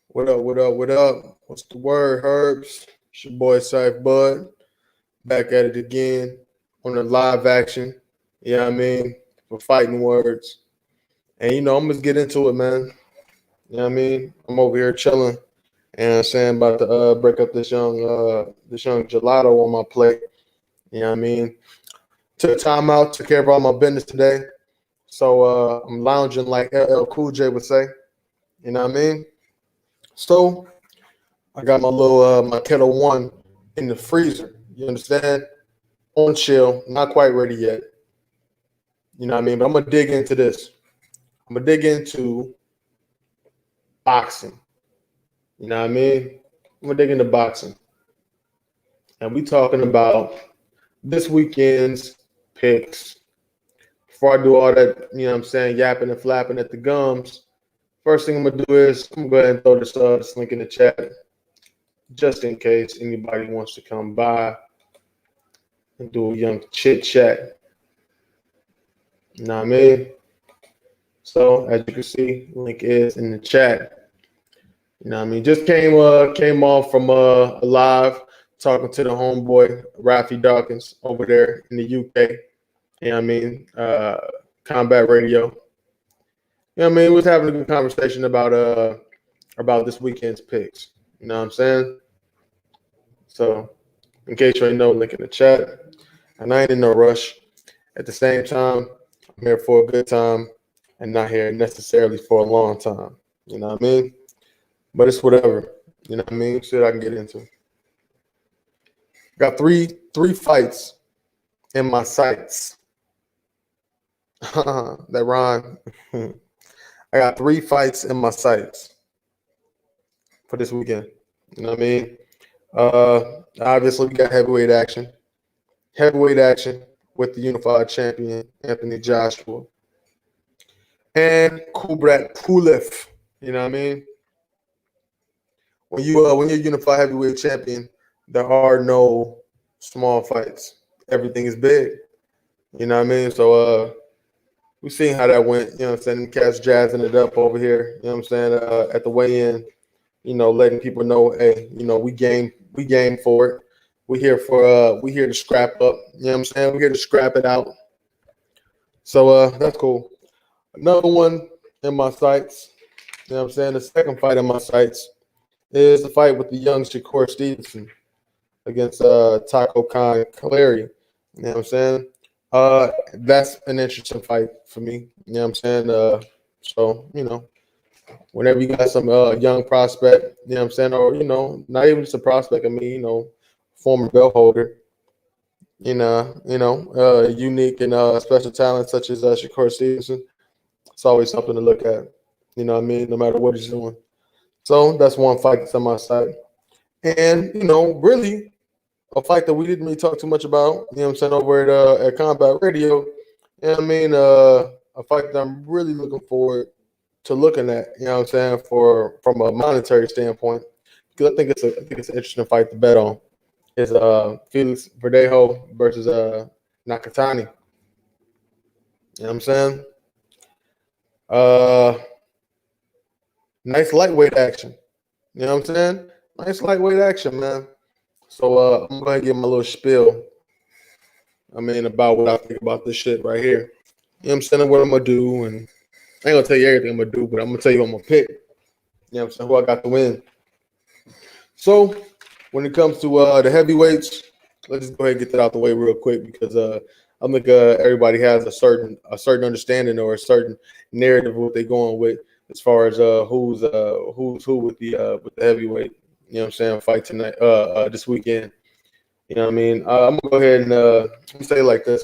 What up? What up? What up? What's the word, Herbs? It's your boy Saif Bud back at it again on the live action. Yeah, I mean for fighting words, and I'm gonna get into it, man. You know what I mean? I'm over here chilling, and I'm saying about to break up this young gelato on my plate. You know what I mean? Took time out, took care of all my business today, so I'm lounging like LL Cool J would say. You know what I mean? So I got my little my kettle one in the freezer. You understand? On chill, not quite ready yet. You know what I mean? But I'm gonna dig into this. I'm gonna dig into boxing. You know what I mean? I'm gonna dig into boxing, and we talking about this weekend's picks. Before I do all that, you know what I'm saying, yapping and flapping at the gums. First thing I'm gonna do is I'm gonna go ahead and throw this link in the chat just in case anybody wants to come by and do a young chit chat. You know what I mean? So as you can see, link is in the chat. You know what I mean? Just came off from a live talking to the homeboy Rafi Dawkins over there in the UK. You know what I mean? Combat Radio. You know what I mean? We was having a good conversation about this weekend's picks. You know what I'm saying? So in case you ain't know, link in the chat. And I ain't in no rush. At the same time, I'm here for a good time and not here necessarily for a long time. You know what I mean? But it's whatever. You know what I mean? Shit I can get into. Got three fights in my sights. That rhyme. I got three fights in my sights for this weekend. You know what I mean? Obviously we got heavyweight action. Heavyweight action with the unified champion Anthony Joshua and Kubrat Pulev. You know what I mean? When you're unified heavyweight champion, there are no small fights. Everything is big. You know what I mean? So we seen how that went. You know what I'm saying? Cats jazzing it up over here. You know what I'm saying? At the weigh-in, letting people know, hey, we game for it. We here to scrap up. You know what I'm saying? We're here to scrap it out. So that's cool. Another one in my sights. You know what I'm saying? The second fight in my sights is the fight with the young Shakur Stevenson against Taco Khan Clary. You know what I'm saying? That's an interesting fight for me. You know what I'm saying? So, whenever you got some young prospect, you know what I'm saying, or not even just a prospect, I mean, former belt holder, unique and special talent such as Shakur Stevenson, it's always something to look at. You know what I mean? No matter what he's doing. So that's one fight that's on my side. And, really a fight that we didn't really talk too much about, you know what I'm saying, over at Combat Radio. You know what I mean? A fight that I'm really looking forward to looking at, you know what I'm saying, for from a monetary standpoint. Because I think it's an interesting fight to bet on. Is Felix Verdejo versus Nakatani. You know what I'm saying? Uh Nice lightweight action. You know what I'm saying? Nice lightweight action, man. So I'm gonna give my little spiel. I mean, about what I think about this shit right here. You know what I'm saying? What I'm gonna do, and I ain't gonna tell you everything I'm gonna do, but I'm gonna tell you what I'm gonna pick. You know what I'm saying? Who I got to win. So when it comes to the heavyweights, let's just go ahead and get that out the way real quick because I think everybody has a certain understanding or a certain narrative of what they're going with as far as who's who with the heavyweight. You know what I'm saying? Fight tonight, this weekend. You know what I mean? I'm gonna go ahead and let me say it like this: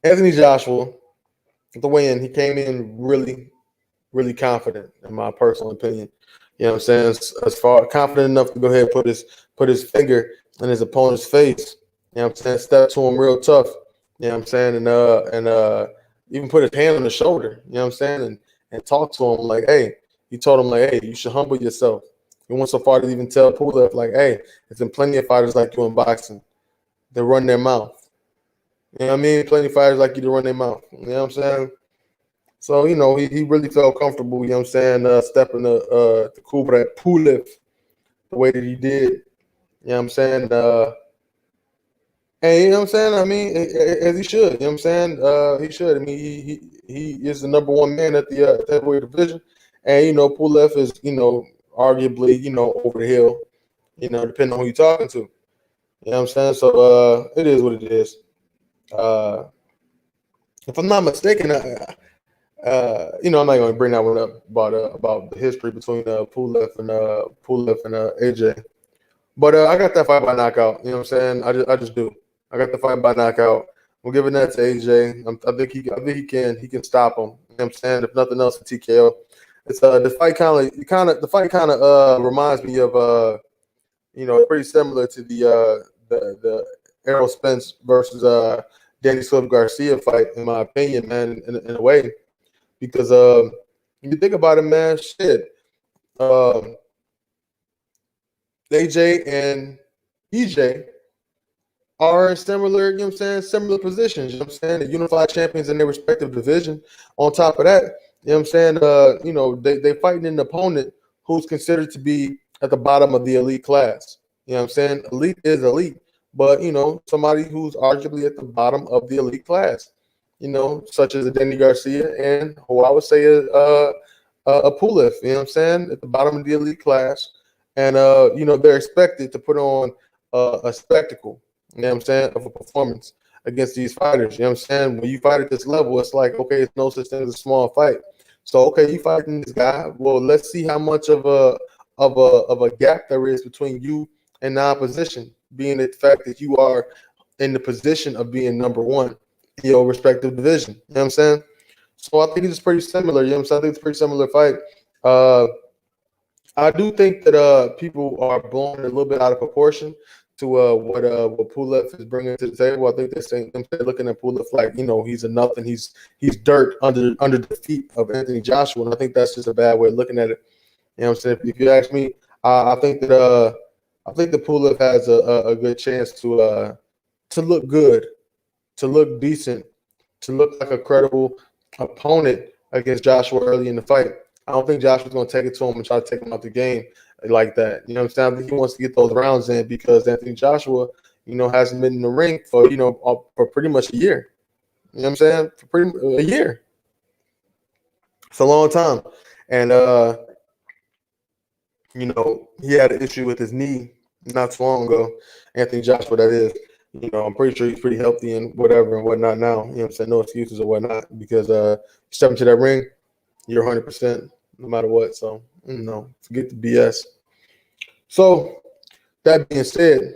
Anthony Joshua, at the weigh-in, he came in really, really confident, in my personal opinion. You know what I'm saying? As far confident enough to go ahead and put his finger in his opponent's face. You know what I'm saying? Step to him real tough. You know what I'm saying? And even put his hand on his shoulder. You know what I'm saying? And talk to him like, hey, he told him like, hey, you should humble yourself. He went so far to even tell Pulev like, hey, there's been plenty of fighters like you in boxing that run their mouth. You know what I mean? Plenty of fighters like you to run their mouth. You know what I'm saying? So, he really felt comfortable, stepping to Kubrat Pulev the way that he did. You know what I'm saying? And you know what I'm saying? I mean, as he should. You know what I'm saying? He should. I mean, he is the number one man at the heavyweight division. And, Pulev is, arguably, over the hill, depending on who you're talking to. You know what I'm saying? So it is what it is. If I'm not mistaken, I'm not going to bring that one up about the history between Pulev and AJ. But I got that fight by knockout. You know what I'm saying? I just do. I got the fight by knockout. I'm giving that to AJ. I think he can stop him. You know what I'm saying? If nothing else, a TKO. It's the fight kind of reminds me of pretty similar to the Errol Spence versus Danny Silva Garcia fight, in my opinion, man, in a way, because if you think about it, man, shit, AJ and EJ are in similar, similar positions. You know what I'm saying? The unified champions in their respective division. On top of that, you know what I'm saying? They fighting an opponent who's considered to be at the bottom of the elite class. You know what I'm saying? Elite is elite, but somebody who's arguably at the bottom of the elite class. Such as a Danny Garcia and who I would say a Pulev. You know what I'm saying? At the bottom of the elite class, and they're expected to put on a spectacle. You know what I'm saying, of a performance against these fighters. You know what I'm saying? When you fight at this level, it's like, okay, it's no such thing as a small fight. So, okay, you fighting this guy. Well, let's see how much of a gap there is between you and the opposition, being the fact that you are in the position of being number one in your respective division. You know what I'm saying? So I think it's pretty similar. You know what I'm saying? I think it's a pretty similar fight. I do think that people are blown a little bit out of proportion to what Pulev is bringing to the table. I think they're looking at Pulev like, he's a nothing. He's dirt under the feet of Anthony Joshua, and I think that's just a bad way of looking at it. You know what I'm saying? If you ask me, I think that Pulev has a good chance to look good, to look decent, to look like a credible opponent against Joshua early in the fight. I don't think Joshua's going to take it to him and try to take him out the game like that. You know what I'm saying? I think he wants to get those rounds in because Anthony Joshua, hasn't been in the ring for pretty much a year. You know what I'm saying? For a year. It's a long time. And, he had an issue with his knee not too long ago. Anthony Joshua, that is. I'm pretty sure he's pretty healthy and whatever and whatnot now. You know what I'm saying? No excuses or whatnot because step into that ring, you're 100% no matter what. So, forget the BS. So, that being said,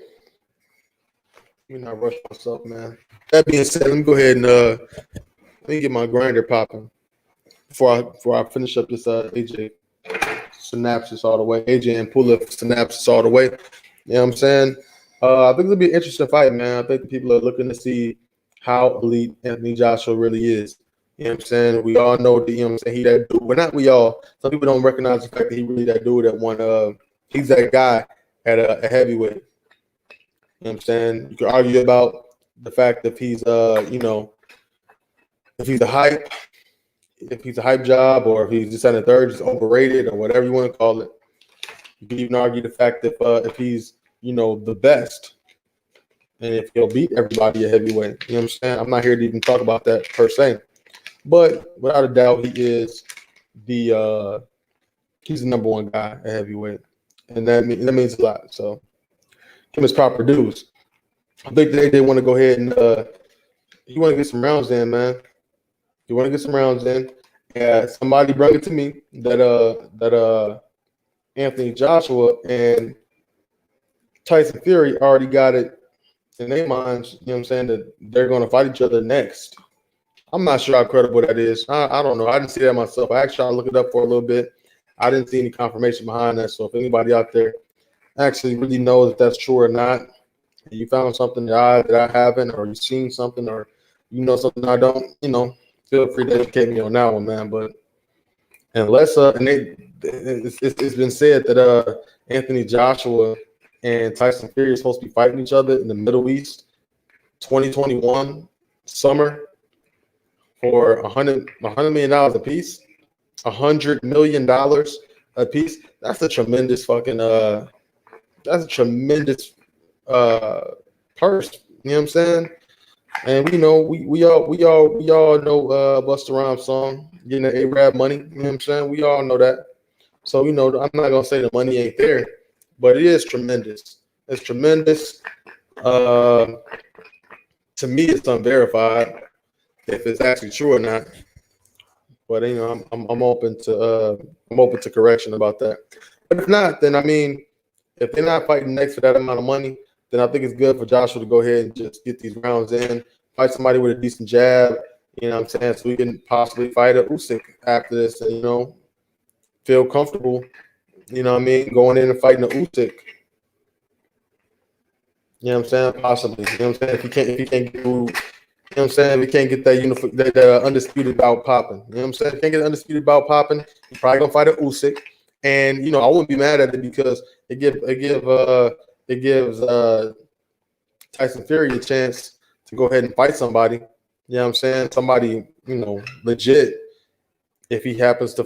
let me not rush myself, man. That being said, let me go ahead and let me get my grinder popping before I finish up this AJ synopsis all the way. AJ and Pulev synopsis all the way. You know what I'm saying? I think it'll be an interesting fight, man. I think people are looking to see how elite Anthony Joshua really is. You know what I'm saying? We all know that, you know what I'm saying, he that dude. Well, not we all. Some people don't recognize the fact that he really that dude that won. He's that guy at a heavyweight. You know what I'm saying? You could argue about the fact if he's if he's a hype job or if he's just on the third, just overrated or whatever you want to call it. You can even argue the fact that if he's the best and if he'll beat everybody at heavyweight. You know what I'm saying? I'm not here to even talk about that per se. But without a doubt, he's the number one guy at heavyweight, and that means a lot. So, give him his proper dues. I think they want to go ahead and you want to get some rounds in, man. You want to get some rounds in. Yeah, somebody brought it to me that Anthony Joshua and Tyson Fury already got it in their minds. You know what I'm saying, that they're going to fight each other next. I'm not sure how credible that is. I don't know. I didn't see that myself. I actually tried to look it up for a little bit. I didn't see any confirmation behind that. So if anybody out there actually really knows if that's true or not, you found something that I haven't, or you've seen something, or something I don't, feel free to educate me on that one, man. But unless it's been said that Anthony Joshua and Tyson Fury are supposed to be fighting each other in the Middle East 2021 summer for $100 million a piece, $100 million a piece. That's a tremendous fucking that's a tremendous purse. You know what I'm saying? And we all know Busta Rhymes song, getting the A-Rap money. You know what I'm saying? We all know that. So I'm not gonna say the money ain't there, but it is tremendous. It's tremendous. To me, it's unverified if it's actually true or not. But I'm open to correction about that. But if not, then I mean, if they're not fighting next for that amount of money, then I think it's good for Joshua to go ahead and just get these rounds in, fight somebody with a decent jab. You know what I'm saying? So we can possibly fight a Usyk after this, and feel comfortable. You know what I mean? Going in and fighting a Usyk. You know what I'm saying? Possibly. You know what I'm saying? If he can't get through, you know what I'm saying? If he can't get that undisputed bout popping. You know what I'm saying? If he can't get the undisputed bout popping, he's probably gonna fight a Usyk. And I wouldn't be mad at it because it gives Tyson Fury a chance to go ahead and fight somebody. You know what I'm saying? Somebody, legit. If he happens to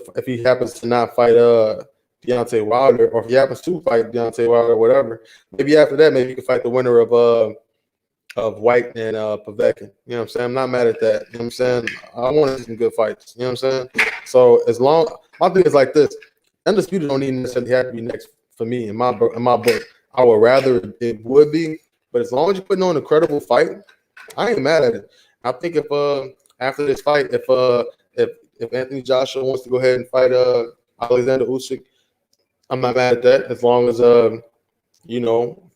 not fight Deontay Wilder, or if he happens to fight Deontay Wilder or whatever, maybe after that, maybe he can fight the winner of White and Povetkin. You know what I'm saying? I'm not mad at that. You know what I'm saying? I want to see some good fights. You know what I'm saying? So my thing is like this. Undisputed don't even necessarily have to be next for me in my book. I would rather it would be, but as long as you're putting on a credible fight, I ain't mad at it. I think if after this fight, if Anthony Joshua wants to go ahead and fight Alexander Usyk, I'm not mad at that. As long as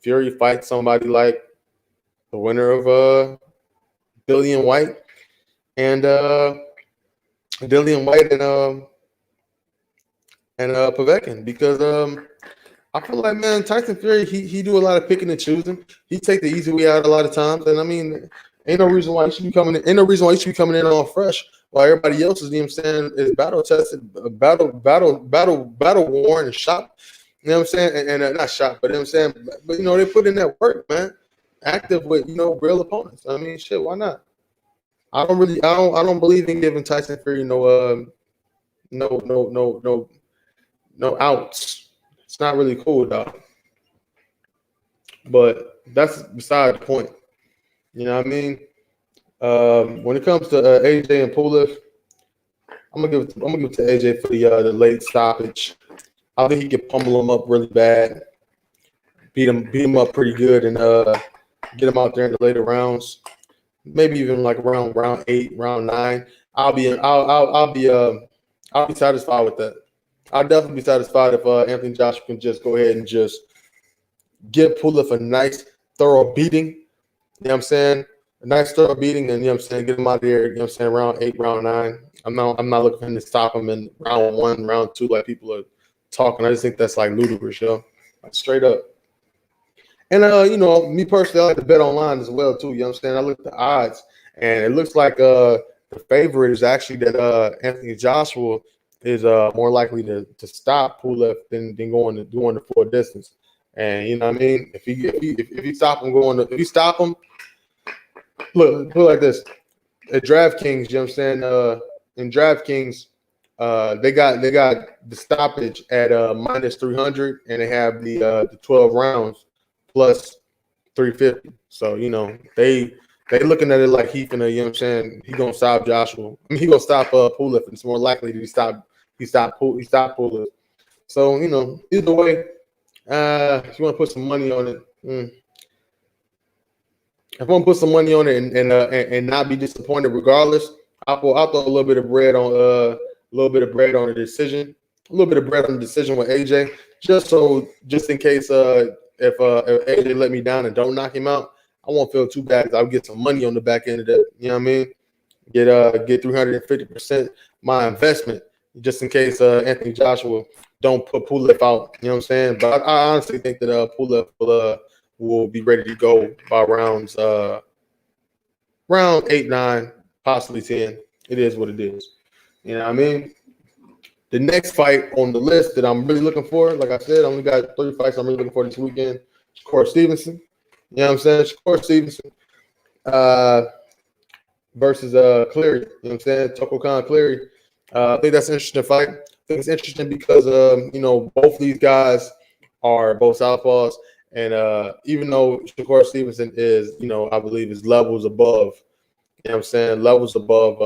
Fury fights somebody like the winner of Dillian White and Povetkin, because I feel like, man, Tyson Fury, he do a lot of picking and choosing. He take the easy way out a lot of times, and I mean, ain't no reason why he should be coming in. Ain't no reason why he should be coming in all fresh while everybody else is, you know what I'm saying, is battle tested, battle worn and shot. You know what I'm saying, and not shot, but you know what I'm saying, but they put in that work, man. Active with real opponents. I mean, shit, why not? I don't believe in giving Tyson Fury no outs. It's not really cool, dog. But that's beside the point. You know what I mean? When it comes to AJ and Pulev, I'm gonna give it to AJ for the late stoppage. I think he could pummel him up really bad, beat him up pretty good, and get him out there in the later rounds. Maybe even like around round 8, round 9. I'll be satisfied with that. I'll definitely be satisfied if Anthony Joshua can just go ahead and just give Pulev a nice thorough beating. You know what I'm saying? A nice thorough beating, and get him out of there. You know what I'm saying? Round 8, round 9. I'm not looking for him to stop him in round 1, round 2, like people are talking. I just think that's like ludicrous, like straight up. And me personally, I like to bet online as well too. You know what I'm saying? I look at the odds, and it looks like the favorite is actually that Anthony Joshua is more likely to stop Pulev than going the full distance. And you know what I mean? If you stop him look, put it like this. At DraftKings, you know what I'm saying? In DraftKings, they got the stoppage at minus 300, and they have the 12 rounds plus 350. So they looking at it like he gonna, you know what I'm saying, he gonna stop Joshua. I mean, he gonna stop Pulev, and it's more likely that he stop Pulev. So either way, if you want to put some money on it, if I want to put some money on it and not be disappointed regardless, I'll throw a little bit of bread on the decision, with AJ, just in case if AJ let me down and don't knock him out, I won't feel too bad because I'll get some money on the back end of that. You know what I mean? Get 350% my investment just in case Anthony Joshua don't put Pulev out. You know what I'm saying? But I honestly think that Pulev will be ready to go by round 8, 9, possibly 10. It is what it is. You know what I mean? The next fight on the list that I'm really looking for, like I said, I only got 3 fights I'm really looking for this weekend. Shakur Stevenson. You know what I'm saying? Shakur Stevenson. versus Cleary. You know what I'm saying? Toko Khan Cleary. I think that's an interesting fight. I think it's interesting because both these guys are both southpaws, and even though Shakur Stevenson is, I believe is levels above. You know what I'm saying? Levels above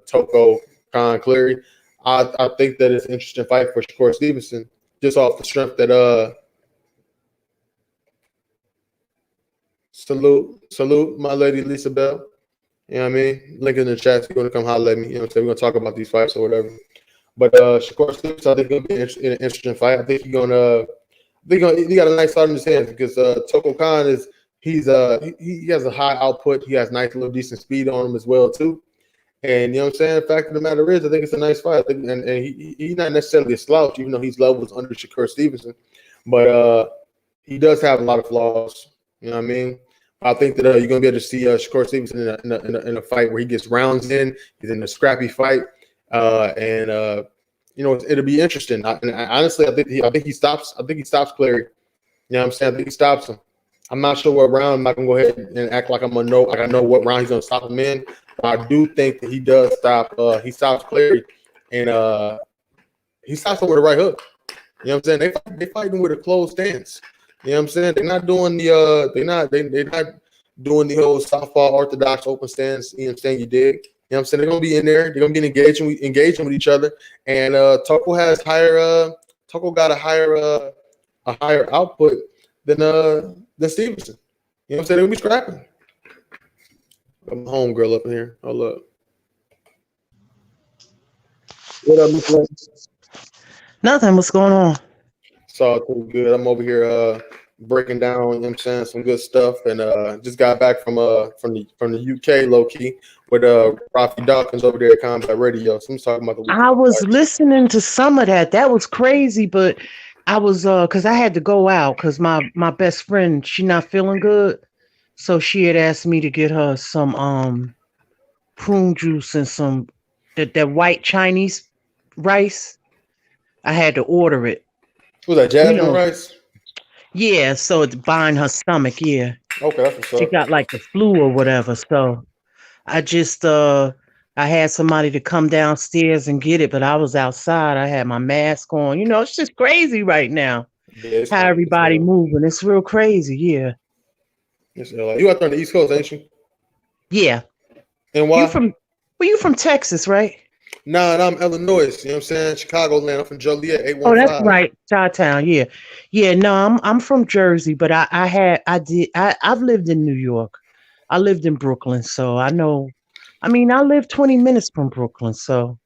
Toko Khan Cleary. I think that it's an interesting fight for Shakur Stevenson, just off the strength that salute my lady Lisa Bell. You know what I mean? Link in the chat if you want to come holler at me. You know what I'm saying? We're gonna talk about these fights or whatever. But Shakur Stevenson, I think it's gonna be an interesting fight. I think he got a nice start in his hands because Toko Khan he has a high output. He has nice little decent speed on him as well too. And you know what I'm saying? The fact of the matter is, I think it's a nice fight. I think, and he's not necessarily a slouch, even though he's levels under Shakur Stevenson. But he does have a lot of flaws. You know what I mean? I think that you're going to be able to see Shakur Stevenson in a fight where he gets rounds in. He's in a scrappy fight, and it'll be interesting. Honestly, I think he stops. I think he stops Cleary. You know what I'm saying? I think he stops him. I'm not sure what round. I'm not gonna go ahead and act like I know what round he's gonna stop him in. But I do think that he does stop. He stops Cleary, and he stops him with a right hook. You know what I'm saying? They fighting with a closed stance. You know what I'm saying? They're not doing they're not doing the whole southpaw orthodox open stance. You know what I'm saying? You dig? You know what I'm saying? They're gonna be in there. They're gonna be engaging with each other. And Toko got a higher output than Stevenson. You know what I'm saying? They're gonna be scrapping. Got my home girl up in here. Hold up. What up, Miss Lynch? Nothing. What's going on? It's all pretty good. I'm over here breaking down, you know what I'm saying, some good stuff, and just got back from the UK low key with Rafi Dawkins over there at Combat Radio. So I'm talking about the I was listening to some of that. That was crazy, but I was because I had to go out because my best friend, she not feeling good. So she had asked me to get her some prune juice and some that white Chinese rice. I had to order it. Was that jasmine rice? Yeah, so it's buying her stomach, yeah. Okay, that's what's up. She got like the flu or whatever. So I just I had somebody to come downstairs and get it, but I was outside. I had my mask on. It's just crazy right now. Yeah, how everybody moving. It's real crazy, yeah. You out there on the East Coast, ain't you? Yeah. And why? You from Texas, right? Nah, I'm Illinois. You know what I'm saying? Chicagoland. I'm from Joliet, 815. Oh, that's right. Chi-town, yeah. Yeah, no, I'm from Jersey, but I've lived in New York. I lived in Brooklyn, so I know. I mean, I live 20 minutes from Brooklyn, so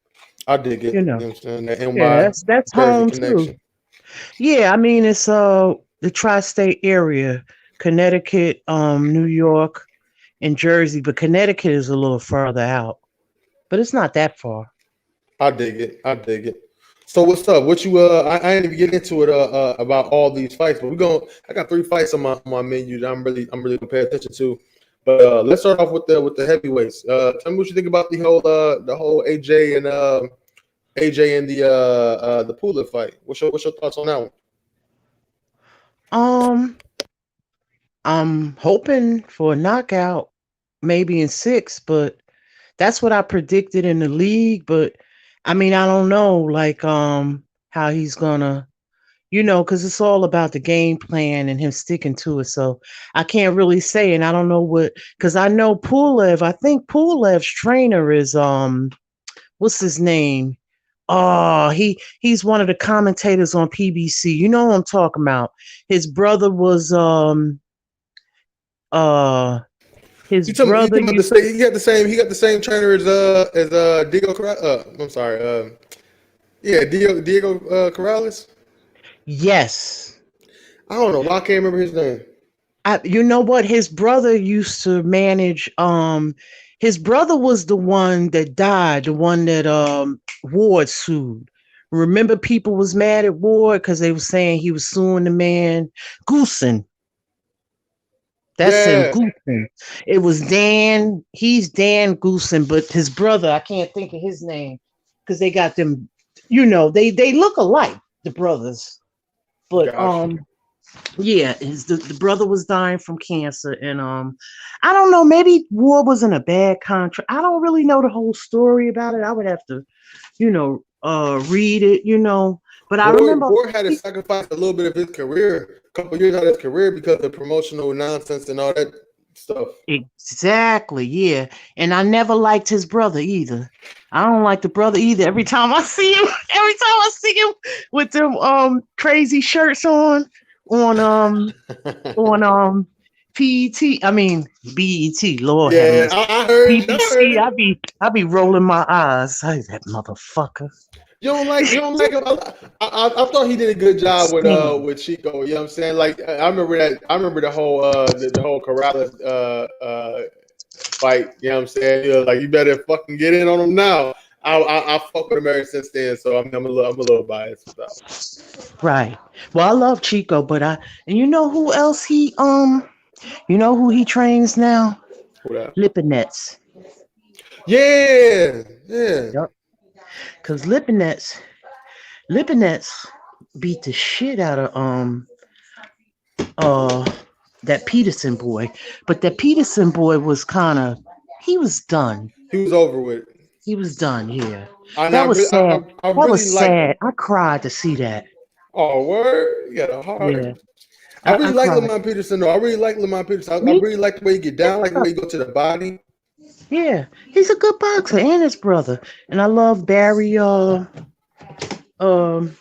I dig it. You know what I'm saying? That NY yeah, that's Jersey home connection. too. Yeah, I mean it's the tri-state area, Connecticut, New York, and Jersey, but Connecticut is a little further out. But it's not that far. I dig it. So what's up? What you I ain't even get into it about all these fights, but I got 3 fights on my menu that I'm really gonna pay attention to. But let's start off with the heavyweights. Tell me what you think about the whole AJ and the Pula fight. What's your thoughts on that one? I'm hoping for a knockout, maybe in 6, but that's what I predicted in the league. But I mean, I don't know, like how he's gonna, because it's all about the game plan and him sticking to it. So I can't really say, and I don't know because I know Pulev. I think Pulev's trainer is what's his name? Oh, he's one of the commentators on PBC. You know what I'm talking about. His brother was his brother. He got the same trainer as Diego. I'm sorry. Yeah, Diego Corrales. Yes. I don't know. Why I can't remember his name. You know what? His brother used to manage. His brother was the one that died. The one that Ward sued. Remember, people was mad at Ward because they were saying he was suing the man Goosen. That's him, Goosen. It was Dan. He's Dan Goosen, but his brother, I can't think of his name because they got them. They look alike, the brothers. But Gotcha. Yeah, the brother was dying from cancer, and I don't know, maybe War was in a bad contract. I don't really know the whole story about it. I would have to, read it, But I remember, War had to sacrifice a little bit of his career, a couple years out of his career because of promotional nonsense and all that stuff. exactly, yeah, and I never liked his brother either. I don't like the brother either. Every time I see him, every time I see him with them crazy shirts on PET. I mean BET. Lord have Yeah, mercy. I heard you. I heard BBC. it. I be rolling my eyes. Hey, that motherfucker. You don't like him. I thought he did a good job Stan. with Chico. You know what I'm saying? Like I remember that. I remember the whole the whole Corrales fight. You know what I'm saying? Like you better fucking get in on him now. I fuck with him ever since then. So I'm a little biased with that one. Right. Well, I love Chico, but and you know who else he trains now? Who that? Lipinets. Yeah, yeah. Yep. Cause Lipinets beat the shit out of uh that Peterson boy. But that Peterson boy was he was done. He was over with. He was done, yeah. And That was sad. I That really was liked him. sad. I cried to see that. Oh, word! You got a heart. Yeah. I I really like cried. Lamont Peterson though. I really like Lamont Peterson. I Me really like the way he get down, like the way he go to the body. Yeah. He's a good boxer and his brother. And I love um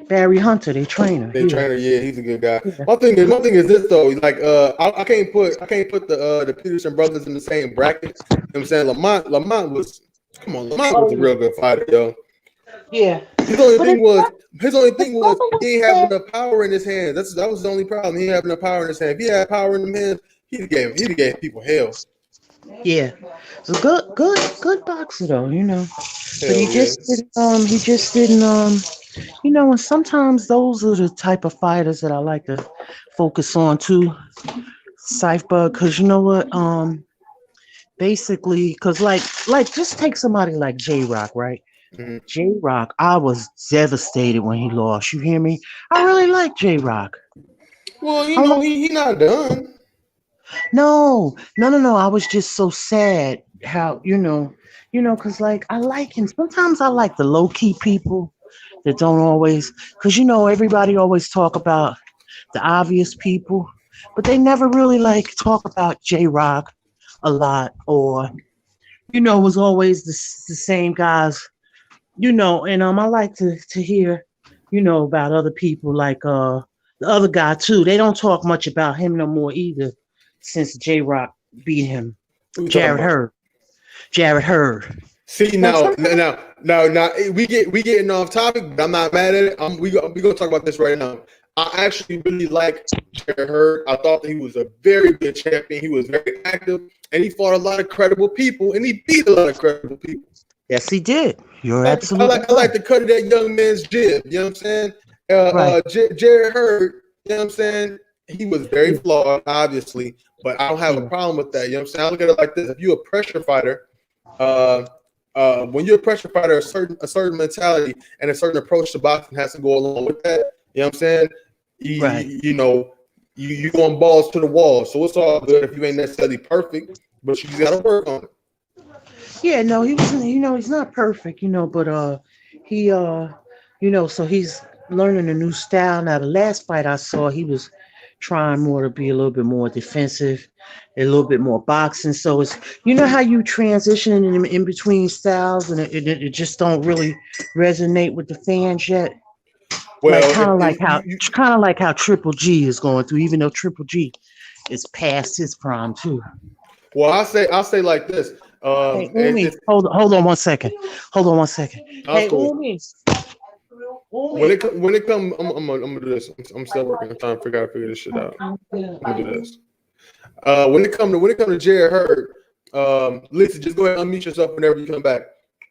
Barry Hunter, their trainer. Their Yeah. trainer, yeah, he's a good guy. Yeah. My thing is this though. Like, I can't put the Peterson brothers in the same bracket. You know what I'm saying Lamont was, come on, Lamont was a real good fighter, yo. Yeah. His only But thing was his only his thing was brother was he ain't have sad. enough power in his hands. That was the only problem. He didn't have enough power in his hands. If he had power in them hands, he'd gave people hell. Yeah. It's a good boxer though. But Hell yeah. he just didn't and sometimes those are the type of fighters that I like to focus on too, Cypher, because you know what? Basically, because like just take somebody like J Rock, right? Mhm. J Rock, I was devastated when he lost. You hear me? I really like J Rock. Well, I like he not done. no. I was just so sad how because like I like him. Sometimes I like the low key people that don't always, because everybody always talk about the obvious people, but they never really like talk about J Rock a lot, or was always the same guys, and I like to hear, about other people like the other guy too. They don't talk much about him no more either since J Rock beat him. Who you talking Jared about? Hurd. Jared Hurd. See Like sometimes now we getting off topic, but I'm not mad at it. We gonna talk about this right now. I actually really like Jared Hurd. I thought that he was a very good champion. He was very active, and he fought a lot of credible people, and he beat a lot of credible people. yes, he did. You're I absolutely like right. the cut of that young man's jib. You know what I'm saying? Right. Jared Hurd. You know what I'm saying? He was very Yeah. flawed, obviously, but I don't have a Yeah. problem with that. You know what I'm saying? I look at it like this: if you're a pressure fighter, uh, when you're a pressure fighter, a certain mentality and a certain approach to boxing has to go along with that. You know what I'm saying? Right. You going balls to the wall, so it's all good if you ain't necessarily perfect, but you got to work on it. Yeah, no, he wasn't, he's not perfect, but he so he's learning a new style. Now the last fight I saw, he was trying more to be a little bit more defensive, a little bit more boxing. So it's how you transition in between styles and it just don't really resonate with the fans yet. Like Well, kind of like how Triple G is going through, even though Triple G is past his prime too. well, I'll say like this. Hey, Umi, It's hold on one second. Hold on one second. that's Hey, cool. Umi, When Umi. it come, I'm gonna do this. I'm still working. I'm trying to figure this shit out. I'm gonna do this. When it come to Jared Hurd, Lisa, just go ahead and unmute yourself whenever you come back.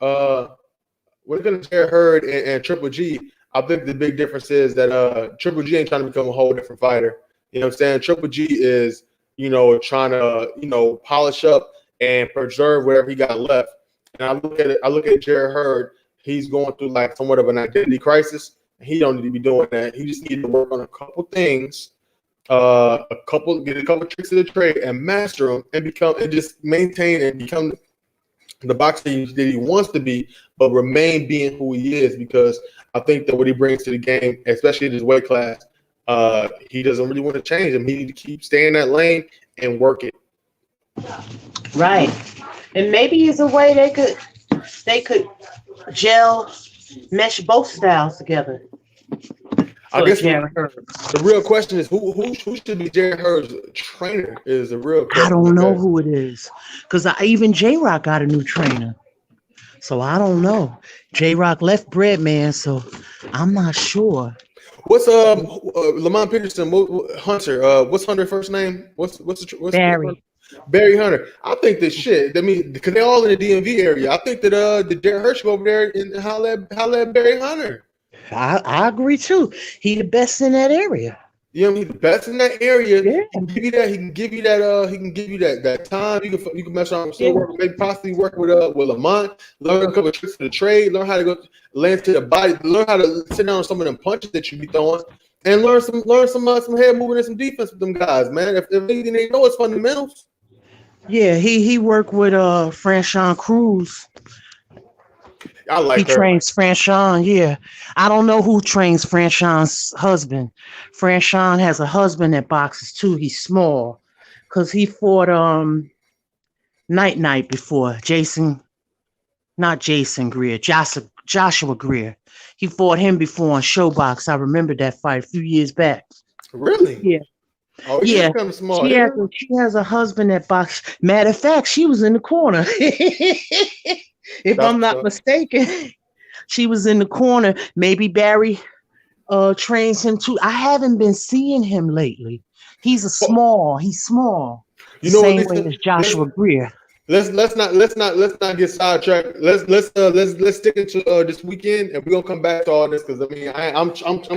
Uh, when it comes to Jared Hurd and Triple G, I think the big difference is that Triple G ain't trying to become a whole different fighter. You know what I'm saying? Triple G is, trying to, polish up and preserve whatever he got left. And I look at Jared Hurd, he's going through like somewhat of an identity crisis. He don't need to be doing that. He just needs to work on a couple things, get a couple tricks of the trade and master them and just maintain and become the boxer that he wants to be, but remain being who he is. Because I think that what he brings to the game, especially in his weight class, he doesn't really want to change him. He needs to keep staying in that lane and work it. Right. And maybe it's a way they could mesh both styles together. I guess the real question is who should be Jarrett Hurd's trainer is the real question. I don't know who it is, because even J-Rock got a new trainer, so I don't know. J-Rock left Breadman, so I'm not sure. What's Lamont Peterson Hunter? What's Hunter's first name? What's Barry? Barry Hunter. I think that shit. I mean, because they're all in the DMV area. I think that the Jarrett Hurd should go over there and holler at Barry Hunter. I agree too. He the best in that area. You know, he's the best in that area. Yeah. He can give you that time. You can mess around, still work, maybe possibly work with Lamont, learn a couple of tricks for the trade, learn how to go land to the body, learn how to sit down on some of them punches that you be throwing, and learn some head movement and some defense with them guys, man. If anything, they know it's fundamentals. Yeah, he worked with Franchon Cruz. I like he trains Franchon, yeah. I don't know who trains Franchon's husband. Franchon has a husband that boxes too. He's small. Because he fought Night before. Not Jason Greer, Joshua Greer. He fought him before on Showbox. I remember that fight a few years back. Really? Yeah. Oh, yeah. Kind of small. She has a husband that boxes. Matter of fact, she was in the corner. If I'm not mistaken, she was in the corner. Maybe Barry trains him too. I haven't been seeing him lately. He's small. You know, same way as Joshua Greer. Let's not get sidetracked. Let's stick into this weekend, and we're gonna come back to all this because I mean I'm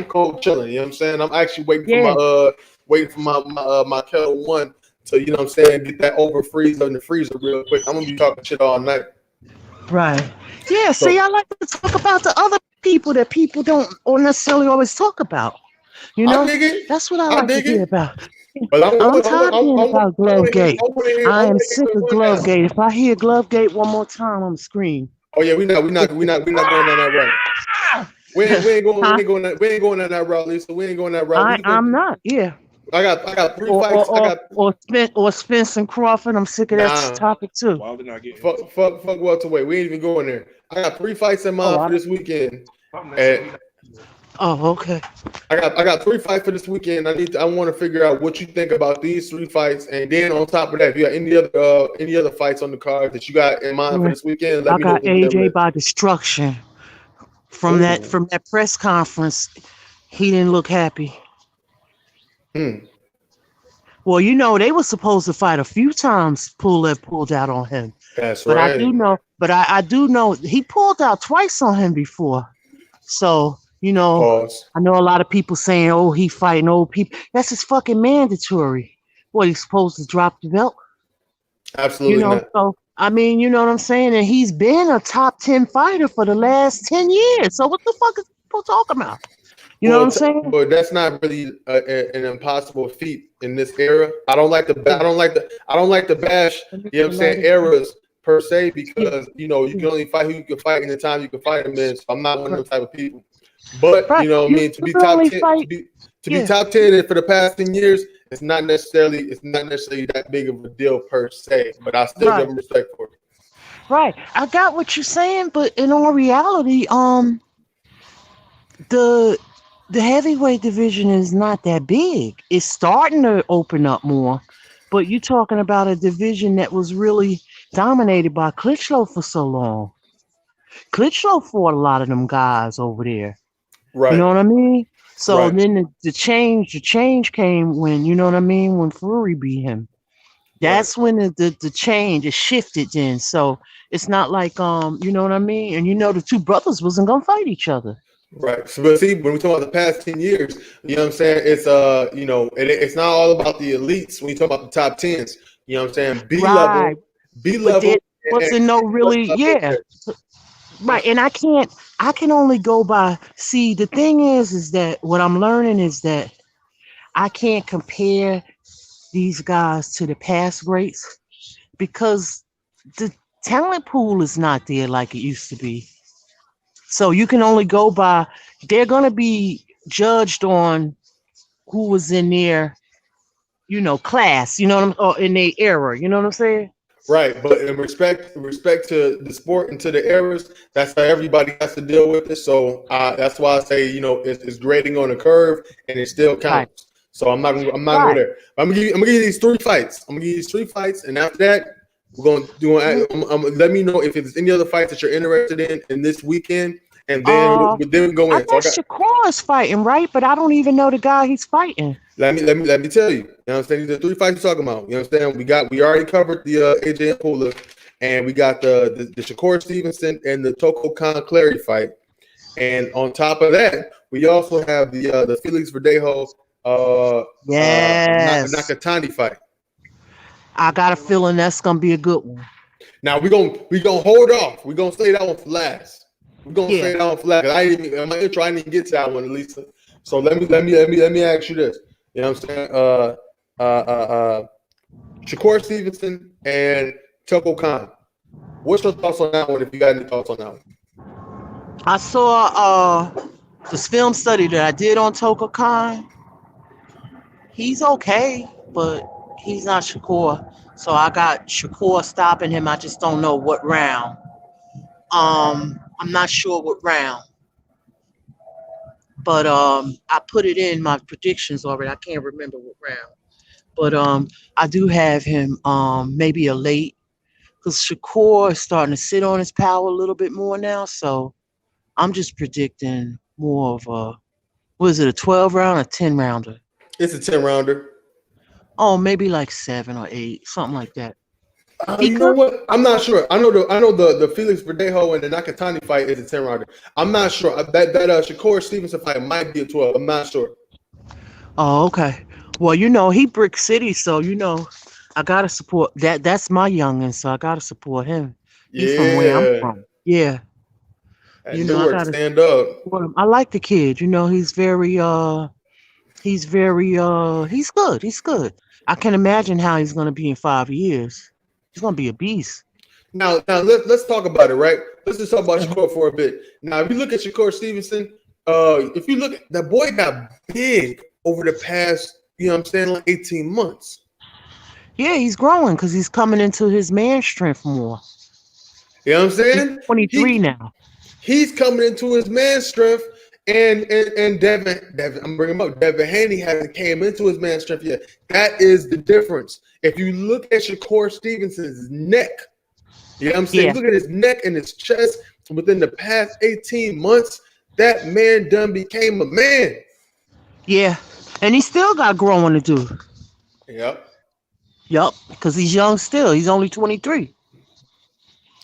cold chilling. You know what I'm saying? I'm actually waiting for my Kettle One to, you know what I'm saying, get that over freezer in the freezer real quick. I'm gonna be talking shit all night. Right. Yeah, see, I like to talk about the other people that people don't necessarily always talk about. You know, that's what I like to hear about. But I'm tired of hearing about Glovegate. I am sick of Glovegate. If I hear Glovegate one more time, I'm screaming. Oh yeah, we're not going down that route. We ain't going down that route, Lisa. We ain't going that route. I'm not. Yeah. I got 3 fights. Or Spence and Crawford. I'm sick of that topic too. Fuck welterweight. We ain't even going there. I got 3 fights in mind for this weekend. Okay. I got 3 fights for this weekend. I want to figure out what you think about these 3 fights, and then on top of that, if you got any other fights on the card that you got in mind for this weekend, let me know. I got AJ by destruction from that press conference. He didn't look happy. Well, you know, they were supposed to fight a few times. Pulev pulled out on him. That's right. I do know he pulled out twice on him before. So, you know, I know a lot of people saying, oh, he fighting old people. That's his fucking mandatory. What, he's supposed to drop the belt? Absolutely not. So, I mean, you know what I'm saying? And he's been a top 10 fighter for the last 10 years. So what the fuck is people talking about? You know what I'm saying? But that's not really an impossible feat in this era. I don't like the bash. You know what I'm saying? Eras per se, because you know you can only fight who you can fight in the time you can fight them in. So I'm not one of those type of people. But you know what I mean, to be top 10, be top 10 and for the past 10 years, it's not necessarily that big of a deal per se. But I still give them respect for it. Right. I got what you're saying, but in all reality, the heavyweight division is not that big. It's starting to open up more, but you're talking about a division that was really dominated by Klitschko for so long. Klitschko fought a lot of them guys over there. Right. You know what I mean? So then the change came when, you know what I mean, when Fury beat him. That's when the change, it shifted then. So it's not like, you know what I mean? And you know the two brothers wasn't going to fight each other. Right. So, but see, when we talk about the past 10 years, you know what I'm saying? It's you know, it's not all about the elites when you talk about the top 10s. You know what I'm saying? B level. Wasn't no really, Right. And I can't I can only go by. See, the thing is that what I'm learning is that I can't compare these guys to the past greats because the talent pool is not there like it used to be. So you can only go by. They're gonna be judged on who was in their, class. You know what I'm, or in their era. You know what I'm saying? Right, but in respect to the sport and to the errors, that's how everybody has to deal with it. So that's why I say, it's grading on a curve, and it still Right. counts. So I'm not going Right. there. I'm gonna give you these 3 fights. I'm gonna give you these 3 fights, and after that, we're going to do. Mhm. Let me know if there's any other fights that you're interested in this weekend, and then Uh, we go I in. So know Shakur is fighting, right? But I don't even know the guy he's fighting. let me tell you. You know what I'm saying? The 3 fights you're talking about. You know what I'm saying? We already covered the AJ Pula, and we got the Shakur Stevenson and the Toko Khan Clary fight. And on top of that, we also have the Felix Verdejo Yes, Nakatani fight. I got a feeling that's gonna be a good one. Now we gonna hold off. We're gonna say that one for last. We're gonna say Yeah. that one for last. I didn't even, in my intro, I didn't even get to that one, Lisa. So let me ask you this. You know what I'm saying? Shakur Stevenson and Toko Khan. What's your thoughts on that one? If you got any thoughts on that one? I saw this film study that I did on Toka Khan. He's okay, but he's not Shakur. So I got Shakur stopping him. I just don't know what round. I'm not sure what round, but I put it in my predictions already. I can't remember what round, but I do have him maybe a late because Shakur is starting to sit on his power a little bit more now. So I'm just predicting more of a, was it a 12 round or 10 rounder? It's a 10 rounder. Oh, maybe like 7 or 8, something like that. He You know could. what? I'm not sure. I know the Felix Verdejo and the Nakatani fight is a 10 rounder. I'm not sure. That Shakur Stevenson fight might be a 12. I'm not sure. Oh, okay. Well, he Brick City, so I gotta support that. That's my youngin, so I gotta support him. He from where I'm Yeah, from. Yeah, at I Newark, gotta stand up. support him. I like the kid. He's good. He's good. I can imagine how he's gonna be in 5 years. He's gonna be a beast. Now let's talk about it, right? Let's just talk about Mhm. Shakur for a bit. Now, if you look at Shakur Stevenson, if you look, that boy got big over the past, what I'm saying, like 18 months. Yeah, he's growing because he's coming into his man strength more. You know what I'm He's saying? 23 He now. he's coming into his man strength, and Devin, I'm bringing him up. Devin Haney hasn't came into his man strength yet. That is the difference. If you look at Shakur Stevenson's neck, you know what I'm saying? Yeah, You look at his neck and his chest within the past 18 months, that man done became a man. yeah, and he still got growing to do. Yep. Yup, because he's young still. He's only 23.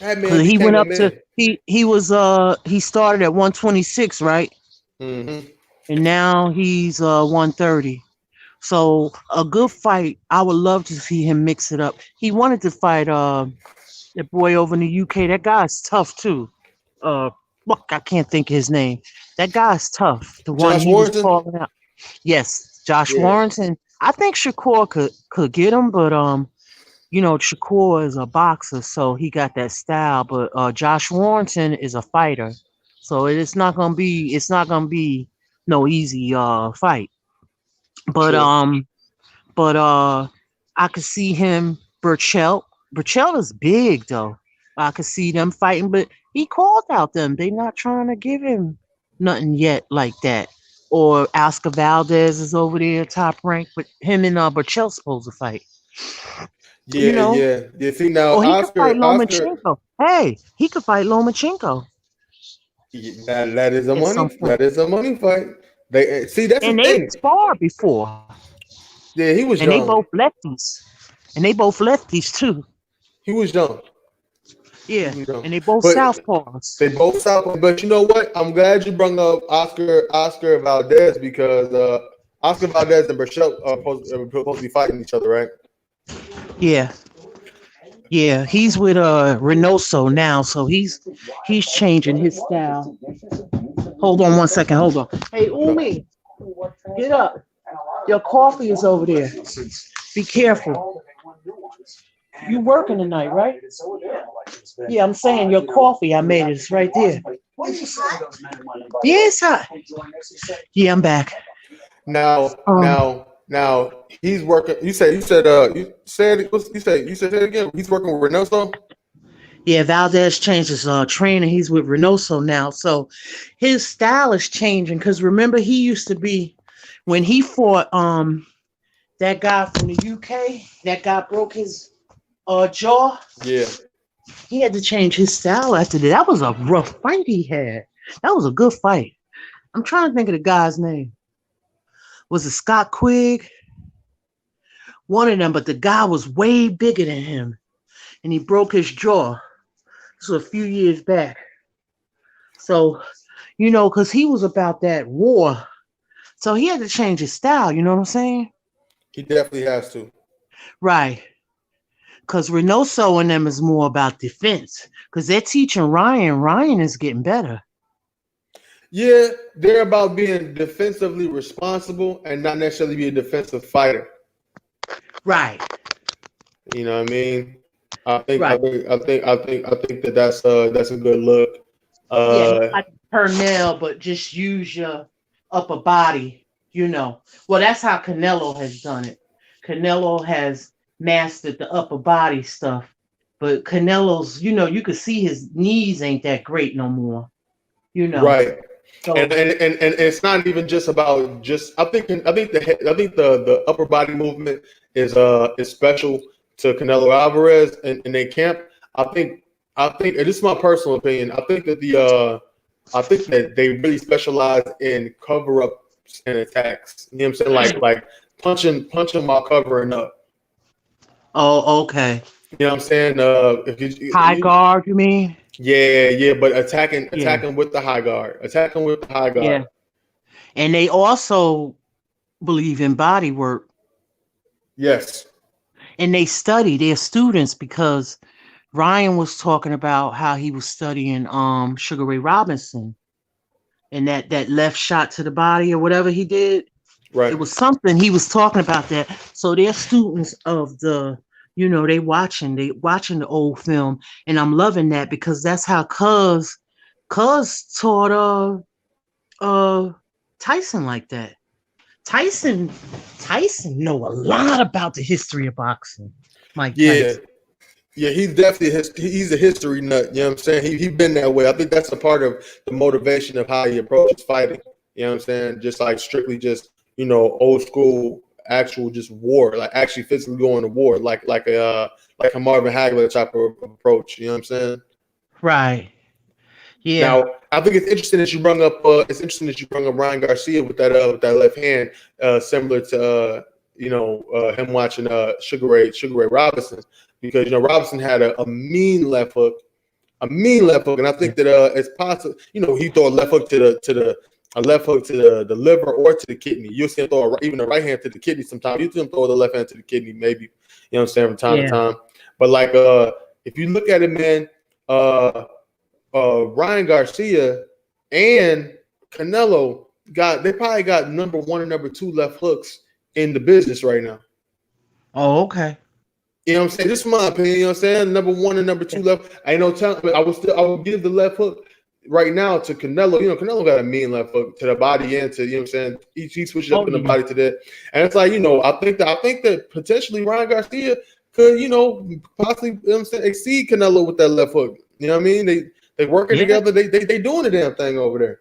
That man Because he became went a up to man. he started at 126, right? Mm-hmm. And now he's 130. So a good fight. I would love to see him mix it up. He wanted to fight that boy over in the UK. That guy's tough too. Uh, Fuck, I can't think of his name. That guy's tough. The one Josh he was Warrington. calling out. Yes, Josh Yeah. Warrington. I think Shakur could get him, but Shakur is a boxer, so he got that style. But Josh Warrington is a fighter, so it's not gonna be no easy fight. But True. I could see him Burchell. Burchell is big though. I could see them fighting, but he called out them. They not trying to give him nothing yet like that. Or Oscar Valdez is over there top rank, but him and Burchell supposed to fight. You Yeah, know, yeah. You see now, or he could fight Oscar. Lomachenko. Hey, he could fight Lomachenko Yeah, that is a at money. some point. That is a money fight. They see that's the And they thing. sparred before. Yeah, he was And they young. both lefties. And they both lefties too. He was young. He Yeah. was young. And they both But southpaws. they both south. But you know what? I'm glad you brought up Oscar Valdez because Oscar Valdez and Burchell are supposed to be fighting each other, right? Yeah. Yeah, he's with Reynoso now, so he's changing his style. Hold on one second. Hold on. Hey, No. Umi, get up. Your coffee is over there. Be careful. You working tonight, right? Yeah, I'm saying your coffee. I made it. It's right there. Yeah, it's hot. Yeah, I'm back. Um, Now he's working. You said that again. He's working with Reynoso. yeah, Valdez changed his trainer. He's with Reynoso now, so his style is changing. Cause remember, he used to be when he fought that guy from the UK. That guy broke his jaw. Yeah, He had to change his style after that. That was a rough fight he had. That was a good fight. I'm trying to think of the guy's name. Was it Scott Quigg? One of them, but the guy was way bigger than him, and he broke his jaw. This was a few years back. So, because he was about that war. So he had to change his style, you know what I'm saying? he definitely has to. Right. Because Reynoso and them is more about defense. Because they're teaching Ryan. Ryan is getting better. Yeah, they're about being defensively responsible and not necessarily be a defensive fighter. Right. You know what I mean? I Right. think I think I think I think that that's a good look. Yeah, not Uh, like Pernell, but just use your upper body. Well, that's how Canelo has done it. Canelo has mastered the upper body stuff. But Canelo's, you could see his knees ain't that great no more, you know. right. And, So and and it's not even just about just. I think the upper body movement is special to Canelo Alvarez and their camp. I think and this is my personal opinion. I think that they really specialize in cover ups and attacks. You know what I'm saying? Like punching while covering up. oh, okay. You know what I'm saying? If High you guard, you mean? yeah, but attacking Yeah. attacking with the high guard, attacking with the high Yeah. guard. And they also believe in body work, Yes. and they study their students because Ryan was talking about how he was studying Sugar Ray Robinson and that left shot to the body or whatever he did. It Right. was something he was talking about that. So they're students of they watching the old film, and I'm loving that because that's how Cuz taught uh Tyson like that. Tyson Tyson know a lot about the history of boxing. Mike Yeah. Tyson. Yeah, he's a history nut. You know what I'm saying? He been that way. I think that's a part of the motivation of how he approaches fighting. You know what I'm saying? Just like strictly just, old school actual just war, like actually physically going to war, like a Marvin Hagler type of approach. You know what I'm saying? Right. Yeah. Now, I think it's interesting that you brought up Ryan Garcia with that left hand, similar to him watching Sugar Ray Robinson, because Robinson had a mean left hook, and I Yeah. think that it's possible. He throw a left hook to the liver or to the kidney. You'll see him throw even the right hand to the kidney sometimes. You see him throw the left hand to the kidney, maybe. You know what I'm saying, from time to Yeah. time. But like if you look at it, man, uh Ryan Garcia and Canelo they probably got number one and number two left hooks in the business right now. Oh, okay. You know what I'm saying? This is my opinion. You know what I'm saying? Number one and number two left. I know. I would give the left hook right now to Canelo. Canelo got a mean left hook to the body and to what I'm saying. He switches up Oh in the yeah. body to that, and it's like I think that potentially Ryan Garcia could possibly what I'm saying, exceed Canelo with that left hook. You know what I mean? They working Yeah. together. They doing the damn thing over there.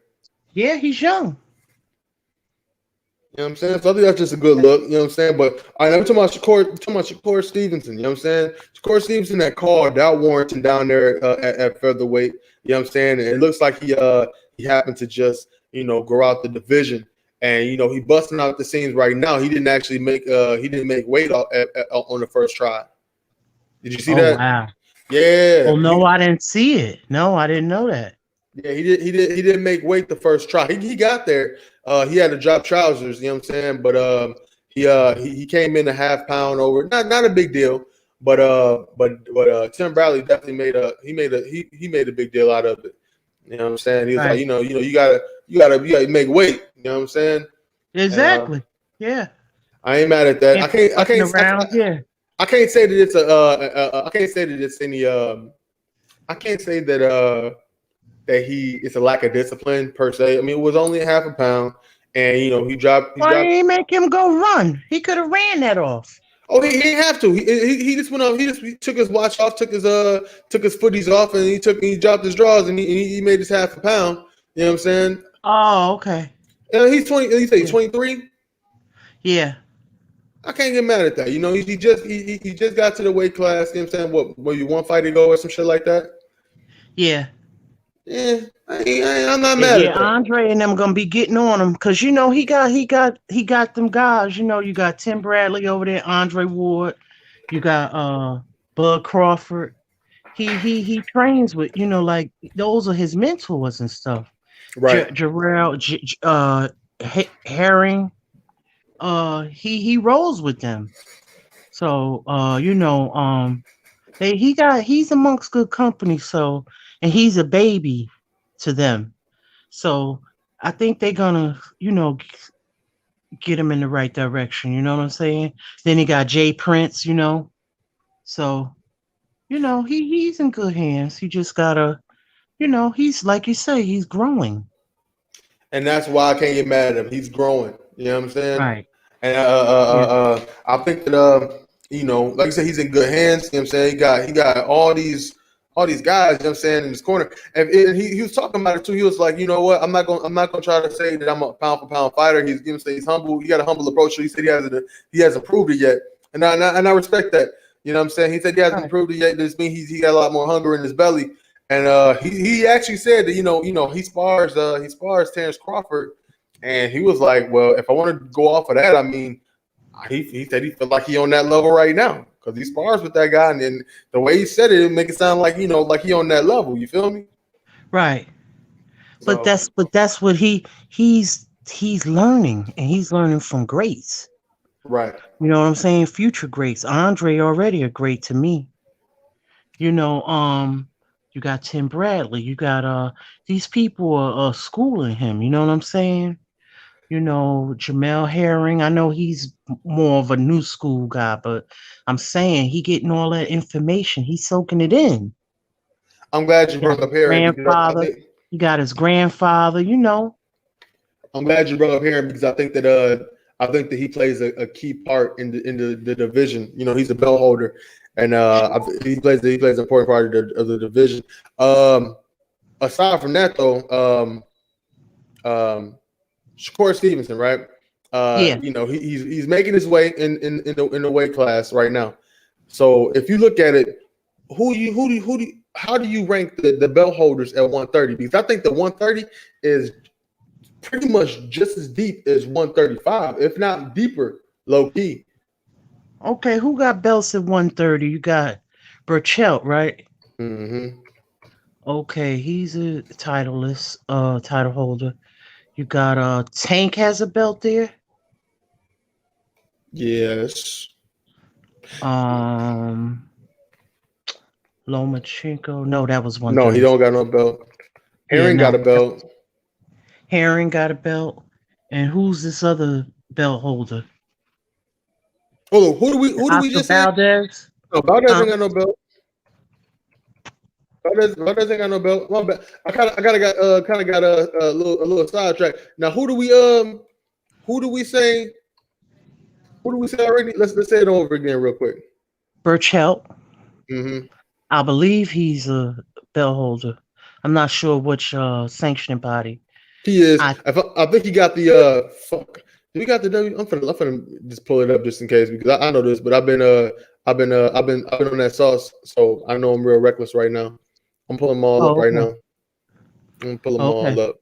Yeah, he's young. You know what I'm saying? So I think that's just a good look. You know what I'm saying? But I'm talking about Shakur Stevenson. You know what I'm saying? Shakur Stevenson that called Dow Warrington down there at featherweight. You know what I'm saying? And it looks like he happened to just go out the division, and he busting out the seams right now. He didn't actually make weight on the first try. Did you see Oh that? wow. Yeah, Oh no, I didn't see it. No, I didn't know that. yeah, he didn't make weight the first try. He got there. He had to drop trousers, you know what I'm saying? But he came in a half pound over. Not a big deal. but Tim Bradley definitely made a big deal out of it. You know what I'm saying? He was like, Right. you gotta make weight. You know what I'm saying? And Exactly. Yeah. I ain't mad at that. And fucking around. Yeah. I can't say that it's I can't say that it's any I can't say that that it's a lack of discipline per se. I mean, it was only a half a pound, and Why didn't he make him go run? He could have ran that off. Oh, he didn't have to. He just went up. He took his watch off, took his footies off, and he dropped his drawers, and he made his half a pound. You know what I'm saying? Oh, okay. He's 20. He say 23. Yeah. I can't get mad at that. He just got to the weight class. You know what I'm saying? What, maybe one fight to go or some shit like that. Yeah. Yeah, I'm not mad at that. Andre and them gonna be getting on him because he got them guys. You got Tim Bradley over there, Andre Ward. You got Bud Crawford. He trains with like those are his mentors and stuff. Right. Jarrell Herring. He rolls with them. So he's amongst good company. So and he's a baby to them. So I think they're gonna, get him in the right direction. You know what I'm saying? Then he got Jay Prince, So, he's in good hands. He just gotta, he's like you say, he's growing. And that's why I can't get mad at him. He's growing. You know what I'm saying? Right. And I think that like I said, he's in good hands. You know what I'm saying? He got all these guys. You know what I'm saying, in his corner. And he was talking about it too. He was like, you know what? I'm not gonna try to say that I'm a pound for pound fighter. He's humble. He got a humble approach. So he said he hasn't proved it yet. And I respect that. You know what I'm saying? He said he hasn't proved it yet. This means he got a lot more hunger in his belly. And he actually said that he spars Terrence Crawford, and he was like, well, if I want to go off of that, I mean, he said he felt like he on that level right now because he spars with that guy, and then the way he said it make it sound like like he on that level. You feel me? Right. So, but that's what he's learning, and he's learning from greats. Right. You know what I'm saying? Future greats. Andre already a great to me. You got Tim Bradley. You got these people are schooling him. You know what I'm saying? Jamel Herring. I know he's more of a new school guy, but I'm saying he getting all that information. He's soaking it in. I'm glad you brought up Herring. He got his grandfather. I'm glad you brought up Herring because I think that he plays a key part in the division. He's a belt holder, and he plays an important part of the division. Aside from that, though, Shakur Stevenson, right? He's making his way in the weight class right now. So if you look at it, how do you rank the belt holders at 130? Because I think the 130 is pretty much just as deep as 135, if not deeper, low key. Okay, who got belts at 130? You got Burchelt, right? Mm-hmm. Okay, he's a title holder. You got Tank has a belt there. Yes. Lomachenko. No, that was 130. No, he don't got no belt. Herring got a belt. Herring got a belt. And who's this other belt holder? Hold on, who do we just say? Valdez? No, Valdez ain't got no belt. Valdez ain't got no belt. My bad. I kind of got a little sidetrack. Now, who do we say? Who do we say already? Let's say it over again real quick. Burchelt. Mm-hmm. I believe he's a belt holder. I'm not sure which sanctioning body. He is. I think he got the fuck. Do we got the W? I'm finna just pull it up just in case because I know this, but I've been on that sauce, so I know I'm real reckless right now. I'm pulling them all up right now. I'm pulling them all up.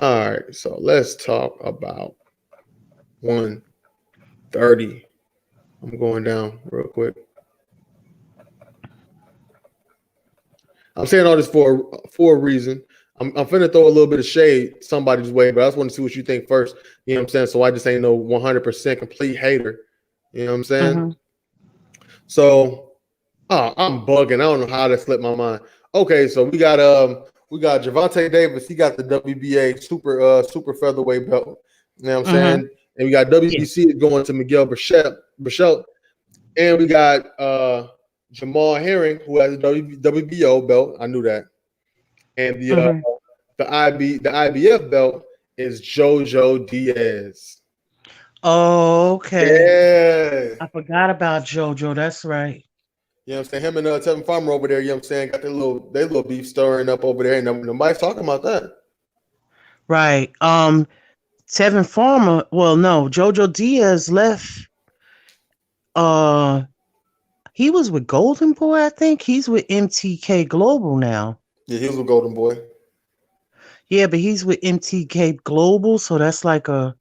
All right, so let's talk about 130. I'm going down real quick. I'm saying all this for a reason. I'm finna throw a little bit of shade somebody's way, but I just want to see what you think first. You know what I'm saying? So I just ain't no 100% complete hater. You know what I'm saying? So I'm bugging. I don't know how that slipped my mind. Okay, so we got Javante Davis. He got the WBA super featherweight belt. You know what I'm Mm-hmm. saying? And we got Yeah. WBC going to Miguel Bichette, and we got Jamal Herring who has a WBO belt. I knew that. And Mm-hmm. the IBF belt is JoJo Diaz. Oh, okay. Yeah. I forgot about JoJo. That's right. You know what I'm saying? Him and Tevin Farmer over there, you know what I'm saying, got their little beef stirring up over there. And nobody's talking about that. Right. Tevin Farmer. Well, no, JoJo Diaz left. Uh, he was with Golden Boy. I think he's with MTK Global now. Yeah, he was a golden boy. Yeah, but he's with MTK Global, so that's like a.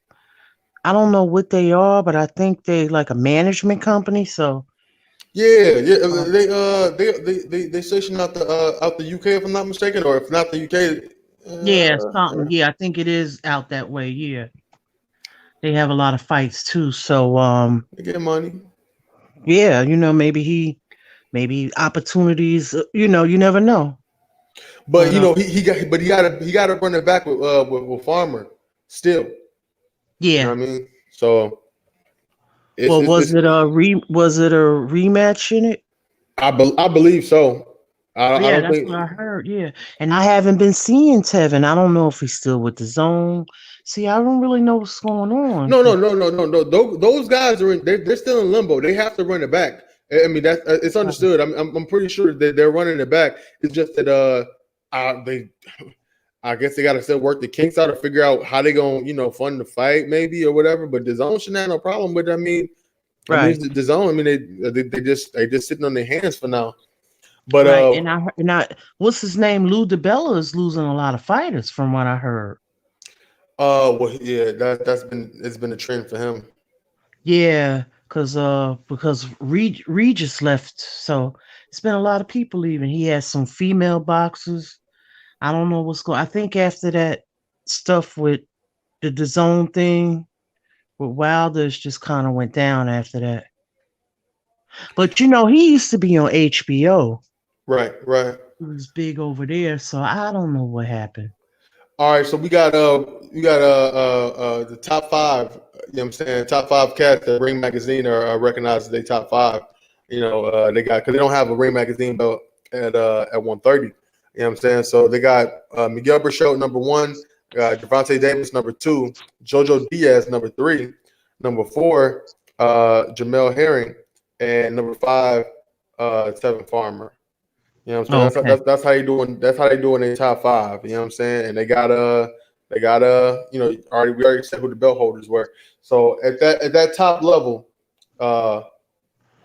I don't know what they are, but I think they like a management company. So Yeah, yeah. uh, They stationed out the UK if I'm not mistaken, or if not the UK, yeah, something. Yeah, I think it is out that way. Yeah, they have a lot of fights too. So they get money. yeah, maybe opportunities. You never know. But But he got to run it back with Farmer still. You know yeah. what I mean? So Well, it's was it a rematch in it? I believe so. I Yeah, don't that's think what I heard. Yeah, and I haven't been seeing Tevin. I don't know if he's still with the zone. See, I don't really know what's going on. no. Those guys are they're still in limbo. They have to run it back. I mean that's it's understood. I'm pretty sure that they're running it back. It's just that they I guess they got to still work the kinks out to figure out how they gonna fund the fight maybe or whatever. But the zone shouldn't have no problem with it. I mean Right, the zone. I mean they just sitting on their hands for now. But right. What's his name? Lou DiBella is losing a lot of fighters, from what I heard. well yeah that's been it's been a trend for him. Yeah, because Regis left, so it's been a lot of people leaving. He has some female boxers. I don't know what's going. I think after that stuff with the zone thing with Wilder's just kind of went down after that. But he used to be on HBO. Right, right. He was big over there, so I don't know what happened. All right, so we got the top five. You know what I'm saying? Top five cats that Ring Magazine are recognized as they top five. They got because they don't have a Ring Magazine belt at 130. You know what I'm saying? So they got Miguel Berchelt number one, Javante Davis number two, JoJo Diaz number three, number four, Jamel Herring, and number five, Tevin Farmer. You know what I'm saying? Okay. That's how you doing. That's how they doing in top five. You know what I'm saying? And they got already we already said who the belt holders were. So at that top level, uh,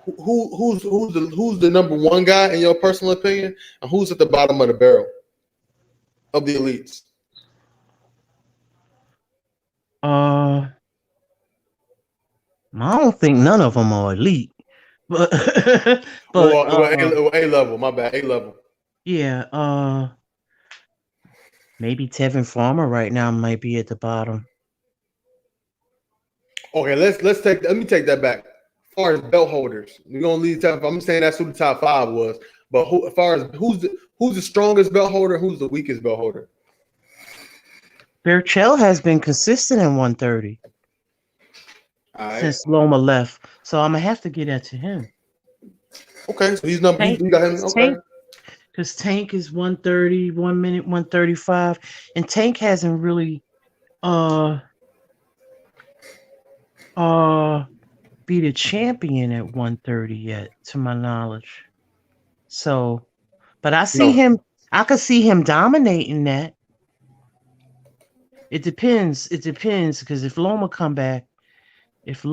who's the number one guy in your personal opinion, and who's at the bottom of the barrel of the elites? I don't think none of them are elite, but but A level. My bad. A level. yeah. Maybe Tevin Farmer right now might be at the bottom. Okay, let me take that back. As far as belt holders, we're gonna leave top. I'm saying that's who the top five was. But as far as who's the strongest belt holder, who's the weakest belt holder? Berchel has been consistent in 130 All right. since Loma left, so I'm gonna have to get that to him. Okay, so he's number. Tank, You got him. Okay. Tank, because Tank is 130, 1 minute, 135, and Tank hasn't really uh uh be the champion at 130 yet, to my knowledge. So, but No. I could see him dominating that. It depends. It depends because if Loma come back, if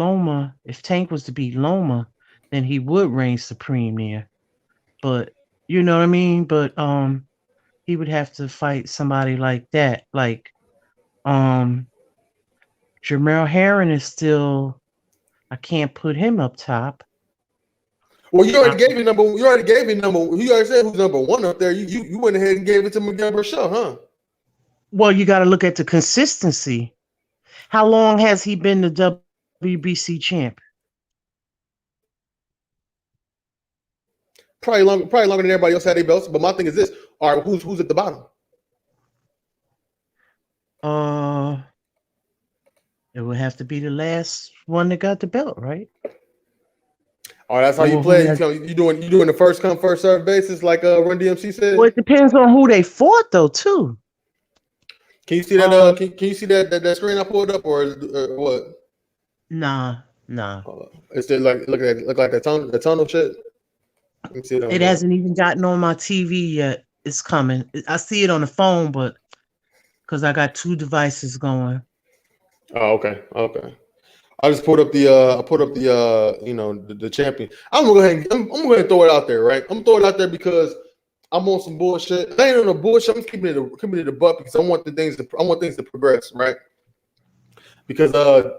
Tank was to beat Loma, then he would reign supreme there. But you know what I mean? But he would have to fight somebody like that. Like Jamel Herring is still, I can't put him up top. Well, you I, already gave me number. You already gave me number. You already said who's number one up there. You went ahead and gave it to Miguel Berchelt, huh? well, you got to look at the consistency. How long has he been the WBC champ? probably longer than everybody else had their belts. But my thing is this: all right, who's at the bottom? Uh, it would have to be the last one that got the belt, right? All right, that's how you Or who play. has, You doing the first come first serve basis, like Run DMC said. well, it depends on who they fought, though, too. Can you see that? Can you see that screen I pulled up, or what? Nah. It's still like look like that tunnel shit. Let me see It hasn't even gotten on my TV yet. It's coming. I see it on the phone, but because I got two devices going. Oh, okay. I just put up the the champion. I'm gonna go ahead and throw it out there, right? I'm gonna throw it out there because I'm on some bullshit. I ain't on no bullshit. I'm keeping it a buck because I want things to progress, right? Because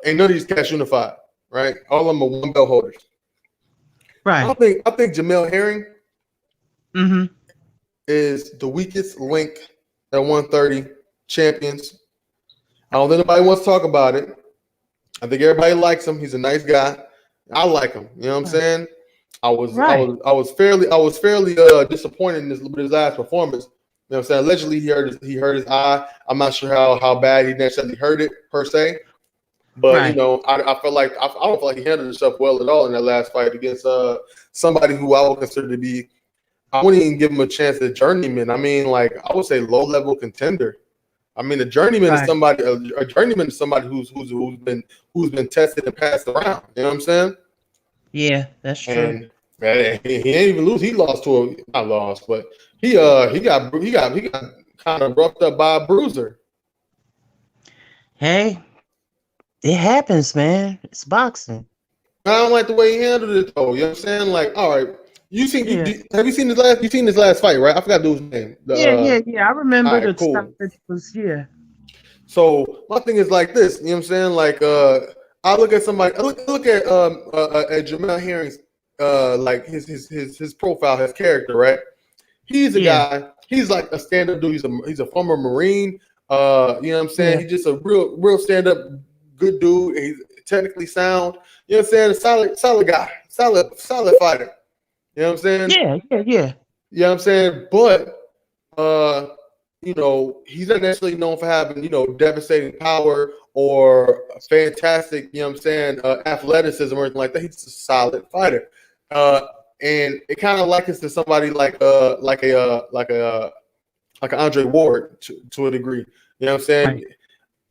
ain't none of these cats unified, right? All of them are one belt holders. Right. I think Jamel Herring is the weakest link at 130 champions. I don't think anybody wants to talk about it. I think everybody likes him. He's a nice guy. I like him. You know what I'm saying? I was fairly disappointed with his last performance. You know what I'm saying? Allegedly he hurt his eye. I'm not sure how bad he necessarily hurt it per se. But you know, I don't feel like he handled himself well at all in that last fight against somebody who I would consider to be. I wouldn't even give him a chance at journeyman. I mean, like I would say low level contender. I mean, a journeyman is somebody. A journeyman is somebody who's been tested and passed around. You know what I'm saying? Yeah, that's true. And he ain't even lose. He lost not lost, but he got kind of roughed up by a bruiser. Hey, it happens, man. It's boxing. I don't like the way he handled it though. You know what I'm saying? Like, all right, have you seen his last fight, right? I forgot the dude's name. Yeah. I remember the cool. stuff that was So my thing is like this, you know what I'm saying? Like I look at somebody, I look at Jamel Herring's like his profile, his character, right? He's a guy, he's like a stand-up dude, he's a former Marine, you know what I'm saying? He's just a real stand-up good dude, he's technically sound, you know what I'm saying? A solid guy, solid fighter. You know what I'm saying? Yeah. You know what I'm saying? But you know, he's not necessarily known for having, you know, devastating power or fantastic, you know what I'm saying, athleticism or anything like that. He's a solid fighter. And it kind of likens to somebody like an Andre Ward to a degree. You know what I'm saying? Right.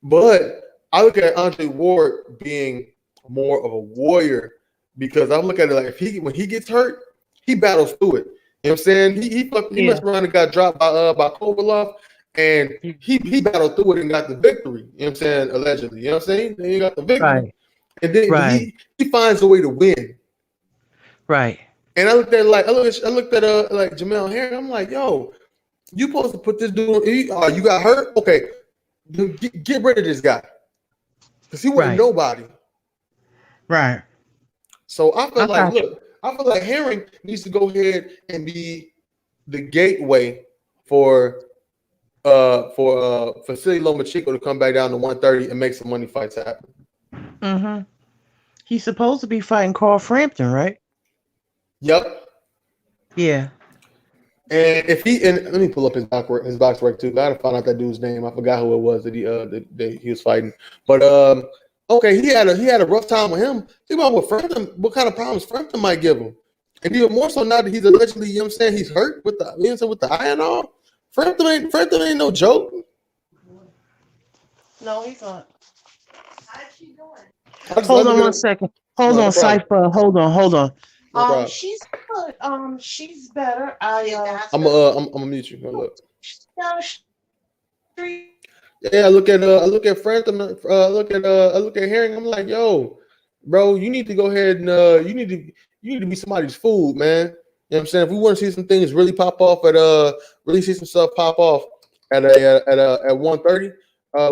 But I look at Andre Ward being more of a warrior because I look at it like when he gets hurt, he battles through it. You know what I'm saying? He messed around and got dropped by Kovalev, and he battled through it and got the victory. You know what I'm saying? Allegedly. You know what I'm saying? He got the victory. And then he finds a way to win. Right. And I looked at like Jamel Herring. I'm like, yo, you supposed to put this dude. You got hurt? Okay, get rid of this guy because he wasn't nobody. Right. So I feel like Herring needs to go ahead and be the gateway for Vasily Lomachenko to come back down to 130 and make some money fights happen. Mm-hmm. He's supposed to be fighting Carl Frampton, right? Yep. Yeah. And let me pull up his box work too. I gotta find out that dude's name. I forgot who it was that he was fighting. But okay, he had a rough time with him. Think about what kind of problems Frampton might give him. And even more so now that he's allegedly, you know what I'm saying, he's hurt with the eye and all. Frampton ain't no joke. No, he's not. How's she doing? Hold on one second. Hold on, Cypher. Hold on. No she's good. She's better. I'm gonna mute you. Look. Yeah, I look at Frampton. I look at Herring. I'm like, yo, bro, you need to go ahead and you need to be somebody's food, man. You know what I'm saying? If we want to see some things really pop off really see some stuff pop off at 130, we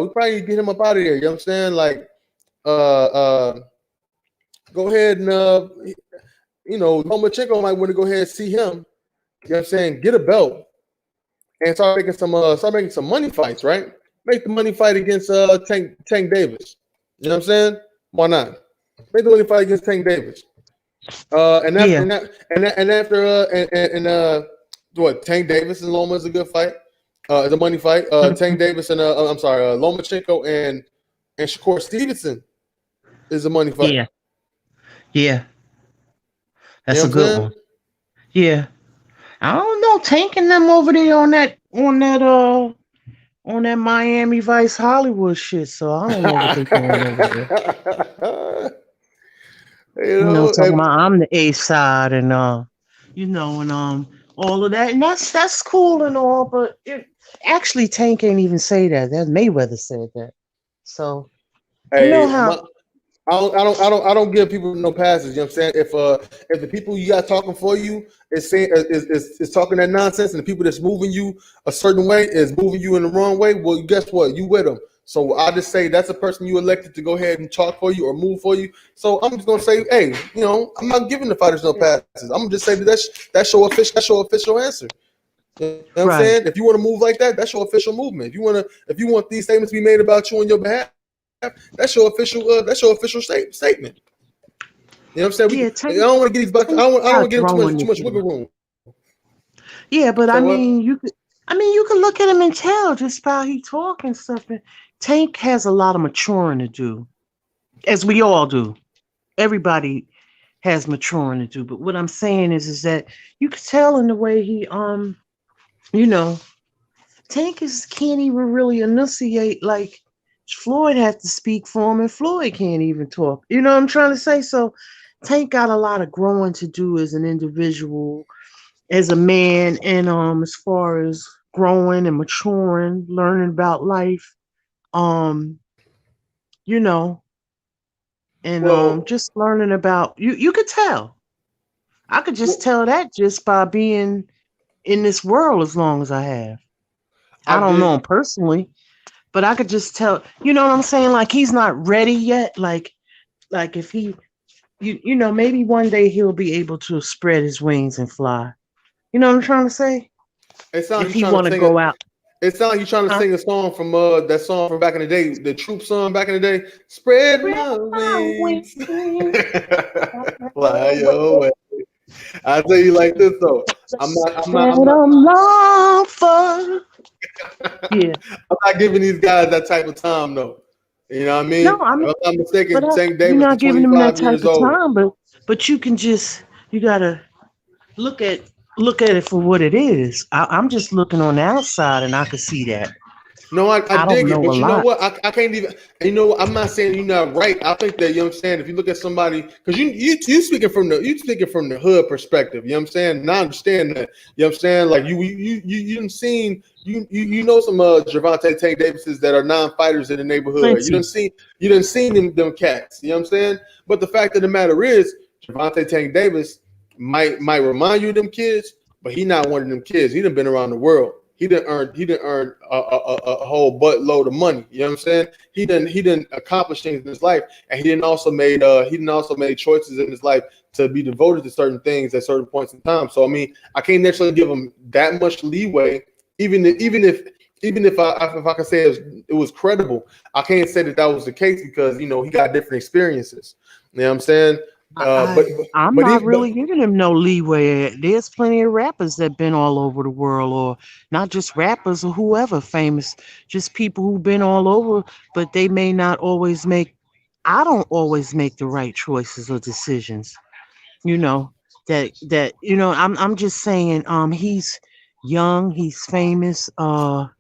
probably need to get him up out of there. You know what I'm saying? Like, go ahead and you know, Lomachenko might want to go ahead and see him. You know what I'm saying? Get a belt and start making some money fights, right? Make the money fight against Tank Davis. You know what I'm saying? Why not? Make the money fight against Tank Davis. And after Yeah. and after what Tank Davis and Loma is a good fight. It's a money fight. Tank Mhm. Davis and I'm sorry, Lomachenko and Shakur Stevenson is a money fight. Yeah. Yeah. You That's know a what I'm good saying? one. Yeah. I don't know, tanking them over there on that Miami Vice Hollywood shit. So I don't know what they doing over there. you You know, know, talking about I'm the A side and and all of that. And that's cool and all, but actually Tank ain't even say that. That Mayweather said that. So you know hey, how I don't give people no passes. You know what I'm saying? If the people you got talking for you is saying is talking that nonsense, and the people that's moving you a certain way is moving you in the wrong way, well, guess what? You with them. So I just say that's a person you elected to go ahead and talk for you or move for you. So I'm just gonna say, hey, I'm not giving the fighters no passes. I'm gonna just say that's your official answer. You know what I'm saying? right. If you want to move like that, that's your official movement. If you want these statements to be made about you on your behalf, that's your official statement. You know what I'm saying? Yeah, I don't want to get these back. Tank I don't want got to get him growing too to much do. wiggle room. Yeah, but Say what? I mean you could look at him and tell just by he talk and stuff. And Tank has a lot of maturing to do, as we all do. Everybody has maturing to do. But what I'm saying is that you could tell in the way he you know, Tank is can't even really enunciate like Floyd had to speak for him, and Floyd can't even talk. You know what I'm trying to say? So Tank got a lot of growing to do as an individual, as a man, and as far as growing and maturing, learning about life, um, you know, and Well, just learning about you could tell. I could just well, tell that just by being in this world as long as I have. I I don't know did. him personally, but I could just tell, you know what I'm saying? Like he's not ready yet. Like if he maybe one day he'll be able to spread his wings and fly. You know what I'm trying to say? It sounds like If he's he trying to wanna sing it. go out. It sounds like he's trying to Huh? sing a song from that song from back in the day, the Troop song back in the day. Spread Spread my my wings, wings. fly your way. I tell you like this though. I'm not. I'm not. Spread I'm not. them long for. Yeah. I'm not giving these guys that type of time though. You know what I No, mean? I'm If I'm not but mistaken, Tank you're Davis is not giving them that 25 type years of old. time, but you gotta look at look at it for what it is. I'm just looking on the outside and I can see that. No, I I don't dig it, know a but you know lot. what? I can't even. You know, what? I'm not saying you're not right. I think that you know what I'm saying. If you look at somebody, because you speaking from the hood perspective. You know what I'm saying? And I understand that. You know what I'm saying? Like you done seen you know some Gervonta Tank Davises that are non-fighters in the neighborhood. Plenty. You done seen them cats. You know what I'm saying? But the fact of the matter is, Gervonta Tank Davis might remind you of them kids, but he not one of them kids. He done been around the world. He didn't earn a whole buttload of money. You know what I'm saying? He didn't accomplish things in his life, and he didn't also made choices in his life to be devoted to certain things at certain points in time. So I mean, I can't necessarily give him that much leeway, even if I can say it was credible. I can't say that was the case because he got different experiences. You know what I'm saying? I, But I I'm but not even but really giving him no leeway. There's plenty of rappers that been all over the world, or not just rappers or whoever famous, just people who've been all over, but they may not always make. I don't always make the right choices or decisions. You know I'm just saying. He's young. He's famous. I'm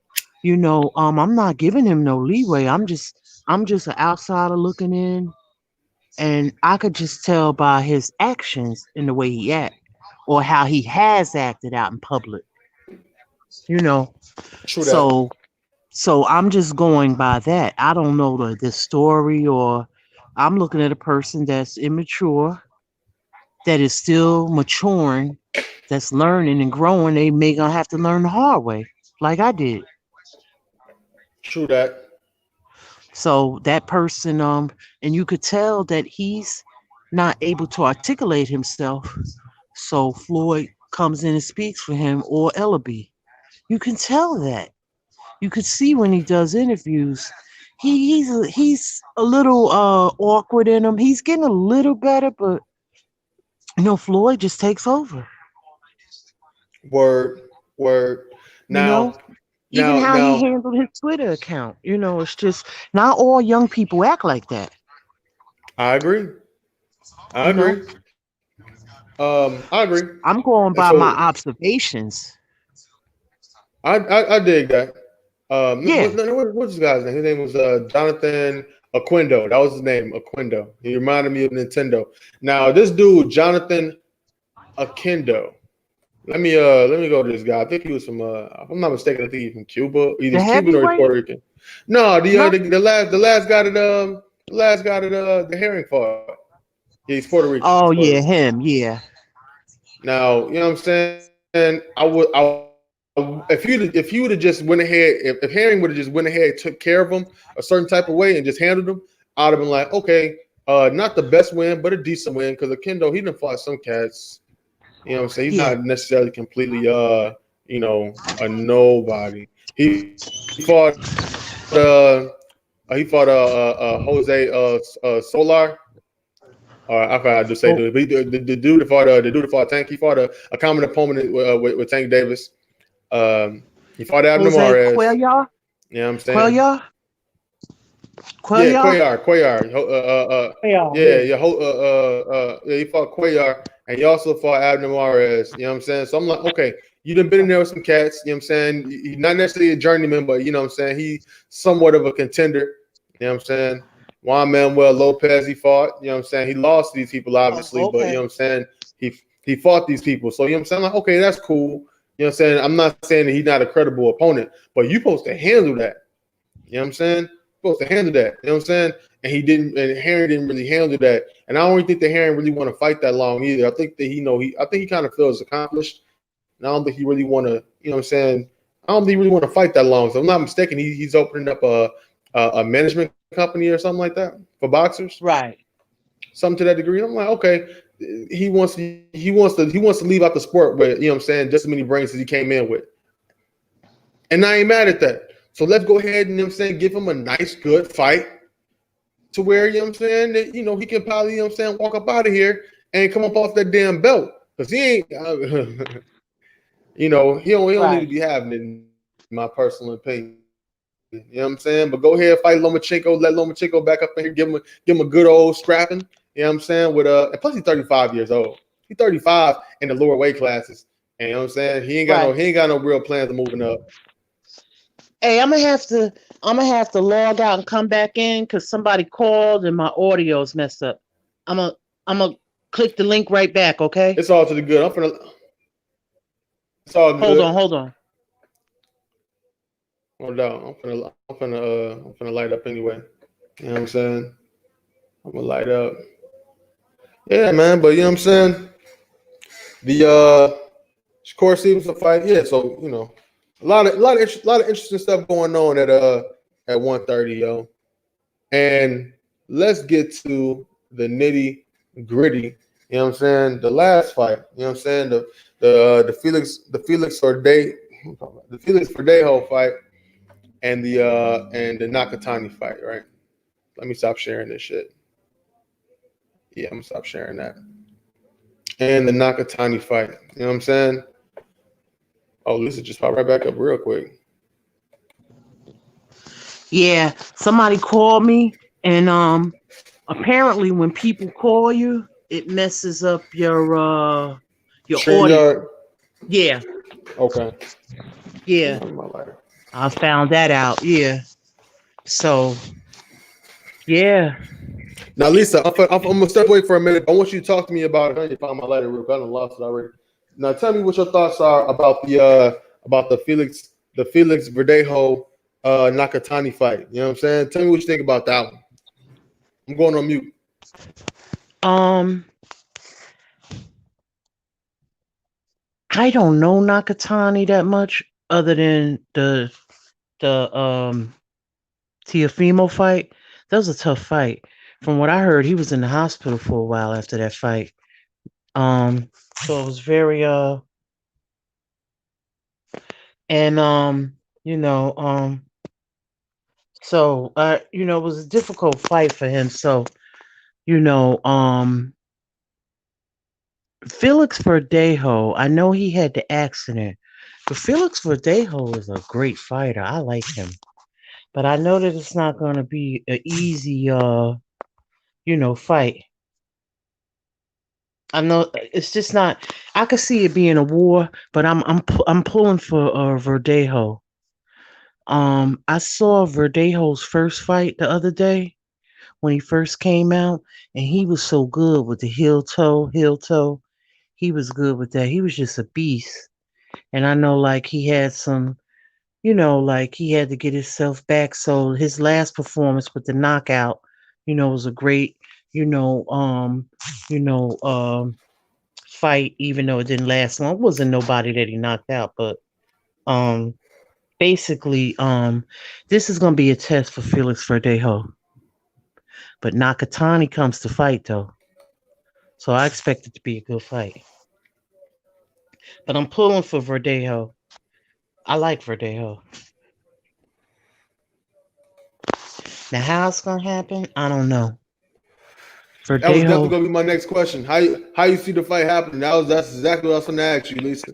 not giving him no leeway. I'm just an outsider looking in, and I could just tell by his actions and the way he act or how he has acted out in public, you know. true that. So I'm just going by that. I don't know the story, or I'm looking at a person that's immature, that is still maturing, that's learning and growing. They may gonna have to learn the hard way, like I did. True that. So that person, and you could tell that he's not able to articulate himself. So Floyd comes in and speaks for him, or Ellaby. You can tell that. You could see when he does interviews. He's a little awkward in him. He's getting a little better, but Floyd just takes over. Word, word. You know, Now, even how he now, handled his Twitter account. It's just not all young people act like that. I agree. I You know, agree. I agree. I'm going And by my so observations. I dig that. Yeah, What's this guy's name? His name was Jonathan Aquindo. That was his name, Aquindo. He reminded me of Nintendo. Now this dude, Jonathan Aquindo. Let me go to this guy. I think he was from if I'm not mistaken, I think he's from Cuba. Either the he's Cuban or he's heavyweight. Puerto Rican. No, No. the last guy that the last guy that the herring fought. Yeah, he's Puerto Rican. He's Oh Puerto yeah, Rican. him. Yeah. Now, you know what I'm saying? If you would have just went ahead, if Herring would have just went ahead, took care of him a certain type of way, and just handled him, I'd have been like, okay, not the best win, but a decent win. Because Akendo, he done fought some cats. You know what I'm saying? He's Yeah. not necessarily completely, a nobody. He fought Jose Solar. I forgot how to say Oh, dude. But the dude that fought Tank. He fought a common opponent with Tank Davis. He fought Abner Jose Mares. Cuellar. You know what I'm saying? Cuellar. Yeah, Cuellar. Cuellar. Cuellar. Yeah, Yeah. yeah, yeah. He fought Cuellar, and he also fought Abner Mares. You know what I'm saying? So I'm like, okay, you done been in there with some cats. You know what I'm saying? He's not necessarily a journeyman, but you know what I'm saying? He's somewhat of a contender. You know what I'm saying? Juan Manuel Lopez, he fought. You know what I'm saying? He lost to these people, Oh, obviously, but you know okay. what I'm saying? He fought these people. So you know what I'm saying? Like, okay, that's cool. You know what I'm saying? I'm not saying that he's not a credible opponent, but you supposed to handle that. You know what I'm saying? Supposed to handle that. You know what I'm saying? And he didn't. And Herring didn't really handle that. And I don't really think that Herring really want to fight that long either. I think that I think he kind of feels accomplished. And I don't think he really want to. You know what I'm saying? I don't think he really want to fight that long. So if I'm not mistaken, he's opening up a management company or something like that for boxers, Right. something to that degree. I'm like, okay, he wants to leave out the sport with, you know what I'm saying, just as many brains as he came in with. And I ain't mad at that. So let's go ahead and, you know what I'm saying, give him a nice, good fight to where, you know what I'm saying, that, he can probably, you know what I'm saying, walk up out of here and come up off that damn belt. Because he ain't, he don't need to Right. be having it, in my personal opinion. You know what I'm saying? But go ahead, fight Lomachenko, let Lomachenko back up in here, give him a good old scrapping. You know what I'm saying? And plus he's 35 years old. He's 35 in the lower weight classes. And you know what I'm saying? He Right. ain't got no real plans of moving up. Hey, I'm gonna have to log out and come back in because somebody called and my audio's messed up. I'm gonna click the link right back. Okay. It's all to the good. It's all Hold on. good. Hold on. No doubt. I'm finna light up anyway. You know what I'm saying? I'm gonna light up. Yeah, man. But you know what I'm saying? The Shakur Stevenson fight. Yeah. So a lot of interesting stuff going on at 130, yo. And let's get to the nitty gritty. You know what I'm saying? The last fight. You know what I'm saying? The Felix Verdejo fight and the Nakatani fight. Right. Let me stop sharing this shit. Yeah, I'm gonna stop sharing that. And the Nakatani fight. You know what I'm saying? Oh, Lisa just popped right back up real quick. Yeah. Somebody called me, and apparently when people call you, it messes up your audio. StreamYard. Yeah. Okay. Yeah. My lighter. I found that out. Yeah. So yeah. Now, Lisa, I'm gonna step away for a minute. I want you to talk to me about it. I need to find my lighter real quick. I done lost it already. Now, tell me what your thoughts are about the Felix Verdejo Nakatani fight. You know what I'm saying? Tell me what you think about that one. I'm going on mute. Um. I don't know Nakatani that much, other than the Tiafimo fight. That was a tough fight. From what I heard, he was in the hospital for a while after that fight. So it was very and you know so it was a difficult fight for him. So you know Felix Verdejo, I know he had the accident, but Felix Verdejo is a great fighter. I like him. But I know that it's not going to be an easy, fight. I know it's just not. I could see it being a war, but I'm pulling for Verdejo. I saw Verdejo's first fight the other day when he first came out, and he was so good with the heel toe. He was good with that. He was just a beast. And I know like he had some, like he had to get himself back. So his last performance with the knockout, was a great, you know, um, you know, fight, even though it didn't last long. It wasn't nobody that he knocked out, but um basically, this is gonna be a test for Felix Verdejo. But Nakatani comes to fight though. So I expect it to be a good fight. But I'm pulling for Verdejo. I like Verdejo. Now, how it's gonna happen, I don't know. That was definitely Verdejo, gonna be my next question. How you see the fight happening? That's exactly what I was gonna ask you, Lisa.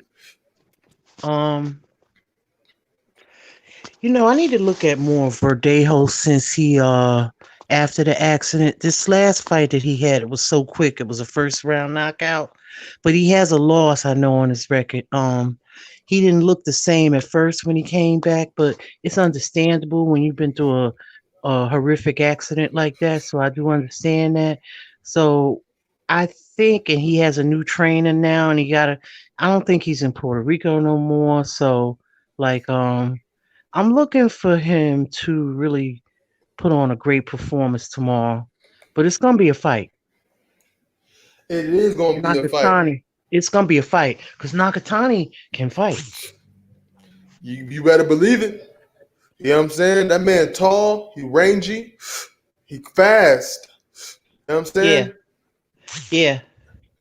um, I need to look at more of Verdejo since he after the accident. This last fight that he had, it was so quick. It was a first round knockout, but he has a loss I know on his record. He didn't look the same at first when he came back, but it's understandable when you've been through a horrific accident like that. So I do understand that. So I think, and he has a new trainer now, and he got a. I don't think he's in Puerto Rico no more. So like I'm looking for him to really put on a great performance tomorrow. But it's gonna be a fight. It is gonna be a fight. Nakatani. It's gonna be a fight because Nakatani can fight. You better believe it. You know what I'm saying? That man tall, he rangy, he fast. You know what I'm Yeah, saying? yeah,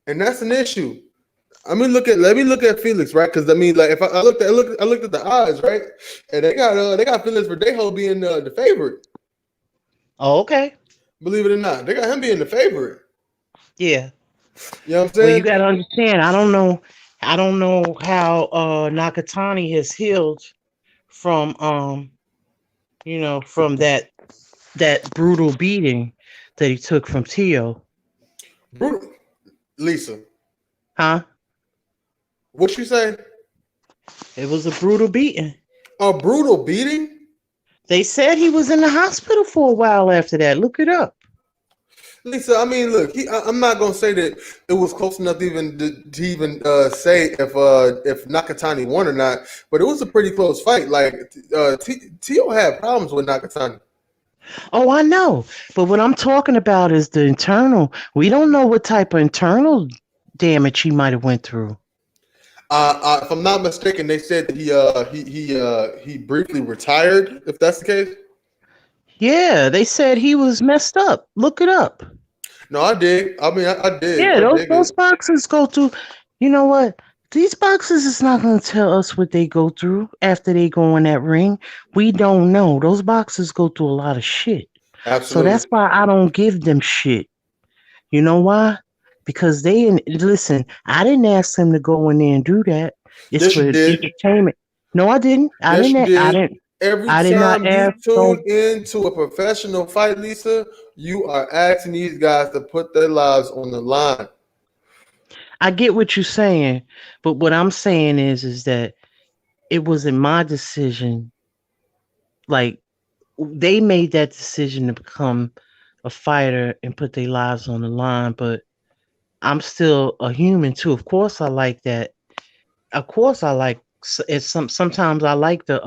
And that's an issue. Let me look at Felix, right? Because I mean, like if I looked at the odds, right? And they got Felix Verdejo being the favorite. Oh, okay. Believe it or not, they got him being the favorite. Yeah. You know what I'm Well, you saying? gotta understand. I don't know how Nakatani has healed from from that brutal beating that he took from Tio. Brutal. Lisa, Huh? what you say? It was a brutal beating. A brutal beating? They said he was in the hospital for a while after that. Look it up. Lisa, I mean, look, I'm not gonna say that it was close enough to even say if Nakatani won or not, but it was a pretty close fight. Like Tio had problems with Nakatani. Oh, I know. But what I'm talking about is the internal. We don't know what type of internal damage he might have went through. If I'm not mistaken, they said that he briefly retired. If that's the case, Yeah, they said he was messed up. Look it up. no, I did. I mean, I did. Yeah, I those dig those it. boxes go through. You know what? These boxes is not going to tell us what they go through after they go in that ring. We don't know. Those boxes go through a lot of shit. So Absolutely. that's why I don't give them shit. You know why? Because listen. I didn't ask them to go in there and do that. It's Yes, you for did. entertainment. No, I didn't. Yes, you I did. didn't. Every I did not time you ask. tune So into a professional fight, Lisa, you are asking these guys to put their lives on the line. I get what you're saying, but what I'm saying is that it wasn't my decision. Like they made that decision to become a fighter and put their lives on the line, but I'm still a human too. Of course, I like that. Of course, I like it's sometimes I like the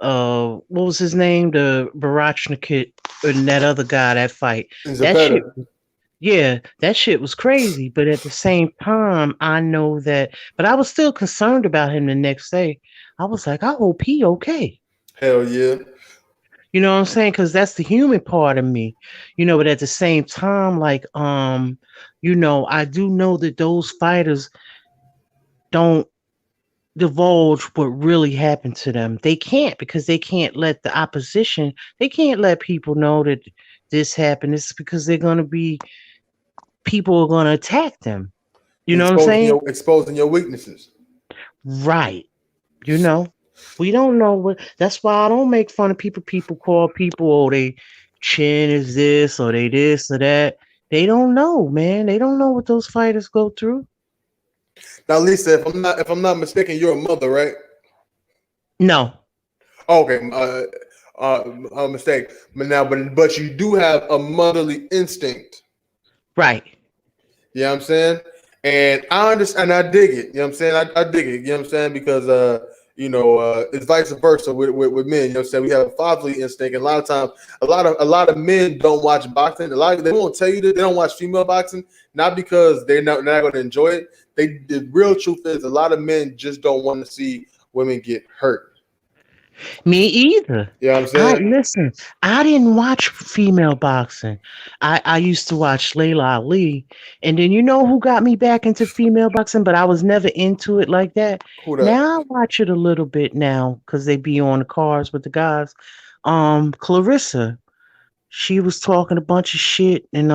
what was his name, the Barachnikit and that other guy that fight. And That shit, Zapata. yeah, that shit was crazy. But at the same time, I know that. But I was still concerned about him the next day. I was like, I hope he okay. Hell yeah. You know what I'm saying? Because that's the human part of me, But at the same time, like, I do know that those fighters don't divulge what really happened to them. They can't because they can't let the opposition. They can't let people know that this happened. It's because they're gonna be people are gonna attack them. You know what I'm saying? Exposing your weaknesses. Right. You know, we don't know what. That's why I don't make fun of people. People call people, oh, they chin is this or they this or that. They don't know, man. They don't know what those fighters go through. Now, Lisa, if I'm not mistaken, you're a mother, right? No. Okay, a mistake. But you do have a motherly instinct. Right. You know what I'm saying? And I understand, I dig it. You know what I'm saying? I dig it. You know what I'm saying? Because it's vice versa with men. You know what I'm saying? We have a fatherly instinct, and a lot of times, a lot of men don't watch boxing. They won't tell you that they don't watch female boxing, not because they're not going to enjoy it. The real truth is, a lot of men just don't want to see women get hurt. Me either. You know what I'm saying? Listen, I didn't watch female boxing. I used to watch Layla Ali. And then you know who got me back into female boxing, but I was never into it like that. Who that? Now I watch it a little bit now because they be on the cars with the guys. Clarissa. She was talking a bunch of shit and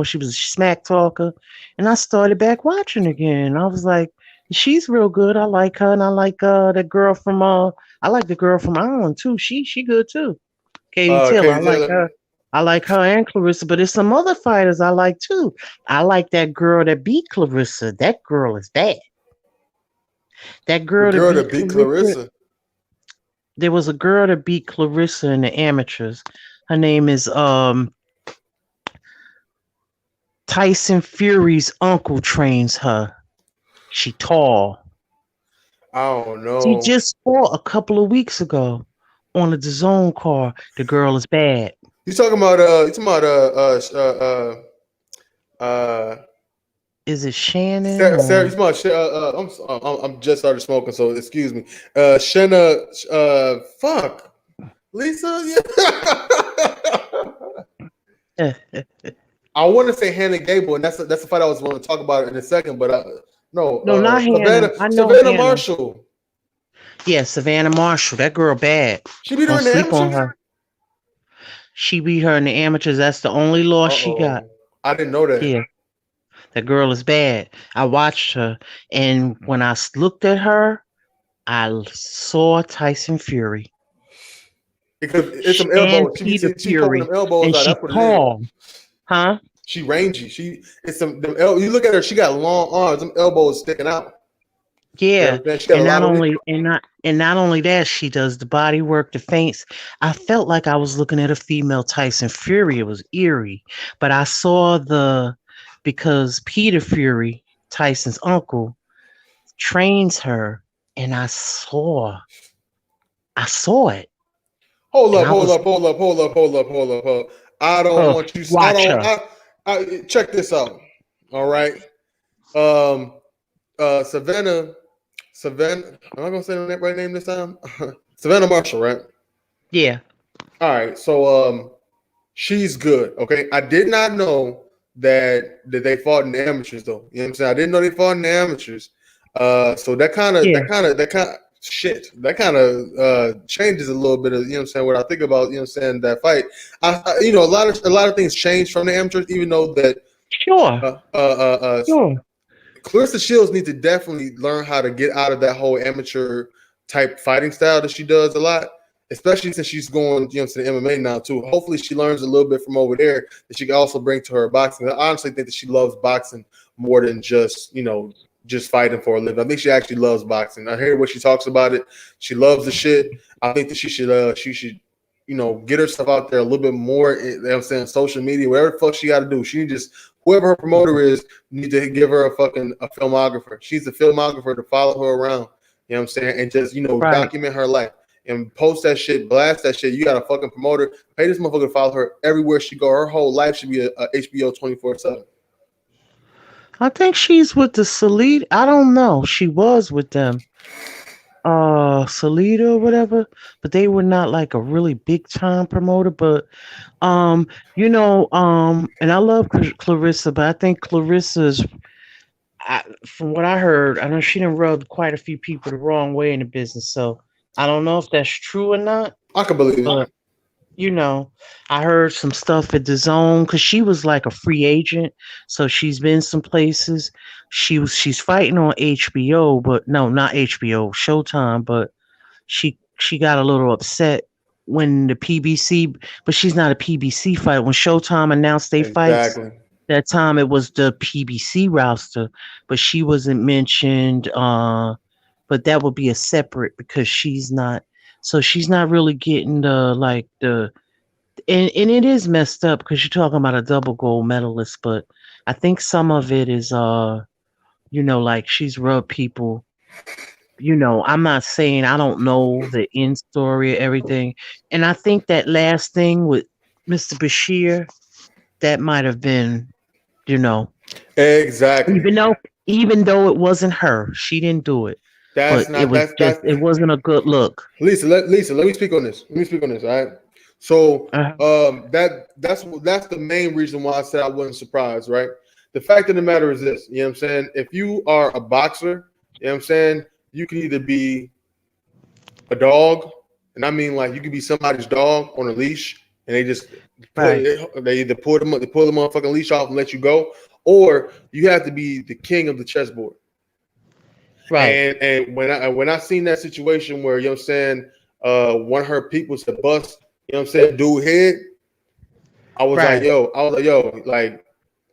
she was a smack talker. And I started back watching again. I was like, she's real good. I like her, and I like that girl from I like the girl from Ireland too. She good too. Katie Taylor. I Katie like Taylor. her. I like her and Clarissa, but there's some other fighters I like too. I like that girl that beat Clarissa. That girl is bad. That girl, that beat Clarissa. There was a girl that beat Clarissa in the amateurs. Her name is Tyson Fury's uncle trains her. She tall. I don't know. She just fought a couple of weeks ago on the DAZN car. The girl is bad. You talking about is it Shannon? Sarah, I'm just started smoking, so excuse me. Shanna, fuck, Lisa. Yeah. I want to say Hannah Gable, and that's the fight I was going to talk about in a second, but no, not Hannah. Savannah Marshall. Yeah, Savannah Marshall. That girl bad. She beat her in the amateurs. She beat her in the amateurs. That's the only loss she got. I didn't know that. Yeah. That girl is bad. I watched her, and when I looked at her, I saw Tyson Fury. Because it's some elbows. She poking them elbows and out. She's tall. Huh? She rangy. You look at her, she got long arms. Them elbows sticking out. Yeah. And not only that, she does the body work, the feints. I felt like I was looking at a female Tyson Fury. It was eerie. But I saw because Peter Fury, Tyson's uncle, trains her, and I saw it. Hold up. I don't want you. Watch her. Check this out. All right. Savannah. Am I gonna say the right name this time? Savannah Marshall, right? Yeah. All right. So she's good. Okay. I did not know that they fought in the amateurs though. You know what I'm saying? I didn't know they fought in the amateurs. So that kind of changes a little bit of, you know what I'm saying, what I think about, you know what I'm saying, that fight. A lot of things changed from the amateurs, even though that sure. Clarissa Shields needs to definitely learn how to get out of that whole amateur type fighting style that she does a lot, especially since she's going, you know, to the MMA now too. Hopefully she learns a little bit from over there that she can also bring to her boxing. I honestly think that she loves boxing more than just fighting for a living. I think she actually loves boxing. I hear what she talks about it. She loves the shit. I think that she should get herself out there a little bit more. You know what I'm saying, social media, whatever the fuck she got to do. She just, whoever her promoter is, need to give her a filmographer. She's a filmographer to follow her around. You know what I'm saying, and just document her life and post that shit, blast that shit. You got a fucking promoter. Pay this motherfucker to follow her everywhere she go. Her whole life should be a HBO 24/7. I think she's with the Salida. I don't know. She was with them. Salida or whatever, but they were not like a really big time promoter. But and I love Clarissa, but I think Clarissa's, from what I heard, I know she done rubbed quite a few people the wrong way in the business. So I don't know if that's true or not. I can believe it. you know, I heard some stuff at the Zone because she was like a free agent, so she's been some places. She's fighting on HBO, but no, not HBO, Showtime. But she got a little upset when the PBC, but she's not a PBC fight. When Showtime announced they fights, Exactly. that time it was the PBC roster, but she wasn't mentioned. But that would be a separate because she's not. So she's not really getting the like the and it is messed up because you're talking about a double gold medalist, but I think some of it is like she's rubbed people. I'm not saying I don't know the end story of everything. And I think that last thing with Mr. Bashir, that might have been, you know, Exactly. even though even though it wasn't her, she didn't do it. That's But it not was just that's it wasn't a good look. Lisa. Let me speak on this. Let me speak on this. All right. So Uh, that's the main reason why I said I wasn't surprised. Right. The fact of the matter is this. You know what I'm saying? If you are a boxer, you know what I'm saying, you can either be a dog, and I mean like you could be somebody's dog on a leash, and they just right, they either pull the motherfucking leash off and let you go, or you have to be the king of the chessboard. right, And when I seen that situation where, you know what I'm saying, one of her people said bust, you know what I'm saying, dude head, right, I was like, yo, like,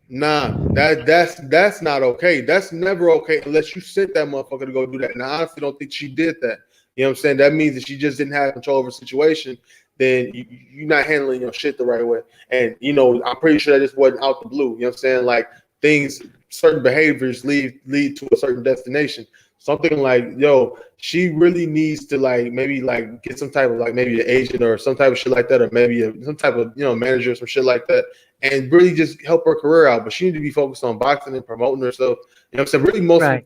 nah, that's not okay. That's never okay unless you sent that motherfucker to go do that. And I honestly don't think she did that. You know what I'm saying? That means that she just didn't have control of her situation. Then you're not handling your shit the right way. And I'm pretty sure that just wasn't out the blue. You know what I'm saying? Like things, certain behaviors lead to a certain destination. Something like, yo, she really needs to like maybe like get some type of like maybe an agent or some type of shit like that, or maybe some type of manager or some shit like that, and really just help her career out. But she need to be focused on boxing and promoting herself. You know what I'm saying? Really, right.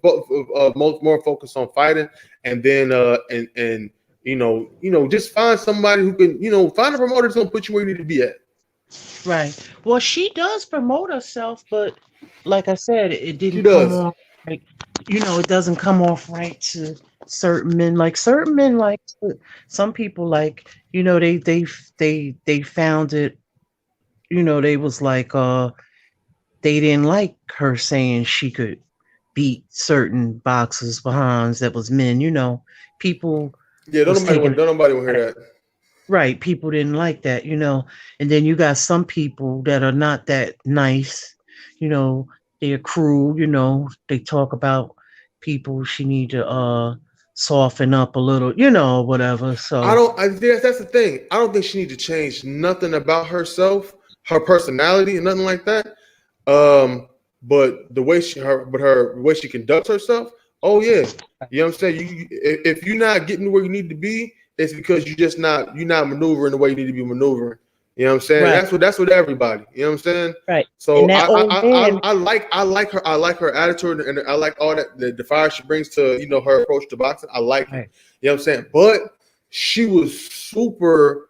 more focused on fighting, and then and just find somebody who can find a promoter that's gonna put you where you need to be at. Right. Well, she does promote herself, but like I said, it She didn't come does. off right. It doesn't come off right to certain men. Like certain men, like some people, like they found it. They was like they didn't like her saying she could beat certain boxers behinds that was men. People Yeah, was taking don't nobody want to hear that. right. People didn't like that. And then you got some people that are not that nice. You know, they're cruel. They talk about people she need to soften up a little. Whatever. I So don't. I that's the thing. I don't think she needs to change nothing about herself, her personality, and nothing like that. Um, but the way she conducts herself. Oh yeah, you know what I'm saying. If you're not getting where you need to be, it's because you're not maneuvering the way you need to be maneuvering. You know what I'm saying. right, That's with everybody. You know what I'm saying. right. So And that old man, I like her attitude, and I like all that the fire she brings to her approach to boxing. I like it. right, You know what I'm saying. But she was super.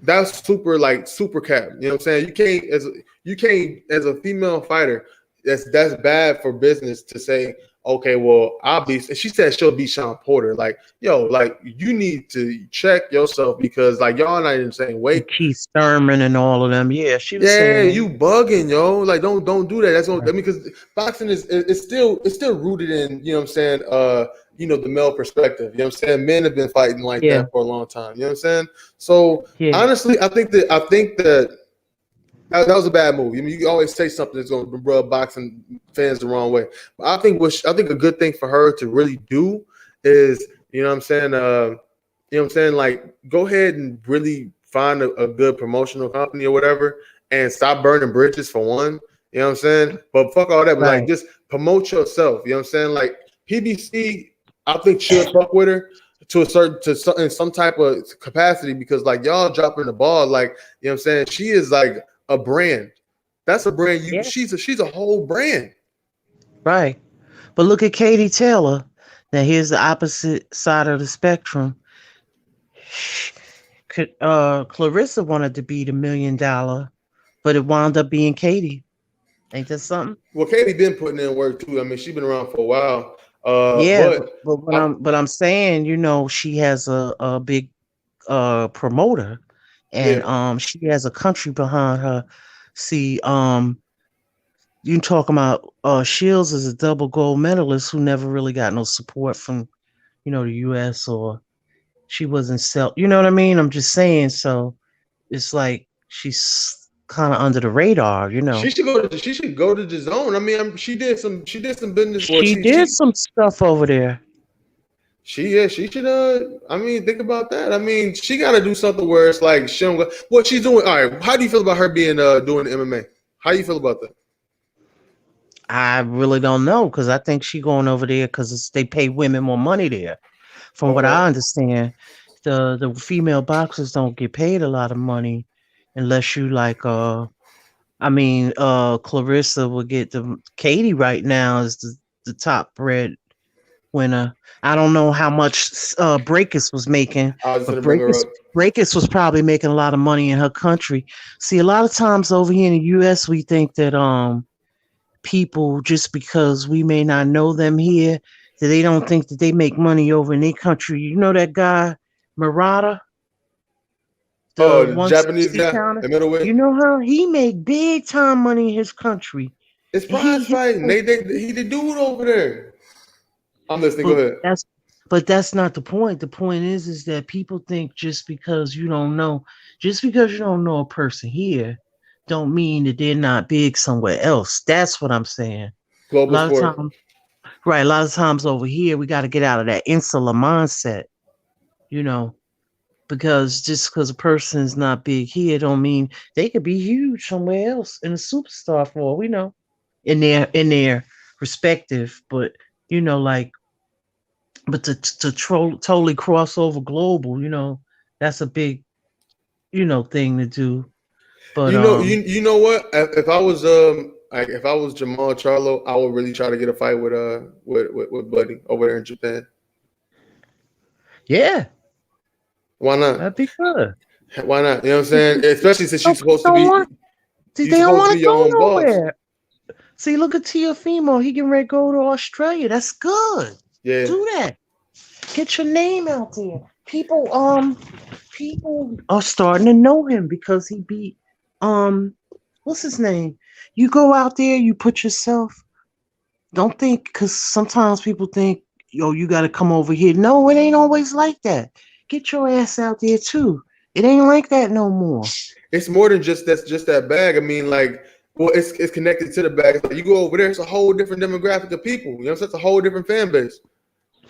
That's super like super cap. You know what I'm saying? You can't as a female fighter. That's bad for business to say. Okay, well, I'll be. And she said she'll be Sean Porter. Like, yo, like you need to check yourself because like y'all not in the same weight. Keith Thurman, and all of them. Yeah, she was Yeah, saying that. you bugging, yo. Like, don't do that. That's what I Right, mean, because boxing is it's still rooted in what I'm saying. The male perspective. You know what I'm saying? Men have been fighting like yeah, that for a long time. You know what I'm saying? So yeah, honestly, I think that was a bad move. I mean, you can always say something that's going to rub boxing fans the wrong way. But I think a good thing for her to really do is, you know what I'm saying, like go ahead and really find a good promotional company or whatever and stop burning bridges for one. You know what I'm saying? But fuck all that. But like right. just promote yourself. You know what I'm saying? Like PBC, I think should fuck with her in some type of capacity because like y'all dropping the ball, like you know what I'm saying? She is like a brand. That's a brand. Yeah, She's a whole brand. right. But look at Katie Taylor. Now here's the opposite side of the spectrum. Clarissa wanted to be the $1 million, but it wound up being Katie. Ain't that something? Well, Katie been putting in work too. I mean, she's been around for a while. Yeah, But but I, I'm saying, she has a big promoter, and Yeah. she has a country behind her. See, you talking about Shields is a double gold medalist who never really got no support from the U.S. or she wasn't you know what I mean? I'm just saying. So it's like she's kind of under the radar. She should go to the zone. I mean, she did some business. Well, She did some stuff over there. she should. I mean, think about that. I mean, she got to do something where it's like she don't go, what she's doing. All right, how do you feel about her being doing MMA? How do you feel about that? I really don't know because I think she going over there because they pay women more money there. From what Okay. I understand, the female boxers don't get paid a lot of money unless you like Clarissa will get Katie right now is the top bread winner. I don't know how much Breakers was making, I was just but gonna bring her up. Breakers was probably making a lot of money in her country. See, a lot of times over here in the US we think that people, just because we may not know them here, that they don't think that they make money over in their country. You know that guy, Murata, Oh, the the Japanese 160 guy, pounder. the middleweight. You know how he make big time money in his country. It's And prize fighting. He the dude over there. I'm listening. Go but ahead. that's but that's not the point. The point is that people think just because you don't know a person here, don't mean that they're not big somewhere else. That's what I'm saying. A Global lot of sport. times, right? A lot of times over here, we got to get out of that insular mindset, you know, because just because a person is not big here, don't mean they could be huge somewhere else and a superstar for all we know, in their respective. But like, but to totally cross over global, that's a big thing to do. But You know what? If I was like if I was Jamal Charlo, I would really try to get a fight with Buddy over there in Japan. yeah, Why not? that'd be good. Why not? You know what I'm saying? Especially since Some people don't want. See, you they don't supposed to want be to your go own boss. nowhere. See, look at Tiafimo. He can ready to go to Australia. That's good. Yeah. Do that. Get your name out there. People are starting to know him because he beat what's his name? You go out there, you put yourself. Don't think, because sometimes people think, yo, you got to come over here. No, it ain't always like that. Get your ass out there too. It ain't like that no more. It's more than just that bag. I mean, like, well, it's connected to the bag. It's like you go over there, it's a whole different demographic of people. You know, it's a whole different fan base.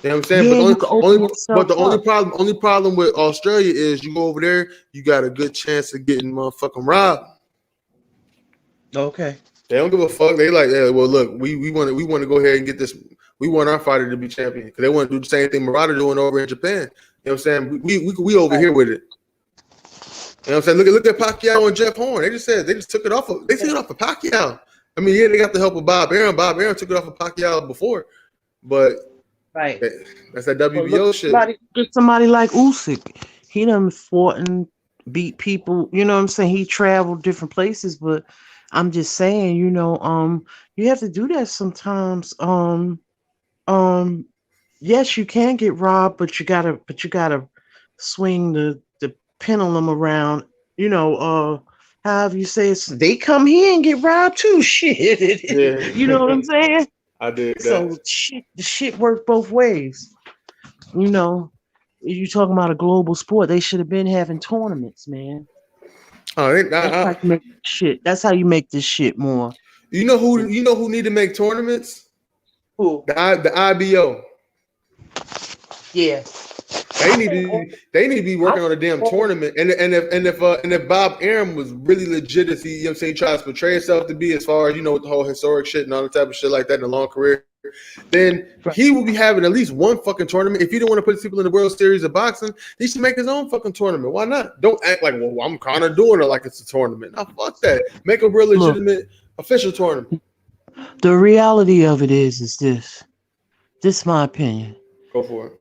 You know what I'm saying? Yeah, But you can open yourself the up. only problem with Australia is you go over there, you got a good chance of getting motherfucking robbed. Okay. They don't give a fuck. They like, yeah, well, look, we want to go ahead and get this. We want our fighter to be champion because they want to do the same thing Murata doing over in Japan. You know what I'm saying? We over here with it. You know what I'm saying? Look at Pacquiao and Jeff Horn. They just took it off of Pacquiao. I mean, yeah, they got the help of Bob Arum. Bob Arum took it off of Pacquiao before, but Right. that's that But look WBO at shit. somebody like Usyk. He done fought and beat people. You know what I'm saying? He traveled different places, but I'm just saying, you have to do that sometimes. Um, yes, you can get robbed, but you gotta swing the pendulum around. However you say it, they come here and get robbed too. Shit, you know what Yeah, I'm saying? I did that. So the shit worked both ways. You know, you talking about a global sport, they should have been having tournaments, man. Oh, That's how you make this shit more. you know who need to make tournaments? Cool. The IBO. Yeah. They I need think to they need to be I working on a damn think tournament. And if Bob Arum was really legit as he, you know what I'm saying, he tries to portray himself to be, as far as with the whole historic shit and all the type of shit like that in a long career, then he will be having at least one fucking tournament. If you don't want to put people in the World Series of boxing, he should make his own fucking tournament. Why not? Don't act like, well, I'm kind of doing it like it's a tournament. Now fuck that. Make a real look, legitimate official tournament. the reality of it is this. This is my opinion. Go for it.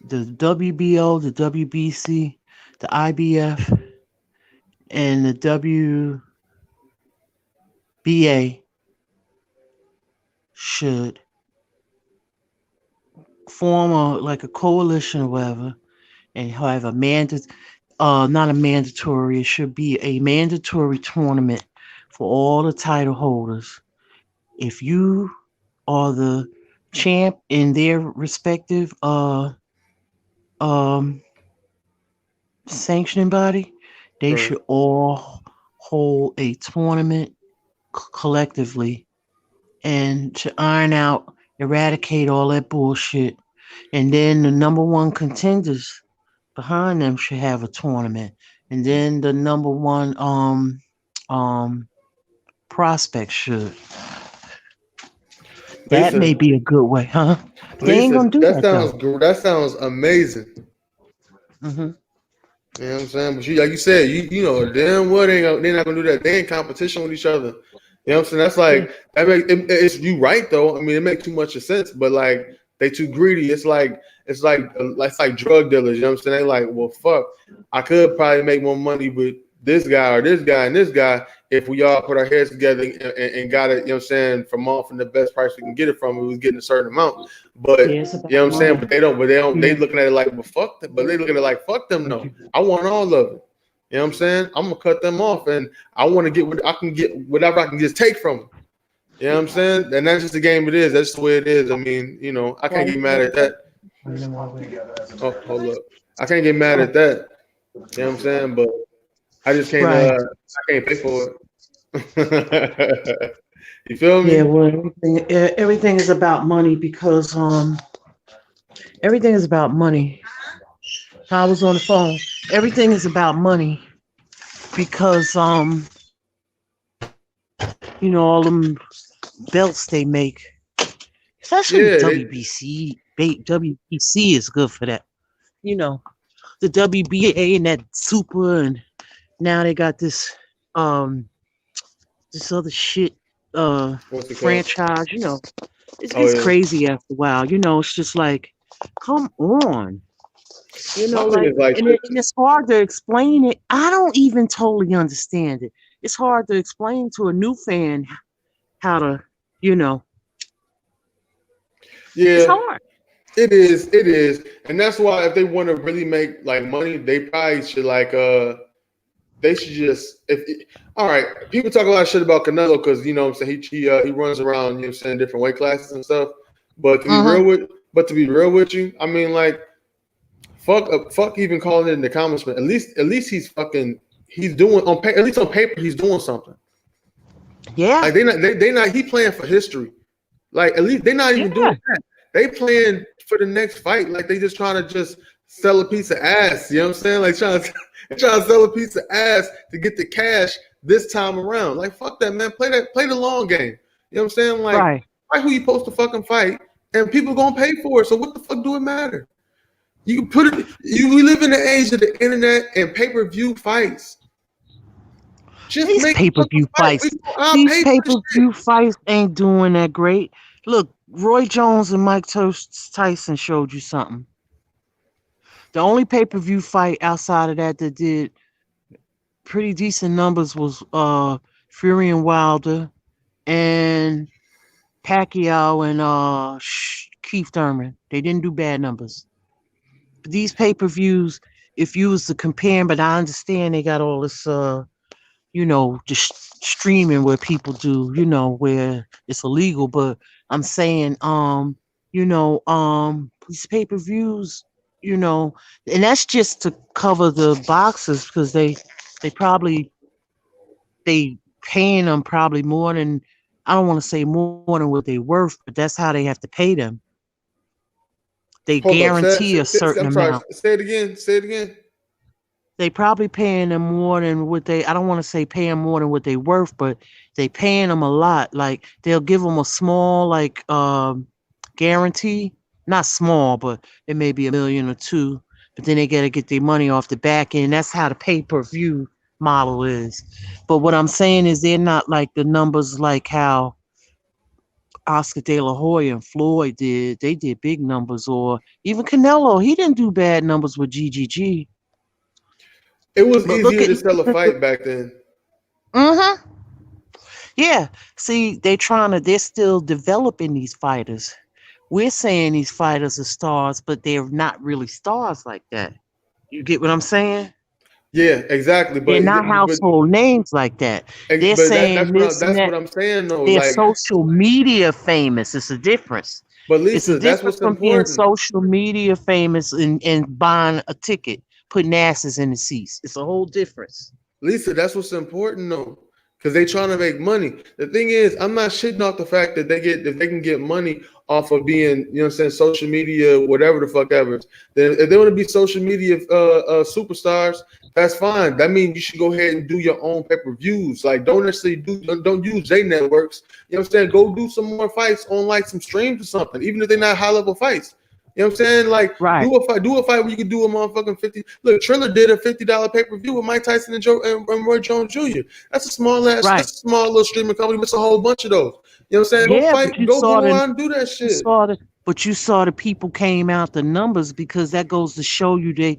The WBO, the WBC, the IBF, and the WBA should form a coalition or whatever, and have a mandate. not a mandatory. It should be a mandatory tournament for all the title holders. If you are the champ in their respective um sanctioning body, they Right. should all hold a tournament collectively and to iron out, eradicate all that bullshit. And then the number one contenders behind them should have a tournament. And then the number one um prospect should. That may Lisa, be a good way, huh? But they ain't Lisa, gonna do that that sounds though. that sounds amazing. Hmm. You know what I'm saying? But you, like you said, you know damn well they're not gonna do that. They in competition with each other. You know what I'm saying? That's Yeah. like that make it's you right though. I mean, it makes too much sense, but like they too greedy. It's like drug dealers. You know what I'm saying? They like, well, fuck, I could probably make more money with this guy or this guy and this guy if we all put our heads together and got it. You know what I'm saying? From the best price we can get it from. We was getting a certain amount, but Yeah, it's you know about what I'm saying? money. But they don't. They Yeah. looking at it like, well, fuck them. But they looking at it like, fuck them. No, I want all of it. You know what I'm saying? I'm gonna cut them off, and I want to get what I can get, whatever I can just take from them. You know what I'm saying? And that's just the game it is. That's the way it is. I mean, I can't get mad at that. Oh, hold up. I can't get mad at that. You know what I'm saying? But I just can't. Right. I can't pay for it. You feel Yeah, me? well, everything is about money because everything is about money. I was on the phone. Everything is about money because all them belts they make, especially Yeah. WBC. WBC is good for that. You know, the WBA and that super, and now they got um this other shit What's it called? franchise. It Oh gets yeah. crazy after a while. It's just like, come on. My thing Like, is like and it's hard to explain it. I don't even totally understand it. It's hard to explain to a new fan how to, you know, it's yeah. hard. It is, and that's why if they want to really make like money, they probably should they should just all right. People talk a lot of shit about Canelo because what I'm saying he runs around what I'm saying different weight classes and stuff. But Uh-huh. to be real with you, I mean like fuck even calling it an accomplishment. At least he's doing at least on paper he's doing something. Yeah. Like they not he playing for history. Like at least they're not even doing Yeah. that. They playing for the next fight. Like they just trying to just sell a piece of ass. You know what I'm saying? Like trying to sell a piece of ass to get the cash this time around. Like fuck that, man. Play the long game. You know what I'm saying? Like Right. fight who you supposed to fucking fight, and people gonna pay for it. So what the fuck do it matter? You can put it. We live in the age of the internet and pay-per-view fights. Just These make a fucking pay-per-view fight. fights, I'll these pay for the shit. pay-per-view fights ain't doing that great. Look, Roy Jones and Mike Tyson showed you something. The only pay-per-view fight outside of that did pretty decent numbers was Fury and Wilder and Pacquiao and Keith Thurman. They didn't do bad numbers. But these pay-per-views, if you was to compare 'em, but I understand they got all this just streaming where people do, where it's illegal. But I'm saying, these pay-per-views, and that's just to cover the boxes because they probably they paying them probably more than, I don't want to say more than what they worth, but that's how they have to pay them. They Hold up. guarantee a certain I'm sorry. amount. Say it again. Say it again. They probably paying them more than what they, I don't want to say paying more than what they worth, but they paying them a lot. Like they'll give them a small guarantee, not small, but it may be 1 million or two, but then they got to get their money off the back end. That's how the pay-per-view model is. But what I'm saying is they're not like the numbers like how Oscar De La Hoya and Floyd did. They did big numbers, or even Canelo. He didn't do bad numbers with GGG. It was But look easier at, to sell a fight back then. uh-huh. Yeah. See, they're still developing these fighters. We're saying these fighters are stars, but they're not really stars like that. You get what I'm saying? Yeah, exactly. They're not household names like that. They're But saying this and that's that. what I'm saying though. They're Like, social media famous. It's a difference. but It's a Lisa, that's difference what's from being important. social media famous and buying a ticket, putting asses in the seats. It's a whole difference. Lisa, that's what's important though. Because they trying to make money. The thing is, I'm not shitting off the fact that if they can get money off of being, you know what I'm saying, social media, whatever the fuck ever. Then if they want to be social media superstars, that's fine. That means you should go ahead and do your own pay-per-views. Like, don't necessarily don't use J networks. You know what I'm saying? Go do some more fights on like some streams or something, even if they're not high level fights. You know what I'm saying? Like, Right, do a fight where you can do a motherfucking 50. Look, Triller did a $50 pay-per-view with Mike Tyson and Roy Jones Jr. That's right. a small little streaming company. It's a whole bunch of those. You know what I'm saying? Go Yeah, but fight, go out and do that you shit. saw the but you saw the people came out the numbers because that goes to show you the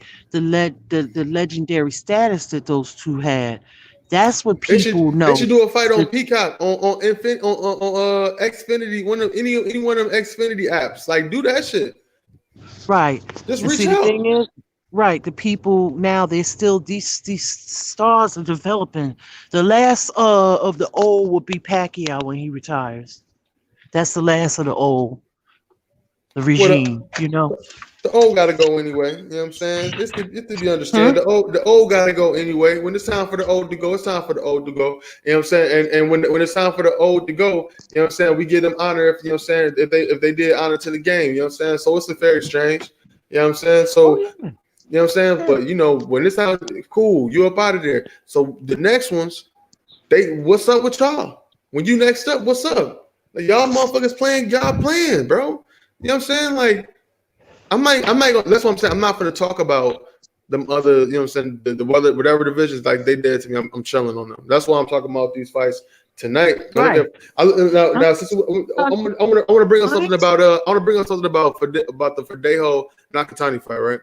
legendary status that those two had. That's what people They know. should do a fight on The- Peacock on Xfinity, any one of them Xfinity apps. Like, do that shit. right. Just And reach see the out. thing is, right, the people now they're still these stars are developing. The last of the old would be Pacquiao when he retires. That's the last of the old, the What regime, you know. the old gotta go anyway. You know what I'm saying? It's to be Hmm? understood. The old gotta go anyway. When it's time for the old to go, it's time for the old to go. You know what I'm saying? And when it's time for the old to go, you know what I'm saying, we give them honor if you know what I'm saying, if they did honor to the game, you know what I'm saying? So it's a fair exchange. You know what I'm saying? Oh So yeah, you know what I'm saying? yeah. But you know, when it's time, cool, you up out of there. So the next ones, what's up with y'all? When you next up, what's up? Like, y'all motherfuckers playing, y'all playing, bro. You know what I'm saying? Like, I might go. That's what I'm saying. I'm not going to talk about them other, you know what I'm saying, the whatever divisions like they did to me. I'm chilling on them. That's why I'm talking about these fights tonight. Now, look Right. at now since Huh? I want to bring up something Right. about I want to bring up something about about the Verdejo Nakatani fight, right?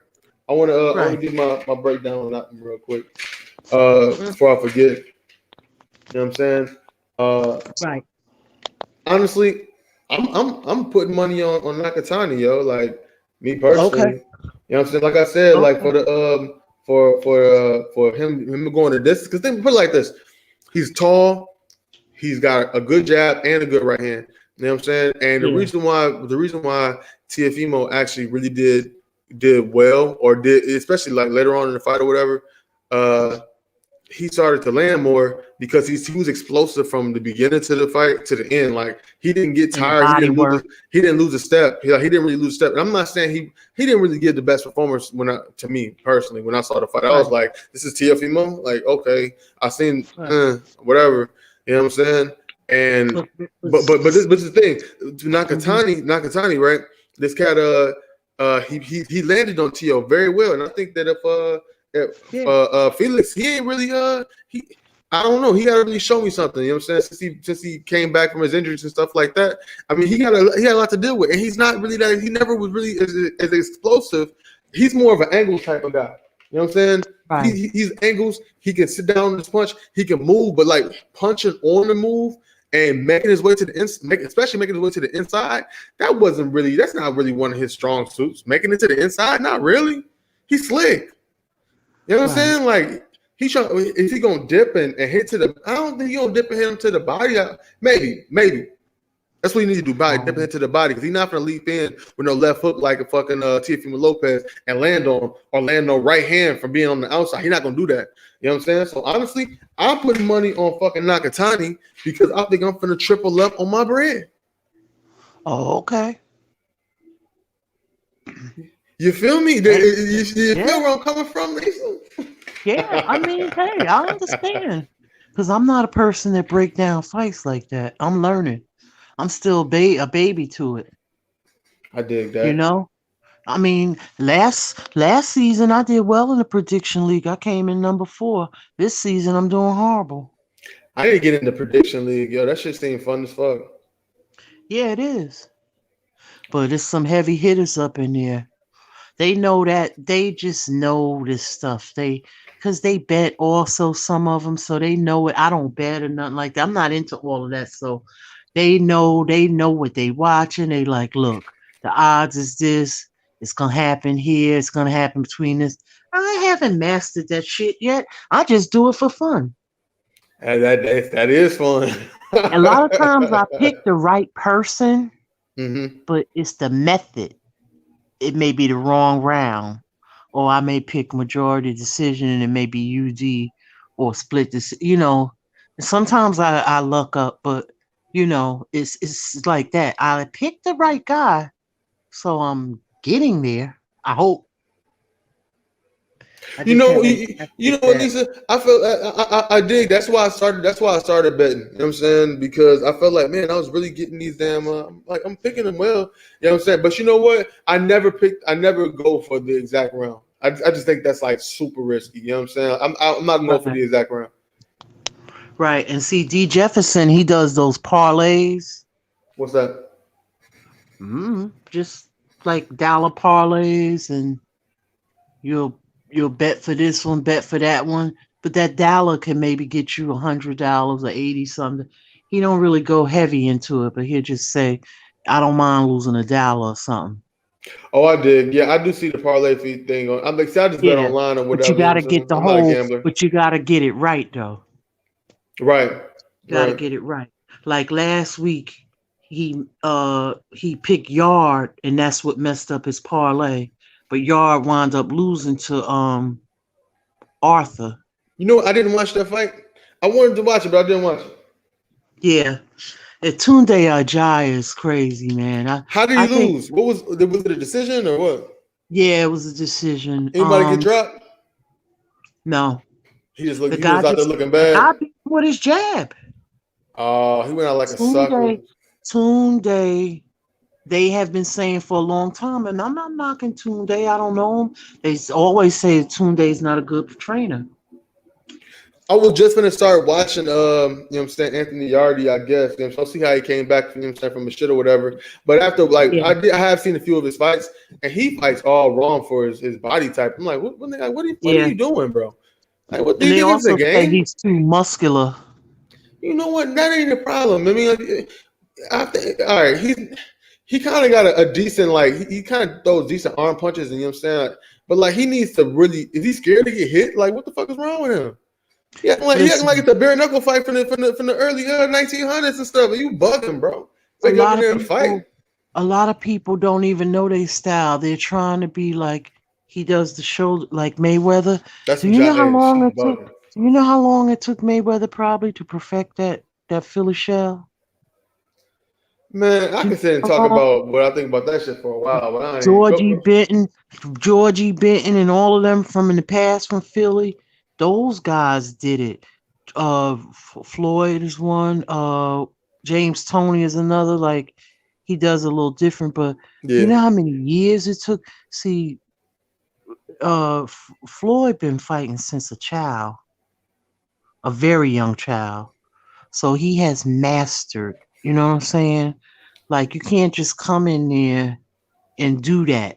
I want to Right. give my breakdown on that one real quick. Mm, Before I forget, you know what I'm saying? Uh, right. honestly, I'm putting money on Nakatani, yo. Like, me Okay. personally, you know what I'm saying. Like I said, like Okay. for the for him going to this, because think put it like this: he's tall, he's got a good jab and a good right hand. You know what I'm saying? And Yeah. the reason why Tiafimo actually really did well, or did, especially like later on in the fight or whatever, uh he started to land more because he was explosive from the beginning to the fight to the end. Like, he didn't get And the tired. body work. He didn't lose a step. He didn't really lose a step. And I'm not saying he didn't really give the best performance to me personally when I saw the fight. I was Right. like, this is Tiafimo. Like, okay, I seen Right. whatever. You know what I'm saying? And but this is the thing. Mhm. Nakatani, right? This cat he landed on Tio very well, and I think that if Yeah. Felix, he ain't really he I don't know. He got to really show me something. You know what I'm saying? Since he came back from his injuries and stuff like that. I mean, he had a lot to deal with, and he's not really that. He never was really as explosive. He's more of an angle type of guy. You know what I'm saying? Right. He's angles. He can sit down and punch. He can move, but like punching on the move and making his way to the especially making his way to the inside. That's not really one of his strong suits. Making it to the inside, not really. He's slick. You know what I'm Right. saying? Like, is he gonna dip and hit to the? I don't think he gonna dip and hit him to the body. Maybe that's what you need to do. Dip Um, into the body because he's not gonna leap in with no left hook like a fucking Teofimo Lopez and land on right hand from being on the outside. He's not gonna do that. You know what I'm saying? So honestly, I'm putting money on fucking Nakatani because I think I'm gonna triple up on my bread. oh, okay. You feel me? Hey, You feel yeah. where I'm coming from, Lisa? Yeah. I mean, hey, I understand. Because I'm not a person that break down fights like that. I'm learning. I'm still a baby to it. I dig You that. know? I mean, last season I did well in the prediction league. I came in number 4. This season I'm doing horrible. I need to get in the prediction league, yo. That shit seems fun as fuck. Yeah, it is. But there's some heavy hitters up in there. They know that they just know this stuff. Because they bet also some of them, so they know it. I don't bet or nothing like that. I'm not into all of that. So they know what they watching. They like, look, the odds is this. It's gonna happen here. It's gonna happen between this. I haven't mastered that shit yet. I just do it for fun. And that is fun. A lot of times I pick the right person, Hmm. but it's the method. It may be the wrong round, or I may pick majority decision and it may be UD or split this. Sometimes I luck up, but it's like that. I picked the right guy, so I'm getting there. I hope. I You just know, haven't you mastered know what, that. Lisa? I felt I dig. That's why I started. That's why I started betting. You know what I'm saying? Because I felt like, man, I was really getting these damn. Like I'm picking them well. You know what I'm saying? But you know what? I never picked. I never go for the exact round. I just think that's like super risky. You know what I'm saying? I'm not gonna go for Right. the exact round. Right. And see, D Jefferson, he does those parlays. What's that? Just like dollar parlays, and you'll you'll bet for this one, bet for that one. But that dollar can maybe get you $100 or 80 something. He don't really go heavy into it, but he'll just say, I don't mind losing $1 or something. Oh, I did. Yeah, I do see the parlay fee thing on. I'm like, see, I just bet Yeah. online or But you whatever. You know what gotta I'm get saying? the I'm not a whole gambler. but you gotta get it right though. Right. Gotta Right. get it right. Like last week, he picked Yard, and that's what messed up his parlay. But Yard wound up losing to Arthur. You know, I didn't watch that fight. I wanted to watch it, but I didn't watch it. Yeah, and Tunde Ajay is crazy, man. I How did he I think lose? What was it a decision or what? yeah, it was a decision. Anybody get dropped? No, the He was guy out there just looking the guy bad. beat him with his jab. Oh, he went out like a sucker. Tunde Tunde. They have been saying for a long time, and I'm not knocking Tunde. I don't know him. Always say Tunde is not a good trainer. I was just gonna start watching you know what I'm saying, Anthony Yardy, I guess. You know, so I'll see how he came back from, you know what I'm saying, from a shit or whatever. But after like Yeah, I have seen a few of his fights and he fights all wrong for his body type. I'm like, what are yeah. you doing, bro? Like what do And you they think it's a also say game? he's too muscular. You know what? That ain't a problem. I mean, like, all right, he kind of got a decent like he kind of throws decent arm punches, and you know what I'm saying. But like he needs to really is he scared to get hit? Like what the fuck is wrong with him? He acting like Listen, it's a bare knuckle fight from the early 1900s and stuff. You bugging, bro. a Like you up lot in of there and fight. people, a lot of people don't even know their style. They're trying to be like he does the shoulder, like Mayweather. That's Do what you know y'all how is. long You it took? bugging. Do you know how long it took Mayweather probably to perfect that Philly shell? Man, I Do you can sit and know talk how long? about what I think about that shit for a while, but I ain't Georgie go. Benton, Georgie Benton, and all of them from in the past from Philly. Those guys did it. Floyd is one. James Tony is another. Like he does a little different, but you Yeah. know how many years it took. See, Floyd been fighting since a child, a very young child. So he has mastered. You know what I'm saying? Like you can't just come in there and do that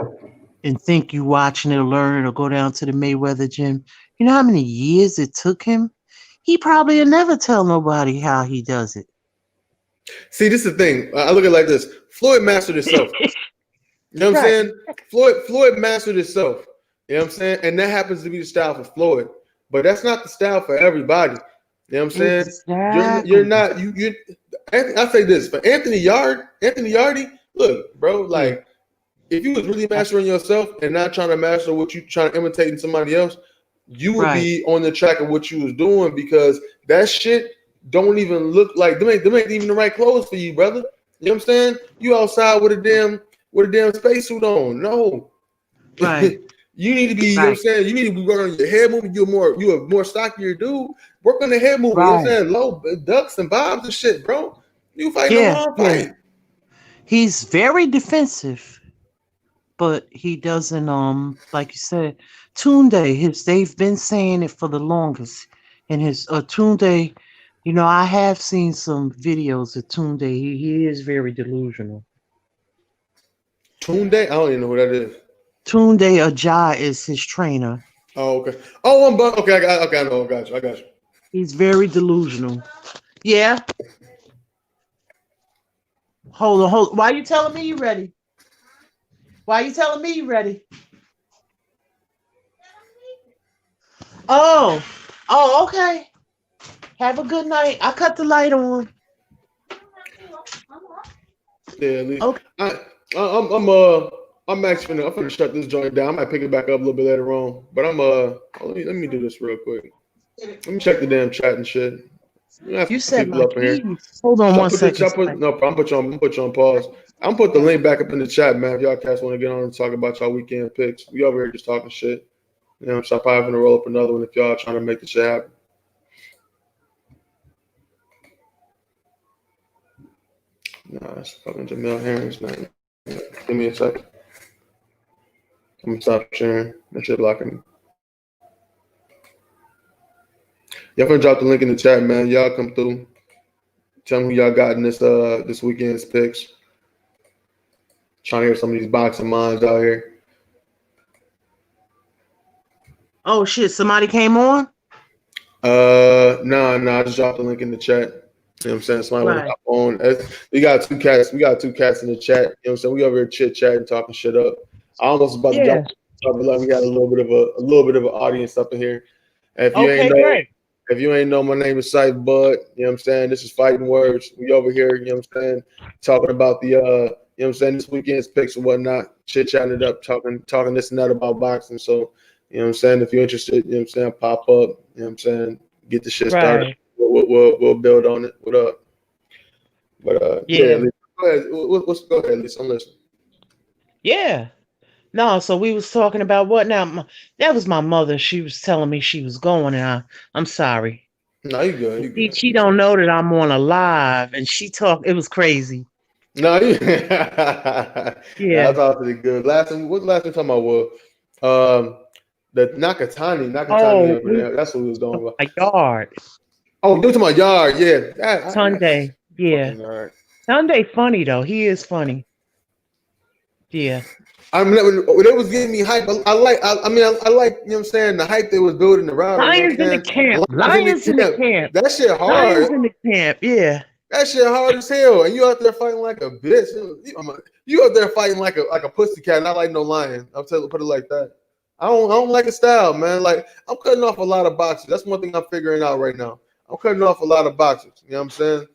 and think you watching it or learn it or go down to the Mayweather gym. You know how many years it took him? He probably will never tell nobody how he does it. See, this is the thing. I look at it like this. Floyd mastered himself. You know what I'm Right. saying? Floyd mastered himself. You know what I'm saying? And that happens to be the style for Floyd. But that's not the style for everybody. You know what I'm saying? You're Exactly. not you I say this for Anthony Yardy, look, bro, Yeah. like if you was really I- mastering yourself and not trying to master what you trying to imitate in somebody else, you would Right. be on the track of what you was doing because that shit don't even look like them ain't even the right clothes for you, brother. You know what I'm saying? You outside with a damn spacesuit on. No. Right. You need to be, you know what I'm Right. saying? You need to be working on your head movement. You're a more stockier dude. Work on the head movement, you know what I'm Right. saying? Low ducks and bobs and shit, bro. You fighting the Yeah. wrong Yeah. fight. He's very defensive, but he doesn't like you said, Tunde, they've been saying it for the longest. And his Tunde, I have seen some videos of Tunde. He is very delusional. Tunde, I don't even know who that is. Tunde Ajay is his trainer. Oh, okay. Oh, okay. I know. I got you. He's very delusional. Yeah. Hold on, hold on. Why you telling me you ready? Why you telling me you ready? Oh, oh, okay. Have a good night. I cut the light on. Yeah, Lee. Okay. I'm actually finna shut this joint down. I might pick it back up a little bit later on, but let me do this real quick. Let me check the damn chat and shit. We have You some said people my up in here. keys. Hold on Shall I one put the second. shall I put no? I'm put you on pause. I'm put the link back up in the chat, man. If y'all cats want to get on and talk about y'all weekend picks, we over here just talking shit. You know, so I'm probably gonna roll up another one if y'all trying to make the shit happen. Nah, that's fucking Jamel Harris, man. Give me a second. I'm gonna stop sharing. That shit blocking me. Y'all gonna drop the link in the chat, man. Y'all come through. Tell me who y'all got in this weekend's picks. Trying to hear some of these boxing minds out here. Oh shit! Somebody came on. I just dropped the link in the chat. You know what I'm saying? Somebody want to Right. hop on. We got two cats. We got two cats in the chat. You know what I'm saying? We over here chit chatting, talking shit up. I almost about to Yeah. drop, but like we got a little bit of an audience up in here. And Okay. Great. if you ain't know, my name is Sight Bud. You know what I'm saying? This is Fighting Words. We over here, you know what I'm saying, talking about you know what I'm saying, this weekend's picks and whatnot, chit chatting it up, talking this and that about boxing. So, you know what I'm saying, if you're interested, you know what I'm saying, pop up, you know what I'm saying, get the shit started. Right. We'll build on it. What up? But yeah, Yeah. Lisa, go ahead. Go ahead, Lisa. I'm listening. Yeah. No. So we was talking about what now? That was my mother. She was telling me she was going, and I'm sorry. No, you good. You good. She don't know that I'm on a live, and she talk. It was crazy. No, you. Yeah. That's obviously good. Last time, what the last thing talking about was the Nakatani Oh, over there. That's what we was going about. my yard. Oh, do to my yard, yeah. Sunday. Yeah. Fucking yard. Sunday funny though. He is funny. Yeah. I mean, when they was getting me hype, I like. I like. You know what I'm saying? The hype they was building around it. You know Lions what in I'm the saying? camp. Lions in the Lions in the camp. camp. That shit hard. Lions in the camp. Yeah. That shit hard as hell, and you out there fighting like a bitch. You out there fighting like a pussycat, not like no lion. Put it like that. I don't like a style, man. Like I'm cutting off a lot of boxes. That's one thing I'm figuring out right now. I'm cutting off a lot of boxes. You know what I'm saying?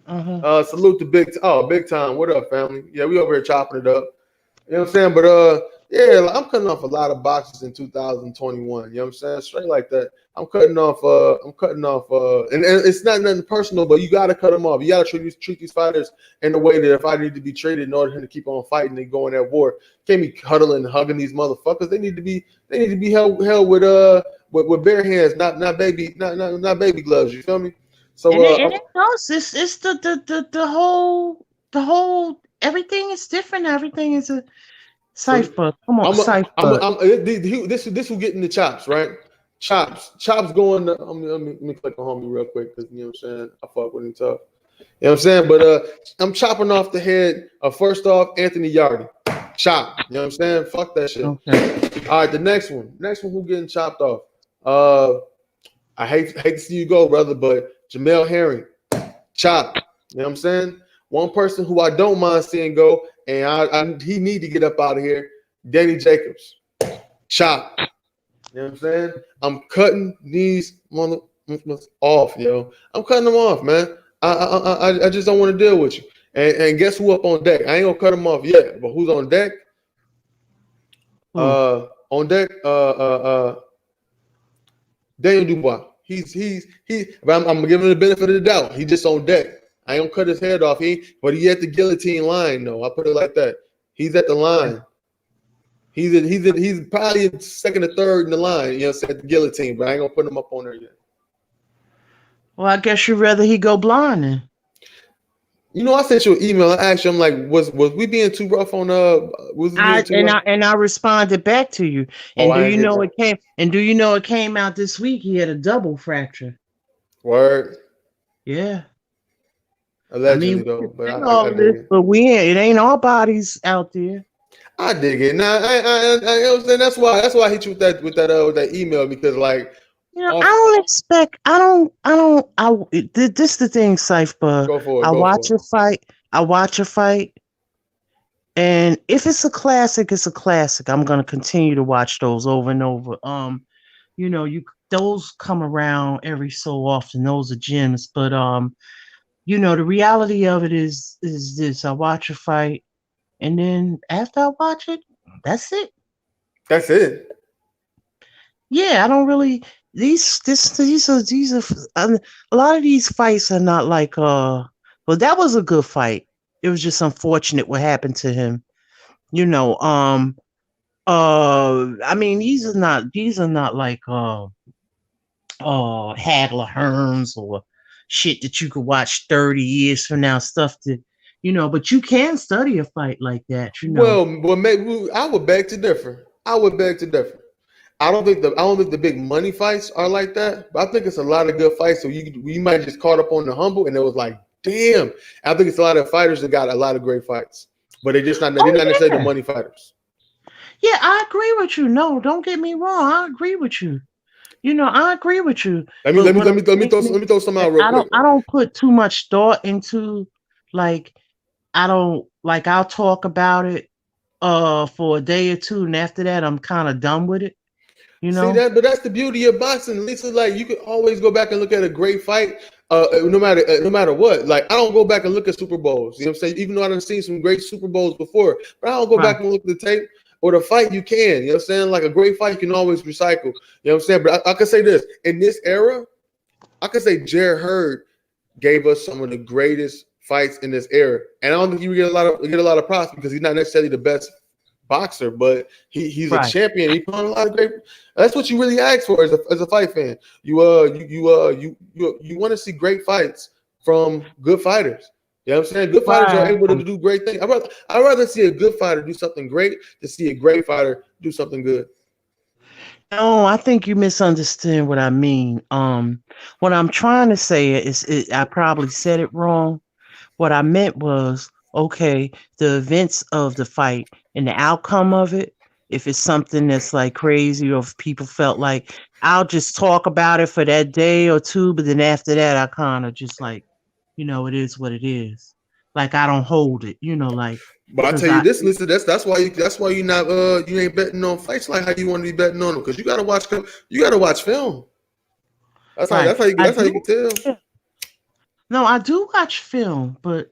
Uh-huh. Salute to Big Time. What up, family? Yeah, we over here chopping it up. You know what I'm saying? But yeah, like, I'm cutting off a lot of boxes in 2021. You know what I'm saying? Straight like that. I'm cutting off. And it's not nothing personal, but you got to cut them off. You got to treat these fighters in the way that if I need to be treated in order for him to keep on fighting and going at war. Can't be cuddling and hugging these motherfuckers. They need to be held with bare hands, not baby gloves. You feel me? So And it goes. It's the whole everything is different. Everything is a so cipher. Come on, I'm a, cipher. this will get into chops, right? Chops going. Let me click on homie real quick because you know what I'm saying. I fuck with him tough. You know what I'm saying? But I'm chopping off the head of first off Anthony Yardy. Chop. You know what I'm saying? Fuck that shit. Okay. All right, the next one who getting chopped off. I hate to see you go, brother, but Jamel Herring, chop. You know what I'm saying? One person who I don't mind seeing go, and he need to get up out of here. Danny Jacobs, chop. You know what I'm saying? I'm cutting these motherfuckers off, yo. I'm cutting them off, man. I just don't want to deal with you. And guess who up on deck? I ain't gonna cut them off yet, but who's on deck? Ooh. On deck, Daniel Dubois. But I'm giving him the benefit of the doubt. He just on deck. I ain't gonna cut his head off. But he at the guillotine line, though. I put it like that. He's at the line. He's probably second or third in the line. You know, at the guillotine. But I ain't gonna put him up on there yet. Well, I guess you'd rather he go blind then. You know, I sent you an email. I asked you, I'm like, was we being too rough on Was we being too rough? I responded back to you. Oh, And I ain't get that. do you know it came out this week? He had a double fracture. Word. Yeah. Allegedly, though. But all I of dig this, it. but it ain't all bodies out there. I dig it. Now, you know what I'm saying? That's why I hit you with that email because like. You know, I don't expect. I don't. This the thing, Cipher. Go for it. I watch a fight, and if it's a classic, it's a classic. I'm gonna continue to watch those over and over. You know, you those come around every so often. Those are gems. But you know, the reality of it is this: I watch a fight, and then after I watch it, that's it. That's it. Yeah, I don't really these are a lot of these fights are not like well, that was a good fight. It was just unfortunate what happened to him. You know, I mean these are not like Hagler Hearns or shit that you could watch 30 years from now, stuff that but you can study a fight like that, Well, maybe I would beg to differ. I would beg to differ. I don't think the big money fights are like that, but I think it's a lot of good fights. So you might just caught up on the humble, and it was like, damn. I think it's a lot of fighters that got a lot of great fights, but they're Oh not necessarily the yeah. money fighters. Yeah, I agree with you. No, don't get me wrong. I agree with you. I agree with you. Let me But let me what let I'm me let me saying throw is let me throw something that out real quick. I don't put too much thought into like I don't like I'll talk about it for a day or two, and after that I'm kind of done with it, you See know? that, but that's the beauty of boxing. Lisa, like you can always go back and look at a great fight, no matter what. Like I don't go back and look at Super Bowls. You know what I'm saying? Even though I've seen some great Super Bowls before, but I don't go Right. back and look at the tape or the fight. You can, you know what I'm saying? Like a great fight, you can always recycle. You know what I'm saying? But I can say this in this era, I could say Jared Hurd gave us some of the greatest fights in this era, and I don't think you get a lot of props because he's not necessarily the best boxer, but he's a Right. champion. He put on a lot of great. That's what you really ask for as a fight fan. You want to see great fights from good fighters. You know what I'm saying? Good fighters are able to Right. do great things. I'd rather see a good fighter do something great than see a great fighter do something good. No, I think you misunderstand what I mean. What I'm trying to say I probably said it wrong. What I meant was, okay, the events of the fight and the outcome of it, if it's something that's like crazy or if people felt like I'll just talk about it for that day or two, but then after that I kind of just like, it is what it is. Like I don't hold it, like But I because tell you I this, listen, that's why you ain't betting on fights like how you want to be betting on them because you gotta watch film. That's how right. that's how you I that's how you do can tell. yeah. No, I do watch film, but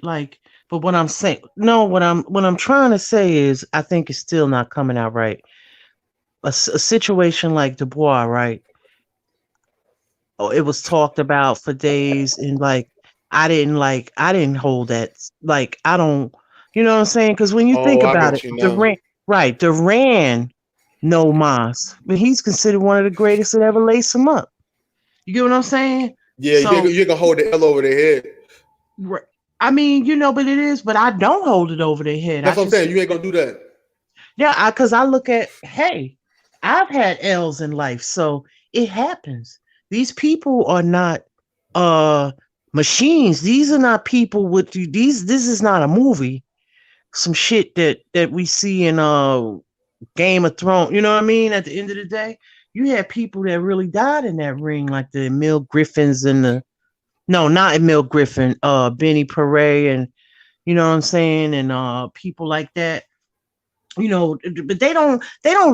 what I'm saying no, what I'm trying to say is I think it's still not coming out right. A situation like Dubois, right? Oh, it was talked about for days, and I didn't hold that. Like I don't, you know what I'm saying? Because when you Oh, think I about it, get you now. Durant, right? Duran, no mas, but he's considered one of the greatest that ever laced him up. You get what I'm saying? Yeah, So, you can hold the L over their head. r- I mean, but it is, but I don't hold it over their head. I That's what I'm just saying. You ain't gonna do that. Yeah, because I look at, hey, I've had L's in life, so it happens. These people are not uh machines. These are not people with you. This is not a movie. Some shit that we see in Game of Thrones. You know what I mean? At the end of the day, you had people that really died in that ring, like the Emil Griffins and the no, not Emil Griffin, Benny Paret, and you know what I'm saying, and people like that, but they don't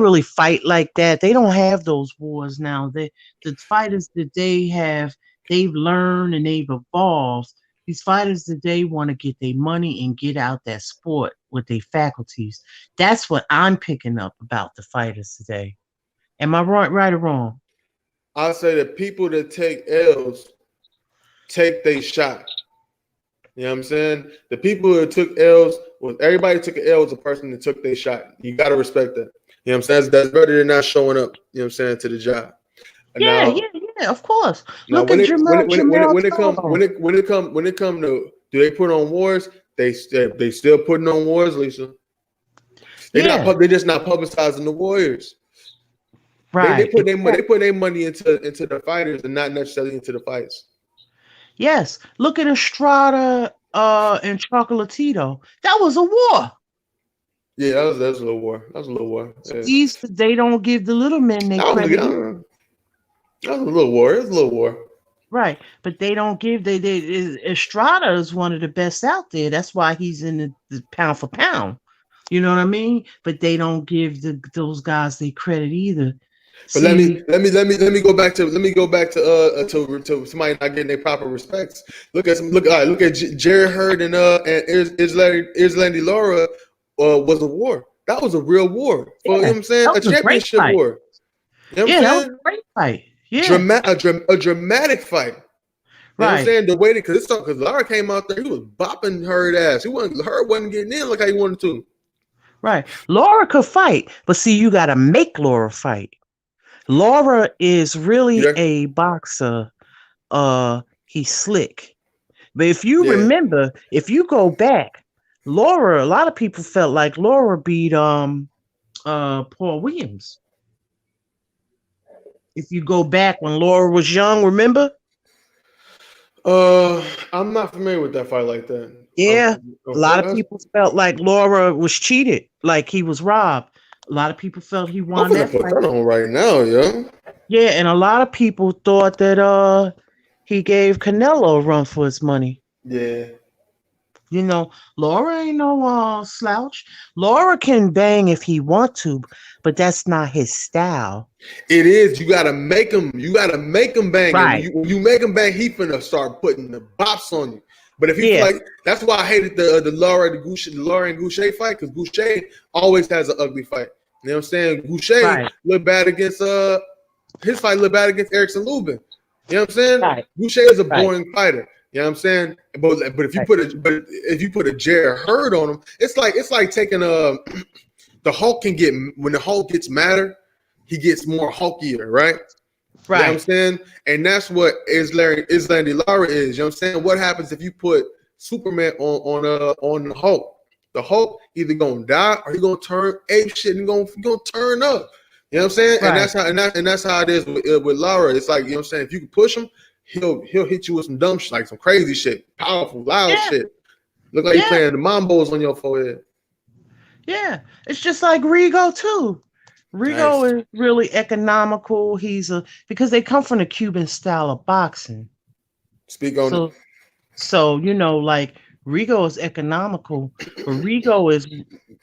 really fight like that. They don't have those wars now. The fighters that they've learned and they've evolved. These fighters that they want to get their money and get out that sport with their faculties. That's what I'm picking up about the fighters today. Am I right or wrong? I say that people that take L's take their shot. You know what I'm saying? The people that took L's was everybody took an L was a person that took their shot. You gotta respect that. You know what I'm saying? That's better than not showing up, you know what I'm saying, to the job. And Yeah, now yeah, yeah. Of course. now Look at Jamel Charlo. when it come to do they put on wars, they still putting on wars, Lisa. Yeah, They just not publicizing the warriors. right. They put their money into the fighters and not necessarily into the fights. Yes, look at Estrada and Chocolatito. That was a war. Yeah, that was a little war. That was a little war. Yeah. These they don't give the little men their I credit either. don't know. That was a little war. It was a little war. Right, but they don't give Estrada is one of the best out there. That's why he's in the pound for pound. You know what I mean? But they don't give those guys their credit either. But See, let me go back to to somebody not getting their proper respects. Look at Jerry Hurd and Islandi Laura was a war. That was a real war for, you know yeah, what I'm saying, that a was a great championship fight. war. You know what I'm Yeah, that was saying? a great fight. Yeah, A dramatic fight. You know what I'm right, saying? The way because Lara came out there, he was bopping Hurd ass. Hurd wasn't getting in like how he wanted to. right. Laura could fight, but see, you got to make Laura fight. Laura is You really there? a boxer. He's slick. But if you Yeah. remember, if you go back, Laura, a lot of people felt like Laura beat Paul Williams. If you go back when Laura was young, remember? I'm not familiar with that fight like that. Yeah. A lot of I'm people felt like Laura was cheated, like he was robbed. A lot of people felt he won gonna that put fight. that on right now, yo. Yeah, and a lot of people thought that he gave Canelo a run for his money. Yeah. You know, Laura ain't no slouch. Laura can bang if he want to, but that's not his style. It is. You gotta make him. You gotta make him bang. And Right. when you make him bang, he finna start putting the bops on you. But if he feel Yeah. like that's why I hated the Laura and Goucher fight, because Goucher always has an ugly fight. You know what I'm saying? Goucher Right. looked bad against his fight looked bad against Erickson Lubin. You know what I'm saying? Right. Boucher is a Right. boring fighter. You know what I'm saying? But if you Right. if you put a Jared Hurd on him, it's like taking the Hulk can get when the Hulk gets madder, he gets more hulkier, right? You know what I'm Right. saying? And that's what Islandi Lara is. You know what I'm saying? What happens if you put Superman on the Hulk? The Hulk either gonna die or he gonna turn ape shit and gonna turn up. You know what I'm saying? And Right. that's how it is with Lara. It's like, you know what I'm saying, if you can push him, he'll hit you with some dumb shit, like some crazy shit, powerful, loud Yeah. shit. Look like you Yeah. playing the mambos on your forehead. Yeah. It's just like Rigo too. Rigo Nice. is really economical. Because they come from the Cuban style of boxing. Speak on it. So like Rigo is economical, but Rigo is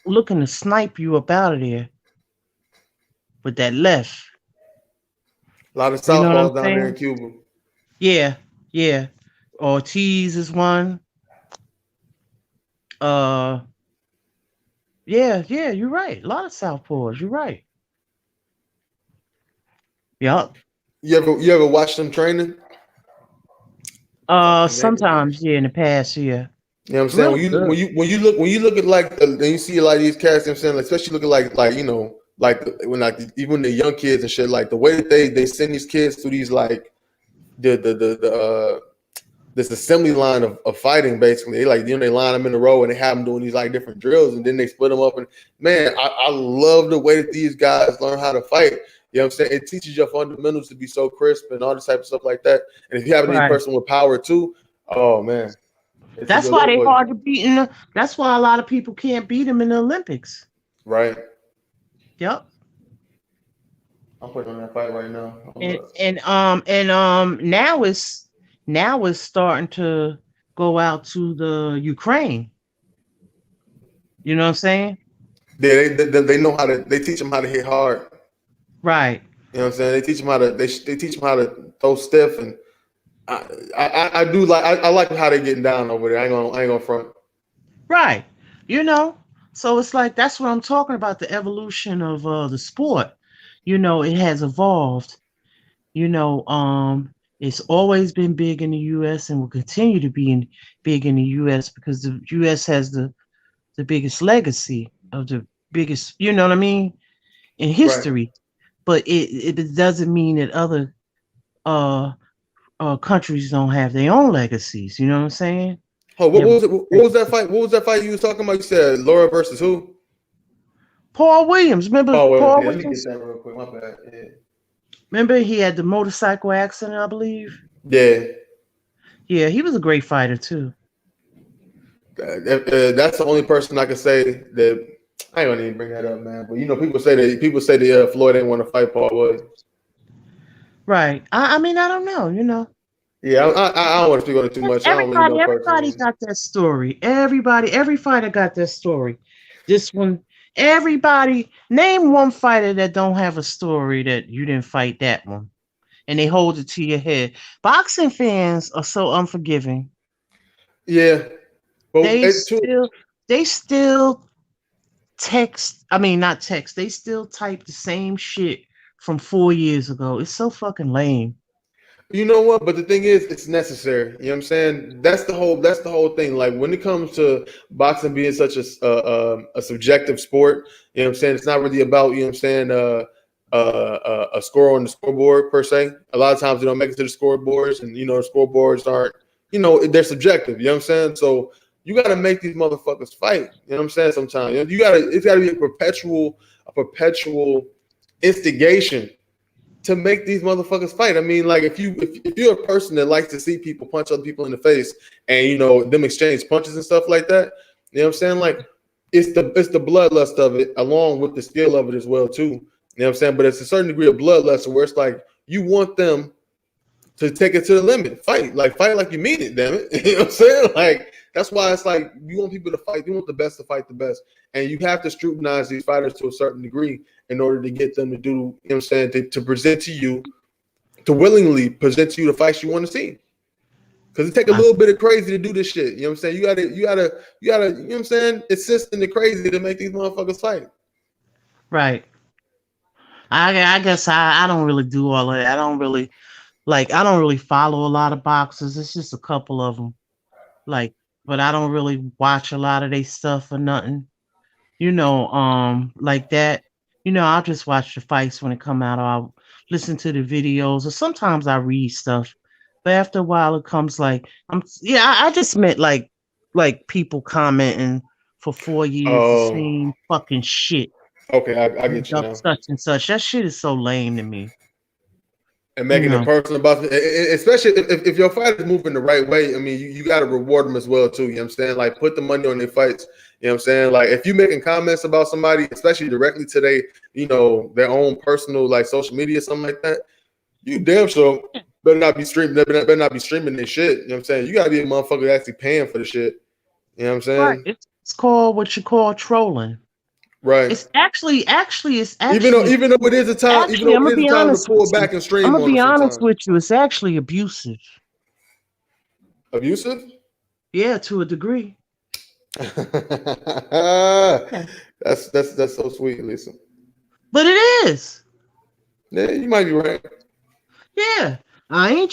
looking to snipe you up out of there with that left. A lot of You know what I'm southpaws down there in saying? Cuba. Yeah, yeah. Ortiz is one. Uh, yeah, yeah. You're right. A lot of southpaws. You're right. Yup. You ever watch them training? Fucking nigga. Sometimes, yeah. In the past, yeah. You know what I'm saying? Real good. When you look at like and you see a lot of these cats, you know what I'm saying, like, especially looking like you know, like when like even the young kids and shit, like the way that they send these kids through these like the this assembly line of fighting, basically. They like, you know, they line them in a row and they have them doing these like different drills, and then they split them up. And man, I love the way that these guys learn how to fight. You know what I'm saying? It teaches your fundamentals to be so crisp and all this type of stuff like that. And if you have any Right. person with power too, oh man, it's a That's good why look they for you. hard to beat. That's why a lot of people can't beat them in the Olympics. Right. Yep. I'm putting on that fight right now. And now it's starting to go out to the Ukraine. You know what I'm saying? Yeah, they know how to. They teach them how to hit hard. Right. You know what I'm saying? They teach them how to. They teach them how to throw stiff, and I do like I like how they getting down over there. I ain't gonna front. Right. You know. So it's like that's what I'm talking about, the evolution of the sport. It has evolved. It's always been big in the US and will continue to be big in the US because the US has the biggest legacy of the biggest, you know what I mean, in Right. history. But it doesn't mean that other uh, countries don't have their own legacies. You know what I'm saying? Oh, They what have was it? What was that fight? What was that fight you was talking about? You said Laura versus who? Paul Williams. Remember Oh, wait, Paul yeah, let me get Williams? that real quick. My bad. Remember he had the motorcycle accident, I believe. Yeah. Yeah, he was a great fighter too. That's the only person I can say that. I ain't gonna even bring that up, man. But you know, people say that Floyd didn't want to fight Paul Williams. Right. I mean, I don't know. Yeah, I don't want to speak on it too much. I don't really know Everybody personally. got that story. Every fighter got their story. This one Everybody name one fighter that don't have a story that you didn't fight that one, and they hold it to your head. Boxing fans are so unforgiving. Yeah, but They it too. still they still text. I mean, not text. They still type the same shit from 4 years ago. It's so fucking lame. You know what? But the thing is, it's necessary. You know what I'm saying? That's the whole thing. Like when it comes to boxing being such a subjective sport, you know what I'm saying? It's not really about, you know what I'm saying, a score on the scoreboard per se. A lot of times they don't make it to the scoreboards, and you know the scoreboards aren't, you know, they're subjective. You know what I'm saying? So you got to make these motherfuckers fight. You know what I'm saying? Sometimes you got to. It's got to be a perpetual instigation to make these motherfuckers fight. I mean, like if you're a person that likes to see people punch other people in the face and you know them exchange punches and stuff like that, you know what I'm saying? Like it's the bloodlust of it along with the skill of it as well too. You know what I'm saying? But it's a certain degree of bloodlust where it's like you want them to take it to the limit. Fight like you mean it, damn it. You know what I'm saying? Like that's why it's like you want people to fight, you want the best to fight the best. And you have to scrutinize these fighters to a certain degree in order to get them to do, you know what I'm saying, to present to you, to willingly present to you the fights you want to see. Because it take a little bit of crazy to do this shit. You know what I'm saying? You gotta, you know what I'm saying, assist in the crazy to make these motherfuckers fight. Right. I guess I don't really do all of that. I don't really follow a lot of boxers. It's just a couple of them. Like, but I don't really watch a lot of their stuff or nothing. Like that. I'll just watch the fights when it come out, or I'll listen to the videos, or sometimes I read stuff. But after a while, it comes like I just meant like people commenting for 4 years the Oh, same fucking shit. okay, I get you now. Such and such. That shit is so lame to me. And You making it know. personal about it, especially if your fighter's moving the right way. I mean, you got to reward them as well too. You know what I'm saying? Like put the money on their fights. You know what I'm saying? Like if you making comments about somebody, especially directly to their own personal like social media, something like that, you damn sure better not be streaming. Better not be streaming their shit. You know what I'm saying? You got to be a motherfucker actually paying for the shit. You know what I'm Right. saying? It's called what you call trolling. Right. It's actually Even though it is a time, even actually, though I'm it gonna is a be time to honest with pull you. back and I'm stream gonna on be it honest sometimes. with you. It's actually abusive. Abusive. Yeah, to a degree. That's so sweet, Lisa. But it is. Yeah, you might be right. Yeah. I ain't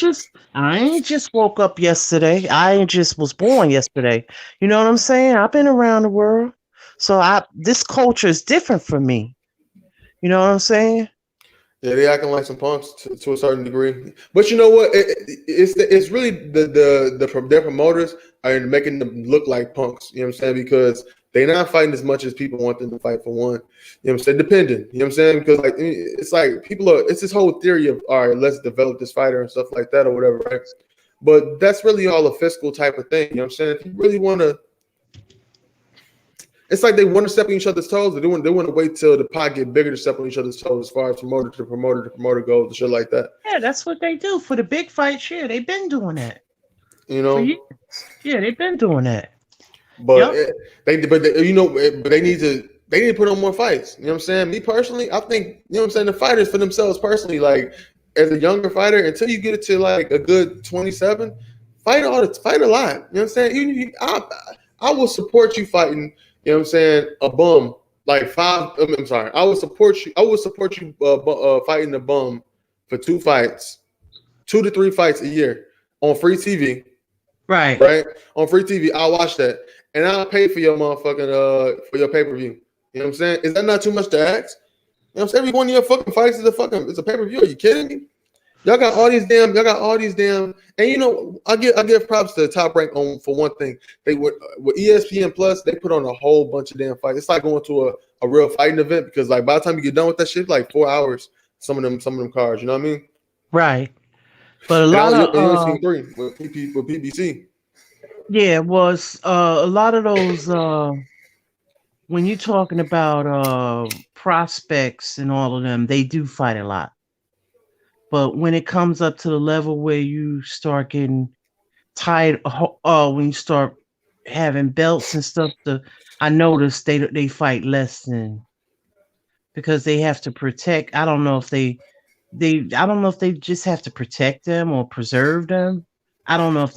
just woke up yesterday. I ain't just was born yesterday. You know what I'm saying? I've been around the world. So this culture is different for me. You know what I'm saying? Yeah, they acting like some punks to a certain degree. But you know what? It's really their promoters are making them look like punks. You know what I'm saying? Because they're not fighting as much as people want them to fight for one. You know what I'm saying? Dependent. You know what I'm saying? Because like it's like it's this whole theory of all right, let's develop this fighter and stuff like that or whatever, right? But that's really all a fiscal type of thing. You know what I'm saying? If you really want to, it's like they want to step on each other's toes. They want to wait till the pot get bigger to step on each other's toes as far as promoter to promoter to promoter goes and shit like that. Yeah, that's what they do for the big fights. Yeah, they've been doing that You for know, years. Yeah, they've been doing that. but Yep. they need to put on more fights. You know what I'm saying? Me personally, I think you know what I'm saying. The fighters for themselves personally, like as a younger fighter, until you get it to like a good 27, fight a lot. You know what I'm saying? I will support you fighting. You know what I'm saying? A bum like five. I'm sorry. I will support you. I will support you fighting a bum for 2 fights, 2 to 3 fights a year on free TV. Right. Right on free TV, I'll watch that, and I'll pay for your motherfucking for your pay per view. You know what I'm saying? Is that not too much to ask? You know what I'm saying? Every one of your fucking fights is a pay per view. Are you kidding me? Y'all got all these damn, and you know I give props to the Top Rank on for one thing. They would with ESPN Plus, they put on a whole bunch of damn fights. It's like going to a real fighting event because like by the time you get done with that shit, like 4 hours. Some of them cards. You know what I mean? Right. But a And lot you only of seen 3 with PBC. yeah, it was a lot of those when you're talking about prospects and all of them, they do fight a lot. But when it comes up to the level where you start getting tired, when you start having belts and stuff, I noticed they fight less than because they have to protect. I don't know if I don't know if they just have to protect them or preserve them. I don't know if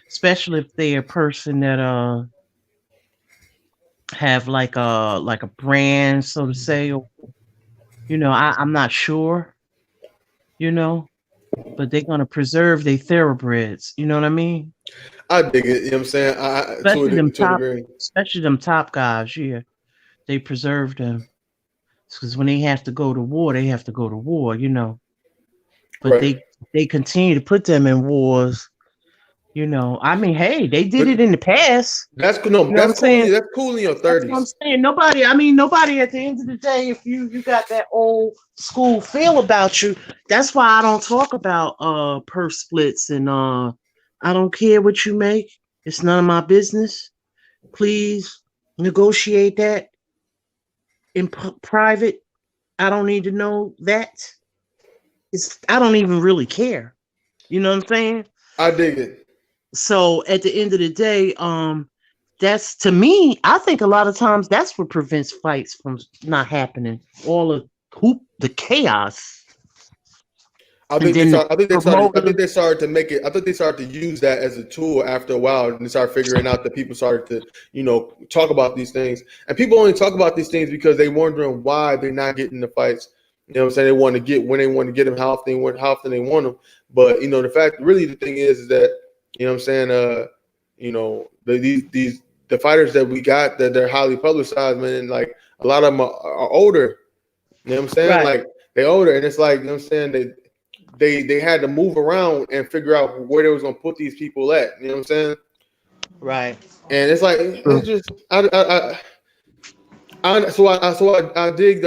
especially if they're a person that have like a brand, so to say, or I'm not sure, you know, but they're gonna preserve their thoroughbreds. You know what I mean? I dig it. You know what I'm saying? Especially them To a top, degree. especially them top guys. Yeah, they preserve them because when they have to go to war, they have to go to war. But Right. they continue to put them in wars. I mean, hey, they did But it in the past. that's cool. No, You know what I'm saying? That's cool in your That's what I'm 30s. saying. Nobody at the end of the day, if you got that old school feel about you, that's why I don't talk about purse splits and I don't care what you make. It's none of my business. Please negotiate that in private. I don't need to know that. I don't even really care. You know what I'm saying? I dig it. So at the end of the day, that's to me, I think a lot of times that's what prevents fights from not happening. All of the chaos, and then the I promoter. think they started to make it. I think they started to use that as a tool after a while, and they started figuring out that people started to, talk about these things. And people only talk about these things because they wondering why they're not getting the fights. You know what I'm saying? They want to get when they want to get them, how often they want them. But the fact, really, the thing is that what I'm saying. The fighters that we got that they're highly publicized, man. And like a lot of them are older. You know what I'm saying? Right, Like they're older, and it's like what I'm saying they had to move around and figure out where they was gonna put these people at. You know what I'm saying? right. And it's like True. it's just I dig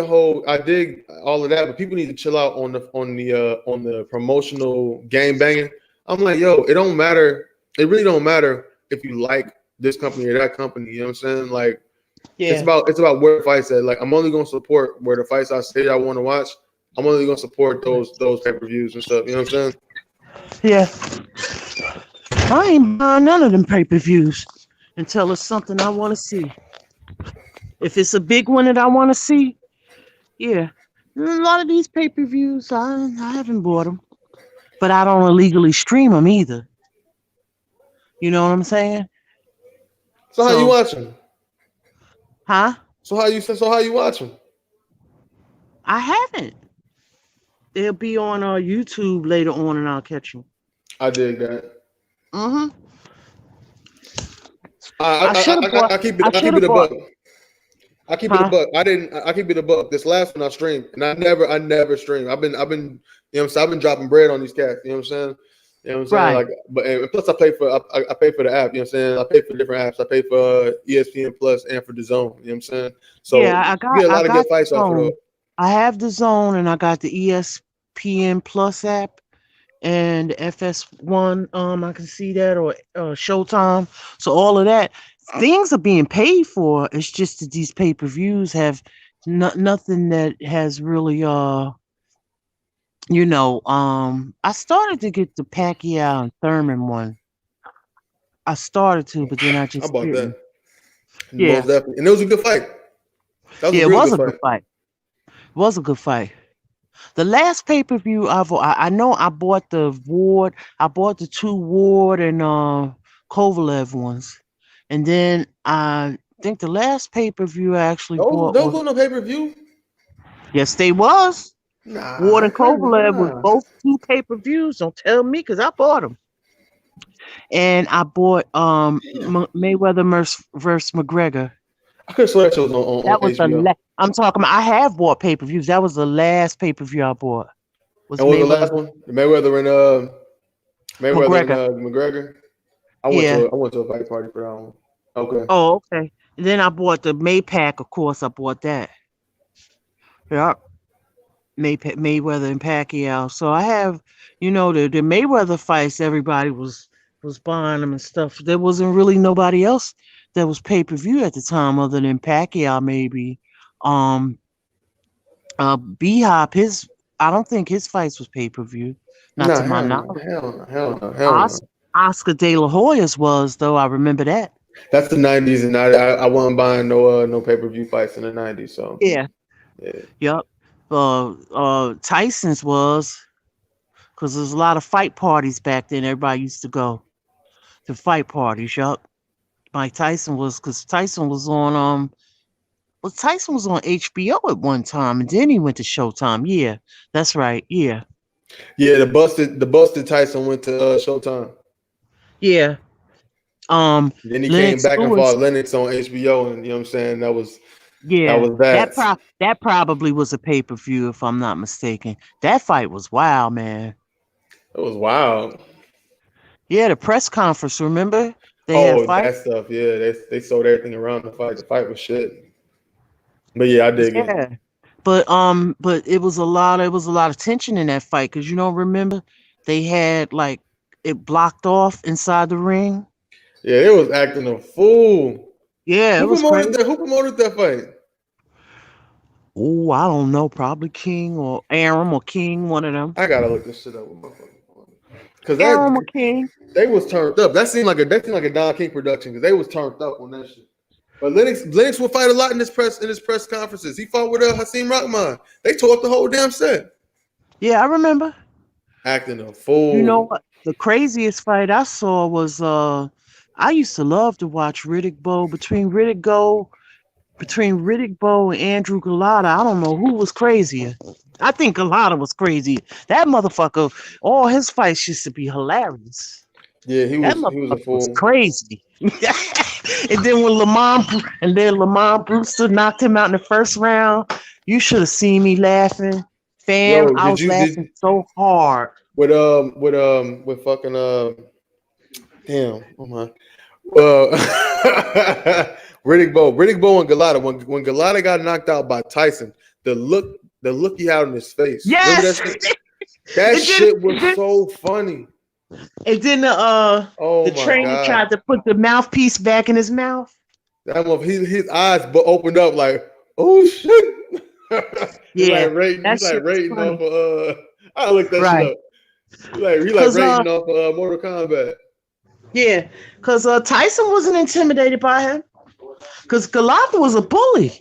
all of that, but people need to chill out on the promotional game banging. I'm like, yo, it don't matter. It really don't matter if you like this company or that company. You know what I'm saying? Like Yeah, it's about where the fights at. Like I'm only gonna support where the fights I say I want to watch. I'm only gonna support those pay-per-views and stuff. You know what I'm saying? yeah. I ain't buying none of them pay-per-views until it's something I want to see. If it's a big one that I want to see, yeah. A lot of these pay-per-views, I haven't bought them, but I don't illegally stream them either. You know what I'm saying? So how you So, watching? huh? So how you watching? I haven't. They'll be on YouTube later on, and I'll catch them. I dig that. Mm-hmm. I should have bought. I I should keep have it a bought. buck. I keep it a Huh? buck. I keep it a buck. This last one I streamed, and I never stream. I've been, I've been dropping bread on these cats. You know what I'm saying? You know what I'm saying? Right. Like, but and plus I pay for the app. You know what I'm saying? I pay for different apps. I pay for ESPN Plus and for the Zone. You know what I'm saying? So Yeah, you get a I lot of good got the fights off of those. zone. I have the zone, and I got the ESPN Plus app and FS1. I can see that or Showtime. So all of that things are being paid for. It's just that these pay-per-views have nothing that has really I started to get the Pacquiao and Thurman one. I started to, but then I I just bought that didn't. most Yeah. definitely, and it was a good fight. That was Yeah, a it real was good a good fight. fight. It was a good fight. The last pay-per-view I know I bought the Ward, I bought the two Ward and Kovalev ones. And then I think the last pay-per-view I actually bought Those was, were no pay per view. yes, they was. Ward Nah, and Kovalev was nah. both two pay-per-views. Don't tell me because I bought them. And I bought Mayweather versus McGregor. I could have sworn that shit was That on was the HBO. I'm talking about I have bought pay-per-views. That was the last pay-per-view I bought. Was And what was the last Mayweather one? Mayweather and McGregor. McGregor. Yeah. I went to a fight party for that one. Okay. Oh, okay. And then I bought the Maypac, of course. I bought that. Yeah. Mayweather and Pacquiao. So I have, the Mayweather fights. Everybody was buying them and stuff. There wasn't really nobody else that was pay per view at the time, other than Pacquiao, maybe. Um, B Hop. I don't think his fights was pay per view, not to Nah, my knowledge. hell no. Oscar De La Hoya's was though. I remember that. That's the '90s, and I wasn't buying no pay-per-view fights in the '90s. So Yeah. yeah, Yep. Tyson's was because there's a lot of fight parties back then. Everybody used to go to fight parties. Yup. Mike Tyson was because Tyson was on well, Tyson was on HBO at one time, and then he went to Showtime. Yeah, that's right. Yeah, yeah. The busted Tyson went to Showtime. yeah. Um, Then he came Lennox back and Lewis. fought Lennox on HBO, and you know what I'm saying. That Yeah, was that. that probably was a pay per view if I'm not mistaken. That fight was wild, man. It was wild. Yeah, the press conference. Remember they had a Oh, fight. that stuff. Yeah, they sold everything around the fight. The fight was shit. But yeah, I dig it. Yeah, but it was a lot of tension in that fight because you don't remember they had like it blocked off inside the ring. Yeah, they was acting a fool. Yeah, it Who was promoted crazy. that? Who promoted that fight? Oh, I don't know, probably King or Aram or King, one of them. I gotta look this shit up with my phone. Cause Aram or that King. they was turned up. That seemed like a Don King production because they was turned up on that shit. But Lennox will fight a lot in his press conferences. He fought with Hasim Rahman. They tore up the whole damn set. Yeah, I remember. Acting a You know fool. what? The craziest fight I saw was I used to love to watch Riddick Bowe between Riddick Bowe and Andrew Galata. I don't know who was crazier. I think Galata was crazy. That motherfucker, all his fights used to be hilarious. Yeah, he That was a motherfucker was fool. crazy. And then Lamont Brewster knocked him out in the first round. You should have seen me laughing. Fam, Yo, I did was you laughing did so hard. with fucking damn, oh my Riddick Bowe and Galata. When Galata got knocked out by Tyson, the look he had on his face. Remember that Yes. shit? That And then, shit and was then, so funny. and then Oh the my trainer god. tried to put the mouthpiece back in his mouth. That his eyes opened up like, oh shit. He's Yeah, like rating, that he's like shit was rating off funny. of I looked that shit Right. up. He like Cause rating off of Mortal Kombat. yeah, cause Tyson wasn't intimidated by him. Cause Galata was a bully.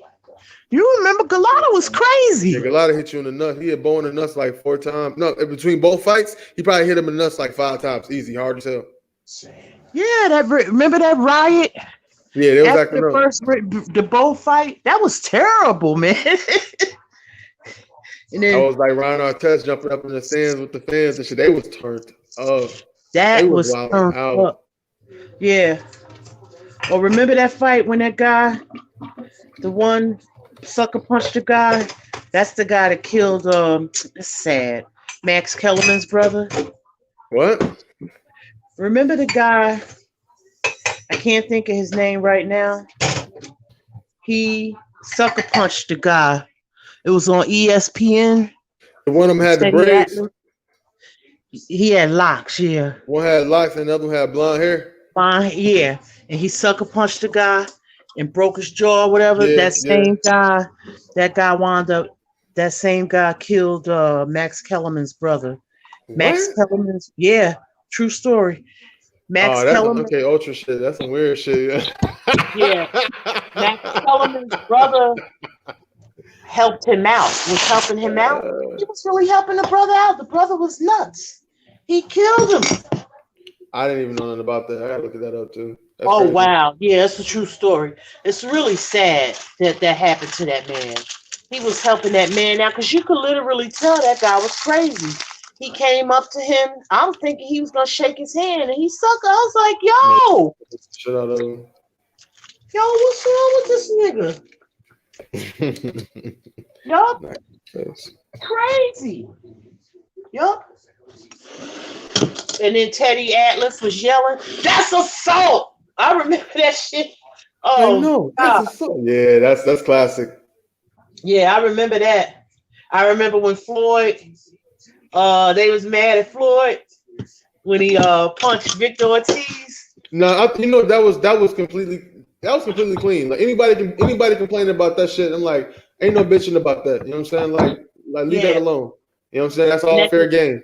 You remember Galata was Yeah, crazy. Galata hit you in the nuts. He hit Bow in the nuts like 4 times. No, in between both fights, he probably hit him in the nuts like 5 times. Easy, hard as hell. Yeah, remember that riot Yeah, they was after acting up. the Bo fight? That was terrible, man. And I then was like Ron Artest jumping up in the stands with the fans and shit. They was turned up. They that was was wilding turned out. up. Yeah. Or remember that fight when that guy, the one sucker punched the guy? That's the guy that killed it's sad. Max Kellerman's brother. What? Remember the guy, I can't think of his name right now. He sucker punched the guy. It was on ESPN. The one of them had the Said braids. he had locks, yeah. One had locks and the other one had blonde hair. Fine, yeah. And he sucker punched the guy and broke his jaw or whatever. Yeah, yeah. That same guy killed Max Kellerman's brother. Max What? Kellerman's, yeah, true story. Max Oh, that's Kellerman, okay. Ultra shit. That's some weird shit. yeah. Max Kellerman's brother helped him out, was helping him out. He was really helping the brother out. The brother was nuts. He killed him. I didn't even know nothing about that. I gotta look that up too. That's Oh crazy. wow, yeah, that's a true story. It's really sad that that happened to that man. He was helping that man out because you could literally tell that guy was crazy. He came up to him. I'm thinking he was gonna shake his hand, and he sucker. I was like, "Yo, Shit out of him. what's wrong with this nigga? Yup, Yes. crazy. Yup." And then Teddy Atlas was yelling, "That's assault!" I remember that shit. I Oh, know. God. Yeah, that's classic. Yeah, I remember that. I remember when Floyd, they was mad at Floyd when he punched Victor Ortiz. No, that was completely clean. Like anybody complaining about that shit, I'm like, ain't no bitching about that. You know what I'm saying? Like leave that Yeah, alone. You know what I'm saying? That's and all fair game.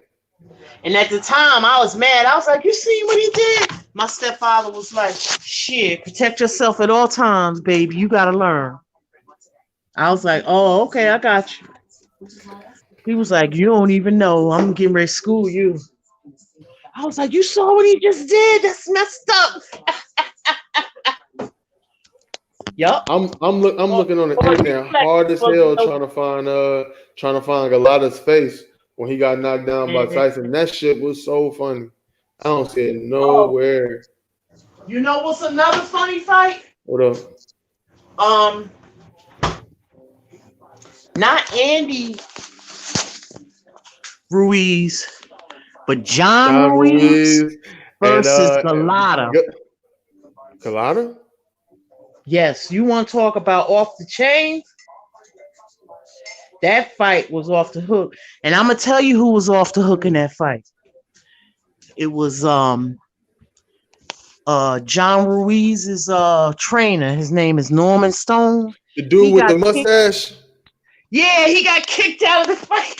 at the time I was mad. I was like, "You see what he did? My stepfather was like, shit, protect yourself at all times, baby. You gotta learn. I was like, oh, okay, I got you. He was like, you don't even know. I'm getting ready to school you. I was like, you saw what he just did? That's messed up. Yup. I'm Or, looking on the or internet reflex hard as was hell no. trying to find Galata's face when he got knocked down by Mhm. Tyson. That shit was so funny. I don't see it Oh, nowhere. you know what's another funny fight? What up? Um, not Andy Ruiz, but John John Ruiz Ruiz and versus Galata. Galata? Yes, you want to talk about off the chain? That fight was off the hook. And I'm gonna tell you who was off the hook in that fight. It was John Ruiz's trainer. His name is Norman Stone. The dude He with got the kicked. mustache? Yeah, he got kicked out of the fight.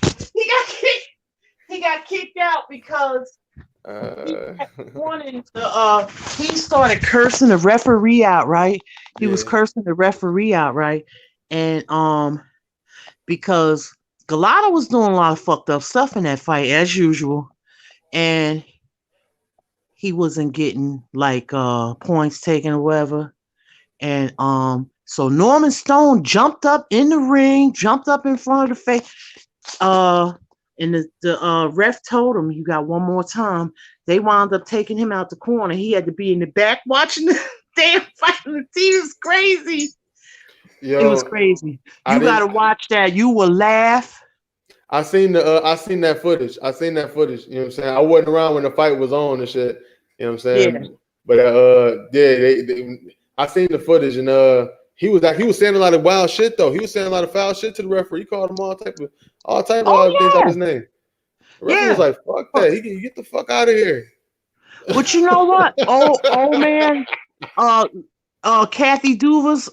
He got kicked out because he Uh, kept wanting to he started cursing the referee out, right? He was yeah. cursing the referee out, right? And because Galata was doing a lot of fucked up stuff in that fight as usual, and he wasn't getting like points taken or whatever. And so Norman Stone jumped up in the ring, jumped up in front of the face. Uh and the ref told him, you got one more time. They wound up taking him out the corner. He had to be in the back watching the damn fight. The team was crazy. It was Yo, crazy. I You gotta didn't. watch that. You will laugh. I seen that footage. I seen that footage. You know what I'm saying? I wasn't around when the fight was on and shit. You know what I'm Yeah. saying? But yeah, I seen the footage and he was saying a lot of wild shit though. He was saying a lot of foul shit to the referee. He called him all type of other things Oh out yeah. his name. The referee was Yeah. like, "Fuck that! He can get the fuck out of here." But you know what? Oh man. Uh Kathy Duva's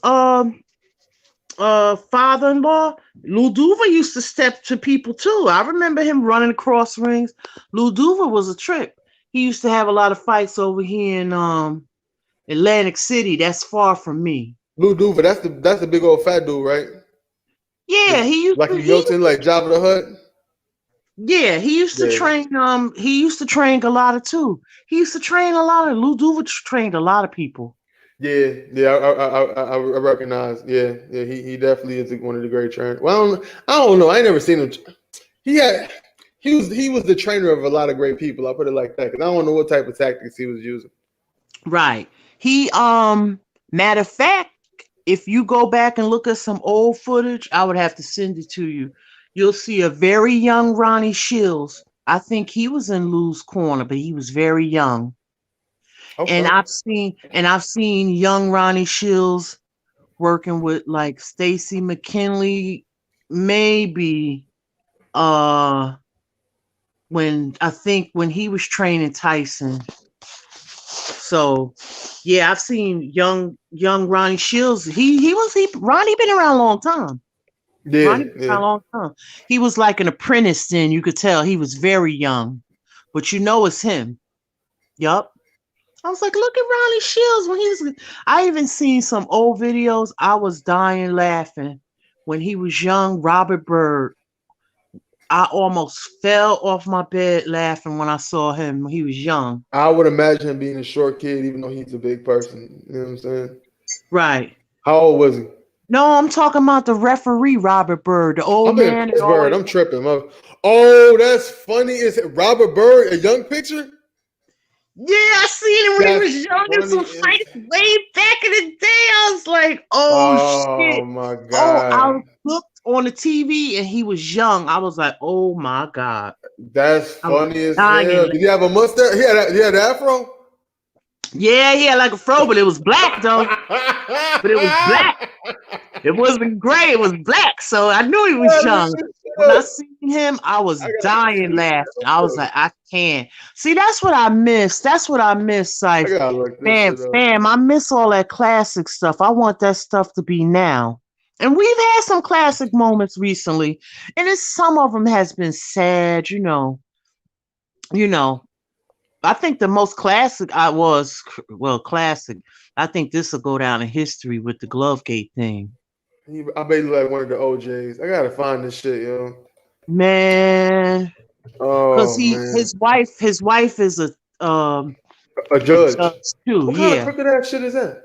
father-in-law, Lou Duva used to step to people too. I remember him running across rings. Lou Duva was a trip. He used to have a lot of fights over here in Atlantic City. That's far from me. Lou Duva, that's the big old fat dude, right? Yeah, Just he used like to he melting like Jabba the Hutt. yeah, Yeah, he used to train a lot of too. He used to train a lot of Lou Duva trained a lot of people. yeah. I recognize. Yeah, yeah. He definitely is one of the great trainers. Well, I don't know. I ain't never seen him. He had he was the trainer of a lot of great people. I'll put it like that because I don't know what type of tactics he was using. Right. He matter of fact, if you go back and look at some old footage, I would have to send it to you. You'll see a very young Ronnie Shields. I think he was in Lou's corner, but he was very young. And Okay. I've seen young Ronnie Shields working with like Stacy McKinley, maybe uh when he was training Tyson. So yeah, I've seen young Ronnie Shields. He Ronnie been around a long time. Yeah, Ronnie been yeah. around a long time. He was like an apprentice then, you could tell he was very young. But you know it's him. Yup. I was like, look at Ronnie Shields when he was I even seen some old videos. I was dying laughing when he was young, Robert Byrd. I almost fell off my bed laughing when I saw him when he was young. I would imagine him being a short kid, even though he's a big person. You know what I'm saying? Right. How old was he? No, I'm talking about the referee, Robert Byrd, the I'm old thinking man that Pittsburgh. always. I'm tripping. Oh, that's funny. Is it Robert Byrd, a young picture? Yeah, I seen him when he That's was young in funny. some fights way back in the day. I was like, oh Oh shit. my Oh, I god, looked on the TV and he was young. I was like, oh my God. that's I was funny as dying. hell. Did he have a mustache? He had an afro. Yeah, he had like a fro, but it was black though. But it was black. It wasn't gray, it was black. So I knew he was young. When I seen him, I was I gotta look dying this laughing. shit I was up. like, I can't. See, that's what I miss. That's what I miss, I Siph. gotta look this Fam, shit up. fam, I miss all that classic stuff. I want that stuff to be now. And we've had some classic moments recently, and some of them has been sad, you know. I think the most classic I was well classic. I think this will go down in history with the Glovegate thing. I bet you like one of the OJs. I gotta find this shit, yo. Man, because Oh he man, his wife is a a judge. judge too. What kind of Yeah. crooked ass shit is that?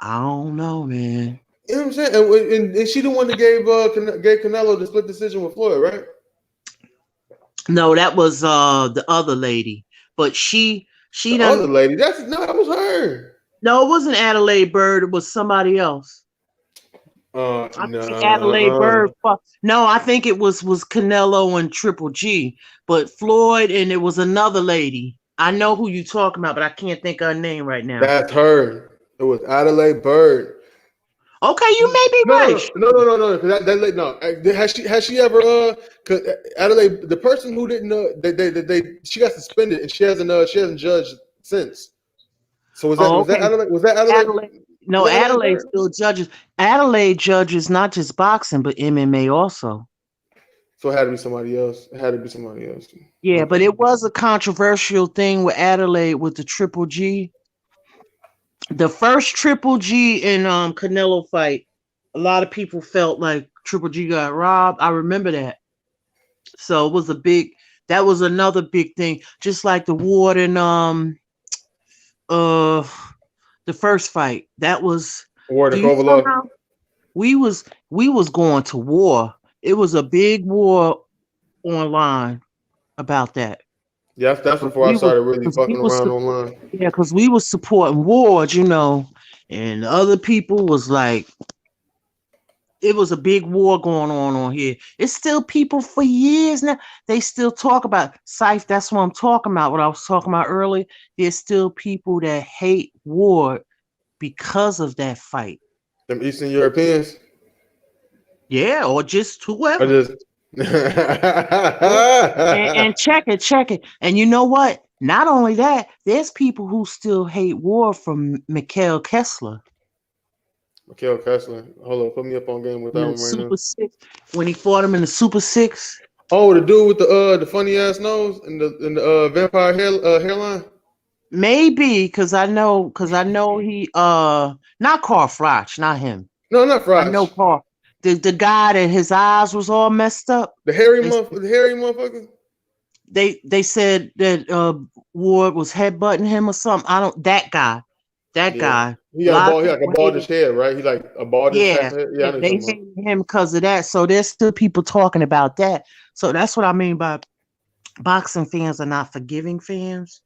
I don't know, man. You know what I'm saying? And she the one that gave Canelo the split decision with Floyd, right? No, that was the other lady. But she The done other lady, that was her. no, it wasn't Adelaide Bird, it was somebody else. I think Adelaide Nah. Bird. No, I think it was Canelo and Triple G, but Floyd and it was another lady. I know who you talking about, but I can't think of her name right now. That's her. It was Adelaide Bird. Okay, you may be No, right. no. 'Cause no. Has she ever? Cause Adelaide, the person who didn't she got suspended and she hasn't judged since. So was that Oh, was that okay. Adelaide? Was that Adelaide? Adelaide. Was No, that Adelaide Adelaide Bird? still judges. Adelaide judges not just boxing, but MMA also. So it had to be somebody else. It had to be somebody else. Yeah, but Okay. it was a controversial thing with Adelaide with the Triple G. The first Triple G and Canelo fight, a lot of people felt like Triple G got robbed. I remember that. So it was that was another big thing. Just like the Ward and uh the first fight. That was Ward do and you Kovalev. remember how we was going to war. It was a big war online about that. Yeah, that's 'Cause before I started really fucking we was around online. yeah, because we was supporting Ward, and other people was like, it was a big war going on here. It's still people for years now. They still talk about Scythe. That's what I'm talking about. What I was talking about earlier. There's still people that hate Ward because of that fight. Them Eastern Europeans. Yeah, or just I whoever. just. Yeah. And check it. And you know what? Not only that, there's people who still hate Ward from Mikhail Kessler. Mikael Kessler. Hold on, put me up on game with In that the one right now. Super Six, when he fought him in the Super Six. Oh, the dude with the funny ass nose and the vampire hairline. Maybe because I know he not Carl Froch, not him. No, not I know Froch. Carl. The guy that his eyes was all messed up. The hairy motherfucker. They said that Ward was headbutting him or something. I don't that guy. That Yeah, guy. he A got a lot of bald. He like a people hated. baldish head, right? He like a baldish Yeah, type of head. Yeah, I know what they you're talking about. hated him because of that. So there's still people talking about that. So that's what I mean by boxing fans are not forgiving fans.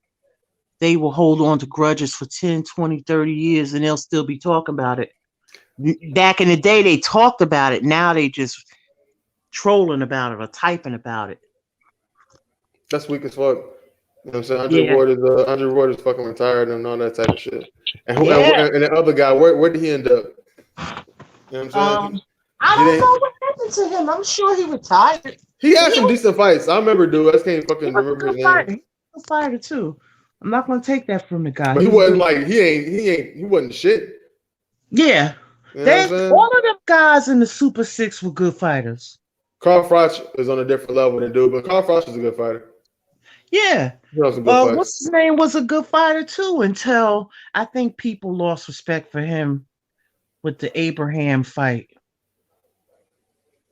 They will hold on to grudges for 10, 20, 30 years and they'll still be talking about it. Back in the day, they talked about it. Now they just trolling about it or typing about it. That's weak as fuck. You know what I'm saying? Yeah. Andre Ward is fucking retired and all that type of shit. And Yeah. and the other guy, where did he end up? You know what I'm saying? I He don't didn't. know what happened to him. I'm sure he retired. He had He some was, decent fights. I remember, dude. I just can't he fucking was a remember his good name. fighter. He was a good fighter too. I'm not gonna take that from the guy. But He he was wasn't good. like he wasn't shit. Yeah. You know what I'm saying? All of them guys in the Super Six were good fighters. Carl Froch is on a different level than dude, but Carl Froch is a good fighter. Yeah. He has some good fights. What's his name was a good fighter too until I think people lost respect for him with the Abraham fight.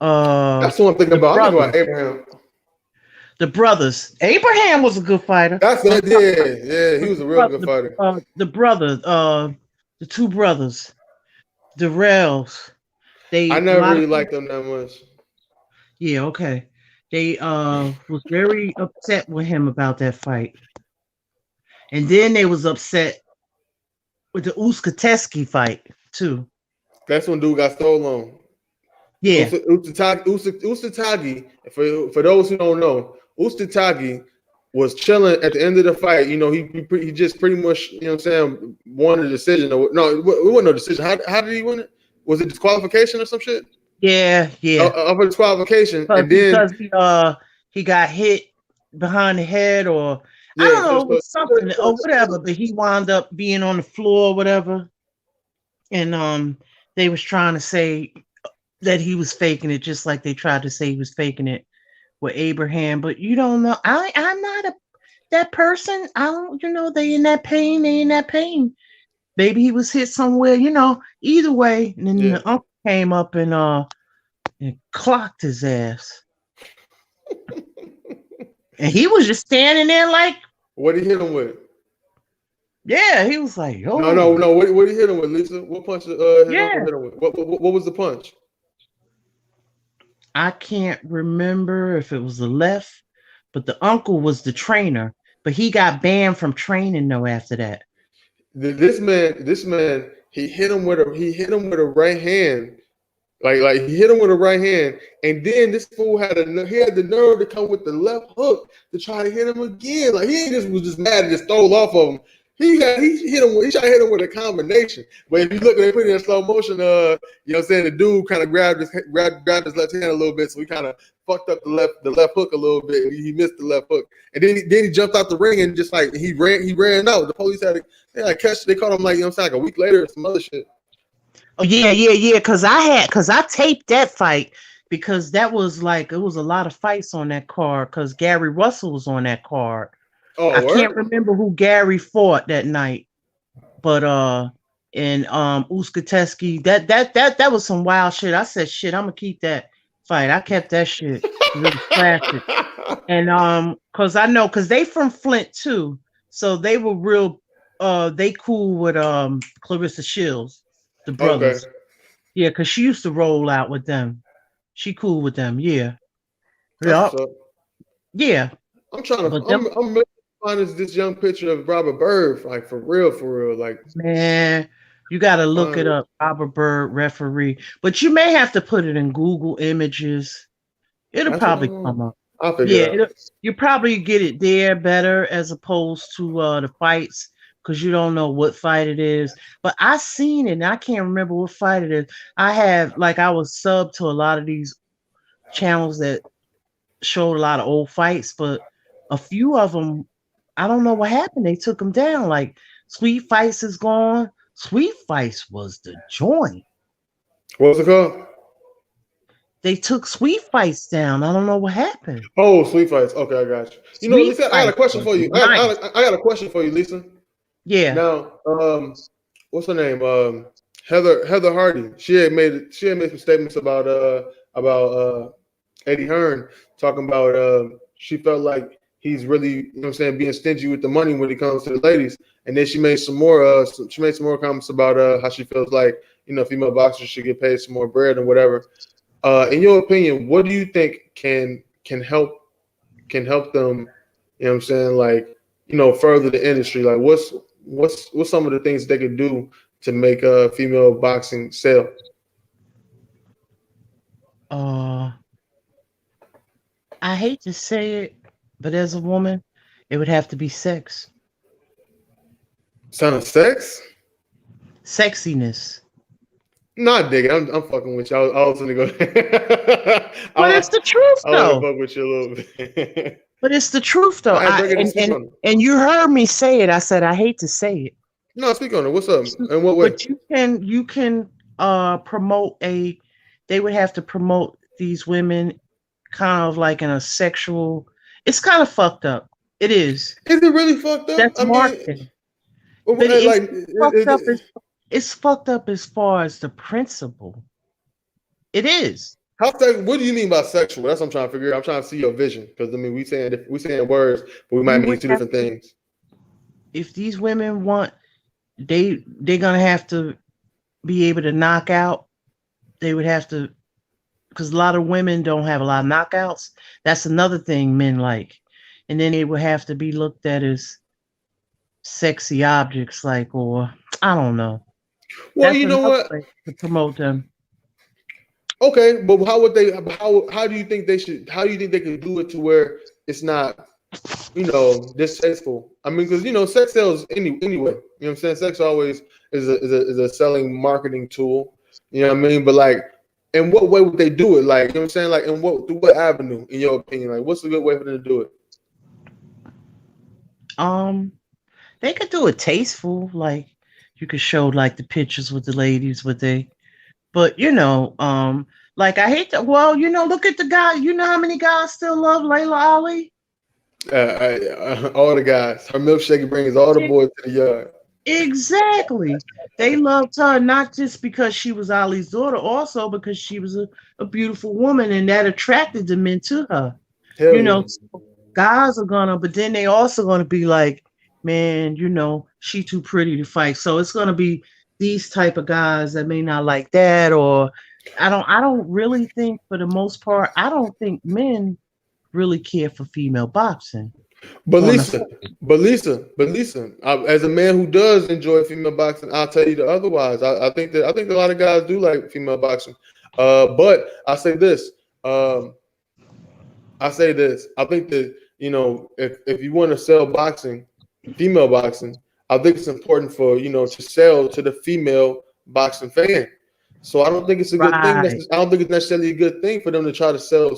That's what I'm thinking about. I'm thinking about Abraham. The brothers. Abraham was a good fighter. That's it. Yeah. He was a real good fighter. The brother, the two brothers, the Rails. I never really liked them that much. Yeah, okay. They was very upset with him about that fight. And then they was upset with the Uskateski fight too. That's when dude got stolen. Yeah. Usatagi, for those who don't know, Usatagi was chilling at the end of the fight. You know, he just pretty much, you know what I'm saying, won a decision. No, it wasn't no decision. How did he win it? Was it disqualification or some shit? Yeah. Of a disqualification. Because, and then he got hit behind the head or I don't know, it was something or whatever, but he wound up being on the floor or whatever. And they was trying to say that he was faking it, just like they tried to say he was faking it with Abraham. But you don't know. I'm not that person. I don't, they in that pain, they in that pain. Maybe he was hit somewhere, either way. And then Yeah. the uncle came up and clocked his ass. And he was just standing there like, What did he hit him with? yeah, he was like, yo. No. What did he hit him with, Lisa? What punch did his Yeah. uncle hit him with? What was the punch? I can't remember if it was the left, but the uncle was the trainer. But he got banned from training though after that. This man, he hit him with a right hand. Like he hit him with a right hand, and then this fool had the nerve to come with the left hook to try to hit him again. Like he was just mad and just stole off of him. He tried to hit him with a combination. But if you look, they put it in slow motion. The dude kind of grabbed his left hand a little bit, so he kind of fucked up the left hook a little bit. He missed the left hook, and then he jumped out the ring and just like he ran out. The police had to catch. They caught him like like a week later or some other shit. Oh yeah. Cause I taped that fight because that was like it was a lot of fights on that card. Cause Gary Russell was on that card. Oh, I can't remember who Gary fought that night, but and Uskateski, that was some wild shit. I said, shit, I'm gonna keep that fight. I kept that shit really classic. And cause they from Flint too, so they were real. They cool with Clarissa Shields, the brothers. Okay. Yeah, cause she used to roll out with them. She cool with them. Yeah. Yeah. I'm trying to. I'm find this young picture of Robert Byrd, like for real, like man, you gotta look it up. Robert Byrd referee, but you may have to put it in Google Images. It'll probably come up. I'll figure it out. You probably get it there better as opposed to the fights because you don't know what fight it is. But I seen it and I can't remember what fight it is. I was subbed to a lot of these channels that showed a lot of old fights, but a few of them, I don't know what happened. They took them down. Like Sweet Fights is gone. Sweet Fights was the joint. What was it called? They took Sweet Fights down. I don't know what happened. Oh, Sweet Fights. Okay, I got you. Lisa, I got a question for you. I got a question for you, Lisa. Yeah. Now, what's her name? Heather Hardy. She had made some statements about Eddie Hearn, talking about she felt like he's really, being stingy with the money when it comes to the ladies. And then she made some more comments about how she feels like, female boxers should get paid some more bread and whatever. In your opinion, what do you think can help them, further the industry? Like what's some of the things they could do to make female boxing sell? I hate to say it, but as a woman, it would have to be sex. Son of sex? Sexiness. Nah, dig it. I'm fucking with you. I was gonna go. But it's the truth, though. I want to fuck with you a little bit. But it's the truth, though. And you heard me say it. I said I hate to say it. No, speak on it. What's up? And what way? But you can promote they would have to promote these women kind of like in a sexual. It's kind of fucked up. It is. Is it really fucked up? That's marketing. It's fucked up as far as the principle. It is. What do you mean by sexual? That's what I'm trying to figure out. I'm trying to see your vision because we saying words, but we might mean two different things. If these women want, they're gonna have to be able to knock out. They would have to, because a lot of women don't have a lot of knockouts. That's another thing men like, and then they would have to be looked at as sexy objects, or I don't know. Well, that's you know what? To promote them. Okay, but how would they? How do you think they should? How do you think they can do it to where it's not, distasteful? I mean, because sex sells anyway. You know what I'm saying? Sex always is a selling marketing tool. You know what I mean? But like, in what way would they do it? Like, you know what I'm saying? Like, through what avenue, in your opinion? Like, what's a good way for them to do it? They could do it tasteful. Like, you could show like the pictures with the ladies, but like I hate that. Well, look at the guy. You know how many guys still love Layla Ali? All the guys. Her milkshake brings all the boys to the yard. Exactly. They loved her not just because she was Ali's daughter, also because she was a beautiful woman and that attracted the men to her. Hell You yeah. know, so guys are gonna, but then they also gonna be like, man, she too pretty to fight. So it's gonna be these type of guys that may not like that, or I don't really think for the most part, I don't think men really care for female boxing But on the Lisa, as a man who does enjoy female boxing, I'll tell you the otherwise. I think a lot of guys do like female boxing. But Um, I say this. I think that if you want to sell boxing, female boxing, I think it's important for to sell to the female boxing fan. So I don't think it's a good thing. right, I don't think it's necessarily a good thing for them to try to sell,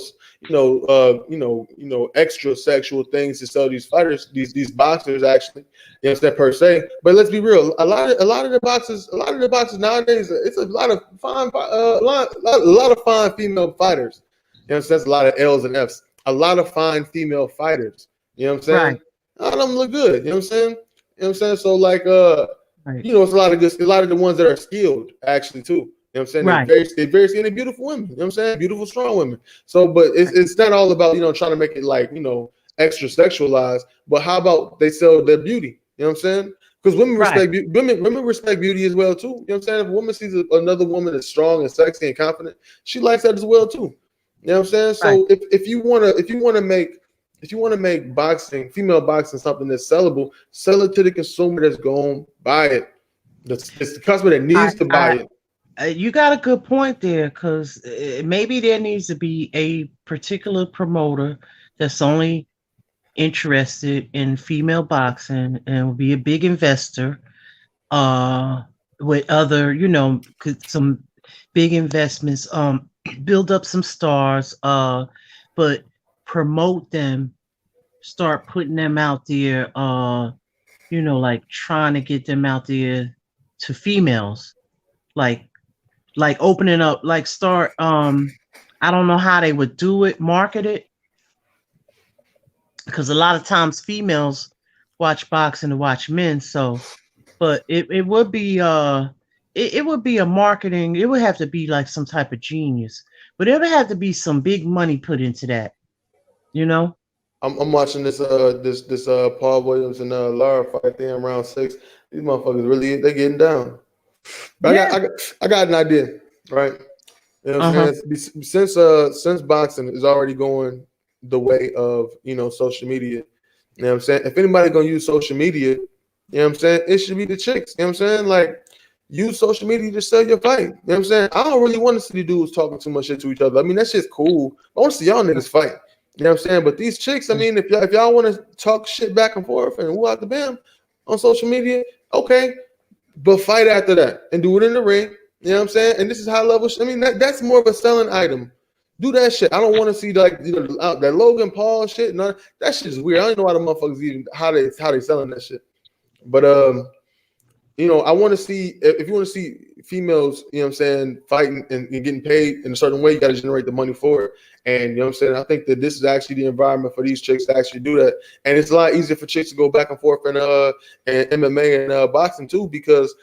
extra sexual things to sell these fighters, these boxers actually, that per se. But let's be real. A lot of the boxers nowadays, it's a lot of fine, a lot of fine female fighters. That's a lot of L's and F's. A lot of fine female fighters. You know what I'm saying? right, A lot of them look good. You know what I'm saying? You know what I'm saying? So like right, it's a lot of the ones that are skilled actually too. You know what I'm saying? right, They're very skilled and beautiful women. You know what I'm saying? Beautiful, strong women. So, but it's not all about trying to make it like extra sexualized. But how about they sell their beauty? You know what I'm saying? Because women right, respect women respect beauty as well too. You know what I'm saying? If a woman sees another woman that's strong and sexy and confident, she likes that as well too. You know what I'm saying? right, So if you want to make boxing, female boxing, something that's sellable, sell it to the consumer that's going to buy it. It's the customer that I, needs to buy I, it. you got a good point there because maybe there needs to be a particular promoter that's only interested in female boxing and will be a big investor uh with other some big investments, build up some stars, but promote them, start putting them out there, like trying to get them out there to females, like opening up, like start, I don't know how they would do it, market it, because a lot of times females watch boxing to watch men. So, but it would be it would be a marketing. It would have to be like some type of genius, but it would have to be some big money put into that. You know? I'm watching this Paul Williams and Lara fight there in round 6. These motherfuckers really they getting down. But I got Yeah. I got I got an idea, right? You know what Uh I'm huh. saying? Since boxing is already going the way of social media, you know what I'm saying? If anybody gonna use social media, you know what I'm saying, it should be the chicks. You know what I'm saying? Like use social media to sell your fight. You know what I'm saying? I don't really want to see the dudes talking too much shit to each other. I mean, that shit's cool. I want to see y'all niggas fight. You know what I'm saying? But these chicks, I mean, if y'all want to talk shit back and forth and who out the bam on social media, okay. But fight after that and do it in the ring. You know what I'm saying? And this is high level. I mean, that's more of a selling item. Do that shit. I don't want to see like that Logan Paul shit. No, that shit is weird. I don't know why the motherfuckers even how they selling that shit. But I want to see if you want to see females, you know what I'm saying, fighting and getting paid in a certain way, you got to generate the money for it. And you know what I'm saying? I think that this is actually the environment for these chicks to actually do that. And it's a lot easier for chicks to go back and forth in and MMA and boxing too, because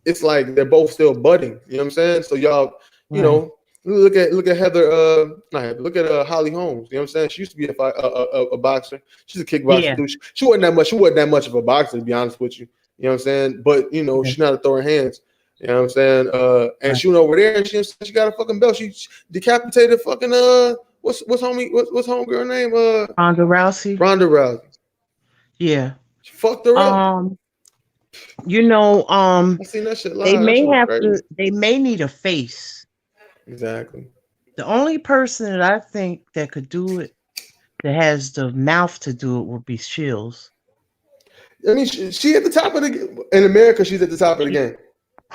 it's like they're both still budding. You know what I'm saying? So y'all, you Right. know, look at Heather, not Heather, look at Holly Holmes. You know what I'm saying? She used to be a boxer. She's a kickboxer Yeah. too. She wasn't that much. She wasn't that much of a boxer, to be honest with you. You know what I'm saying? But Yeah. she's not a throwing hands. You know what I'm saying? And Right. she went over there and she got a fucking belt. She decapitated fucking what's homegirl name? Ronda Rousey. Ronda Rousey. Yeah. She fucked her up. Um. You know. I seen that shit They live. That may shit was have crazy. to. They may need a face. Exactly. The only person that I think that could do it, that has the mouth to do it, would be Shields. I mean, she at the top of the in America. She's at the top of the She, game.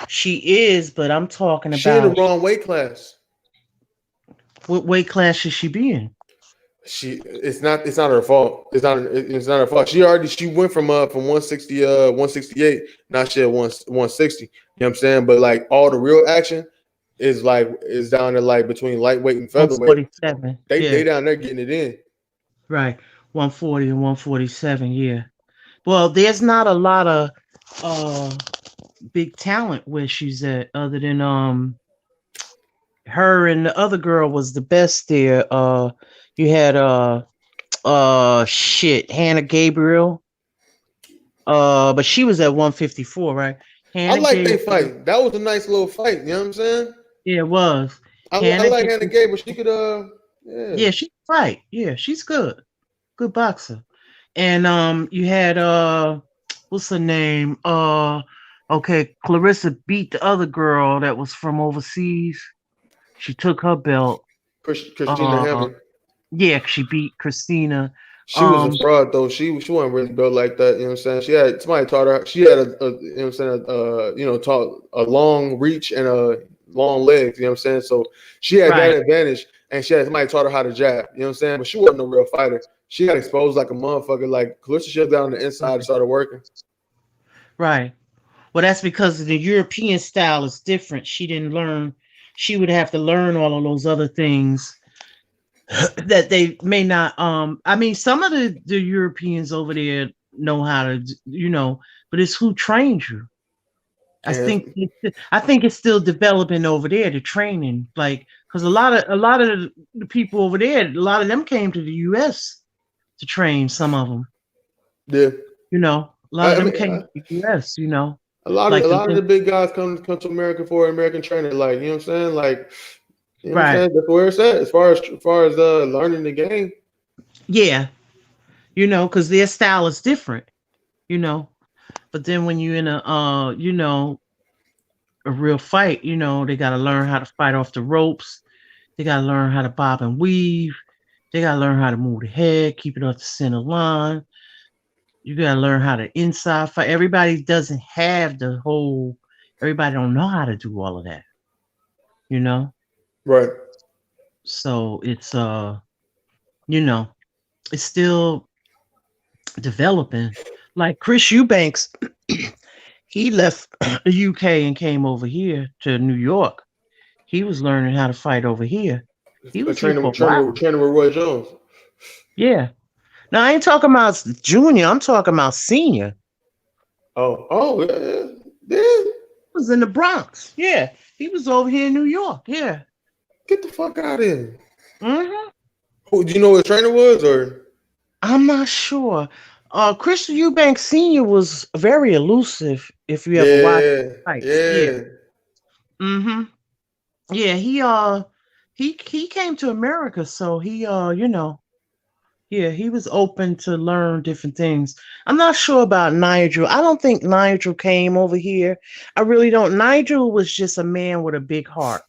she is, but I'm talking She in the about wrong weight class. what weight class should she be in? It's not her fault. It's not her fault. She went from 160 168. Now she at 160. You know what I'm saying? But like all the real action is down to like between lightweight and featherweight. 147. They Yeah, down there getting it in. right. 140 and 147. Yeah. Well, there's not a lot of uh big talent where she's at, other than her and the other girl was the best there. You had shit, Hannah Gabriel. But she was at 154, right? I Hannah like they Gabriel. fight. That was a nice little fight. You know what I'm saying? Yeah, it was. I Hannah like Hannah Gabriel. Gable. She could yeah. Yeah, she can fight. Yeah, she's good. Good boxer. And you had what's her name? Okay, Clarissa beat the other girl that was from overseas. She took her belt. Christina Uh Hammer. yeah, she beat Christina. She was a Um fraud though. She wasn't really built like that. You know what I'm saying? She had somebody taught her. She had a you know what I'm saying. Taught a long reach and a long legs. You know what I'm saying? So she had that right, advantage, and she had somebody taught her how to jab. You know what I'm saying? But she wasn't no real fighter. She got exposed like a motherfucker. Like Clarissa shut down on the inside and started working. right. Well, that's because the European style is different. She didn't learn. She would have to learn all of those other things that they may not. I mean, some of the Europeans over there know how to, but it's who trained you. And I think it's still developing over there, the training, like because a lot of the people over there, a lot of them came to the U.S. to train. Some of them, yeah, a lot of I them mean, came to the U.S. a Like lot of the big guys come to America for American training. Like you know what I'm saying? Like you know what I'm right, saying? That's where it's at as far as learning the game. yeah, because their style is different, you know. But then when you're in a real fight, they got to learn how to fight off the ropes. They got to learn how to bob and weave. They got to learn how to move the head, keep it off the center line. You got to learn how to inside fight. Everybody doesn't have the whole. Everybody don't know how to do all of that, you know. Right. So you know, it's still developing. Like Chris Eubanks, he left the UK and came over here to New York. He was learning how to fight over here. He A was here trainer, for a trainer, while. trainer with Roy Jones. Yeah. Now I ain't talking about junior. I'm talking about senior. Oh, yeah, yeah. He was in the Bronx. Yeah. He was over here in New York. Yeah. Get the fuck out of here. Hmm. Who, do you know what his trainer was, or I'm not sure. Christian Eubanks Sr. was very elusive if you ever watched yeah, fights. Yeah. yeah. Hmm. Yeah, he came to America, so he yeah, he was open to learn different things. I'm not sure about Nigel. I don't think Nigel came over here. I really don't. Nigel was just a man with a big heart.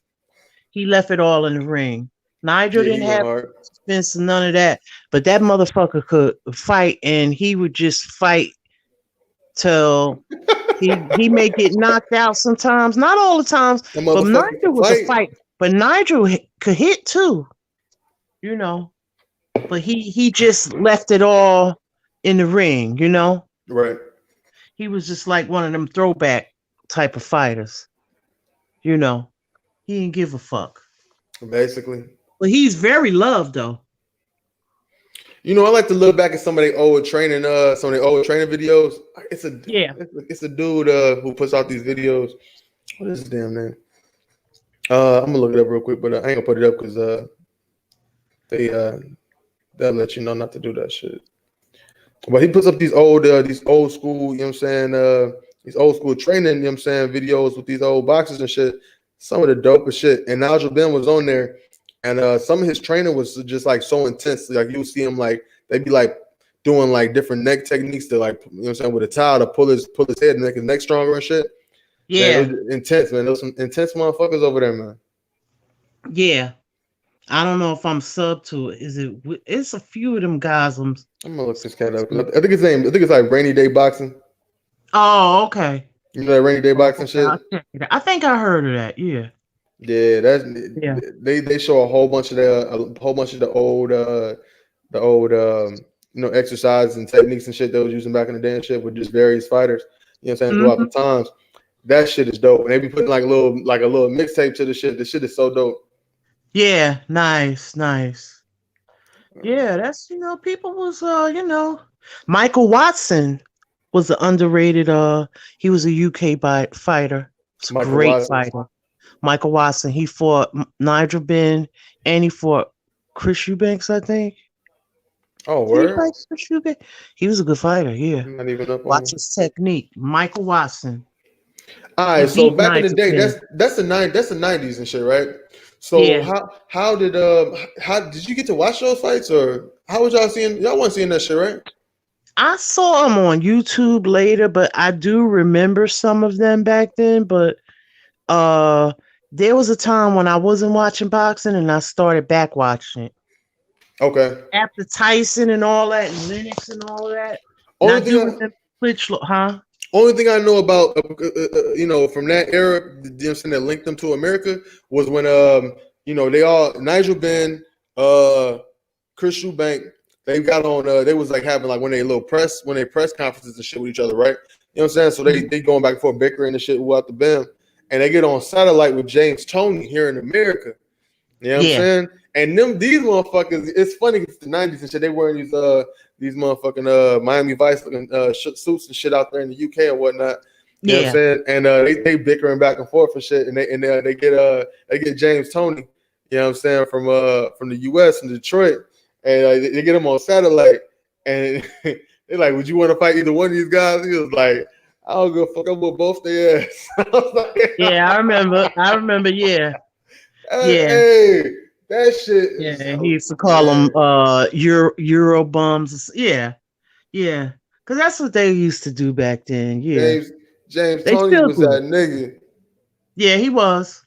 He left it all in the ring. Nigel Yeah, he didn't went have hard. suspense, none of that. But that motherfucker could fight, and he would just fight till he may get knocked out sometimes, not all the times. That But motherfucker Nigel can was a fight. fight. But Nigel could hit too, you know. But he just left it all in the ring. Right. He was just like one of them throwback type of fighters, you know. He didn't give a fuck. Basically. But he's very loved though. I like to look back at some of the old training videos. It's a Yeah. it's a dude who puts out these videos. What is his damn name? I'm gonna look it up real quick, but I ain't gonna put it up because they they'll let you know not to do that shit. But he puts up these old school, you know what I'm saying, these old school training, you know what I'm saying, videos with these old boxers and shit. Some of the dopest shit. And Nigel Ben was on there, and some of his training was just like so intense. Like you would see him like they'd be like doing like different neck techniques to like, you know what I'm saying, with a towel to pull his head and make his neck stronger and shit. Man, it Yeah. was intense, man. There was some intense motherfuckers over there, man. Yeah. I don't know if I'm sub to it. It's a few of them guys. I'm gonna look this cat up. I think it's like Rainy Day Boxing. Oh, okay. You know that Rainy Day Oh, Boxing okay. shit? I'll check it out. I think I heard of that. Yeah. Yeah, that's Yeah. they show a whole bunch of the old exercises and techniques and shit they was using back in the day and shit with just various fighters. You know what I'm saying? Throughout the Hmm. times. That shit is dope. And they be putting like a little mixtape to the shit. The shit is so dope. Yeah. Nice. Nice. Yeah, that's people was Michael Watson was an underrated he was a UK fighter. It's a Michael great Watson. fighter. Michael Watson. He fought Nigel Benn and he fought Chris Eubanks, I think. Oh, Did he word. fight Chris Eubanks? He was a good fighter, yeah. I'm not even up on Watch him. his technique. Michael Watson. All He right, so beat back in the Nigel day, Benn. that's the '90s and shit, right? So Yeah. how did you get to watch those fights, or how was y'all seeing? Y'all weren't seeing that shit, right? I saw him on YouTube later, but I do remember some of them back then, but uh there was a time when I wasn't watching boxing and I started back watching it. Okay. After Tyson and all that and Lennox and all of that. And I Only thing do I remember Klitschko, huh? only thing I know about from that era, you know what I'm saying, that linked them to America was when they all Nigel Benn, uh Chris Eubank, they got on they was like having like when they press conferences and shit with each other, right? You know what I'm saying? So they going back and forth bickering and shit without the bam. And they get on satellite with James Toney here in America. You know what I'm Yeah. saying? And these motherfuckers, it's funny it's the 90s and shit. They wearing these motherfucking Miami Vice looking suits and shit out there in the UK and whatnot. You know what I'm Yeah. saying? And they bickering back and forth and shit. And they get James Toney, you know what I'm saying, from the US and Detroit. And they get him on satellite. And they're like, would you want to fight either one of these guys? He was like, I don't give a fuck, I'm with both their ass. I was like, Yeah, I remember. Yeah. Yeah. hey, that shit is Yeah. He so, used to call them man. Euro bums. Yeah. Yeah. Cause that's what they used to do back then. Yeah. James James They Tony still was do. that nigga. Yeah, he was.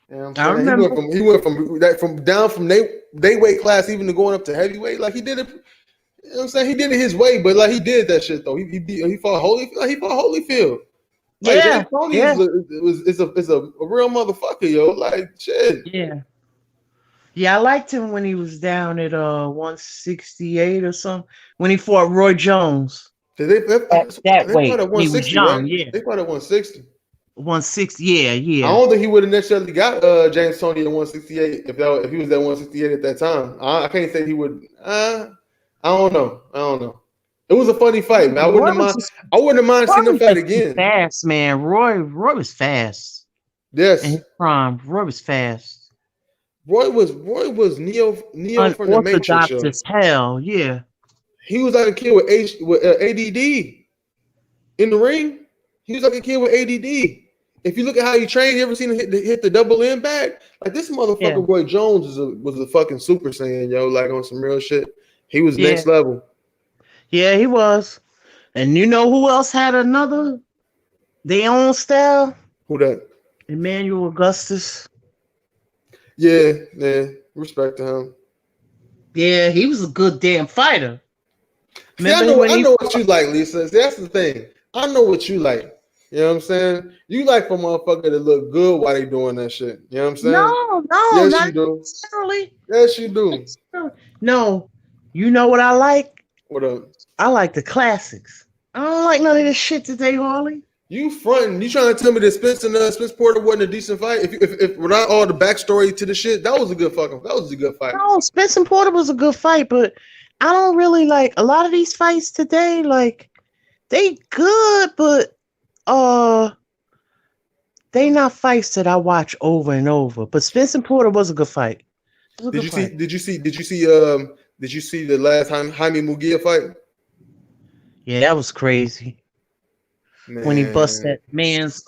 You know what I'm I saying? remember. He went from that from down from they weight class even to going up to heavyweight. Like he did it. You know what I'm saying? He did it his way, but like he did that shit though. He fought Holyfield. Like Yeah. James Tony Yeah. is a real motherfucker, yo. Like shit. Yeah. Yeah, I liked him when he was down at 168 or something. When he fought Roy Jones. That They fought weight. at When he was 160, right? young, yeah. They fought at 160. 160, yeah, I yeah. don't think he would have necessarily got James Toney at 168 if he was at 168 at that time. I can't say he would. I don't know. I don't know. It was a funny fight, man. Roy was just I wouldn't have mind Roy seeing them was fight just too again. fast, man. Roy was fast in Yes, his prime. Roy was fast. Roy was Neo from the Matrix, Unorthodox yo. as hell, yeah. He was like a kid with ADD in the ring. He was like a kid with ADD. If you look at how he trained, you ever seen him hit the double end bag? Like this Yeah. motherfucker, Roy Jones was a fucking Super Saiyan, yo. Like on some real shit. He was Yeah. next level. Yeah, he was. And you know who else had another their own style? Who that? Emmanuel Augustus. Yeah, yeah. Respect to him. Yeah, he was a good damn fighter. See, Remember when I he know what you like, Lisa. See, that's the thing. I know what you like. You know what I'm saying? You like for motherfucker to look good while they doing that shit. You know what I'm saying? No, Yes, you not do. necessarily. Yes, you do. No, you know what I like? What up? I like the classics. I don't like none of this shit today, Harley. You fronting? You trying to tell me that Spence Porter wasn't a decent fight? If without all the backstory to the shit, that was a good fight. No, Spence and Porter was a good fight, but I don't really like a lot of these fights today. Like they good, but they not fights that I watch over and over. But Spence and Porter was a good fight. It was a Did good you see? fight. Did you see the last time Jaime Mugia fight? Yeah, that was crazy. When he bust Man, that man's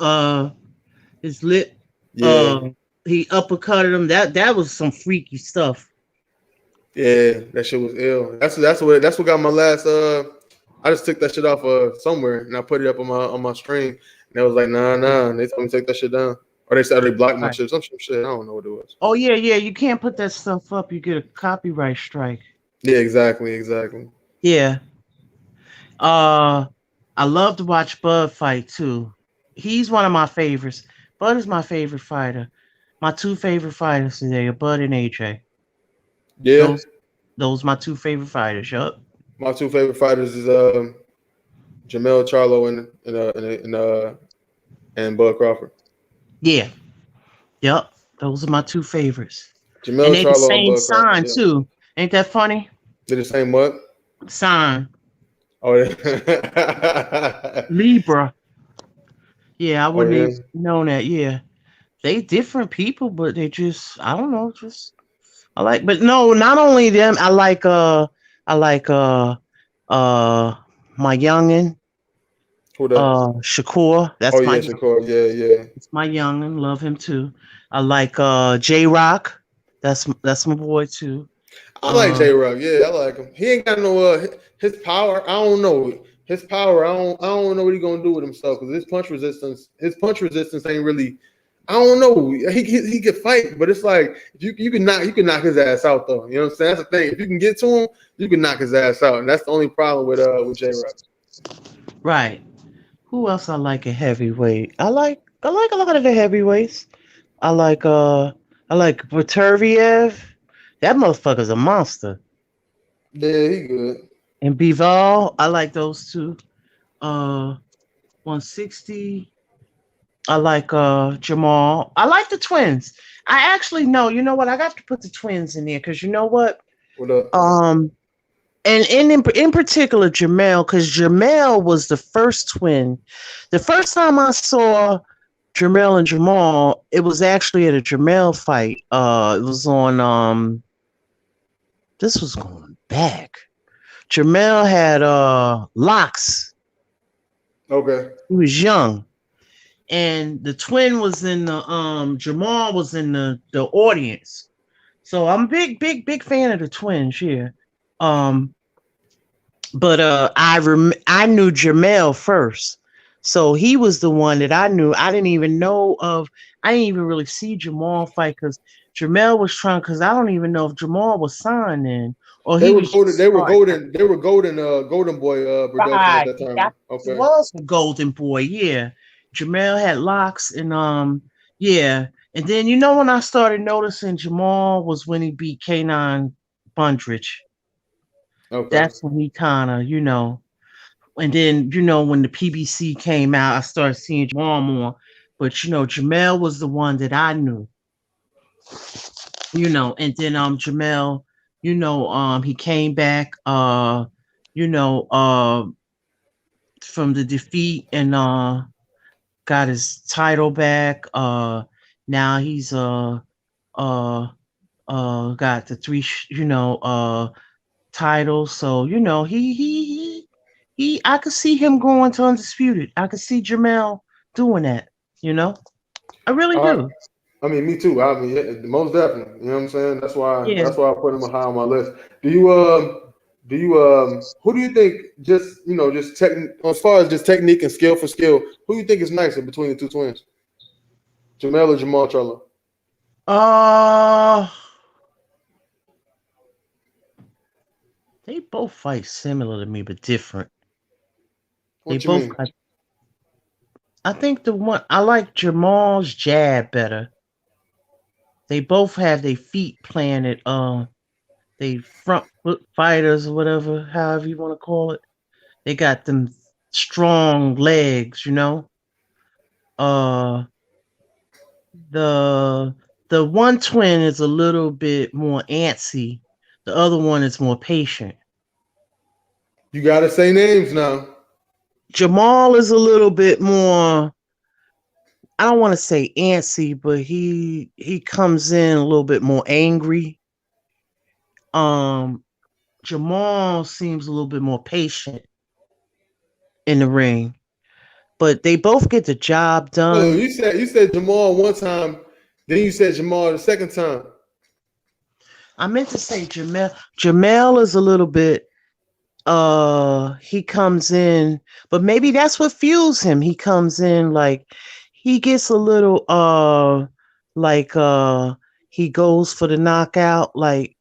his lip, yeah, he uppercutted him. That was some freaky stuff. yeah, that shit was ill. That's what got my last. I just took that shit off somewhere and I put it up on my stream. And they was like, nah. They told me to take that shit down, or they said they blocked my Right. shit. Some shit. I don't know what it was. Oh yeah, yeah. You can't put that stuff up. You get a copyright strike. Yeah, exactly. Yeah. I love to watch Bud fight too. He's one of my favorites. Bud is my favorite fighter. My two favorite fighters today are Bud and AJ. Yeah, Those my two favorite fighters. Yup. my two favorite fighters is Jamel Charlo and Bud Crawford. Yeah. Yup. Those are my two favorites. And Jamel they the Charlo and same Bud Crawford. sign Yeah. too. Ain't that funny? They're the same what? Sign. Oh, Libra. Yeah, I oh wouldn't yeah. have known that. Yeah. They different people, but they just I don't know, just I like but no, not only them, I like uh my youngin, Who that? Shakur. Oh That's my yeah, Shakur. Yeah, yeah. it's my youngin, love him too. I like J Rock. That's my boy too. I like Uh J Rock. Yeah, I like him. He ain't got no his power. I don't know his power. I don't know what he gonna do with himself because his punch resistance ain't really. I don't know. He could fight, but it's like you can knock his ass out though. You know what I'm saying? That's the thing. If you can get to him, you can knock his ass out, and that's the only problem with J Rock. right. Who else I like at heavyweight? I like a lot of the heavyweights. I like Vaturviev. That motherfucker's a monster. Yeah, he good. And Bival, I like those two. 160. I like Jamal. I like the twins. I actually know, you know what? I got to put the twins in there because you know what? What up? Um and in particular Jamel, because Jamel was the first twin. The first time I saw Jamel and Jamal, it was actually at a Jamel fight. It was on this was going back. Jamel had locks. Okay. He was young. And the twin was in the Jamal was in the audience. So I'm big fan of the twins here. Um but I knew Jamel first. So he was the one that I knew. I didn't even know of I didn't even really see Jamal fight because Jamel was trying because I don't even know if Jamal was signed in or They he were was golden. just They were starting. golden. They were golden. Golden Boy production at Right. that time. That Okay. was the golden boy, yeah. Jamel had locks and yeah. And then you know when I started noticing Jamal was when he beat K9 Bundridge. Okay. That's when he kinda, and then when the PBC came out, I started seeing Jamal more. But Jamel was the one that I knew, and then Jamel, he came back you know, from the defeat and got his title back. Now he's uh got the three titles. So I could see him going to undisputed. I could see Jamel doing that. You know, I really All right. do. I mean, me too. I mean, yeah, most definitely. You know what I'm saying? That's why. Yeah. That's why I put him high on my list. Who do you think? Just just as far as just technique and skill for skill, who do you think is nicer between the two twins, Jamel or Jamal Charlo? Uh, they both fight similar to me, but different. They What you both mean? got. I think the one I like Jamal's jab better. They both have their feet planted. They front foot fighters or whatever, however you want to call it. They got them strong legs, Uh the one twin is a little bit more antsy. The other one is more patient. You gotta say names now. Jamal is a little bit more I don't want to say antsy, but he comes in a little bit more angry. Um Jamal seems a little bit more patient in the ring, but they both get the job Oh, done. you said Jamal one time, then you said Jamal the second time. I meant to say Jamel. Jamel is a little bit he comes in, but maybe that's what fuels him. He comes in like he gets a little like he goes for the knockout like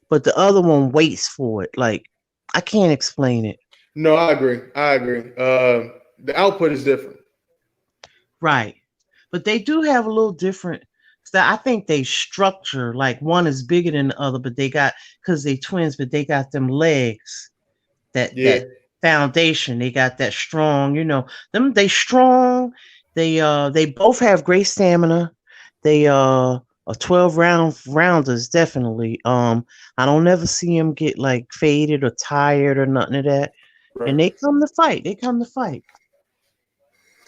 but the other one waits for it. Like I can't explain it. No, I agree. I agree. The output is different. Right. But they do have a little different I think they structure like one is bigger than the other, but they got because they twins, but they got them legs, Yeah. that foundation. They got that strong, them they strong. They both have great stamina. They a 12 rounders definitely. I don't never see him get like faded or tired or nothing of that. And Right. they come to fight. They come to fight.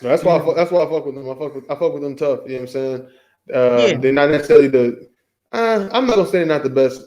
So that's You why know. that's why I fuck with them. I fuck with them tough. You know what I'm saying? Yeah. They're not necessarily the. I'm not gonna say they're not the best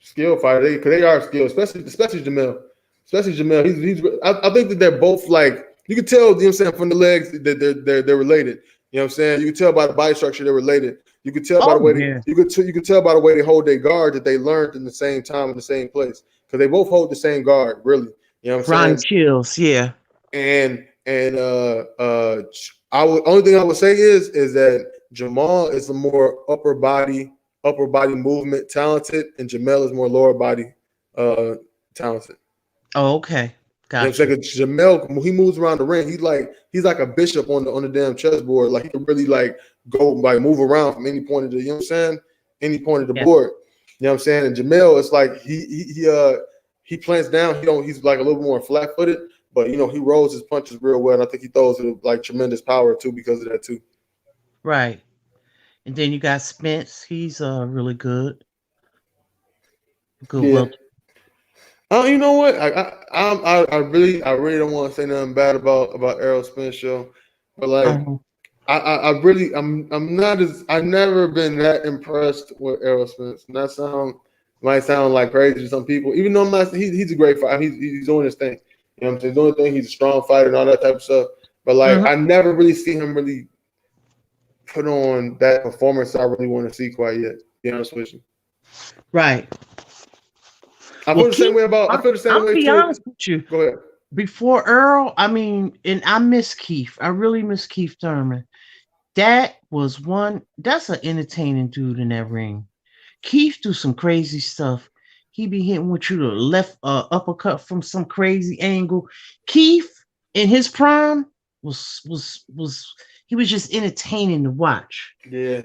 skill fighter. Because they are skilled, especially Jamel. Especially Jamel. He's. I think that they're both like you can tell. You know what I'm saying from the legs that they're related. You know what I'm saying? You can tell by the body structure they're related. You can tell by the Oh way yeah. you can tell by the way they hold their guard that they learned in the same time in the same place because they both hold the same guard. Really, you know what I'm Ronnie saying? Chills. Yeah. And I would only thing I would say is that Jamal is a more upper body movement talented, and Jamel is more lower body uh talented. Oh, okay. You know what I'm Got saying? you. 'Cause Jamel, when he moves around the ring, he's like a bishop on the damn chessboard. Like he can really like go like move around from any point of the you know what I'm saying, any point of the Yeah. board. You know what I'm saying? And Jamel, it's like he plants down. He's like a little more flat footed, but you know he rolls his punches real well. And I think he throws it with like tremendous power too because of that too. Right. And then you got Spence. He's really good. Good Yeah. welter. Oh, you know what? I really don't want to say nothing bad about Errol Spence show, but like Uh-huh. I really I'm not as I've never been that impressed with Errol Spence. And that might sound like crazy to some people, even though I'm not. He's a great fighter. He's doing his thing. You know what I'm saying? He's doing his thing. He's a strong fighter and all that type of stuff. But like Hmm. I never really see him really put on that performance I really want to see quite yet. To be honest with you. Right. I Well, feel the same Keith, way about. I feel the I'm same gonna way be too. honest with you. Go ahead. Before Earl, I mean, and I miss Keith. I really miss Keith Thurman. That was one. That's an entertaining dude in that ring. Keith do some crazy stuff. He be hitting with you the left uppercut from some crazy angle. Keith in his prime was he was just entertaining to watch. Yeah.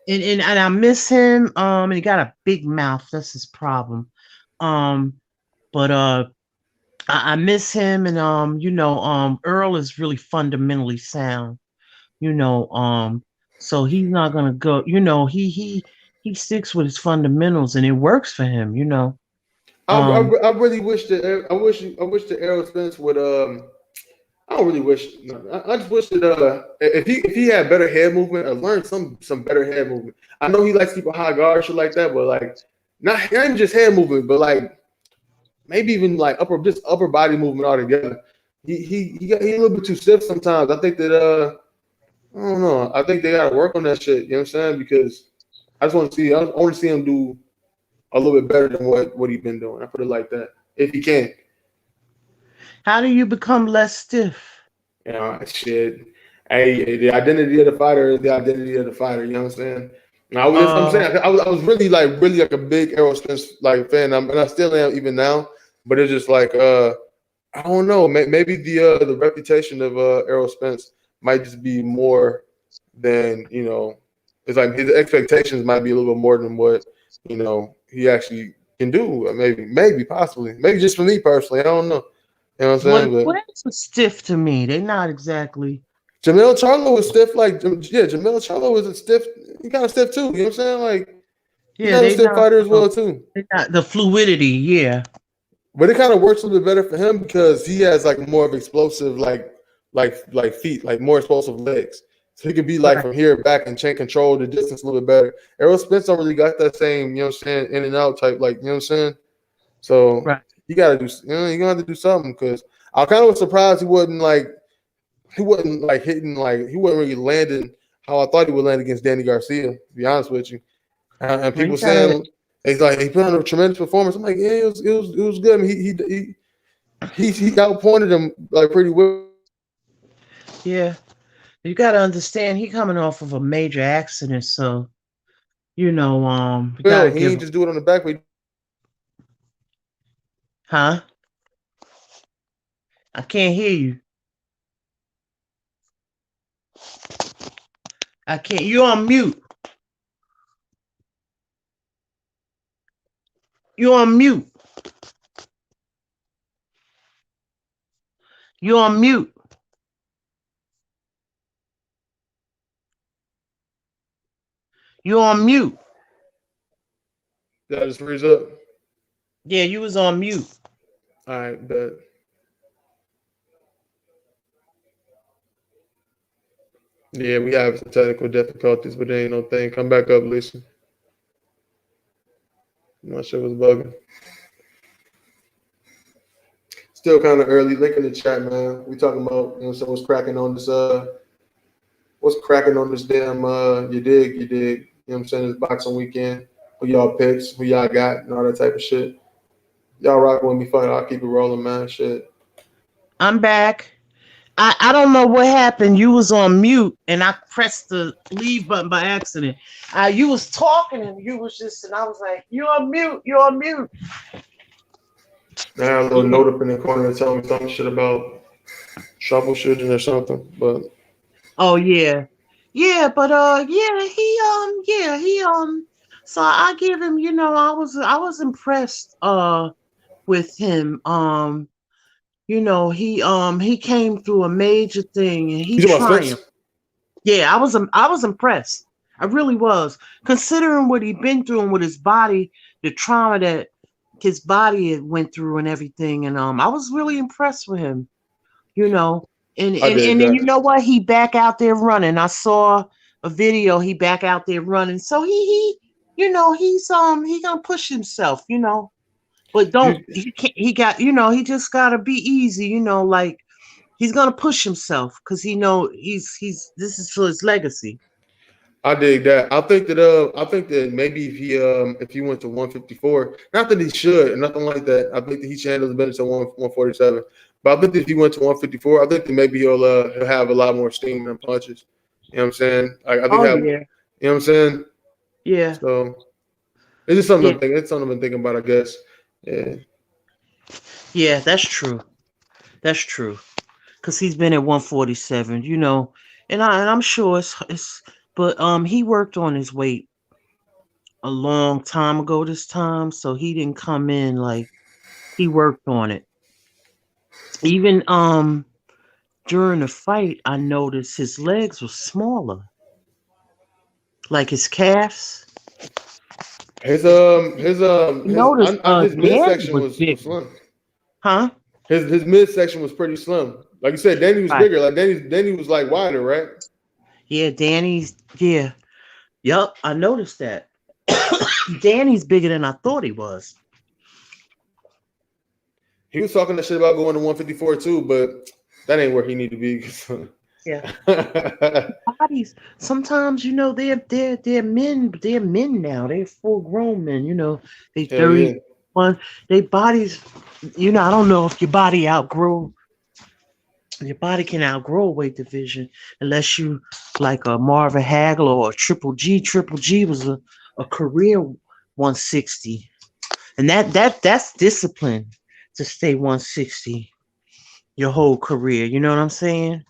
And I miss him. And he got a big mouth. That's his problem. Um, but I miss him, and Earl is really fundamentally sound. You know, so he's not gonna go. He sticks with his fundamentals, and it works for him. Um, I really wish that I wish that Errol Spence would I don't really wish. No, I just wish that if he had better head movement or learned some better head movement. I know he likes to keep a high guard, shit like that, but like not even just head movement, but like maybe even like upper body movement altogether. He a little bit too stiff sometimes. I think that I don't know. I think they got to work on that shit. You know what I'm saying? Because I want to see him do a little bit better than what he's been doing. I put it like that. If he can. how do you become less stiff? You know, shit. Hey, the identity of the fighter is the identity of the fighter. You know what I'm saying? I'm Uh, saying I was really like a big Errol Spence like fan, and I still am even now. But it's just like I don't know. Maybe the reputation of Errol Spence might just be more than you know. It's like his expectations might be a little bit more than what you know he actually can do. Maybe, possibly, maybe just for me personally. I don't know. You know what I'm well, the saying? But twins are stiff to me. They're not exactly. Jamel Charlo was stiff. Like, yeah, Jamel Charlo was a stiff. He kind of stiff too. You know what I'm saying? Like, he Yeah, kind of a they stiff not. fighter as well too. They're not the fluidity. Yeah. But it kind of works a little bit better for him because he has like more of explosive, like feet, like more explosive legs. So he can be like Right. from here back and chain control the distance a little bit better. Errol Spence don't really got that same, you know what I'm saying, in and out type, like you know what I'm saying. So Right. you gotta do, you gonna have to do something because I kind of was surprised he wasn't like hitting like he wasn't really landing how I thought he would land against Danny Garcia. To be honest with you, and Well, people you gotta. saying it's like he put on a tremendous performance. I'm like, yeah, it was good. I mean, he outpointed him like pretty well. Yeah. You gotta understand. He coming off of a major accident, so you He gotta give ain't him. just do it on the back. But Huh? I can't hear you. I can't. You on mute. You on mute. You on mute. You on mute. Did I just freeze up? Yeah, you was on mute. All right, bet. Yeah, we have some technical difficulties, but there ain't no thing. Come back up, Lisa. I'm not sure what's bugging. Still kind of early. Link in the chat, man. We talking about, so what's cracking on this damn you dig. You know what I'm saying? This boxing weekend. Who y'all picks, who y'all got, and all that type of shit. Y'all rock with me, fun. I'll keep it rolling, man. Shit. I'm back. I don't know what happened. You was on mute and I pressed the leave button by accident. You was talking and you was just, and I was like, you're on mute, you're on mute. I had a little note up in the corner telling me some shit about troubleshooting or something, but oh yeah. Yeah, but so I give him, I was impressed with him. He came through a major thing and he you talking about Spence? triumphed. Yeah, I was impressed. I really was. Considering what he'd been through and with his body, the trauma that his body had went through and everything. And I was really impressed with him, you know. And I and, did and then you that. know what? He back out there running. I saw a video, he back out there running. So he gonna push himself, But You, he can't he just gotta be easy, like he's gonna push himself because he's this is for his legacy. I dig that. I think that maybe if he went to 154, not that he should, nothing like that. I think that he should handle the business at 147. But I think that if he went to 154, I think that maybe he'll have a lot more steam and punches. You know what I'm saying? I think Oh have yeah, you know what I'm saying? yeah, So it's just something yeah, I'm thinking. It's something I've been thinking about, I guess. Yeah. yeah. That's true. That's true. Because he's been at 147, and I'm sure but he worked on his weight a long time ago this time, so he didn't come in like he worked on it. Even during the fight, I noticed his legs were smaller, like his calves. I noticed His Danny midsection was was bigger, slim. huh? His midsection was pretty slim. Like you said, Danny was Right. bigger. Like Danny was like wider, right? Yeah, Danny's. Yeah. Yup. I noticed that. Danny's bigger than I thought he was. He was talking that shit about going to 154 too, but that ain't where he need to be. Yeah. Hell Bodies. Sometimes they're men. They're men now. They're full grown men. They yeah. 31. They bodies. I don't know if your body can outgrow a weight division unless you like a Marvin Hagler or a Triple G. Triple G was a career 160, and that's discipline to stay 160 your whole career. You know what I'm saying?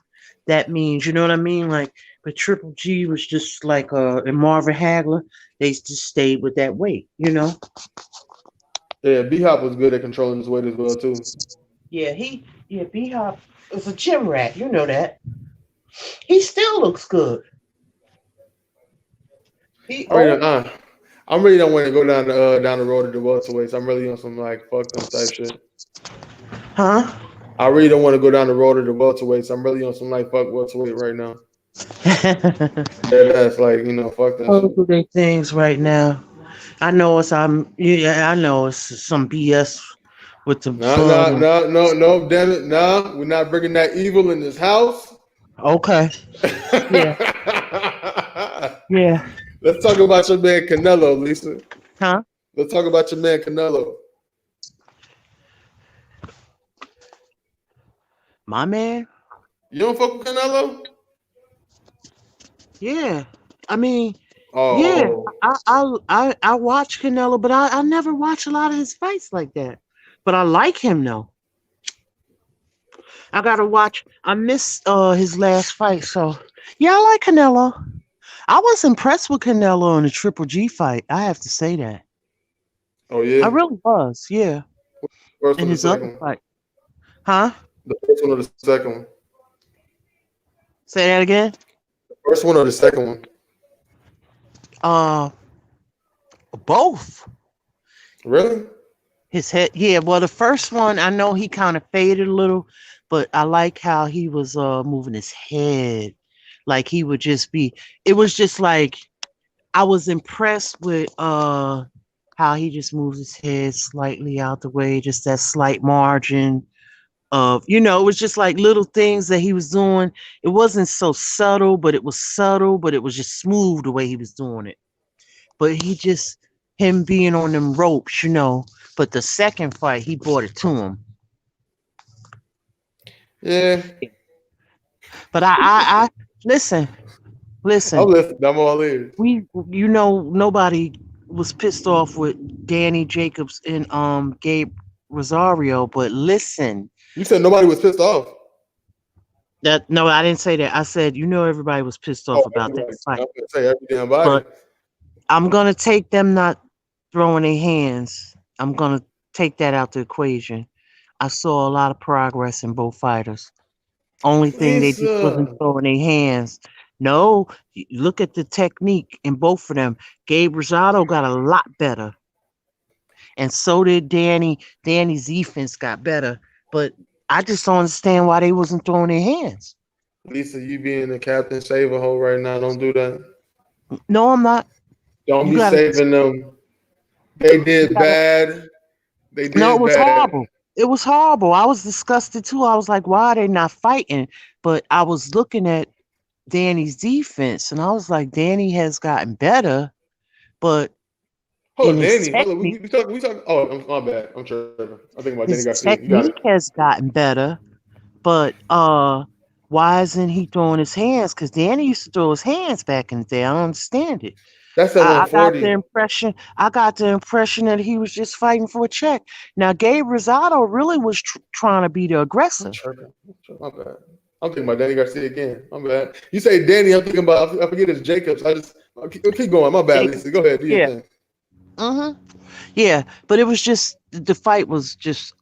That means, you know what I mean? Like, but Triple G was just like and Marvin Hagler, they just stayed with that weight. Yeah, B Hop was good at controlling his weight as well too. Yeah, B Hop is a gym rat, you know that. He still looks good. He I really old, don't, I really don't want to go down the road of the welterweights. I'm really on some like fuck them type shit. huh? I really don't want to go down the road of the welterweights. I'm really on some like fuck welterweight right now. Yeah, that's like fuck that Those shit. are they things right now. I know it's some BS with the No, bug. no, no, no, no, damn it. No, we're not bringing that evil in this house. Okay. Yeah. Yeah. Let's talk about your man Canelo, Lisa. Huh? Let's talk about your man Canelo. My man? You don't fuck with Canelo? Yeah. I mean, yeah. Oh, I watch Canelo, but I never watch a lot of his fights like that. But I like him though. I gotta watch. I missed his last fight, so yeah, I like Canelo. I was impressed with Canelo in the Triple G fight. I have to say that. oh I yeah. really was, yeah. First In one, the his other second one. fight. Huh? The first one or the second one. Say that again? The first one or the second one. Uh, both. Really? His head, yeah. Well, the first one, I know he kind of faded a little, but I like how he was moving his head. Like he would just be. It was just like I was impressed with how he just moves his head slightly out the way, just that slight margin of, it was just like little things that he was doing. It wasn't so subtle, but it was subtle, but it was just smooth the way he was doing it. But him being on them ropes. But the second fight, he brought it to him. Yeah. But I listen, I'm listen. listening. I'm all ears. Nobody was pissed off with Danny Jacobs and Gabe Rosario, but listen, You said nobody was pissed off. that no, I didn't say that. I said everybody was pissed off Oh, about that everybody. I'm fight, gonna say every damn body. but I'm gonna take them not throwing their hands. I'm gonna take that out the equation. I saw a lot of progress in both fighters. Only thing they It's just wasn't throwing their hands. No, look at the technique in both of them. Gabe Rosado got a lot better, and so did Danny. Danny's defense got better, but I just don't understand why they wasn't throwing their hands. Lisa, you being the captain save a hole right now. Don't do that. No, I'm not. Don't You be gotta, saving them. They you did gotta. bad. They No, it did was bad. horrible. It was horrible. I was disgusted too. I was like, why are they not fighting? But I was looking at Danny's defense, and I was like, Danny has gotten better, but Hold in on, his Danny. Hold on. technique. We talking. We talking. Oh, my bad. I'm tripping. I'm thinking about Danny His Garcia. You got it. technique has gotten better, but why isn't he throwing his hands? Because Danny used to throw his hands back in the day. I don't understand it. That's at I got the 140. impression. I got the impression that he was just fighting for a check. Now, Gabe Rosado really was trying to be the I'm aggressor. tripping. My bad. I'm thinking about Danny Garcia again. My bad. You say Danny. I'm thinking about. I forget it's Jacobs. I'll keep going. My bad, Jacob. Lisa. Go ahead. Do your Yeah. thing. Mm-hmm. Yeah. But it was just the fight was just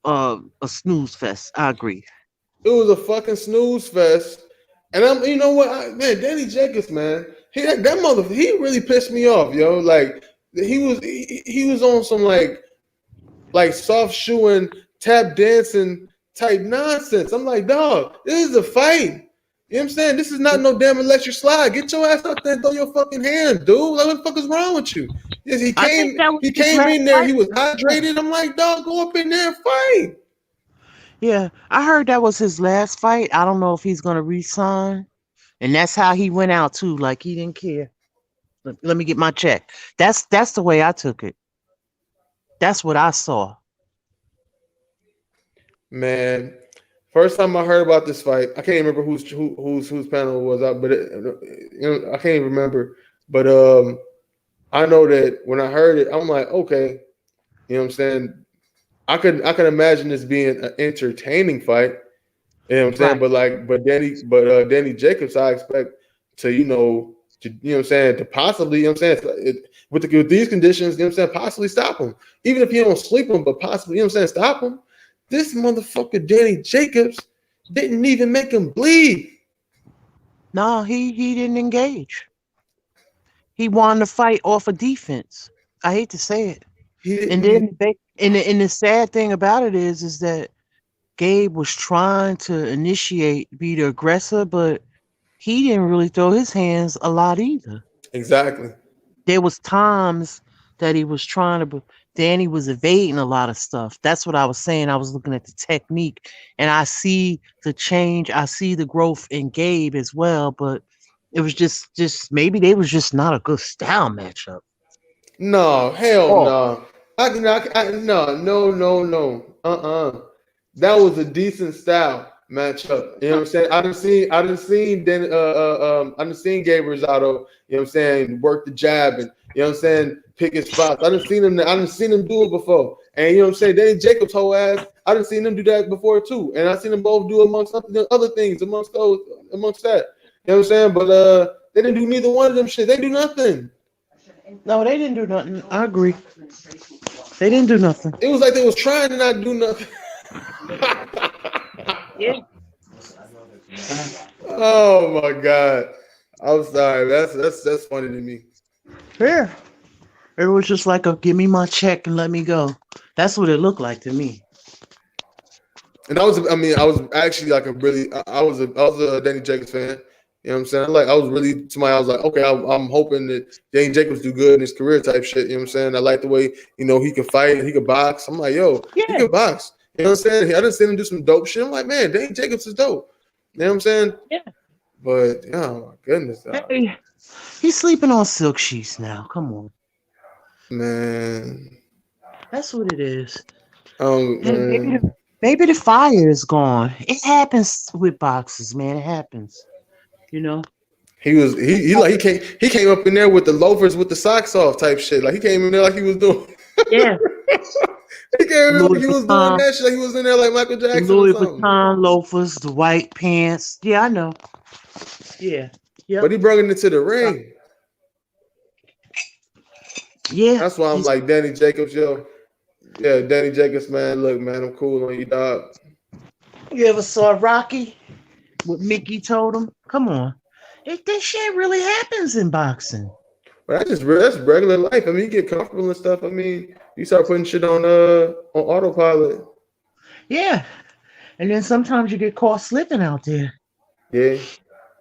a snooze fest. I agree. It was a fucking snooze fest. And you know what, man, Danny Jacobs, man, that mother, he really pissed me off, yo. Like he was on some like soft shoeing, tap dancing type nonsense. I'm like, dog, this is a fight. You know what I'm saying? This is not no damn electric slide. Get your ass up there and throw your fucking hand, dude. Like, what the fuck is wrong with you? Yes, he I think came, that was he his came last in there. fight. He was hydrated. I'm like, dog, go up in there and fight. Yeah, I heard that was his last fight. I don't know if he's gonna resign, and that's how he went out too. Like he didn't care. Let me get my check. That's the way I took it. That's what I saw. Man, first time I heard about this fight, I can't remember whose panel it was up, but I can't even remember. But I know that when I heard it, I'm like, okay, you know what I'm saying. I can imagine this being an entertaining fight. You know what I'm saying, Right. Danny Jacobs, I expect to what I'm saying, to possibly, you know what I'm saying, with these conditions, you know what I'm saying, possibly stop him, even if you don't sleep him, but possibly, you know what I'm saying, stop him. This motherfucker Danny Jacobs didn't even make him bleed. No, he didn't engage. He won the fight off of defense. I hate to say it. He And didn't. then and the sad thing about it is that Gabe was trying to initiate, be the aggressor, but he didn't really throw his hands a lot either. Exactly. There was times that he was trying to, Danny was evading a lot of stuff. That's what I was saying. I was looking at the technique, and I see the change. I see the growth in Gabe as well, but it was just maybe they was just not a good style matchup. No, hell Oh, no. No, no, no, no. That was a decent style matchup. You know what I'm saying? I done seen Gabe Rosado, you know what I'm saying, work the jab and, you know what I'm saying, pick his spots. I done seen him do it before. And you know what I'm saying, Danny Jacobs' whole ass, I done seen him do that before too. And I seen them both do amongst other things amongst that. You know what I'm saying? But they didn't do neither one of them shit. They do nothing. no, they didn't do nothing. I agree. They didn't do nothing. It was like they was trying to not do nothing. Yeah. Oh my god. I'm sorry. That's funny to me. Yeah. It was just like a give me my check and let me go. That's what it looked like to me. And I was actually like a really, I was a Danny Jacobs fan. You know what I'm saying? Like, I was really somebody. I was like, okay, I'm hoping that Danny Jacobs do good in his career type shit. You know what I'm saying? I like the way he can fight, he can box. I'm like, yo, he Yeah, can box. You know what I'm saying? I didn't see him do some dope shit. I'm like, man, Danny Jacobs is dope. You know what I'm saying? yeah. But oh my goodness, Hey, he's sleeping on silk sheets now. Come on. man, That's what it is. Hey, man, maybe the fire is gone. It happens with boxers, man. It happens. You know? he came up in there with the loafers with the socks off type shit. Like he came in there like he was doing. Yeah. He came The in like Louis he was doing Vuitton, that shit. Like he was in there like Michael the Jackson or Louis something. Vuitton loafers, the white pants. Yeah, I know. Yeah. But Yep. he brought it into the ring. Yeah. That's why I'm He's like Danny Jacobs, yo. Yeah, Danny Jacobs, man. Look, man, I'm cool on you, dog. You ever saw Rocky? What Mickey told him? Come on. This shit really happens in boxing. But that's regular life. I mean, you get comfortable and stuff. I mean, you start putting shit on autopilot. Yeah. And then sometimes you get caught slipping out there Yeah.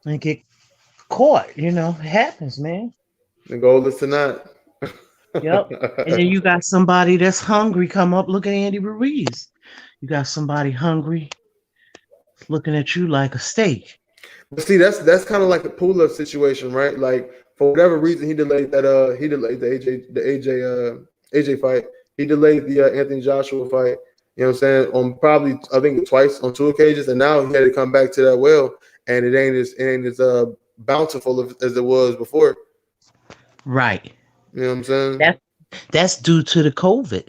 and get caught. It happens, man. The goal is to not. Yep. And then you got somebody that's hungry come up. Look at Andy Ruiz. You got somebody hungry looking at you like a steak. But see, that's kind of like the pull up situation, right? Like for whatever reason, he delayed the AJ fight. He delayed the Anthony Joshua fight. You know what I'm saying? On probably I think twice on two occasions, and now he had to come back to that well, and it ain't as bountiful as it was before. Right. You know what I'm saying? That that's due to the COVID.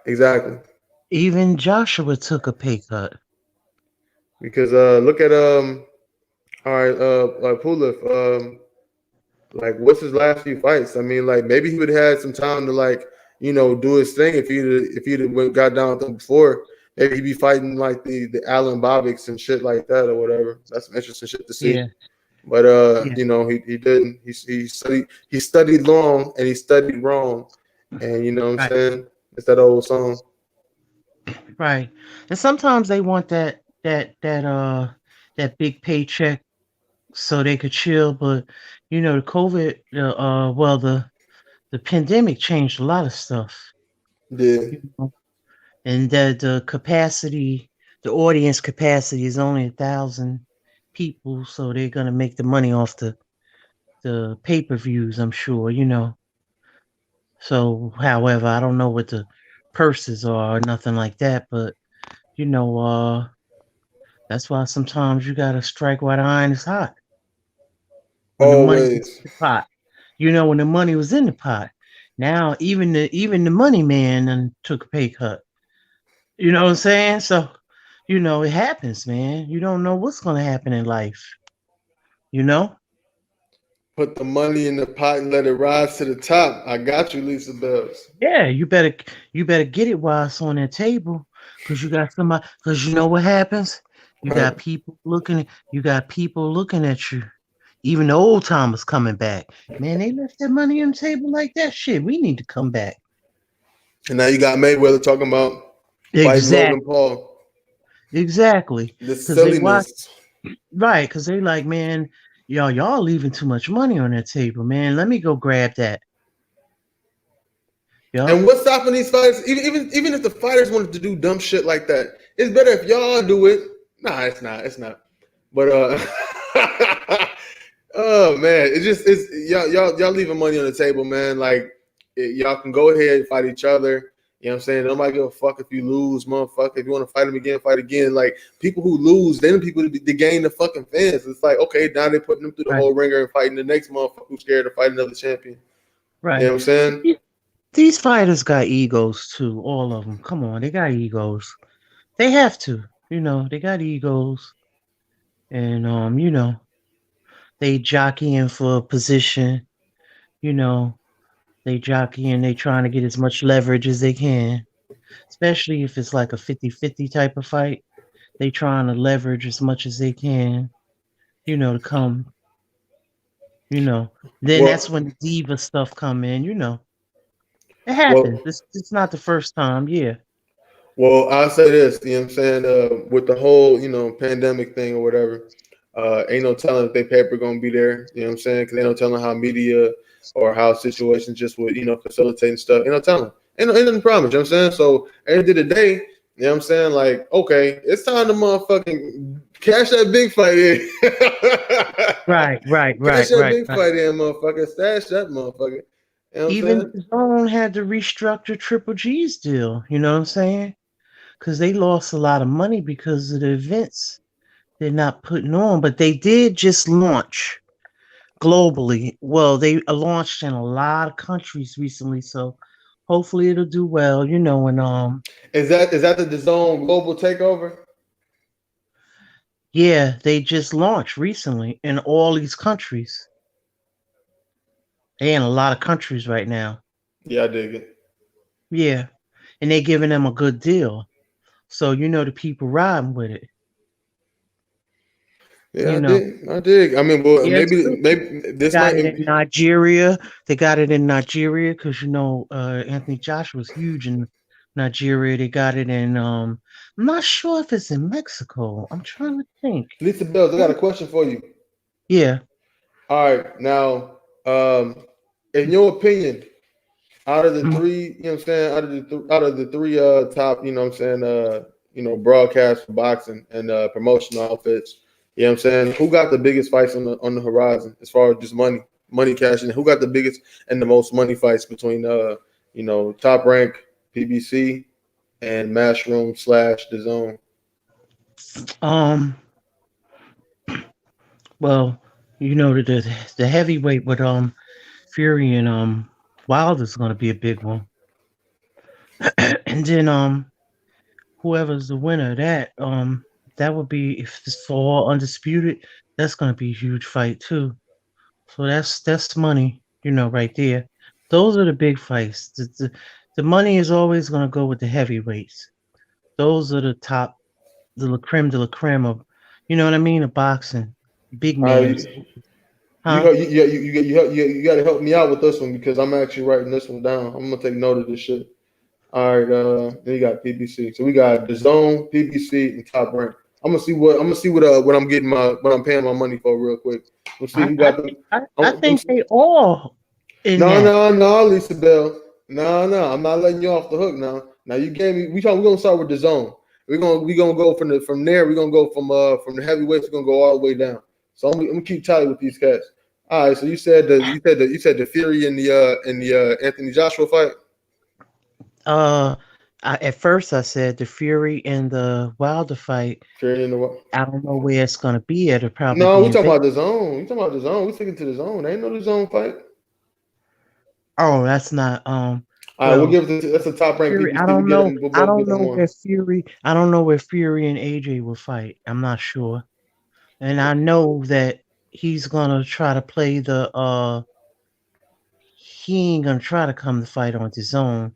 Exactly. Even Joshua took a pay cut. Because look at all right like Pulif like what's his last few fights? I mean, like maybe he would have had some time to do his thing if he'd got down with them before. Maybe he'd be fighting like the Allen Bobics and shit like that or whatever. That's some interesting shit to see. Yeah. But Yeah. he didn't. He studied long and he studied wrong. And you know what I'm Right. saying? It's that old song. Right. And sometimes they want that big paycheck so they could chill, but the COVID well the pandemic changed a lot of stuff. Yeah. You know? And the audience capacity is only 1,000 people, so they're gonna make the money off the pay-per-views, I'm sure. So however, I don't know what the purses are or nothing like that, but you know, that's why sometimes you gotta strike while the iron is hot. When the money was Always. in the pot. When the money was in the pot. Now even the money man took a pay cut. You know what I'm saying? So, it happens, man. You don't know what's gonna happen in life. You know? Put the money in the pot and let it rise to the top. I got you, Lisa Bells. Yeah, you better get it while it's on that table. Cause you know what happens? Right. You got people looking at you. Even the old timers coming back. Man, they left their money on the table like that. Shit, we need to come back. And now you got Mayweather talking about fighting Logan Exactly. Paul. Exactly. The Cause they watch silliness. right, cause they like, man, y'all leaving too much money on that table, man. Let me go grab that. And Yup. what's stopping these fighters? Even if the fighters wanted to do dumb shit like that, it's better if y'all do it. Nah, it's not. It's not. But oh man, it's y'all leaving money on the table, man. Like y'all can go ahead and fight each other. You know what I'm saying? Nobody give a fuck if you lose, motherfucker. If you want to fight them again, fight again. Like people who lose, then people to gain the fucking fans. It's like okay, now they're putting them through the Right. whole ringer and fighting the next motherfucker who's scared to fight another champion. You know Right. what I'm saying? These fighters got egos too, all of them. Come on, they got egos. They have to. They got egos. And they jockeying for a position, you know, they jockeying, they trying to get as much leverage as they can, especially if it's like a 50-50 type of fight. They trying to leverage as much as they can, to come. you know. Then that's Well, when the diva stuff come in, you know. It well, happens. It's not the first time, yeah. well. I'll say this. You know what I'm saying? With the whole, pandemic thing or whatever, ain't no telling if they paper gonna be there. You know what I'm saying? Because ain't no telling how media or how situations just would, facilitating stuff. Ain't no telling. Ain't nothing promise. You know what I'm saying? So at the end of the day, you know what I'm saying? Like, okay, it's time to motherfucking cash that big fight in. Right, right, Cash right, that right, big right. fight in, motherfucker. Stash that motherfucker. You know what I'm Even saying? DAZN had to restructure Triple G's deal, you know what I'm saying? Because they lost a lot of money because of the events they're not putting on, but they did just launch globally. Well, they launched in a lot of countries recently, so hopefully it'll do well, you know, and Is that the DAZN global takeover? yeah, they just launched recently in all these countries. They in a lot of countries right now. Yeah, I dig it. Yeah. And they giving them a good deal. So you know the people riding with it. Yeah, You I know. dig. I dig. I mean, well, Yeah, it's maybe good. maybe They this got might. it in Nigeria. They got it in Nigeria because you know Anthony Joshua's huge in Nigeria. They got it in I'm not sure if it's in Mexico. I'm trying to think. Lisa Bells, I got a question for you. Yeah. All right, now, in your opinion, out of the Mhm. three, you know what I'm saying, out of the three top, broadcast for boxing and promotional outfits, you know what I'm saying, who got the biggest fights on the horizon as far as just money cashing? Who got the biggest and the most money fights between Top Rank, PBC, and Mashroom slash the Zone? Um well, you know the heavyweight with Fury and Wilder's gonna be a big one. And then whoever's the winner of that would be if it's for all undisputed, that's gonna be a huge fight too. So that's money, you know, right there. Those are the big fights. The money is always gonna go with the heavyweights. Those are the top, de la creme of, you know what I mean, of boxing, big All names, right, huh? you got to help me out with this one because I'm actually writing this one down. I'm gonna take note of this shit. All right, then you got PBC. So we got the Zone, PBC, and Top Rank. I'm gonna see what what I'm paying my money for real quick. We'll see who got them. I think they all in No, that. no, no, Lisa Bell. No, no, I'm not letting you off the hook now. Now you gave me. We're gonna start with the Zone. We're gonna go from there. We're gonna go from the heavyweights. We're gonna go all the way down. So I'm gonna keep tally with these cats. All right. So you said the Fury in the Anthony Joshua fight. Uh, at first I said the Fury and the Wilder fight. Fury in the what? I don't know where it's gonna be. It'll probably No, be we in talking Vegas. about the Zone. We talking about the Zone. We sticking to the Zone. Ain't no the Zone fight. Oh, that's not All right, we'll well give it. That's a top ranked Fury. I PBC. We don't get know. them. We'll I both don't get know them one. where Fury. I don't know where Fury and AJ will fight. I'm not sure. And I know that he's gonna try to play the he ain't gonna try to come to fight on his own.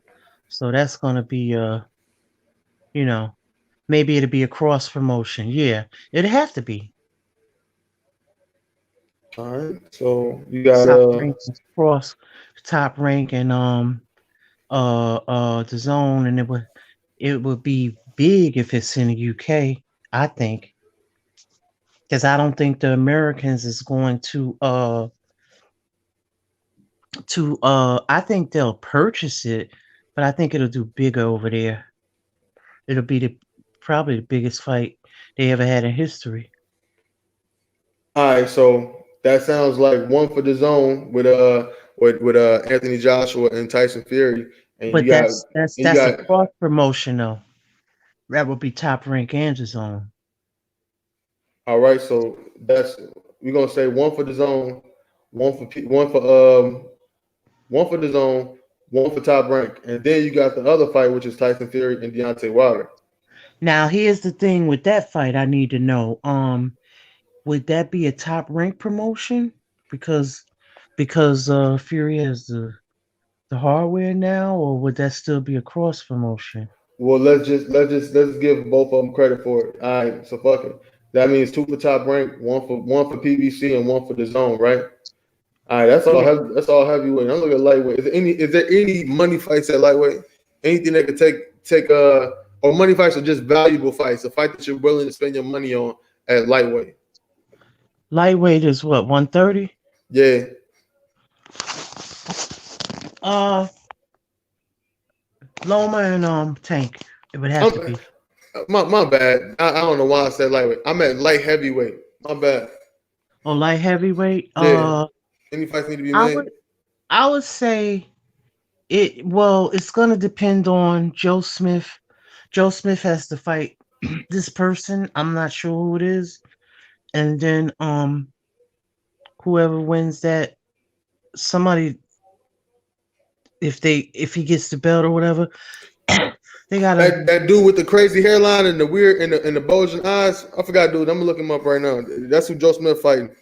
So that's gonna be you know, maybe it'll be a cross promotion. Yeah, it'd have to be. All right. So you got Top rank cross top rank and the zone, and it would be big if it's in the UK, I think. Because I don't think the Americans is going to I think they'll purchase it, but I think it'll do bigger over there. It'll be probably the biggest fight they ever had in history. all right. So that sounds like one for the Zone with Anthony Joshua and Tyson Fury, and you But got that's a cross promotion though. That would be top rank and the zone. all right. So that's we're gonna say one for the Zone, one for the Zone, one for Top Rank, and then you got the other fight, which is Tyson Fury and Deontay Wilder. Now here's the thing with that fight I need to know. Would that be a top rank promotion? Because Fury has the hardware now, or would that still be a cross promotion? Well, let's give both of them credit for it. All right, so fuck it. That means two for Top Rank, one for PBC, and one for the Zone, right? All right, that's all. Yeah, That's all heavyweight. I'm looking at lightweight. Is there any money fights at lightweight? Anything that could take or money fights or just valuable fights, a fight that you're willing to spend your money on at lightweight? lightweight is what 130. Yeah. Uh, Loma and Tank. It would have to I'm, be. my bad. I don't know why I said lightweight. I meant light heavyweight. My bad. Oh, light heavyweight. Yeah. Any fights need to be I made? would I would say it. Well, it's gonna depend on Joe Smith. Joe Smith has to fight this person. I'm not sure who it is, and then whoever wins that, somebody, if he gets the belt or whatever, they gotta. That dude with the crazy hairline and the weird and the bulging eyes. I forgot, dude. I'm gonna look him up right now. That's who Joe Smith fighting.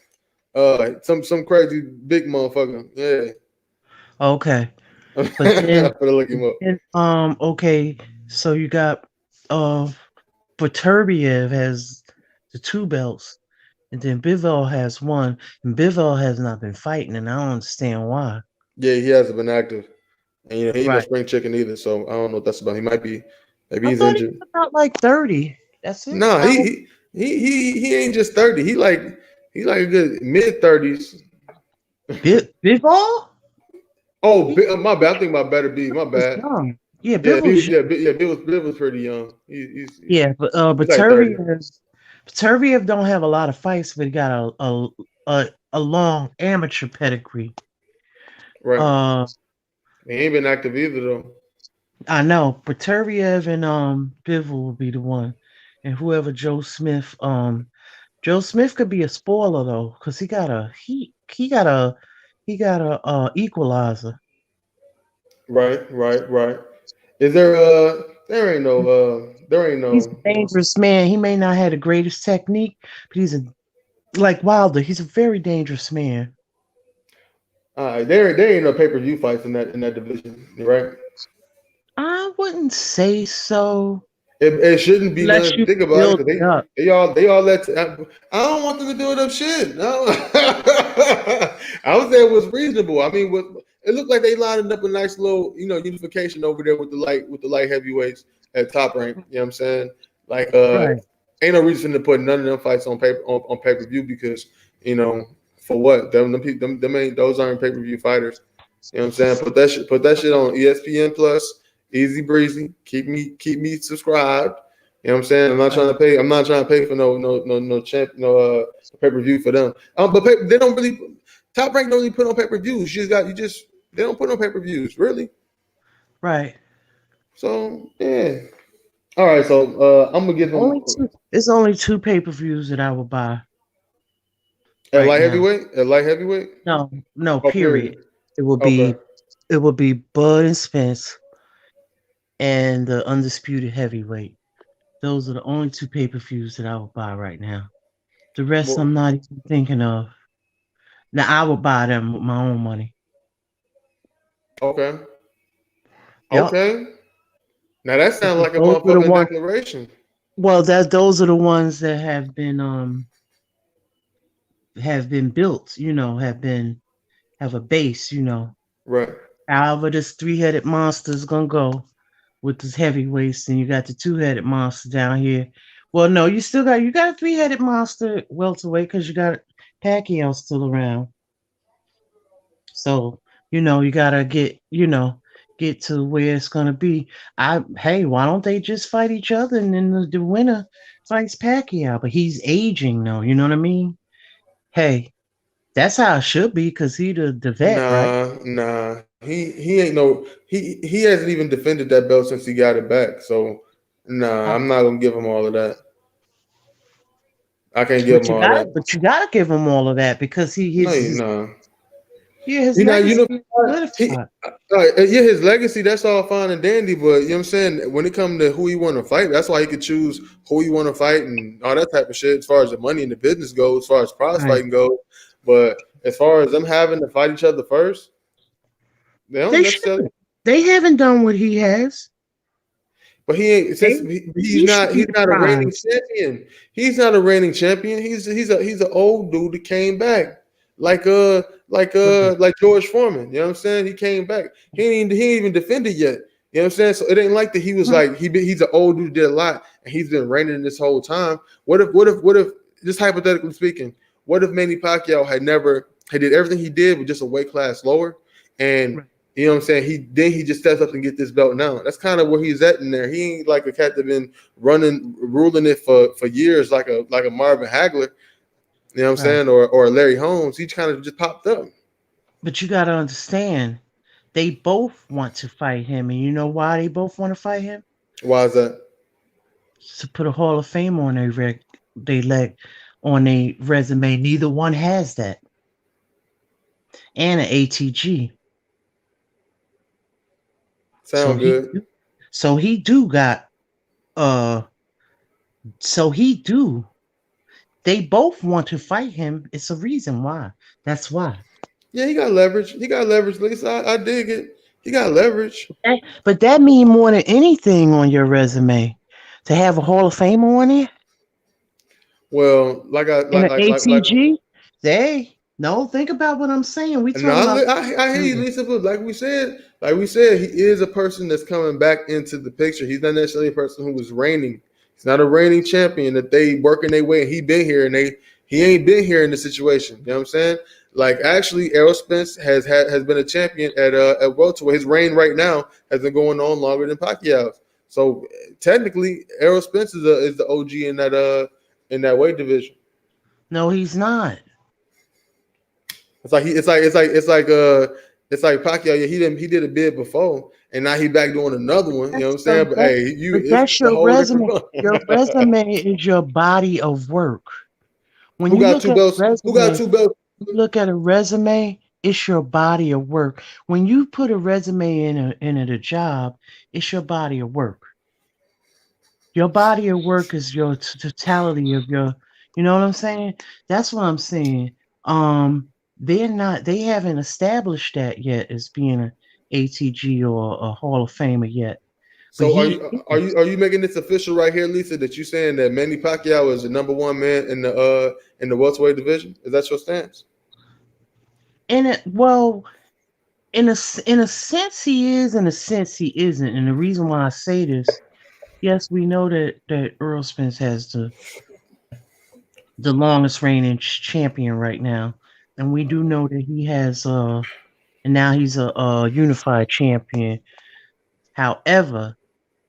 Some crazy big motherfucker. Yeah. Okay, I'm but then gonna look him up. okay, so you got uh Beterbiev has the two belts, and then Bivol has one, and Bivol has not been fighting, and I don't understand why. Yeah, he hasn't been active, and he ain't no Right. spring chicken either. So I don't know what that's about. He might be, maybe I he's thought he injured. was about like 30. That's it. No, he ain't just 30. He like a good mid-30s. Bivol? Oh, He My bad. I'm thinking about Better B. My was bad. young. Yeah, Yeah, Bivol's Bill was pretty young. yeah, but He's like 30. Beterbiev don't have a lot of fights, but he got a long amateur pedigree. Right. Uh, He ain't been active either though. I know Beterbiev and Bivol will be the one, and whoever Joe Smith could be a spoiler though, because he got a equalizer. Right. Is there there ain't He's a no dangerous man. He may not have the greatest technique, but he's a like Wilder. He's a very dangerous man. there ain't no pay-per-view fights in that division, right? I wouldn't say so, It shouldn't be none unless if you you think about it build because it up. they all let I don't want them to do it up shit. No. I would say it was reasonable. I mean, it looked like they lined up a nice little unification over there with the light heavyweights at Top Rank. You know what I'm saying? Like Right, ain't no reason to put none of them fights on on pay-per-view because for what them ain't those aren't pay-per-view fighters. You know what I'm saying? Put that shit on ESPN Plus, easy breezy. Keep me subscribed. You know what I'm saying? right, I'm not trying to pay for no pay-per-view for them. But they don't really Top Rank don't really put on pay-per-views. They don't put on pay-per-views, really. right. So yeah. All right, so I'm gonna give them Only two. It's only two pay-per-views that I would buy at right light now. heavyweight. At light heavyweight. No, no. Oh, Period. period. It will Okay. be Bud and Spence and the undisputed heavyweight. Those are the only two pay-per-views that I would buy right now. The rest Well, I'm not even thinking of. Now I would buy them with my own money. okay. Yep. Okay. Now that sounds Because like a those are the motherfucking ones. declaration. Well, those are the ones that have been built. Have a base. Right. However, this three-headed monster is gonna go with this heavyweights, and you got the two-headed monster down here. Well, no, you got a three-headed monster welterweight because you got Pacquiao still around. So you gotta get to where it's gonna be. Hey, why don't they just fight each other and then the winner fights Pacquiao? But he's aging though. You know what I mean? Hey, that's how it should be because he the vet, right? Nah. He ain't no he hasn't even defended that belt since he got it back. So nah, Uh, I'm not gonna give him all of that. I can't give But him all that. you gotta give him all of that because No, nah. his You know, legacy you know, is he, solidified. yeah, his legacy, that's all fine and dandy, but you know what I'm saying? When it comes to who he want to fight, that's why he could choose who he want to fight and all that type of shit as far as the money and the business goes, as far as prize Right. fighting goes. But as far as them having to fight each other first, they don't They necessarily. should. They haven't done what he has. But he ain't They since he should be he's the not a reigning prize. champion. He's not a reigning champion. He's an old dude that came back. like like George Foreman. You know what I'm saying? He came back. He ain't even defended yet. You know what I'm saying? So it ain't like that. He was like he's an old dude, did a lot, and he's been reigning this whole time. What if just hypothetically speaking, what if Manny Pacquiao had did everything he did with just a weight class lower, and Right. you know what I'm saying? He just steps up and get this belt now. That's kind of where he's at in there. He ain't like a cat that been ruling it for years like a Marvin Hagler. You know what I'm Right. saying? Or Larry Holmes. He kind of just popped up. But you got to understand, they both want to fight him, and you know why they both want to fight him? Why is that? To put a Hall of Fame on they leg on a resume. Neither one has that, and an ATG. So Sound he, good. so he do got, uh, so he do. They both want to fight him. It's a reason why. That's why. Yeah, he got leverage. He got leverage, Lisa. I dig it. He got leverage. But that mean more than anything on your resume to have a Hall of Fame on it Well, like I and an like ATG. They no, think about what I'm saying. We no, talking about I hear you, Lisa, but like we said, he is a person that's coming back into the picture. He's not necessarily a person who was reigning. He's not a reigning champion that they working their way. He been here and he ain't been here in the situation. You know what I'm saying? Like actually, Errol Spence has been a champion at welterweight. His reign right now has been going on longer than Pacquiao's. So technically, Errol Spence is the OG in that weight division. no, he's not. It's like it's like Pacquiao. Yeah, he did a bid before, and now he back doing another one. You know what I'm saying? But hey, But it's that's a your whole different. resume. Your resume is your body of work. When Who you got look two at a belts? Who got resume, two belts? you look at a resume, it's your body of work. When you put a resume in a job, it's your body of work. Your body of work is your totality of your, you know what I'm saying? That's what I'm saying. They haven't established that yet as being a ATG or a Hall of Famer yet. But So he is. are you making this official right here, Lisa? That you saying that Manny Pacquiao is the number one man in the welterweight division? Is that your stance? In it, well, in a sense he is, in a sense he isn't. And the reason why I say this, yes, we know that Earl Spence has the longest reigning champion right now, and we do know that he has and now he's a unified champion. However,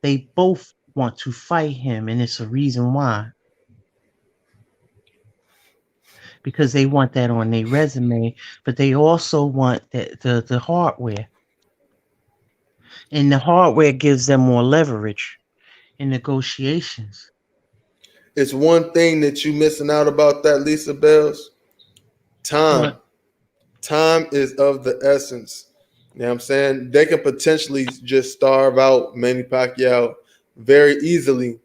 they both want to fight him, and it's a reason why, because they want that on their resume, but they also want the hardware, and the hardware gives them more leverage in negotiations. It's one thing that you missing out about that, Lisa Bells. Time. What? Time is of the essence. You know what I'm saying? They can potentially just starve out Manny Pacquiao very easily.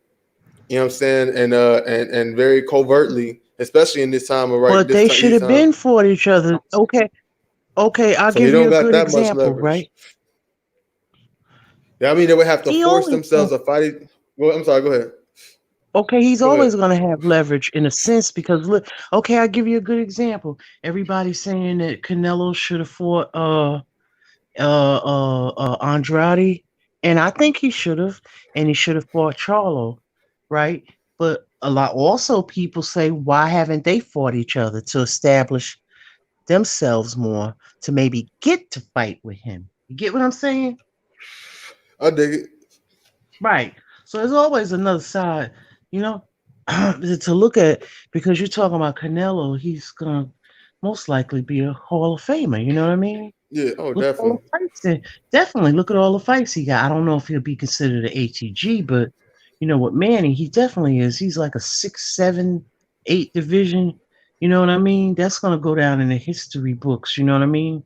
You know what I'm saying? And very covertly, especially in this time of right But this they time. should These have times. been for each other. Okay, okay, I'll So he give you don't a got good that much example, leverage. right? Yeah, I mean they would have to He force always themselves to fight. Well, I'm sorry. Go ahead. okay, he's Go ahead. always going to have leverage in a sense because look, okay, I'll give you a good example. Everybody's saying that Canelo should have fought Andrade, and I think he should have, and he should have fought Charlo, right? But a lot also people say why haven't they fought each other to establish themselves more to maybe get to fight with him? You get what I'm saying? I dig it. Right. So there's always another side, you know, to look at because you're talking about Canelo, he's gonna most likely be a Hall of Famer. You know what I mean? Yeah. Oh, Look at all definitely. the fights. Definitely look at all the fights he got. I don't know if he'll be considered an ATG, but you know what, Manny, he definitely is. He's like a 6, 7, 8 division. You know what I mean? That's gonna go down in the history books. You know what I mean?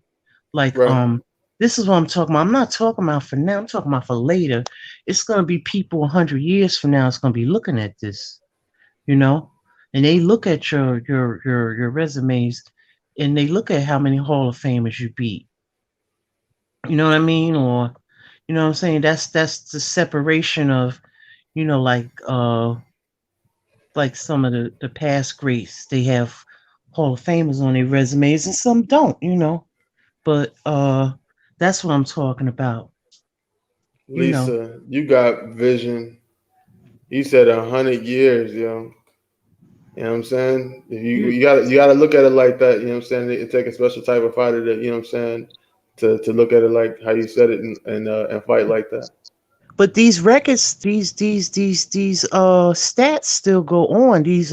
Like, Right. this is what I'm talking about. I'm not talking about for now. I'm talking about for later. It's gonna be people 100 years from now. It's gonna be looking at this, you know, and they look at your resumes, and they look at how many Hall of Famers you beat. You know what I mean? Or, you know what I'm saying? That's the separation of, you know, like some of the past greats. They have Hall of Famers on their resumes, and some don't, you know. But that's what I'm talking about, you know. Lisa, you got vision. You said 100 years, yo. You know what I'm saying? If You, you gotta look at it like that. You know what I'm saying? It take a special type of fighter to, you know what I'm saying, to look at it like how you said it and fight like that. but these records, these stats still go on. These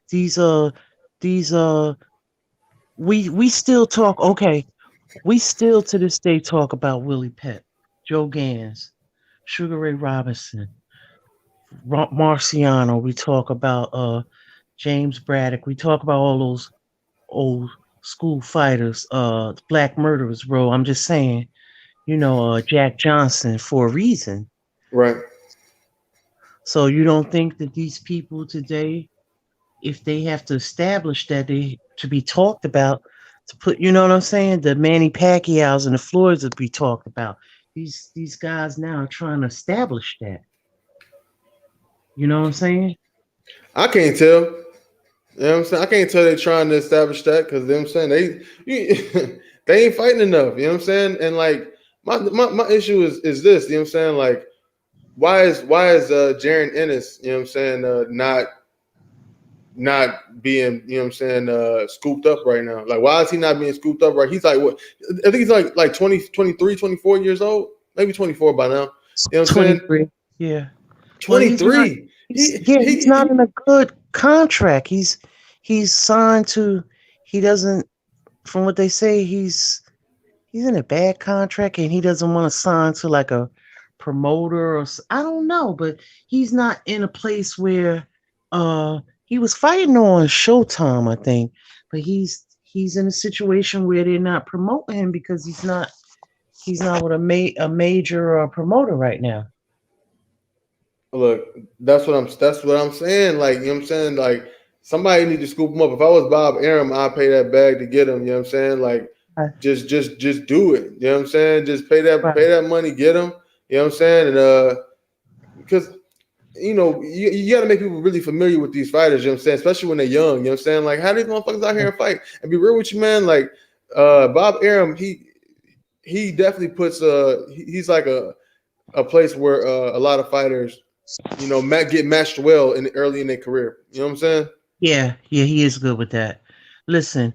these we still talk. Okay, we still to this day talk about Willie Pett, Joe Gans, Sugar Ray Robinson, Marciano. We talk about James Braddock. We talk about all those old school fighters, black murderers, bro. I'm just saying, you know, Jack Johnson for a reason. Right. So you don't think that these people today, if they have to establish that they to be talked about, to put, you know what I'm saying, the Manny Pacquiao's and the Floyds to be talked about. These guys now are trying to establish that. You know what I'm saying? I can't tell. You know what I'm saying? I can't tell they're trying to establish that because them saying they ain't fighting enough. You know what I'm saying? And like my issue is this. You know what I'm saying? Like why is Jaron Ennis, you know what I'm saying, not being, you know what I'm saying, scooped up right now? Like, why is he not being scooped up right? He's like, what? I think he's like 20, 23, 24 years old, maybe 24 by now. You know what I'm saying? 23. Yeah. Well, he's not. 23. He's yeah. He's not in a good contract. He's signed to. He doesn't. From what they say, he's in a bad contract, and he doesn't want to sign to like a promoter or I don't know, but he's not in a place where he was fighting on Showtime, I think, but he's in a situation where they're not promoting him because he's not with a major promoter right now. Look, that's what I'm saying. Like, you know what I'm saying? Like, somebody need to scoop him up. If I was Bob Arum, I'd pay that bag to get him. You know what I'm saying? Like, Right. just do it. You know what I'm saying? Just pay Right. that money, get him. You know what I'm saying? And because you got to make people really familiar with these fighters. You know what I'm saying? Especially when they're young. You know what I'm saying? Like, how these motherfuckers out here and fight? And be real with you, man. Like, Bob Arum, he definitely puts he's like a place where a lot of fighters, get matched well early in their career. You know what I'm saying? Yeah, yeah, he is good with that. Listen,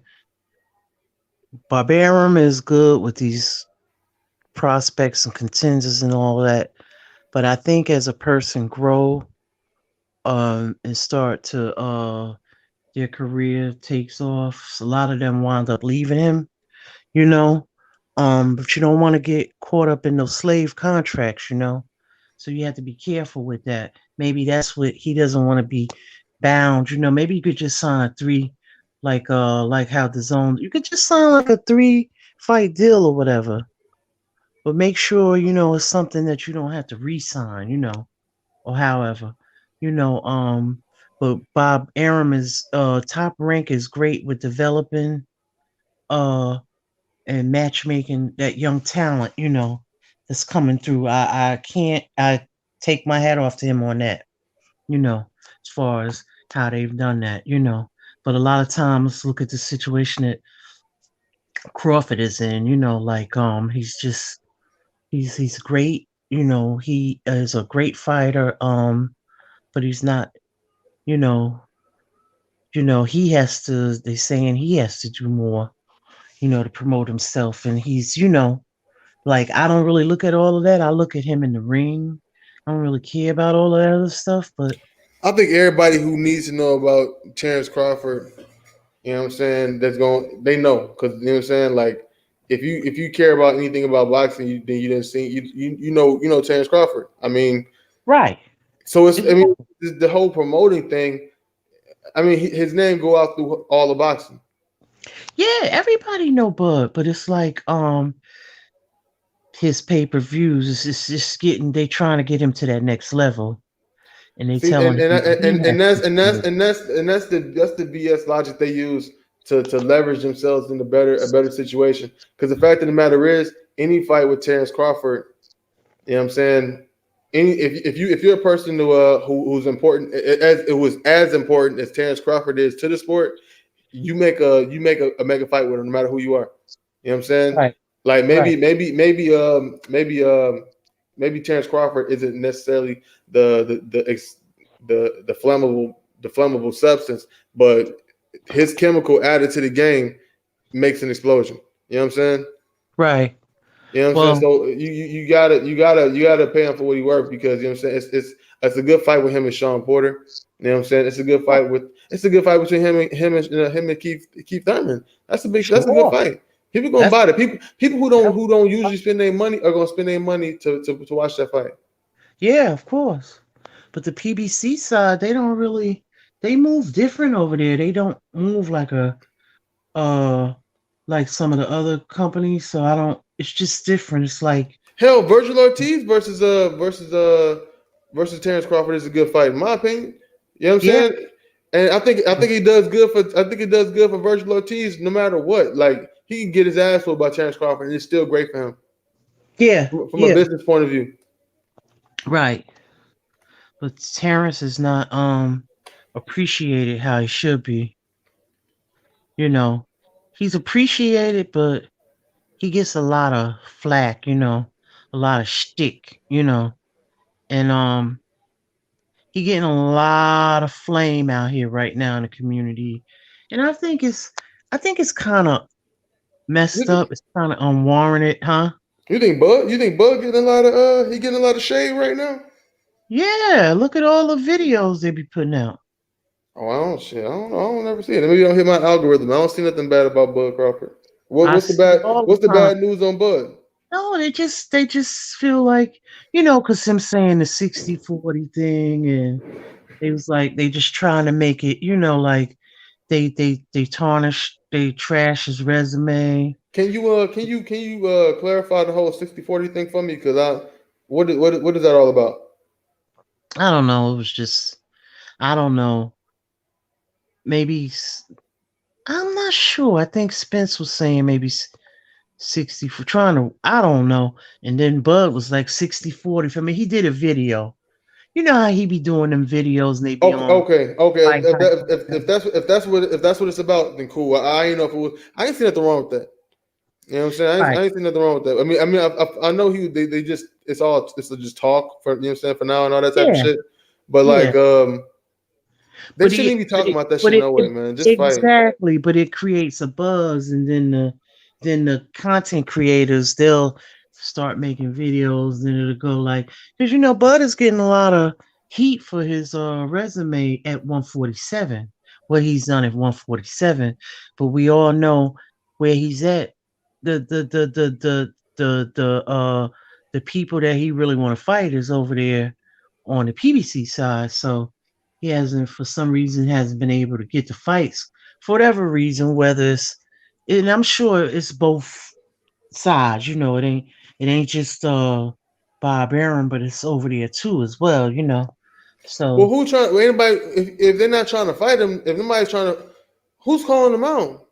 Barbarum is good with these prospects and contenders and all that. But I think as a person grow and start to their career takes off, a lot of them wind up leaving him, you know. But you don't want to get caught up in those slave contracts, you know. So you have to be careful with that. Maybe that's what he doesn't want to be bound, you know. Maybe you could just sign a three, like how the zone. You could just sign like a 3 fight deal or whatever. But make sure you know it's something that you don't have to re-sign, you know, or however, you know. But Bob Arum is Top Rank is great with developing uh and matchmaking that young talent, you know, that's coming through. I can't I take my hat off to him on that, you know, as far as how they've done that, you know. But a lot of times look at the situation that Crawford is in, you know, like he's just he's great, you know, he is a great fighter, but he's not, you know, he has to they saying he has to do more, you know, to promote himself, and he's, you know, like I don't really look at all of that. I look at him in the ring. I don't really care about all of that other stuff, but I think everybody who needs to know about Terrence Crawford, you know what I'm saying, they know, because you know what I'm saying. Like, if you care about anything about boxing, then you didn't see you know Terrence Crawford. I mean, right. so Exactly. the whole promoting thing. I mean, his name go out through all the boxing. Yeah, everybody know Bud, but it's like his pay-per-views is just getting they trying to get him to that next level, and they See, and telling and him that he and, has and that's to and that's do and that's and that's the BS logic they use to leverage themselves in a better situation. Because the fact of the matter is, any fight with Terrence Crawford, you know what I'm saying. If you're a person who's important, as it was as important as Terrence Crawford is to the sport, you make a mega fight with him, no matter who you are. You know what I'm saying? Right. Like Right. maybe Terrence Crawford isn't necessarily the flammable substance, but his chemical added to the game makes an explosion. You know what I'm saying? Right. You know what I'm saying? Well, So you gotta pay him for what he worth, because you know what I'm saying. It's a good fight with him and Sean Porter. You know what I'm saying? It's a good fight between him and Keith Thurman. That's a good sure. fight. People gonna That's buy it. People who don't usually spend their money are gonna spend their money to watch that fight. yeah, of course. But the PBC side, they don't really they move different over there. They don't move uh like some of the other companies. So I don't it's just different. It's like Hell, Virgil Ortiz versus Terrence Crawford is a good fight, in my opinion. You know what I'm yeah, saying? And I think he does good for Virgil Ortiz no matter what. Like, he can get his ass whooped by Terrence Crawford, and it's still great for him yeah, from a yeah, business point of view. right. But Terrence is not appreciated how he should be. You know, he's appreciated, but he gets a lot of flack. A lot of shtick. And he getting a lot of flame out here right now in the community, and I think it's kind of You messed think, up. It's kind of unwarranted, huh? you think Bud getting a lot of he getting a lot of shade right now? Yeah, look at all the videos they be putting out. Oh, I don't ever see it. Maybe I don't hit my algorithm. I don't see nothing bad about Bud Crawford. I see it all the What's the time. bad news on Bud? No, they just feel like, because him saying the 60-40 thing, and they was like they just trying to make it, like they tarnish, they trash his resume. Can you clarify the whole 60-40 thing for me? Because what is that all about? I don't know. It was just, I don't know. Maybe I'm not sure. I think Spence was saying maybe 60 for trying to. I don't know. And then Bud was like 60-40 for me. He did a video. You know how he be doing them videos and they be Okay, on okay, okay. like If that's what it's about, then cool. I ain't know if it was. I ain't seen nothing wrong with that. You know what I'm saying? right. I ain't seen nothing wrong with that. I know they just it's just talk for, you know what I'm saying, for now and all that type of Yeah, shit. But yeah. like they But shouldn't he even be but talking it about that but shit it, no way, it man. Just fight. exactly, but it creates a buzz, and then the content creators, they'll start making videos, and it'll go like, because Bud is getting a lot of heat for his resume at 147, what he's done at 147, but we all know where he's at. The people that he really want to fight is over there on the PBC side. So he hasn't, for some reason, hasn't been able to get the fights for whatever reason, whether it's, and I'm sure it's both sides. It ain't just Bob Arum, but it's over there too as well. Well, So anybody, if they're not trying to fight him, if nobody's trying to, who's calling him out?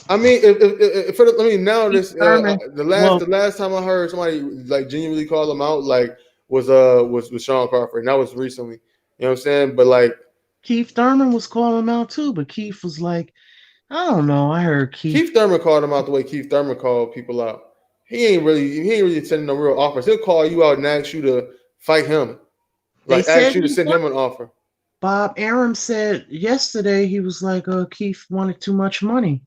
I mean, now Keith this Thurman, the well, last time I heard somebody like genuinely call him out, like, was Sean Crawford, and that was recently. You know what I'm saying? But like, Keith Thurman was calling him out too, but Keith was like, I don't know. I heard Keith. Keith Thurman called him out the way Keith Thurman called people out. He ain't really sending no real offers. He'll call you out and ask you to fight him, They like ask said you to he send won. him an offer. Bob Arum said yesterday he was like, Keith wanted too much money.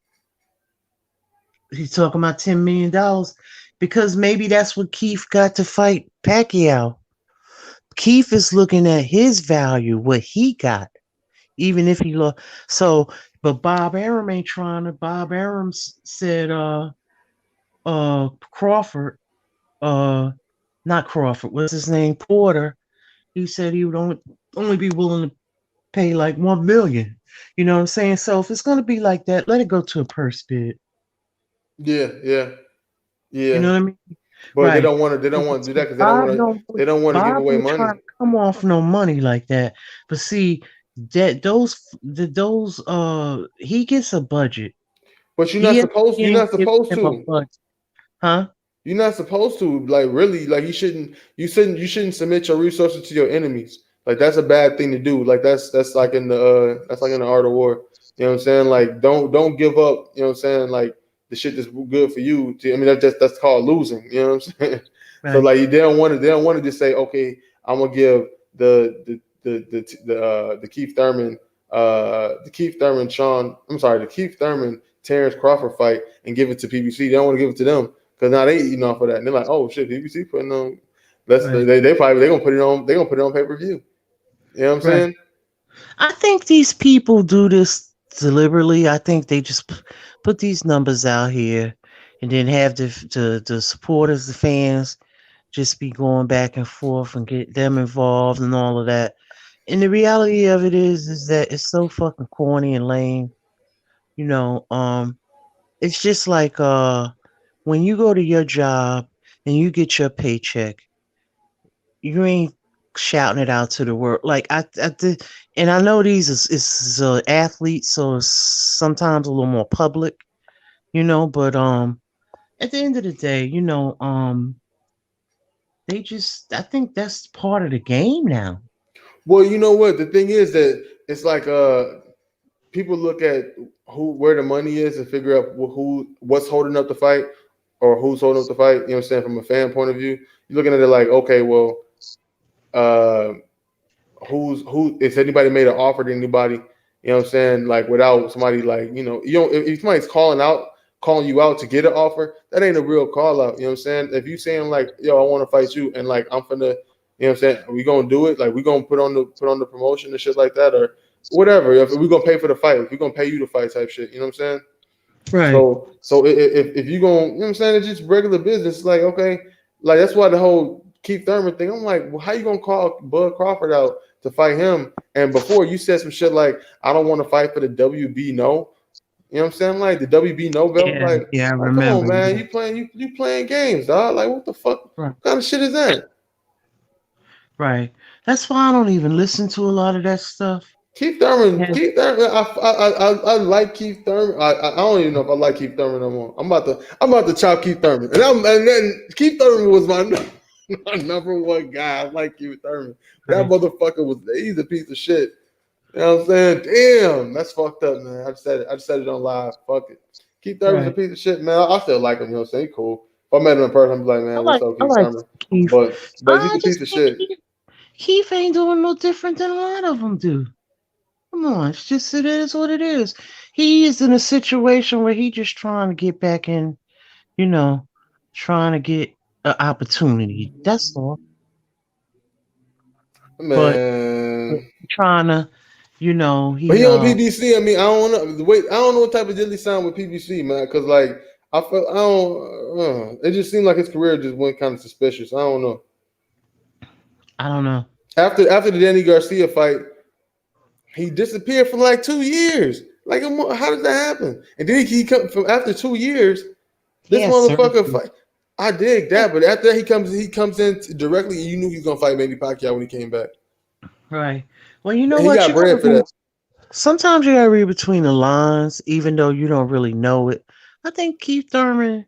He's talking about $10 million because maybe that's what Keith got to fight Pacquiao. Keith is looking at his value, what he got, even if he lost. So, but Bob Arum ain't trying to. Bob Arum said, Crawford, uh, not Crawford, what's his name, Porter. He said he would only be willing to pay like 1 million. You know what I'm saying? So if it's gonna be like that, let it go to a purse bid. Yeah, yeah, You yeah. know what I mean? But they Right. don't want to. They don't So want to do that because Bob don't they don't want to give Bob away ain't trying money. to come off no money like that. But see, that those he gets a budget. But you're ESPN not gives supposed him a to. budget. Huh? You're not supposed to, like, really, like, you shouldn't submit your resources to your enemies. Like, that's a bad thing to do. Like, that's like in the art of war. You know what I'm saying? Like don't give up. You know what I'm saying? Like the shit that's good for you. I mean that's called losing. You know what I'm saying? So Right. like they don't want to just say okay, I'm gonna give the Keith Thurman Sean I'm sorry the Keith Thurman Terrence Crawford fight and give it to PBC. They don't want to give it to them because now they eating off of that. And they're like, oh shit, PBC putting on. Right. They probably they gonna put it on pay per view. You know what I'm Right. saying? I think these people do this deliberately. I think they just put these numbers out here and then have the supporters, the fans, just be going back and forth and get them involved and all of that. And the reality of it is that it's so fucking corny and lame. You know, it's just like when you go to your job and you get your paycheck, you ain't shouting it out to the world. Like I did, and I know these is athletes, so it's sometimes a little more public, you know. But at the end of the day, they just I think that's part of the game now. Well, you know what? The thing is that it's like people look at where the money is and figure out what's holding up the fight or who's holding up the fight. You know what I'm saying? From a fan point of view, you're looking at it like, okay, well, uh, who if anybody made an offer to anybody, you know what I'm saying? Like without somebody like you don't if somebody's calling you out to get an offer, that ain't a real call out. You know what I'm saying? If you saying like, yo, I want to fight you and like I'm finna, you know what I'm saying? Are we gonna do it? Like we gonna put on the promotion and shit like that or whatever. If we gonna pay for the fight, if we gonna pay you to fight type shit, you know what I'm saying? Right. So if you going, you know what I'm saying, it's just regular business. It's like okay, like that's why the whole Keith Thurman thing. I'm like, well, how you gonna call Bud Crawford out to fight him? And before you said some shit like, I don't want to fight for the WB no. You know what I'm saying? Like the WB no belt. Yeah. Yeah. I Like come on, remember. man, Yeah. you playing games, dog. Like what the fuck? Right. What kind of shit is that? Right. That's why I don't even listen to a lot of that stuff. Keith Thurman, Yeah. Keith Thurman. I like Keith Thurman. I don't even know if I like Keith Thurman no more. I'm about to chop Keith Thurman, and then Keith Thurman was my number one guy. I like Keith Thurman. That Right. motherfucker he's a piece of shit. You know what I'm saying? Damn, that's fucked up, man. I just said it on live. Fuck it. Keith Thurman's a Right. piece of shit, man. I still like him. You know what I'm saying? He cool. If I met him in person, I'd be like, man, what's up, I Keith like Thurman? Keith. But he's I a piece just of think shit. Keith ain't doing no different than a lot of them do. Come on, it's just it is what it is. He is in a situation where he just trying to get back in, you know, trying to get an opportunity. That's all. But Man. trying to, But he he on PBC. I mean, I don't know the way. I don't know what type of deal he signed with PBC, man. Because like I felt, I don't. It just seemed like his career just went kind of suspicious. I don't know. I don't know. After the Danny Garcia fight, he disappeared for like 2 years. Like, how did that happen? And then he come from after 2 years. He This has motherfucker surgery. fight. I dig that, but after that he comes in directly. And you knew he was gonna fight Manny Pacquiao when he came back, Right. Well, you know and he what? got You gotta bread for that. sometimes you gotta read between the lines, even though you don't really know it. I think Keith Thurman,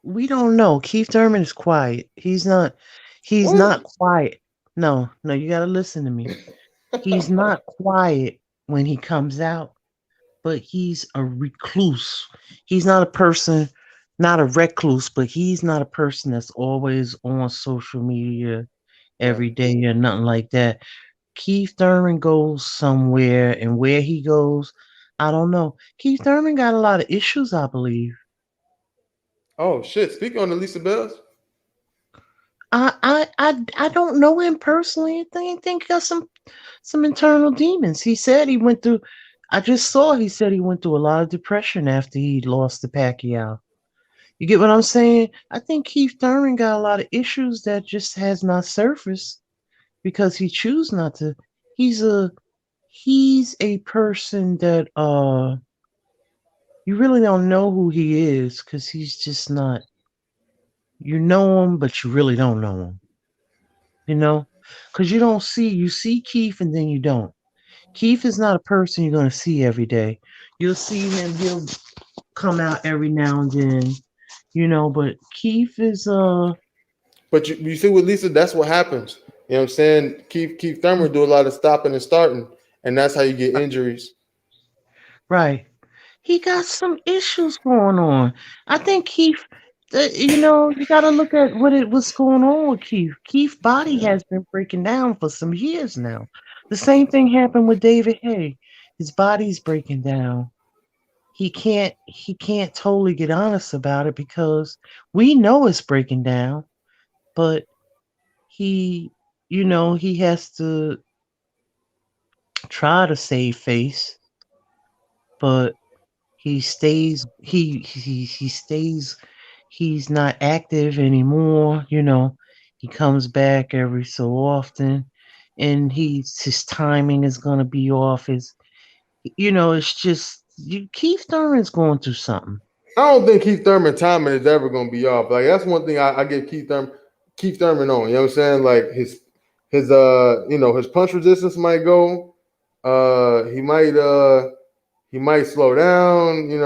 we don't know. Keith Thurman is quiet. He's What? not quiet. No, no, you gotta listen to me. He's not quiet when he comes out, but he's a recluse. He's not a person, not a recluse, but he's not a person that's always on social media Right. every day or nothing like that. Keith Thurman goes somewhere, and where he goes, I don't know. Keith Thurman got a lot of issues, I believe. Oh shit! Speaking on the Lisa Bells. I don't know him personally. I think he got some internal demons. He said he went through. I just saw he said he went through a lot of depression after he lost to Pacquiao. You get what I'm saying? I think Keith Thurman got a lot of issues that just has not surfaced because he choose not to. He's a he's a person that you really don't know who he is because he's just not. You know him, but you really don't know him. You know, because you see Keith and then you don't. Keith is not a person you're going to see every day. You'll see him, he'll come out every now and then, but Keith is But you see with Lisa, that's what happens. You know what I'm saying? Keith Thurman do a lot of stopping and starting, and that's how you get injuries. Right. He got some issues going on. I think Keith, you got to look at what's going on with Keith. Keith's body has been breaking down for some years now. The same thing happened with David Hay. His body's breaking down. He can't totally get honest about it because we know it's breaking down, but he he has to try to save face, but he stays he's not active anymore. He comes back every so often, and his timing is going to be off. It's just Keith Thurman's going through something. I don't think Keith Thurman timing is ever going to be off. Like that's one thing I give Keith Thurman on. You know what I'm saying? Like his punch resistance might go. He might slow down.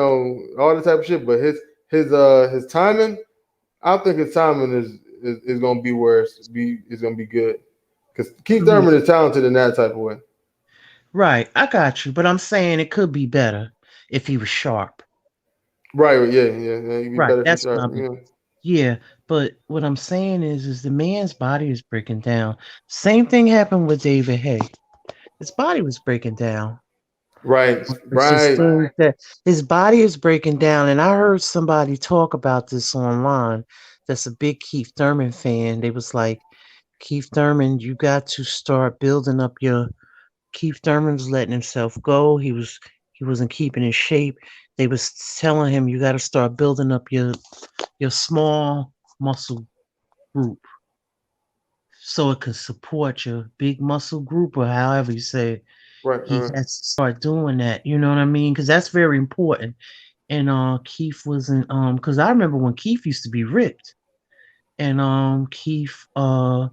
All the type of shit. But his timing, I think his timing is going to be where it's going to be good. Because Keith Mhm. Thurman is talented in that type of way. Right, I got you, but I'm saying it could be better if he was sharp. Right? Yeah. He'd be Right, better for that's what sure. I mean. Yeah, but what I'm saying is the man's body is breaking down. Same thing happened with David Hay. His body was breaking down. Right. It's just Right. things that his body is breaking down, and I heard somebody talk about this online. That's a big Keith Thurman fan. They was like, Keith Thurman, you got to start building up your. Keith Thurman was letting himself go. He wasn't keeping in shape. They was telling him you got to start building up your small muscle group so it can support your big muscle group, or however you say it. Right. He has to start doing that. You know what I mean? Because that's very important. And Keith wasn't because I remember when Keith used to be ripped, and Keith was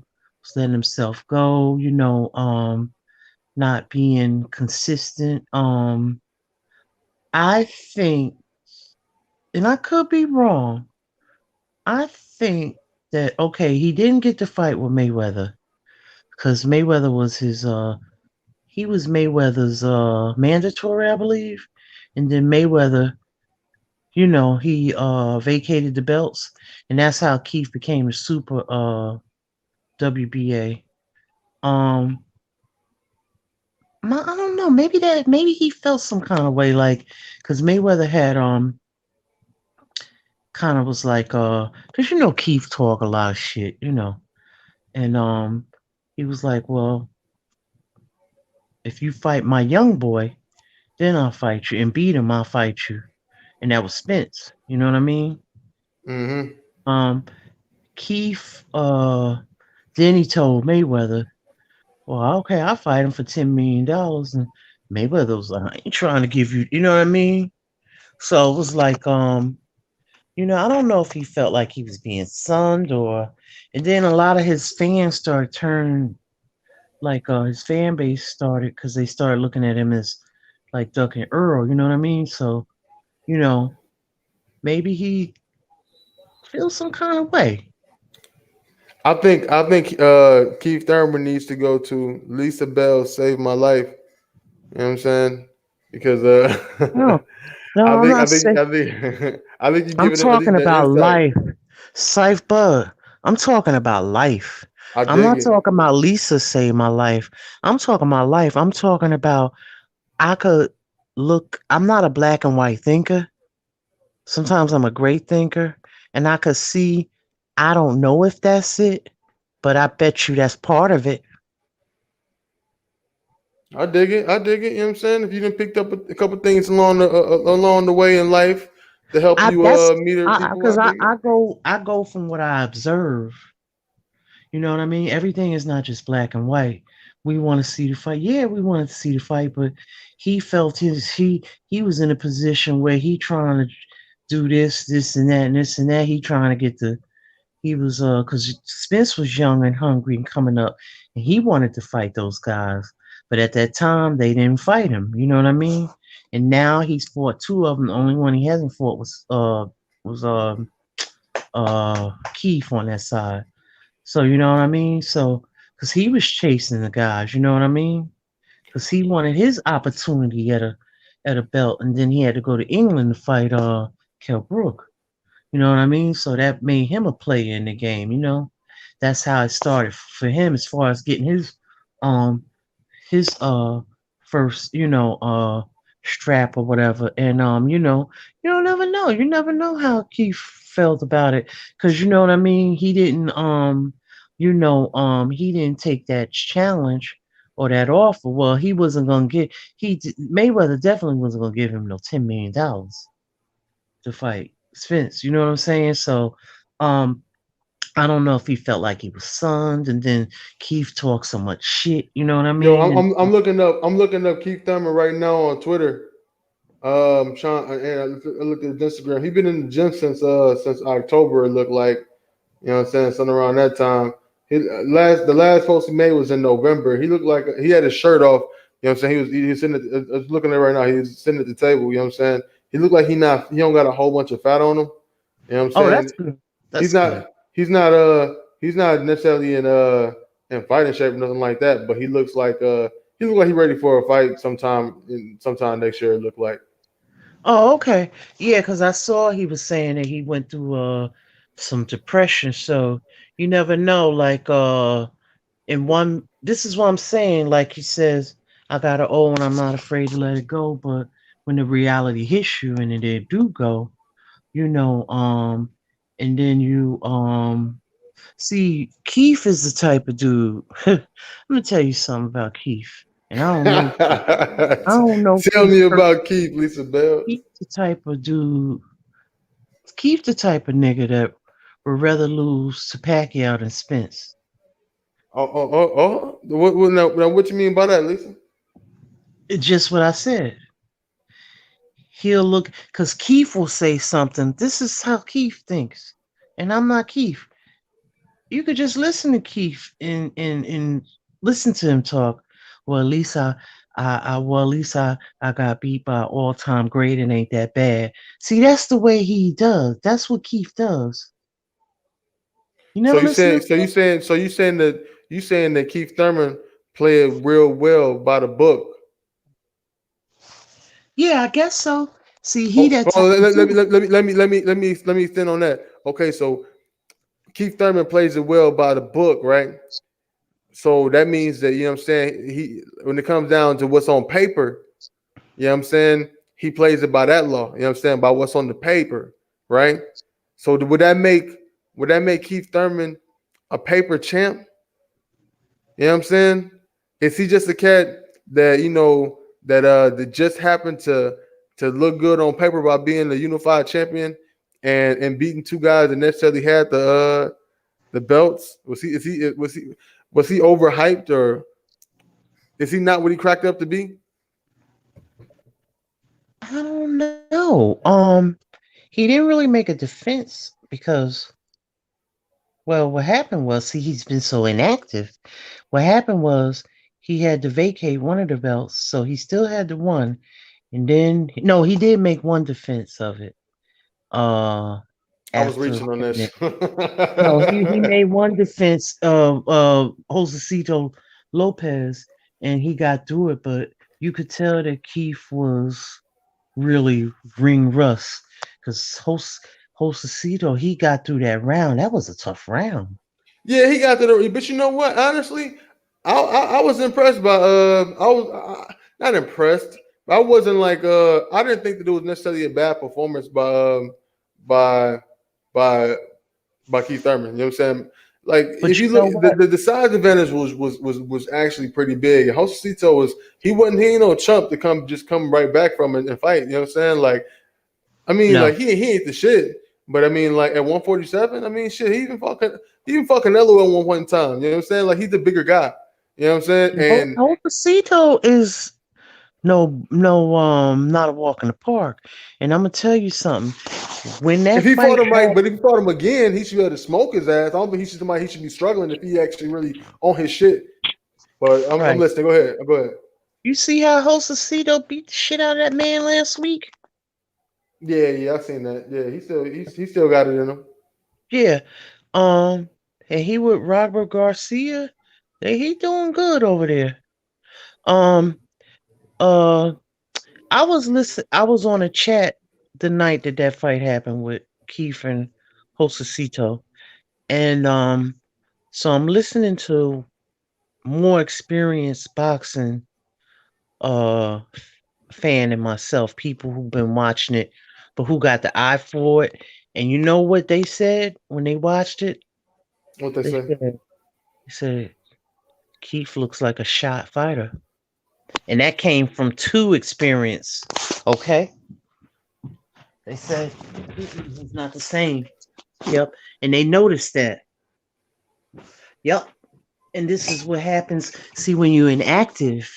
letting himself go. Not being consistent. I think, and I could be wrong. I think that okay, he didn't get to fight with Mayweather because Mayweather was he was Mayweather's mandatory, I believe, and then Mayweather, he vacated the belts, and that's how Keith became a super WBA. Um, I don't know, maybe he felt some kind of way, like because Mayweather had kind of was like because Keith talk a lot of shit, and he was like, well, if you fight my young boy, then I'll fight you and beat him. I'll fight you, and that was Spence. You know what I mean? Mm-hmm. Um, Keith. Then he told Mayweather, "Well, okay, I'll fight him for $10 million." And Mayweather was like, "I ain't trying to give you." You know what I mean? So it was like, I don't know if he felt like he was being sunned or. And then a lot of his fans started turning, like his fan base started because they started looking at him as like Duck and Earl. You know what I mean? So you know maybe he feels some kind of way. I think Keith Thurman needs to go to Lisa Bell Save My Life. You know what I'm saying? Because No, no, I I'm think I not think saying. I think I think you're I'm giving it at least talking that about insight. life. Safe Bud. I'm talking about life. I I'm dig not it. talking about Lisa saved my life. I'm talking about life. I'm talking about I could look. I'm not a black and white thinker. Sometimes I'm a great thinker, and I could see. I don't know if that's it, but I bet you that's part of it. I dig it. I dig it. You know what I'm saying? If you done picked up a couple things along the way in life to help I you that's meet other people, I because I, dig it. I go from what I observe. You know what I mean? Everything is not just black and white. We want to see the fight. Yeah, we wanted to see the fight, but he felt he was in a position where he trying to do this and that and this and that. He trying to get the he was because Spence was young and hungry and coming up, and he wanted to fight those guys. But at that time, they didn't fight him. You know what I mean? And now he's fought two of them. The only one he hasn't fought was Keith on that side. So you know what I mean? So because he was chasing the guys, you know what I mean? because he wanted his opportunity at a belt, and then he had to go to England to fight Kell Brook. You know what I mean? So that made him a player in the game. That's how it started for him as far as getting um his first strap or whatever. And you don't never know. You never know how Keith felt about it, because you know what I mean. He didn't take that challenge or that offer. Well, he wasn't gonna get Mayweather definitely wasn't gonna give him no $10 million to fight Spence. You know what I'm saying? So um I don't know if he felt like he was sunned, and then Keith talked so much shit. You know what I Yo, mean? And I'm looking up Keith Thurman right now on Twitter. Sean, and I looked at his Instagram. He's been in the gym since October. It looked like, you know what I'm saying, something around that time. The last post he made was in November. He looked like he had his shirt off. You know what I'm saying? He was sitting. I was looking at it right now. He was sitting at the table. You know what I'm saying? He looked like he don't got a whole bunch of fat on him. You know what I'm oh, that's saying? good. He's That's good. not he's not necessarily in fighting shape or nothing like that, but he looks like he's ready for a fight sometime next year. It looked like. Oh, okay. Yeah, because I saw he was saying that he went through some depression. So you never know. Like in one, this is what I'm saying. Like he says, I got an O and I'm not afraid to let it go. But when the reality hits you and it do go, you know, and then you see, Keith is the type of dude. I'm gonna tell you something about Keith, and I don't know. I don't know Tell Keith me personally. about Keith, Lisa Bell. Keith the type of dude. Keith the type of nigga that would rather lose to Pacquiao than Spence. Oh. Now, what you mean by that, Lisa? It's just what I said. He'll look because Keith will say something. This is how Keith thinks, and I'm not Keith. You could just listen to Keith and listen to him talk. Well, at least I got beat by all time great and ain't that bad. See, that's the way he does. That's what Keith does. You So never you listen to saying him talk? you saying that Keith Thurman played real well by the book. Yeah, I guess so. See, he Oh, that type of let me dude. let me extend on that. Okay, so Keith Thurman plays it well by the book, right? So that means that, you know what I'm saying, he when it comes down to what's on paper, you know what I'm saying, he plays it by that law. You know what I'm saying, by what's on the paper, right? So would that make Keith Thurman a paper champ? You know what I'm saying? Is he just a cat that, that just happened to look good on paper by being the unified champion and beating two guys that necessarily had the belts? Was he overhyped, or is he not what he cracked up to be? I don't know. He didn't really make a defense because, well, what happened was, see, he's been so inactive. What happened was he had to vacate one of the belts, so he still had the one, and then no, he did make one defense of it. Uh, I was after reaching on winning this. it. No, he made one defense of Josecito Lopez, and he got through it, but you could tell that Keith was really ring rust because Josecito, he got through that round. That was a tough round. Yeah, he got to the. But you know what? Honestly, I was impressed by. I was not impressed. But I wasn't like. I didn't think that it was necessarily a bad performance by by by Keith Thurman. You know what I'm saying? Like, But if you you know look, what? the size advantage was actually pretty big. Josecito he ain't no chump to come right back from it and fight. You know what I'm saying? Like, I mean, No. like he ain't the shit, but I mean, like at 147, I mean, shit, he even fucking Canelo at one point in time. You know what I'm saying? Like, he's the bigger guy. You know what I'm saying? And Josecito is not a walk in the park. And I'm gonna tell you something. When if that he fought fight him right, happened, but if he fought him again, he should be able to smoke his ass. I don't think he should be struggling if he actually really on his shit. But I'm right? listening. Go ahead. Go ahead. You see how Josecito beat the shit out of that man last week? Yeah, I seen that. Yeah, he still got it in him. Yeah. Um, and he with Robert Garcia. He doing good over there. Um, Uh, I was on a chat the night that that fight happened with Keith and Hosacito, and so I'm listening to more experienced boxing uh fan than myself, people who've been watching it, but who got the eye for it. And you know what they said when they watched it? What they They say? said, they said Keith looks like a shot fighter, and that came from two experience. Okay, they said he's not the same. Yep, and they noticed that. Yep, and this is what happens. See, when you're inactive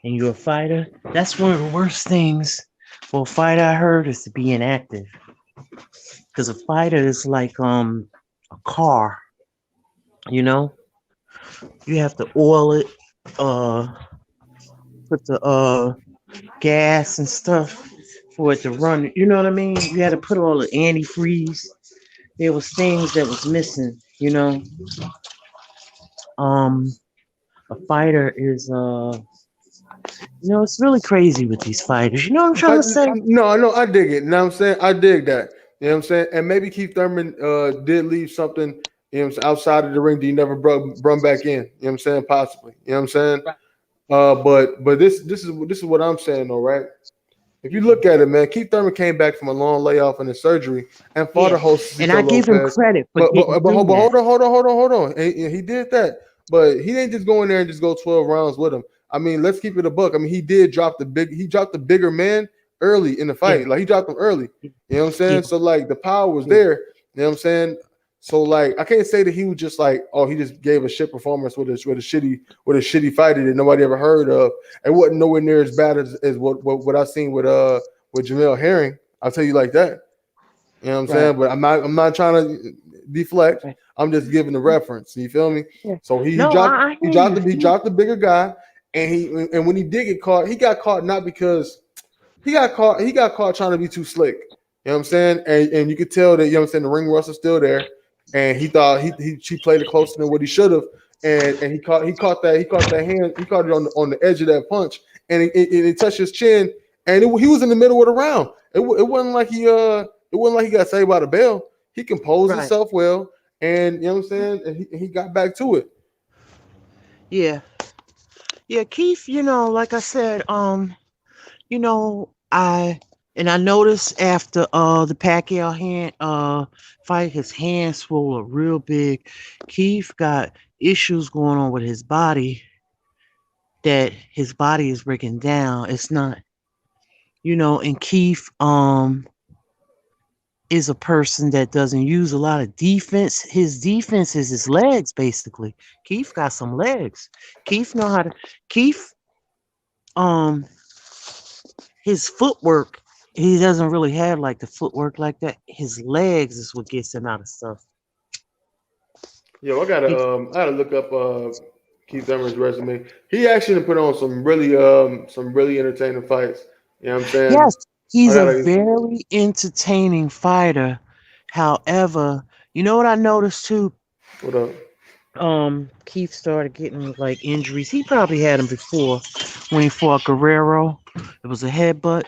and you're a fighter, that's one of the worst things for a fighter. I heard is to be inactive because a fighter is like a car. You know, you have to oil it, uh, put the gas and stuff for it to run. You know what I mean? You had to put all the antifreeze. There was things that was missing. Um, a fighter is it's really crazy with these fighters. You know what I'm trying to say? No, I know, I dig it. You know what I'm saying? I dig that. You know what I'm saying? And maybe Keith Thurman did leave something, you know what I'm saying, outside of the ring that he never brought back in. You know what I'm saying? Possibly. You know what I'm saying? Right. But this is what I'm saying though, right? If you look at it, man, Keith Thurman came back from a long layoff and a surgery and fought Yeah, a host and Cito I give him Lopez. credit for getting But through that. hold on. And he did that, but he didn't just go in there and just go 12 rounds with him. I mean, let's keep it a buck. I mean, he dropped the bigger man early in the Yeah, fight. Like he dropped him early. You know what I'm yeah, saying? So like the power was yeah, there. You know what I'm saying? So like I can't say that he was just like, oh, he just gave a shit performance with a shitty fighter that nobody ever heard of. It wasn't nowhere near as bad as what I seen with Jamel Herring. I'll tell you like that. You know what I'm right, saying? But I'm not trying to deflect. right. I'm just giving the reference. You feel me? Yeah. So he No, dropped I he hear dropped you. the he dropped the bigger guy, and when he did get caught, he got caught not because he got caught trying to be too slick. You know what I'm saying? And you could tell that, you know what I'm saying, the ring rust is still there. And he thought she played it closer than what he should have. And he caught that hand, he caught it on the edge of that punch, and it touched his chin, and he was in the middle of the round. It wasn't like he got saved by the bell. He composed Right. himself well, and you know what I'm saying, and he got back to it. Yeah. Yeah, Keith, like I said, I noticed after the Pacquiao hand fight, his hands swole up real big. Keith got issues going on with his body that his body is breaking down. It's not, and Keith is a person that doesn't use a lot of defense. His defense is his legs, basically. Keith got some legs. Keith know how to Keith um his footwork, he doesn't really have like the footwork like that. His legs is what gets him out of stuff. Yo, He, I gotta look up Keith Thurman's resume. He actually put on some really entertaining fights. You know what I'm saying? yes, I he's a gotta very entertaining fighter. However, you know what I noticed too? what up? Keith started getting like injuries. He probably had them before when he fought Guerrero. It was a headbutt.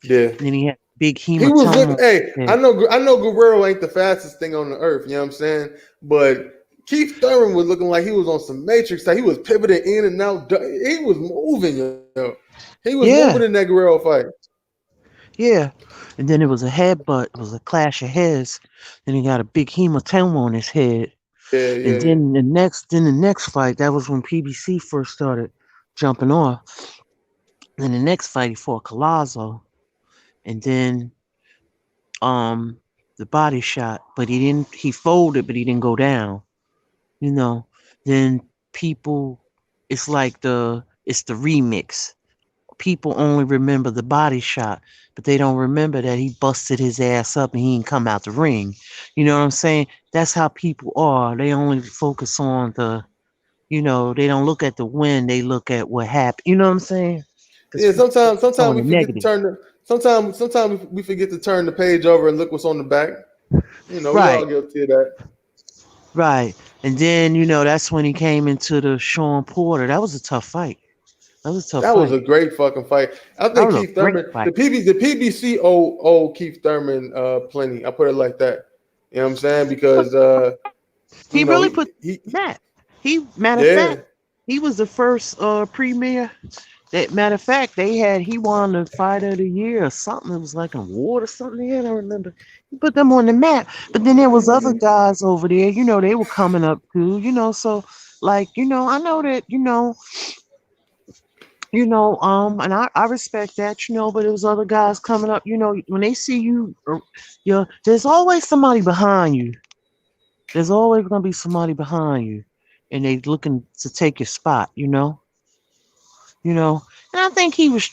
Yeah. And then he had big He was hematoma. looking. Hey, Yeah. I know Guerrero ain't the fastest thing on the earth. You know what I'm saying? But Keith Thurman was looking like he was on some Matrix. Like he was pivoting in and out. He was moving. He was moving in Yeah. that Guerrero fight. Yeah. And then it was a headbutt. It was a clash of heads. Then he got a big hematoma on his head. Yeah, And yeah. then the next fight, that was when PBC first started jumping off. Then the next fight he fought Collazo. And then um the body shot. But he folded, but he didn't go down. You know. Then people it's the remix. People only remember the body shot, but they don't remember that he busted his ass up and he didn't come out the ring. You know what I'm saying? That's how people are. They only focus on they don't look at the win, they look at what happened. You know what I'm saying? Because Yeah, people focus sometimes on we the forget to negative. turn the sometimes we forget to turn the page over and look what's on the back. We all Right, guilty of that. right. And then, that's when he came into the Sean Porter. That was a tough fight. That was a tough That was fight. a great fucking fight. I That think was a Keith great Thurman, fight. the PBC owe Keith Thurman plenty. I put it like that. You know what I'm saying? Because He you know, really put that. He matter of yeah. fact, he was the first premier. That matter of fact, they had he won the fight of the year or something. It was like an award or something. I don't remember. He put them on the map. But then there was other guys over there. They were coming up too. So like I know that and I respect that. But there was other guys coming up. When they see you, there's always somebody behind you. There's always gonna be somebody behind you, and they looking to take your spot. And I think he was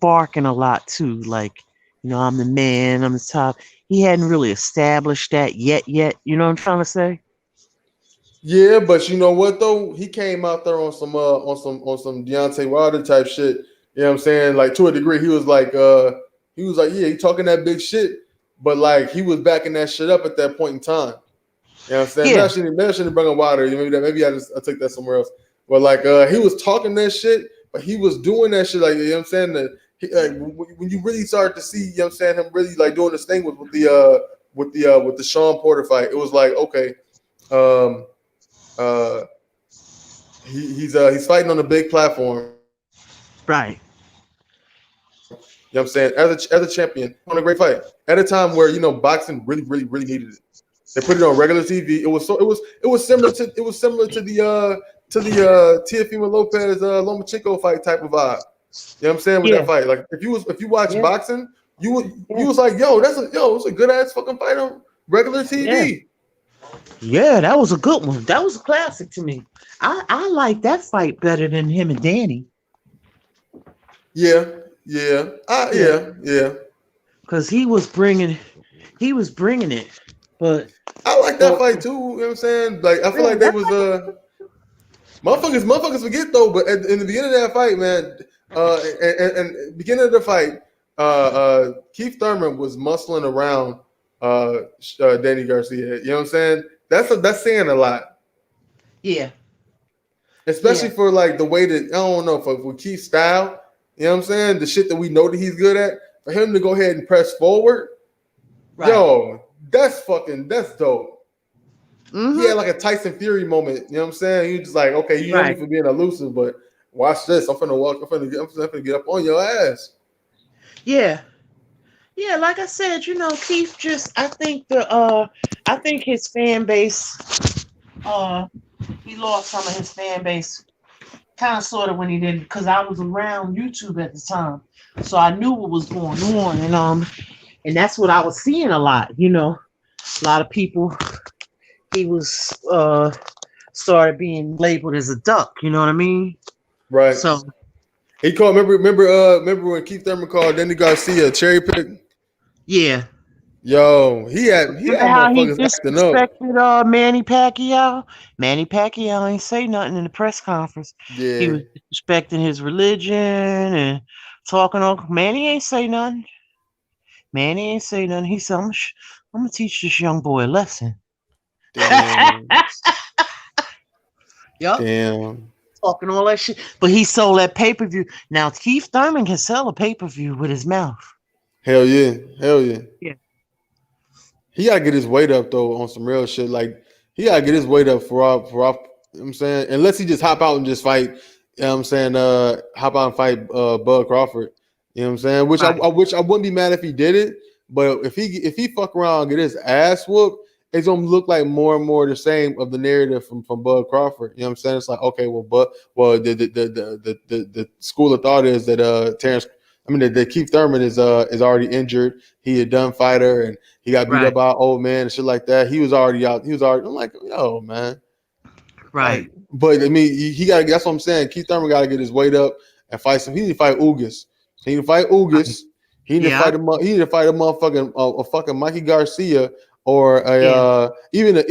barking a lot too, like, I'm the man, I'm the top. He hadn't really established that yet. You know what I'm trying to say? Yeah, but you know what though? He came out there on some Deontay Wilder type shit. You know what I'm saying? Like to a degree, he was like, yeah, he talking that big shit, but like he was backing that shit up at that point in time. You know what I'm saying? Yeah, Maybe I shouldn't bring up Wilder. Maybe I took that somewhere else. But like he was talking that shit, but he was doing that shit like, you know what I'm saying? When you really start to see, you know what I'm saying, him really like doing this thing with the Sean Porter fight, it was like, okay, um uh he's fighting on a big platform. right. You know what I'm saying? As a champion on a great fight at a time where boxing really needed it. They put it on regular TV. It was similar to the Teofimo Lopez Lomachenko fight type of vibe. You know what I'm saying with that Yeah, fight? Like if you watch yeah, boxing, yeah, you was like, it's a good ass fucking fight on regular yeah. TV. Yeah, that was a good one. That was a classic to me. I like that fight better than him and Danny. Yeah, Yeah, yeah. because he was bringing it. But I like that for fight too. You know what I'm saying? Like I feel yeah, like they that was fight. motherfuckers forget though. But in the beginning of that fight, man, and beginning of the fight, Keith Thurman was muscling around Danny Garcia. You know what I'm saying? That's saying a lot, Yeah, especially yeah, for like the way that I don't know for Keith's style. You know what I'm saying? The shit that we know that he's good at. For him to go ahead and press forward, right. yo, that's dope. He Mm-hmm. had like a Tyson Fury moment. You know what I'm saying? He was just like, okay, you know me Right. for being elusive, but watch this. I'm finna get up on your ass. Yeah. Yeah, like I said, Keith just I think his fan base uh he lost some of his fan base kind of sort of when he did because I was around YouTube at the time. So I knew what was going on and that's what I was seeing a lot. A lot of people he was started being labeled as a duck, you know what I mean? Right. So He called. Remember when Keith Thurman called Danny Garcia a cherry pick? yeah. Yo, he Remember had how he motherfuckers acting up. disrespected Manny Pacquiao? Manny Pacquiao ain't say nothing in the press conference. He Yeah. was disrespecting his religion and talking on Manny ain't say nothing. Manny ain't say nothing. He said, I'm gonna teach this young boy a lesson. Damn. Yup. Damn. Talking all that shit. But he sold that pay-per-view. Now Keith Thurman can sell a pay-per-view with his mouth. Hell yeah. Hell yeah. Yeah. He gotta get his weight up though on some real shit. Like he gotta get his weight up you know what I'm saying, unless he just hop out and just fight, you know what I'm saying, hop out and fight Bud Crawford. You know what I'm saying? Right. Which I wouldn't be mad if he did it, but if he fuck around and get his ass whooped, it's gonna look like more and more the same of the narrative from Bud Crawford. You know what I'm saying? It's like, okay, the school of thought is that that Keith Thurman is already injured. He a done fighter and he got beat up Right. by an old man and shit like that. He was already out. He was already. I'm like, yo, man. Right. Like, but I mean, he got. That's what I'm saying. Keith Thurman got to get his weight up and fight some. He need to fight Ugas. He need to fight Right. Ugas. He need to Yeah. fight a. He need to fight a motherfucking a fucking Mikey Garcia or Yeah. even a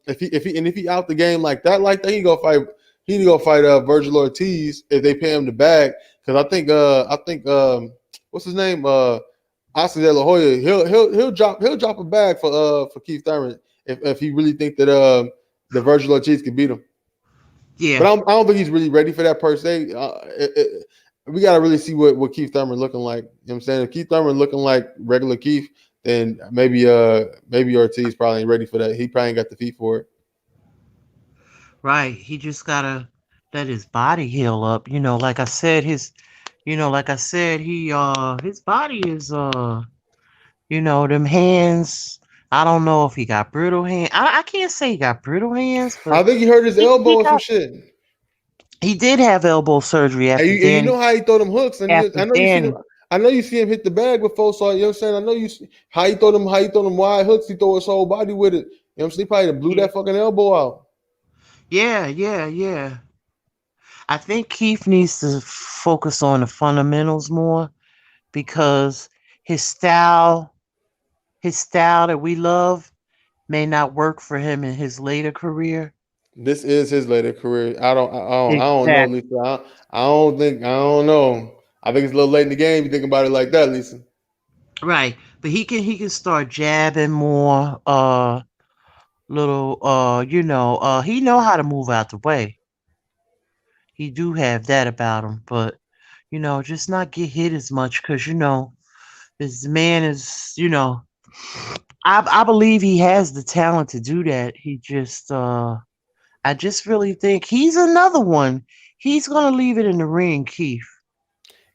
if he out the game like that, he go fight. He need to go fight Virgil Ortiz if they pay him the bag. Because I think what's his name Oscar De La Hoya, he'll drop a bag for Keith Thurman if he really think that the Virgil Ortiz can beat him. Yeah. But I don't think he's really ready for that per se. We got to really see what Keith Thurman looking like. You know what I'm saying? If Keith Thurman looking like regular Keith, then maybe Ortiz probably ain't ready for that. He probably ain't got the feet for it. Right. He just gotta let his body heal up. Like I said, his body is them hands. I don't know if he got brittle hands. I can't say he got brittle hands, I but think he hurt his he elbow or some got shit. he did have elbow surgery And you know how he throw them hooks, and after I know you see him. Danny. I know you see him hit the bag before, so you know what I'm saying. I know you see how he throw them wide hooks. He throw his whole body with it. You know what I'm saying? He probably blew Yeah, that fucking elbow out. yeah, yeah, yeah. I think Keith needs to focus on the fundamentals more because his style, his style that we love, may not work for him in his later career. This is his later career. I don't know, Exactly. Lisa. I don't know. I think it's a little late in the game. You think about it like that, Lisa. Right. But he can start jabbing more, little he know how to move out the way. He do have that about him, but just not get hit as much because this man is, I believe he has the talent to do that. He just I just really think he's another one. He's gonna leave it in the ring, Keith.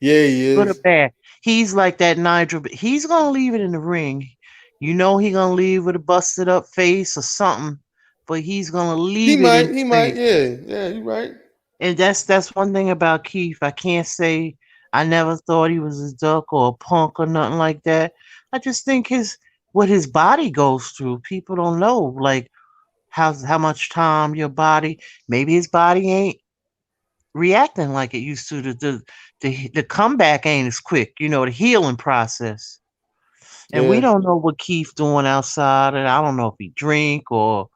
Yeah, he Good or is. bad. He's like that Nigel, but he's gonna leave it in the ring. He gonna leave with a busted up face or something, but he's gonna He leave it in might. the He might. ring. Yeah. Yeah. You right. And that's one thing about Keith. I can't say I never thought he was a duck or a punk or nothing like that. I just think what his body goes through, people don't know. Like how much time your body, maybe his body ain't reacting like it used to. The comeback ain't as quick, the healing process. And we Yeah. don't know what Keith doing outside, and I don't know if he drink or,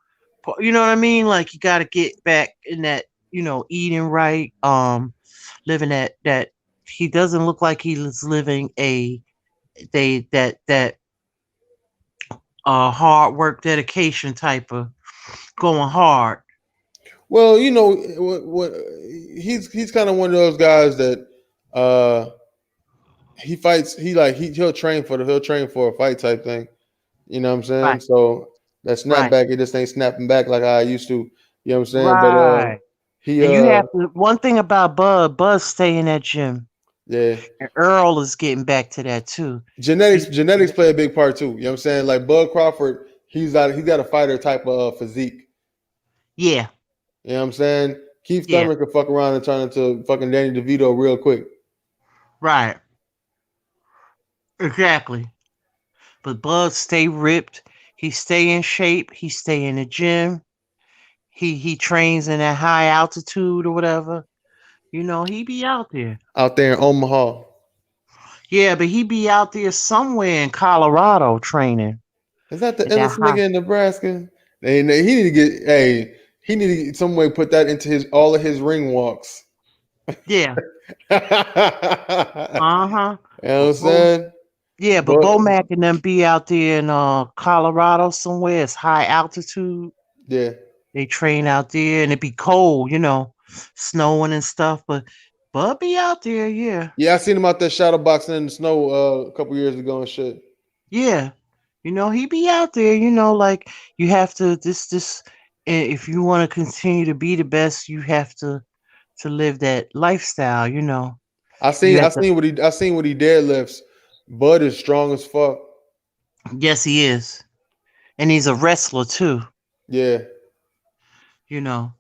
you know what I mean. Like you got to get back in that, eating right, living that. He doesn't look like he's living that hard work dedication type of going hard. Well, what he's kind of one of those guys that uh he fights. He'll train for a fight type thing. You know what I'm saying? Right, So that right, snapback, it just ain't snapping back like I used to. You know what I'm saying? But right. he And you have to. One thing about Bud stay in that gym, yeah. and Earl is getting back to that too. He, Genetics play a big part too. You know what I'm saying? Like Bud Crawford, he's got a fighter type of physique. yeah, You know what I'm saying? Keith yeah, Thurman could fuck around and turn into fucking Danny DeVito real quick. right, exactly. But Bud stay ripped. He stay in shape. He stay in the gym. He trains in that high altitude or whatever. He be out there. Out there in Omaha. Yeah, but he be out there somewhere in Colorado training Is that the at that illest high. nigga in Nebraska? He need to get he need to get some way put that into his all of his ring walks. Yeah. You know Uh huh. what But I'm saying? But But Bomac and them be out there in Colorado somewhere. It's high altitude. yeah. They train out there, and it be cold, snowing and stuff. But Bud be out there, yeah. Yeah, I seen him out there shadow boxing in the snow a couple years ago and shit. Yeah, he be out there. Like you have to if you want to continue to be the best, you have to live that lifestyle. I You seen I have to. seen what he deadlifts. Bud is strong as fuck. Yes, he is, and he's a wrestler too. Yeah. You know,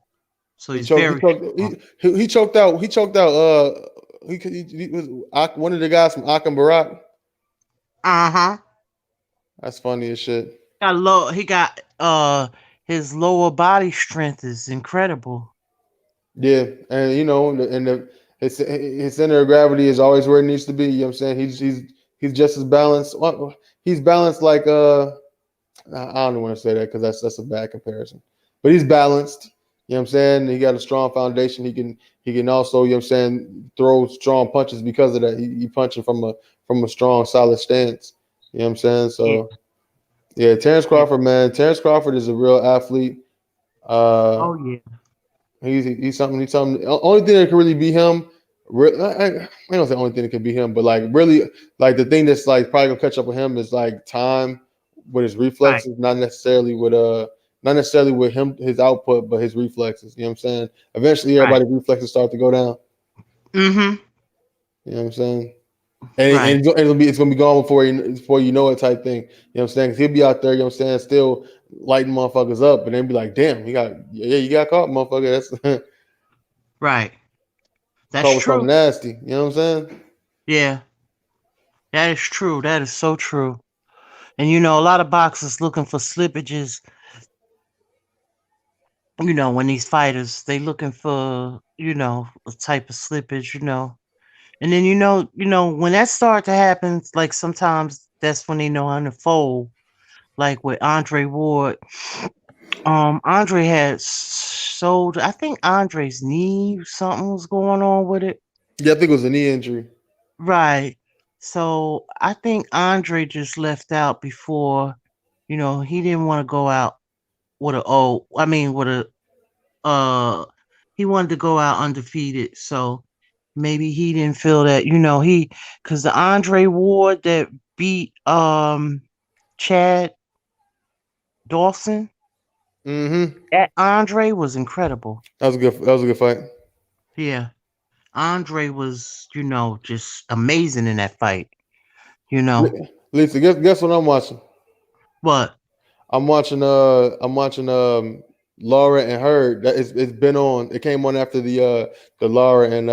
so He he's choked. He very choked. strong. He choked out. He choked out. He was one of the guys from Akim Barak. Uh huh. That's funny as shit. He got his lower body strength is incredible. Yeah, and his center of gravity is always where it needs to be. You know what I'm saying? He's just as balanced. He's balanced like I don't want to say that because that's a bad comparison. But he's balanced. You know what I'm saying? He got a strong foundation. He can also, you know what I'm saying, throw strong punches because of that. He punching from a strong, solid stance. You know what I'm saying? Yeah, So yeah, Terrence yeah. Crawford, man. Terrence Crawford is a real athlete. Uh Oh yeah. He's something. He's something. Only thing that can really be him. I don't say only thing that can be him, but like really, like the thing that's like probably gonna catch up with him is like time with his Right. reflexes, not necessarily with him his output, but his reflexes. You know what I'm saying? Eventually, Right. everybody's reflexes start to go down. Mm-hmm. You know what I'm saying? Right. It's gonna be gone before you know it type thing. You know what I'm saying? 'Cause he'll be out there, you know what I'm saying, still lighting motherfuckers up, and then be like, damn, you got caught, motherfucker. That's Right. That's caught with something true. nasty. You know what I'm saying? Yeah. That is true. That is so true. And you know, a lot of boxers looking for slippages. You know, when these fighters they looking for a type of slippage. And then when that start to happen, like sometimes that's when they know how to fold. Like with Andre Ward, Andre had sold. I think Andre's knee, something was going on with it. Yeah, I think it was a knee injury. Right. So I think Andre just left out before. He didn't want to go out with a I mean with a he wanted to go out undefeated. So maybe he didn't feel that, because the Andre Ward that beat Chad Dawson, Mm-hmm. that Andre was incredible. That was a good fight. Yeah. Andre was, just amazing in that fight. You know. Lisa, guess what I'm watching? But I'm watching Laura and Herd. It's been on. It came on after the Laura and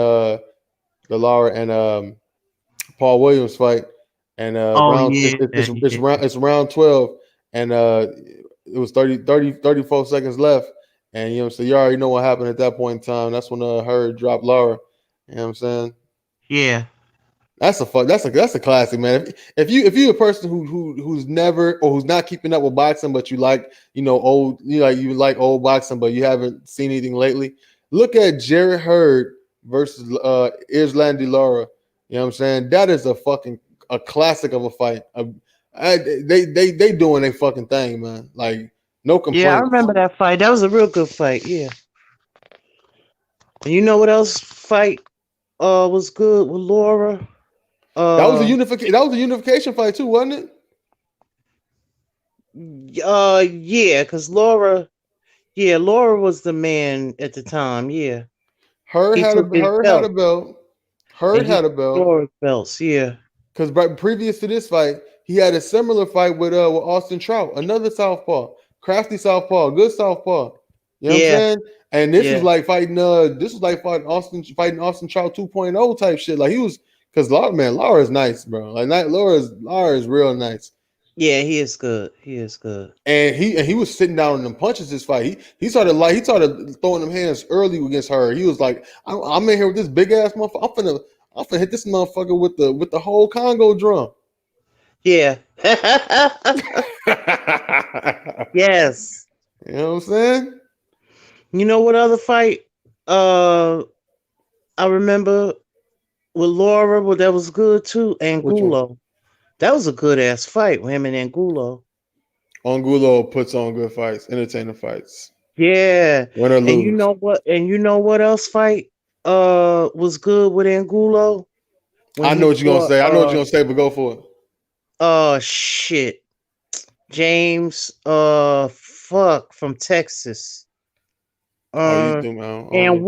Paul Williams fight, and oh round yeah, he did. it's round 12, and it was 34 seconds left, and so you already know what happened at that point in time. That's when Herd dropped Laura. You know what I'm saying? Yeah. That's a classic, man. If you're a person who's never or who's not keeping up with boxing, but you like you like old boxing, but you haven't seen anything lately, look at Jerry Hurd versus Islandi Lara. You know what I'm saying? That is a classic of a fight. They doing a fucking thing, man. Like no Yeah, I complaints. remember that fight. That was a real good fight. Yeah. And you know what else fight was good with Laura? Uh That was a unification fight too, wasn't it? yeah, because Laura was the man at the time. Yeah. Hurd He had a took his Hurd had a belt belt. and Hurd he had a took belt. Laura's belts. Yeah. Because previous to this fight, he had a similar fight with Austin Trout, another southpaw, crafty southpaw, good southpaw. You know what I'm Yeah. saying? And this was Yeah. like fighting Austin Trout 2.0 type shit. Like he was because Laura is nice, bro. Like Laura is real nice. Yeah, he is good. He is good. And he was sitting down in them punches this fight. He started throwing them hands early against her. He was like, I'm in here with this big ass motherfucker. I'm finna hit this motherfucker with the whole Congo drum. Yeah. Yes. You know what I'm saying? You know what other fight? Uh I remember with Laura, well, that was good too. Which one? Angulo. That was a good ass fight with him and Angulo. Angulo puts on good fights, entertaining fights. Yeah. Win or And you lose. know what? And you know what else fight was good with Angulo? When I know he what you're gonna fought say. I know what you're gonna say, but go for it. shit. James fuck from Texas. Oh, you Uh do, man. I don't and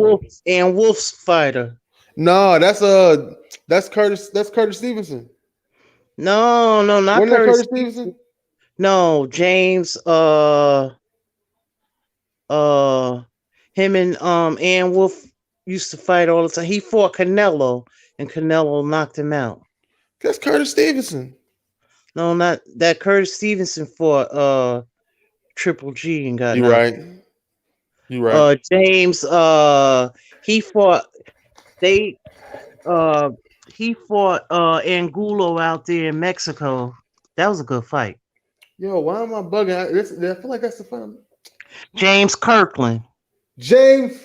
know. Wolf's fighter. No, that's Curtis Stevenson. No, no, not Wasn't that Curtis. Curtis Stevenson? No, James uh him and Ann Wolf used to fight all the time. He fought Canelo and Canelo knocked him out. That's Curtis Stevenson. No, not that. Curtis Stevenson fought Triple G and got You knocked. right. You right. James he fought they uh he fought Angulo out there in Mexico. That was a good fight. Yo, why am I bugging? I feel like that's the fun. James Kirkland. James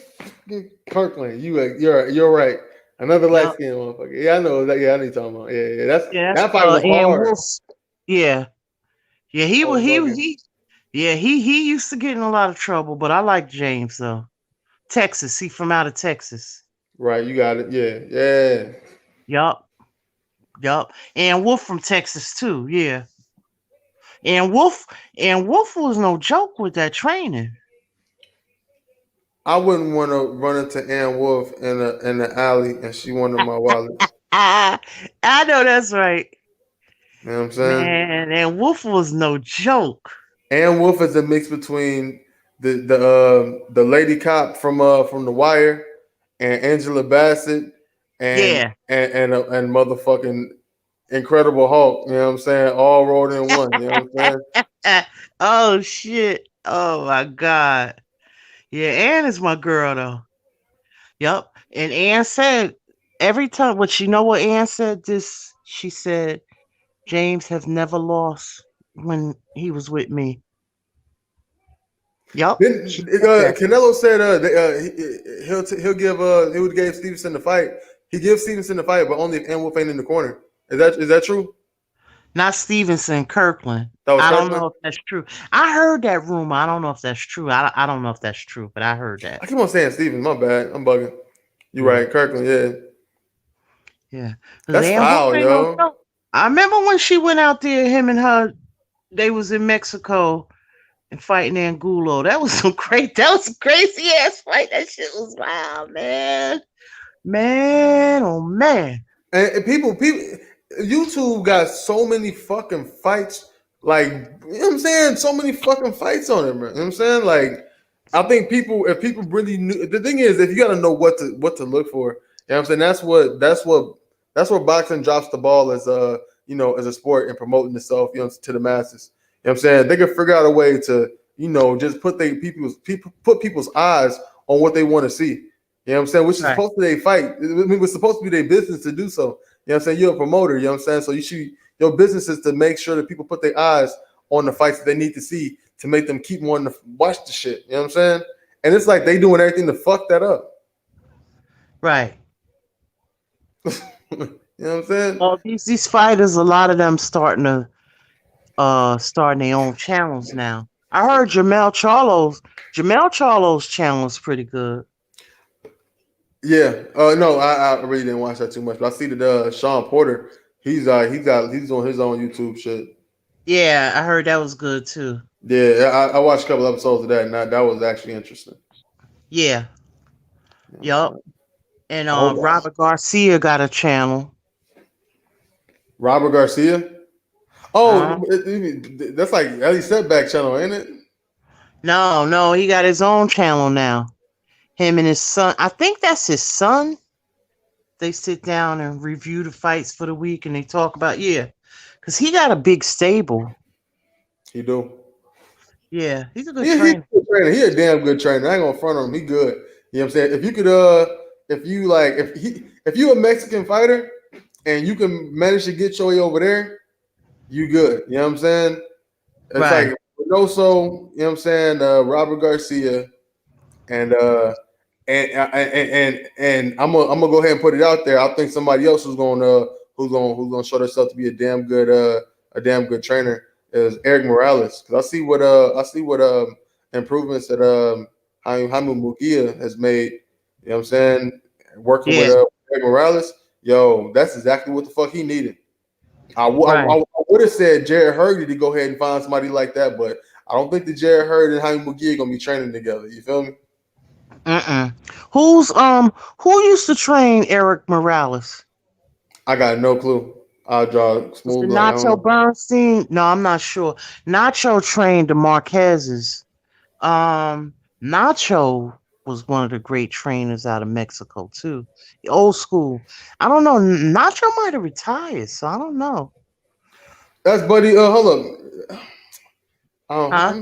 Kirkland. You're right. Another light Yep. skinned motherfucker. Yeah, I know that. Yeah, I need to talk about. Yeah, yeah. Yeah, that's That fight was Ann hard. Wolf. Yeah. Yeah, he I was was bugging. he yeah, he used to get in a lot of trouble, but I like James though. Texas. He from out of Texas. Right, you got it. Yeah, yeah. Yup, yup. And Wolf from Texas too. Yeah. And Wolf was no joke with that training. I wouldn't want to run into Ann Wolf in the alley and she wanted my wallet. I know that's right. You know what I'm saying? Man, and Wolf was no joke. Ann Wolf is a mix between the lady cop from The Wire and Angela Bassett Yeah. and motherfucking Incredible Hulk. You know what I'm saying? All rolled in one. You know what I'm saying? Oh shit. Oh my god. Yeah, Ann is my girl though. Yep. And Ann said every time, but you know what Ann said this? She said James has never lost when he was with me. Yep. Then She said that. Canelo said he would give Stevenson the fight. He gives Stevenson the fight, but only if Ann Wolf ain't in the corner. Is that true? Not Stevenson, Kirkland. That was I don't Kirkland. know if that's true. I heard that rumor. I don't know if that's true. I don't know if that's true, but I heard that. I keep on saying Stevens. My bad. I'm bugging. You Yeah. right, Kirkland. Yeah, Yeah. 'Cause that's Ann Wolf foul, ain't no yo. joke. I remember when she went out there, him and her, they was in Mexico and fighting Angulo. That was that was a crazy ass fight. That shit was wild, man. Man, oh man. And people, YouTube got so many fucking fights. Like, you know what I'm saying? So many fucking fights on it, man. You know what I'm saying? Like, I think if people really knew, the thing is, if you got to know what to look for, you know what I'm saying? That's where boxing drops the ball as as a sport and promoting itself, to the masses. You know what I'm saying? They can figure out a way to, just put people's eyes on what they want to see. You know what I'm saying? Which is Right. supposed to be a fight. I mean, it was supposed to be their business to do so. You know what I'm saying? You're a promoter, you know what I'm saying? So your business is to make sure that people put their eyes on the fights that they need to see to make them keep wanting to watch the shit. You know what I'm saying? And it's like they doing everything to fuck that up. Right. You know what I'm saying? Well, these fighters, a lot of them starting their own channels now. I heard Jamel Charlo's channel is pretty good. Yeah. No, I really didn't watch that too much, but I see that Sean Porter, he's on his own YouTube shit. Yeah, I heard that was good too. Yeah, I watched a couple episodes of that, and that was actually interesting. Yeah. You know what I'm Yup. saying? And I hope Robert Garcia got a channel. Robert Garcia. Uh, Oh, that's like Ellie Setback channel, ain't it? no, he got his own channel now. Him and his son. I think that's his son. They sit down and review the fights for the week and they talk about, yeah. Because he got a big stable. He do. Yeah, he's a good He a trainer. good trainer. He a damn good trainer. I ain't gonna front on him. He good. You know what I'm saying? If you could if you a Mexican fighter and you can manage to get your way over there, you good. You know what I'm saying? It's Right. like Reynoso, you know what I'm saying, Robert Garcia, and I'm gonna go ahead and put it out there. I think somebody else who's gonna show themselves to be a damn good trainer is Eric Morales, because I see what improvements that Jaime Mugia has made. You know what I'm saying? Working with Yeah, Eric Morales, yo, that's exactly what the fuck he needed. right. I would have said Jared Hurd to go ahead and find somebody like that, but I don't think that Jared Hurd and Jaime Mugia gonna be training together. You feel me? Mm-mm. Who used to train Eric Morales? I got no clue. I'll draw a Was it smooth line. I don't Nacho know. Bernstein? No, I'm not sure. Nacho trained the Marquezes. Um, Nacho was one of the great trainers out of Mexico too. Old school. I don't know. Nacho might have retired, so I don't know. That's Buddy. Hold up. Huh?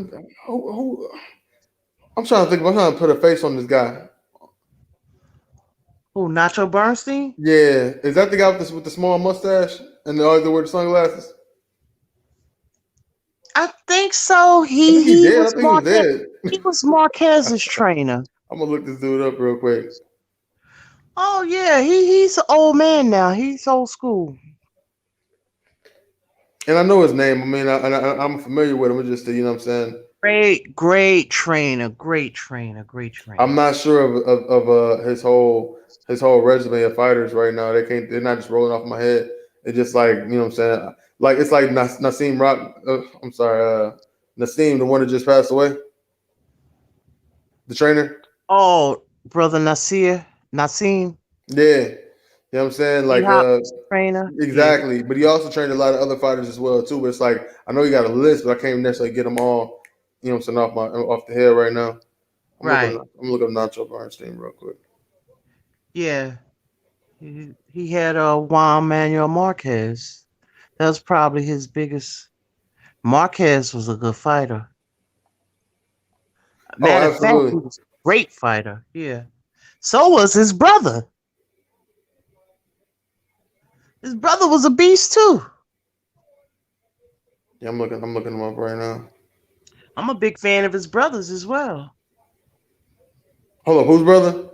I'm trying to think. I'm trying to put a face on this guy. Who? Nacho Bernstein? Yeah, is that the guy with the small mustache and the other with the sunglasses? I think so. I think he He dead. I was think he was Marquez. dead. He was Marquez's trainer. I'm gonna look this dude up real quick. Oh yeah, he's an old man now. He's old school. And I know his name. I mean, I'm familiar with him. It's just, you know what I'm saying? great trainer, great trainer, great I'm trainer. not sure of his whole resume of fighters right now. They're not just rolling off my head. It's just like, you know what I'm saying. Like it's like Nassim Rock. I'm sorry, Nassim, the one that just passed away, the trainer. Oh, brother Nassim, Yeah, you know what I'm saying. D Like Hop's trainer. Yeah, exactly. But he also trained a lot of other fighters as well too. But it's like I know he got a list, but I can't necessarily get them all. You know what I'm saying, off the head right now. right. I'm looking up Nacho Bernstein real quick. Yeah, he had Juan Manuel Marquez. That was probably his biggest. Marquez was a good fighter. Oh, Matter of fact, he absolutely. was a great fighter. Yeah. So was his brother. His brother was a beast too. Yeah, I'm looking him up right now. I'm a big fan of his brothers as well. Hold up, whose brother?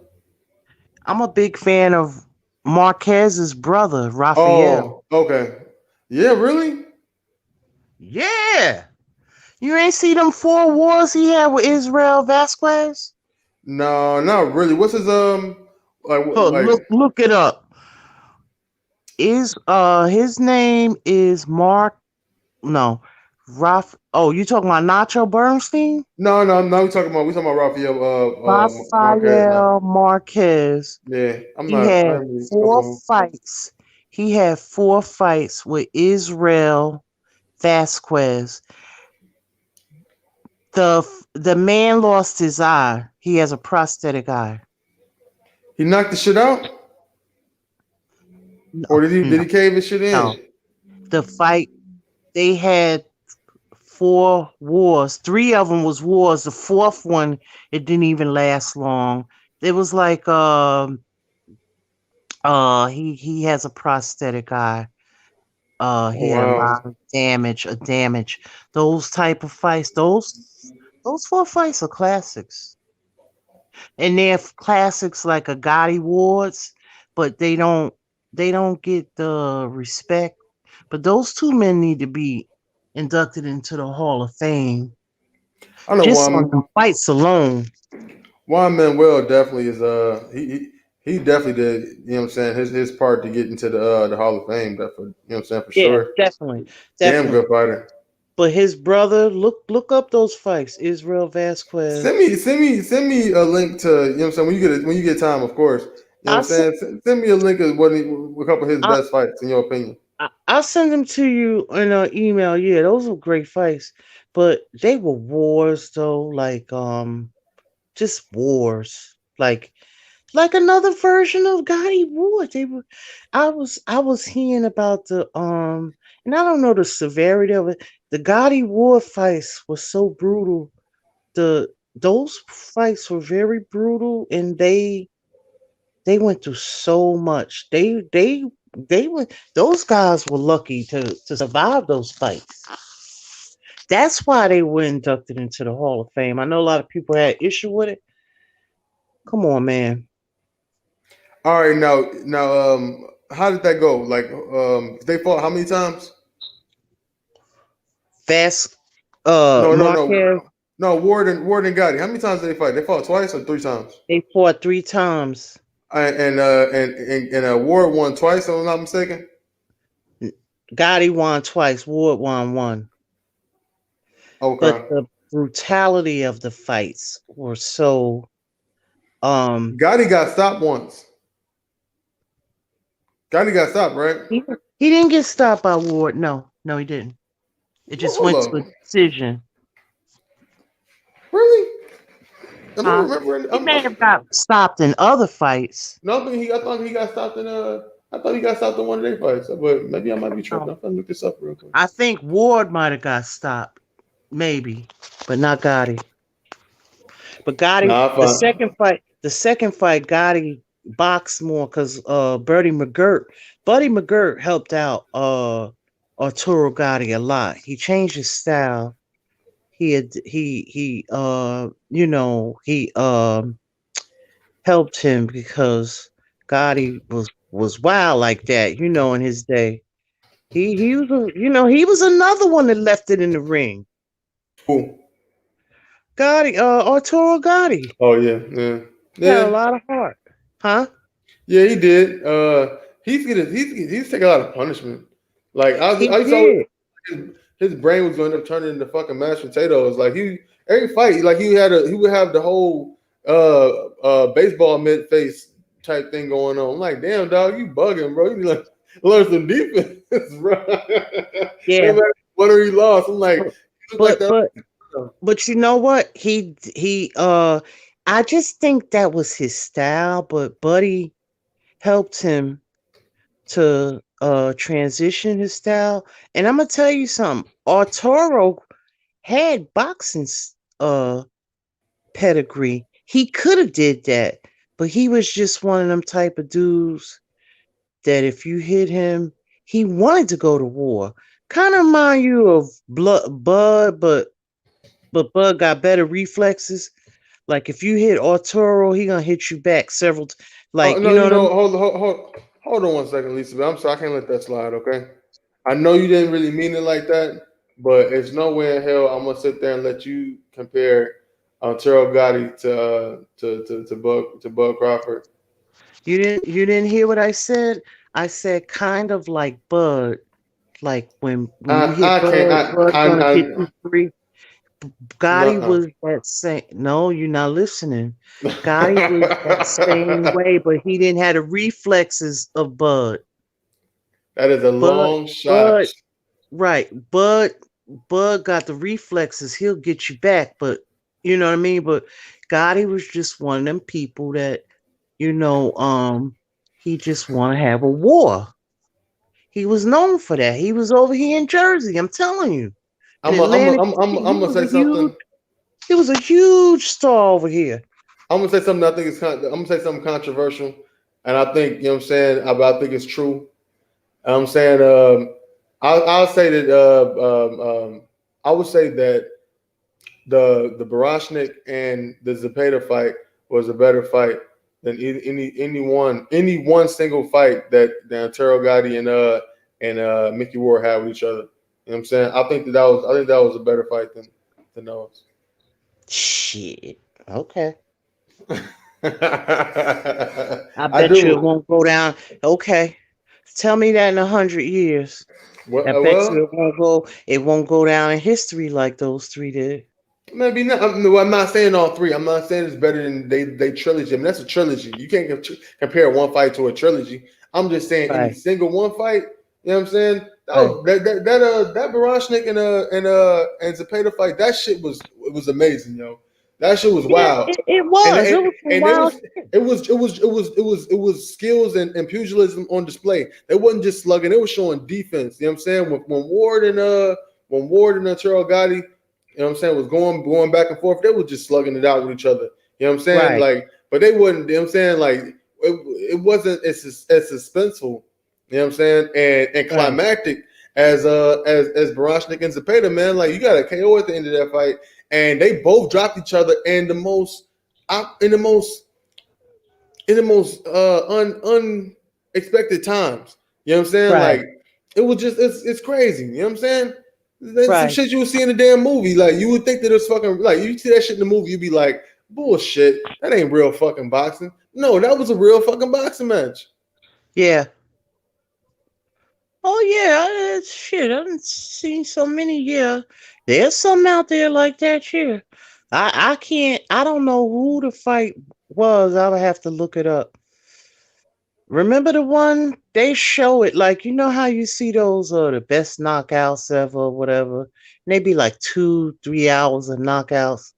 I'm a big fan of Marquez's brother, Raphael. Oh, okay. Yeah, really? Yeah. You ain't see them 4 wars he had with Israel Vasquez? No, not really. What's his Oh, like? look it up. Is his name is Mark no Raf oh, you talking about Nacho Bernstein? No. We talking about Rafael Marquez now. Rafael Marquez. Yeah, He had I ain't really fuck four with him. fights. He had 4 fights with Israel Vasquez. The man lost his eye. He has a prosthetic eye. He knocked the shit out, or No, did he cave his shit no. in? The fight they had 4 wars. 3 of them was wars. The fourth one it didn't even last long. It was like he has a prosthetic eye. He Oh had a wow. lot of damage. Those type of fights, those 4 fights are classics. And they're classics like a Gotti Ward's, but they don't get the respect. But those 2 men need to be inducted into the Hall of Fame I know just on the fights alone. Juan Manuel definitely is he definitely did, you know what I'm saying, his part to get into the Hall of Fame, definitely, you know what I'm saying, for Yeah, sure. definitely, Damn definitely. good fighter. But his brother, look up those fights. Israel Send Vasquez. me send me send me a link to, you know what I'm saying, when you get time, of course. You know what I I'm saying? Send me a link of a couple of his I, best fights in your opinion. I'll send them to you in an email. Yeah, those were great fights, but they were wars though. Like just wars. Like another version of Gotti Wars. They were. I was hearing about and I don't know the severity of it. The Gotti War fights were so brutal. Those fights were very brutal, and they went through so much. They went. Those guys were lucky to survive those fights. That's why they were inducted into the Hall of Fame. I know a lot of people had issue with it. Come on, man. All right, now how did that go? Like they fought how many times? Fast, No, no, no. Marquez. No, Ward and Gotti. How many times did they fight? They fought twice or 3 times? They fought 3 times. And Ward won twice, if I'm not mistaken. Gotti won twice. Ward won one. But Okay. the brutality of the fights were so. Um, Gotti got stopped once. Gotti got stopped, right? he, he didn't get stopped by Ward. No, no, he didn't. It Well, just hold went to a up. decision. Really? Am I Huh? remembering? He may have got stopped in other fights. No, I thought he got stopped in I thought he got stopped in one of their fights, but maybe I might be tripping. No, I'm gonna look this up real quick. I think Ward might have got stopped, maybe, but not Gotti. But Gotti, Nah, I found. the second fight, Gotti boxed more because Buddy McGirt helped out Arturo Gotti a lot. He changed his style. He helped him because Gotti was wild like that, in his day. He was he was another one that left it in the ring. Cool. Gotti, Arturo Gotti Oh yeah, yeah, had a yeah, lot of heart, huh? yeah. He did. He's taking a lot of punishment. Like He I used to always did. his, his brain was going to end up turning into fucking mashed potatoes. Like he every fight, like he would have the whole baseball mid face type thing going on. I'm like, damn dog, you bugging, bro. You need to learn some defense, bro. No Yeah, matter whether he lost, I'm like, but you look like but that. but but you know what? I just think that was his style, but Buddy helped him to transition his style. And I'm gonna tell you something. Arturo had uh pedigree. He could have did that, but he was just one of them type of dudes that if you hit him, he wanted to go to war. Kind of remind you of Bud, but Bud got better reflexes. Like if you hit Arturo, he gonna hit you back Oh like you no, know what I mean? hold on one second, Lisa. I'm sorry, I can't let that slide. Okay, I know you didn't really mean it like that, but it's no way in hell I'm gonna sit there and let you compare Terrell Gotti to Bud Crawford. You didn't hear what I said? I said kind of like Bud. Like when you hit I can't. Bud gonna hit you three. Gotti No, was that same. No, you're not listening. Gotti was that same way, but he didn't have the reflexes of Bud. that is a Bud, long shot. Bud, right? Bud got the reflexes. He'll get you back, but you know what I mean. But Gotti was just one of them people that you know. He just want to have a war. He was known for that. He was over here in Jersey. I'm telling you, in Atlantic City, I'm gonna say something. he was a huge star over here. I'm gonna say something. I think I'm gonna say something controversial, and I think you know what I'm saying. I think it's true. I'm saying I'll say that I would say that the Barashnik and the Zepeda fight was a better fight than any one single fight that Antero Gotti and Mickey Ward had with each other. You know what I'm saying? I think that was a better fight than those. Shit. Okay. I I bet you it do. won't go down. Okay. Tell me that in 100 years. I bet you Well, it won't go down in history like those three did. maybe not. No, I'm not saying all three. I'm not saying it's better than they trilogy. I mean, that's a trilogy. You can't compare one fight to a trilogy. I'm just saying any Right. single one fight. You know what I'm saying? Right. That Barashnik and Zepeda fight. That shit was amazing, yo. That shit was Yeah, wild. it and was. It and, was some and wild shit. it was skills and pugilism on display. They wasn't just slugging; they were showing defense. You know what I'm saying? When Ward and Terrell Gotti, you know what I'm saying, was going back and forth, they were just slugging it out with each other. You know what I'm saying? Right. Like, but they wouldn't. You know what I'm saying? Like, it wasn't as suspenseful. You know what I'm saying? And Right. climactic as Barashnik and Zepeda, man. Like, you got a KO at the end of that fight, and they both dropped each other in the most in the most unexpected times. You know what I'm saying? Right. Like it was just it's crazy. You know what I'm saying? That's some Right. shit you would see in a damn movie. Like you would think that it's fucking like you see that shit in the movie, you'd be like, bullshit. That ain't real fucking boxing. No, that was a real fucking boxing match. Yeah. Oh yeah. Shit. I've seen so many. Yeah. There's some out there like that. Yeah. I can't. I don't know who the fight was. I would have to look it up. Remember the one they show it like you know how you see those the best knockouts ever or whatever, and they be like 2 3 hours of knockouts,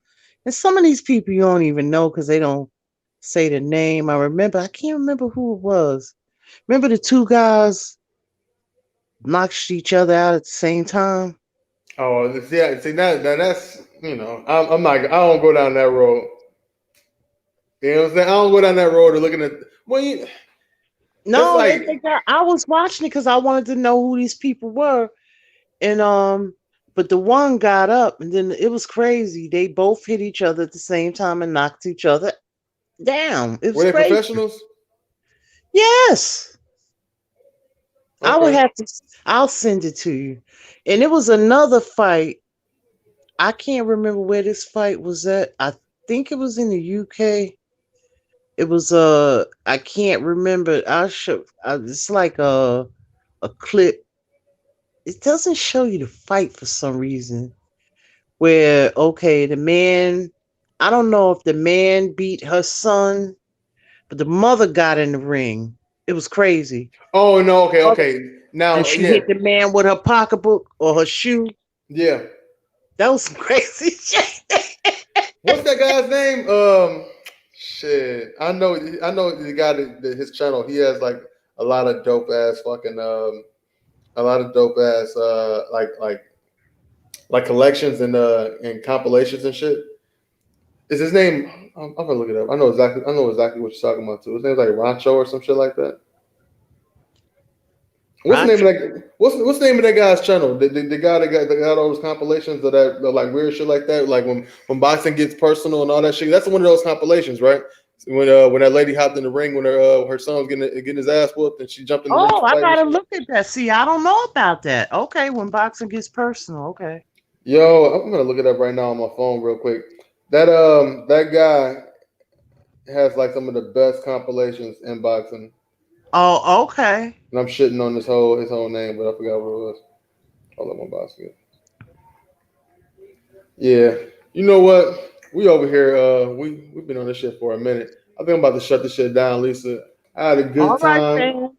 and some of these people you don't even know because they don't say the name. I can't remember who it was. Remember the two guys knocked each other out at the same time? Oh, yeah. See that's I'm not. I don't go down that road. You know what I'm saying? I don't go down that road of looking at. Well, that's No, like they got. I was watching it because I wanted to know who these people were, and but the one got up, and then it was crazy. They both hit each other at the same time and knocked each other down. It were was they crazy. professionals? Yes, I would Okay. have to. I'll send it to you. And it was another fight I can't remember where this fight was at. I think it was in the UK. It was I can't remember. It's like a clip. It doesn't show you the fight for some reason. Where okay, the man, I don't know if the man beat her son, but the mother got in the ring. It was crazy. Oh no, okay, Mother- okay. And Now, she yeah, hit the man with her pocketbook or her shoe. yeah. That was some crazy shit. What's that guy's name? Shit. I know the guy his channel. He has like a lot of dope ass fucking a lot of dope ass like collections and compilations and shit. Is his name? I'm gonna look it up. I know exactly what you're talking about too. His name's like Rancho or some shit like that. What's the name Rancho. of that? What's the name of that guy's channel? The guy that got all those compilations of that of like weird shit like that, like when boxing gets personal and all that shit. That's one of those compilations, right? When that lady hopped in the ring when her son was getting his ass whooped and she jumped in the ring Oh, to I fight and gotta shit. look at that. See, I don't know about that. Okay, when boxing gets personal. Okay. Yo, I'm gonna look it up right now on my phone real quick. That guy has like some of the best compilations in boxing. Oh, okay. And I'm shitting on his whole name, but I forgot what it was. Hold on, my boxing. Yeah. You know what? We over here, we've been on this shit for a minute. I think I'm about to shut this shit down, Lisa. I had a All good right, time. man.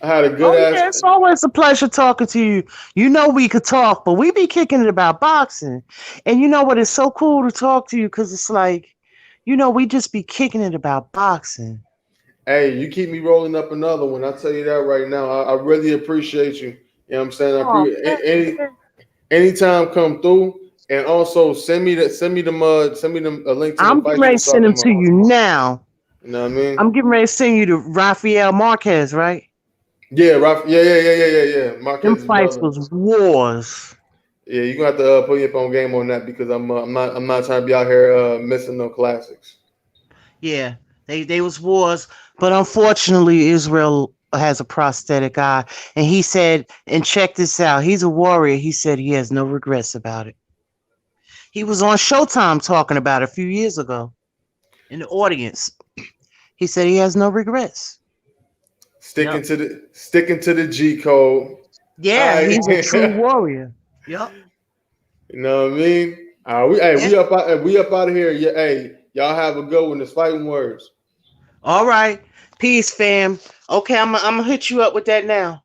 I had a good Oh ass. yeah, it's always a pleasure talking to you. You know we could talk, but we be kicking it about boxing. And you know what? It's so cool to talk to you because it's like, we just be kicking it about boxing. Hey, you keep me rolling up another one. I'll tell you that right now. I really appreciate you. You know what I'm saying? I Oh, appreciate man. anytime come through. And also send me them a link to them I'm getting fights you ready to was send talking them to about. you now. You know what I mean? I'm getting ready to send you to Rafael Marquez, right? Yeah, Ralph. Yeah. Them Marquez's fights brother. was wars. Yeah, you're gonna have to put your on game on that because I'm not trying to be out here missing no classics. Yeah, they was wars, but unfortunately, Israel has a prosthetic eye, and he said, and check this out, he's a warrior. He said he has no regrets about it. He was on Showtime talking about it a few years ago in the audience. He said he has no regrets. Yep. Sticking to the G code. Yeah, I he's a true warrior. Yep. you know what I mean? Yeah. We up out of here. Yeah, hey, y'all have a good one. It's fighting words. All right. Peace, fam. Okay, I'm gonna hit you up with that now.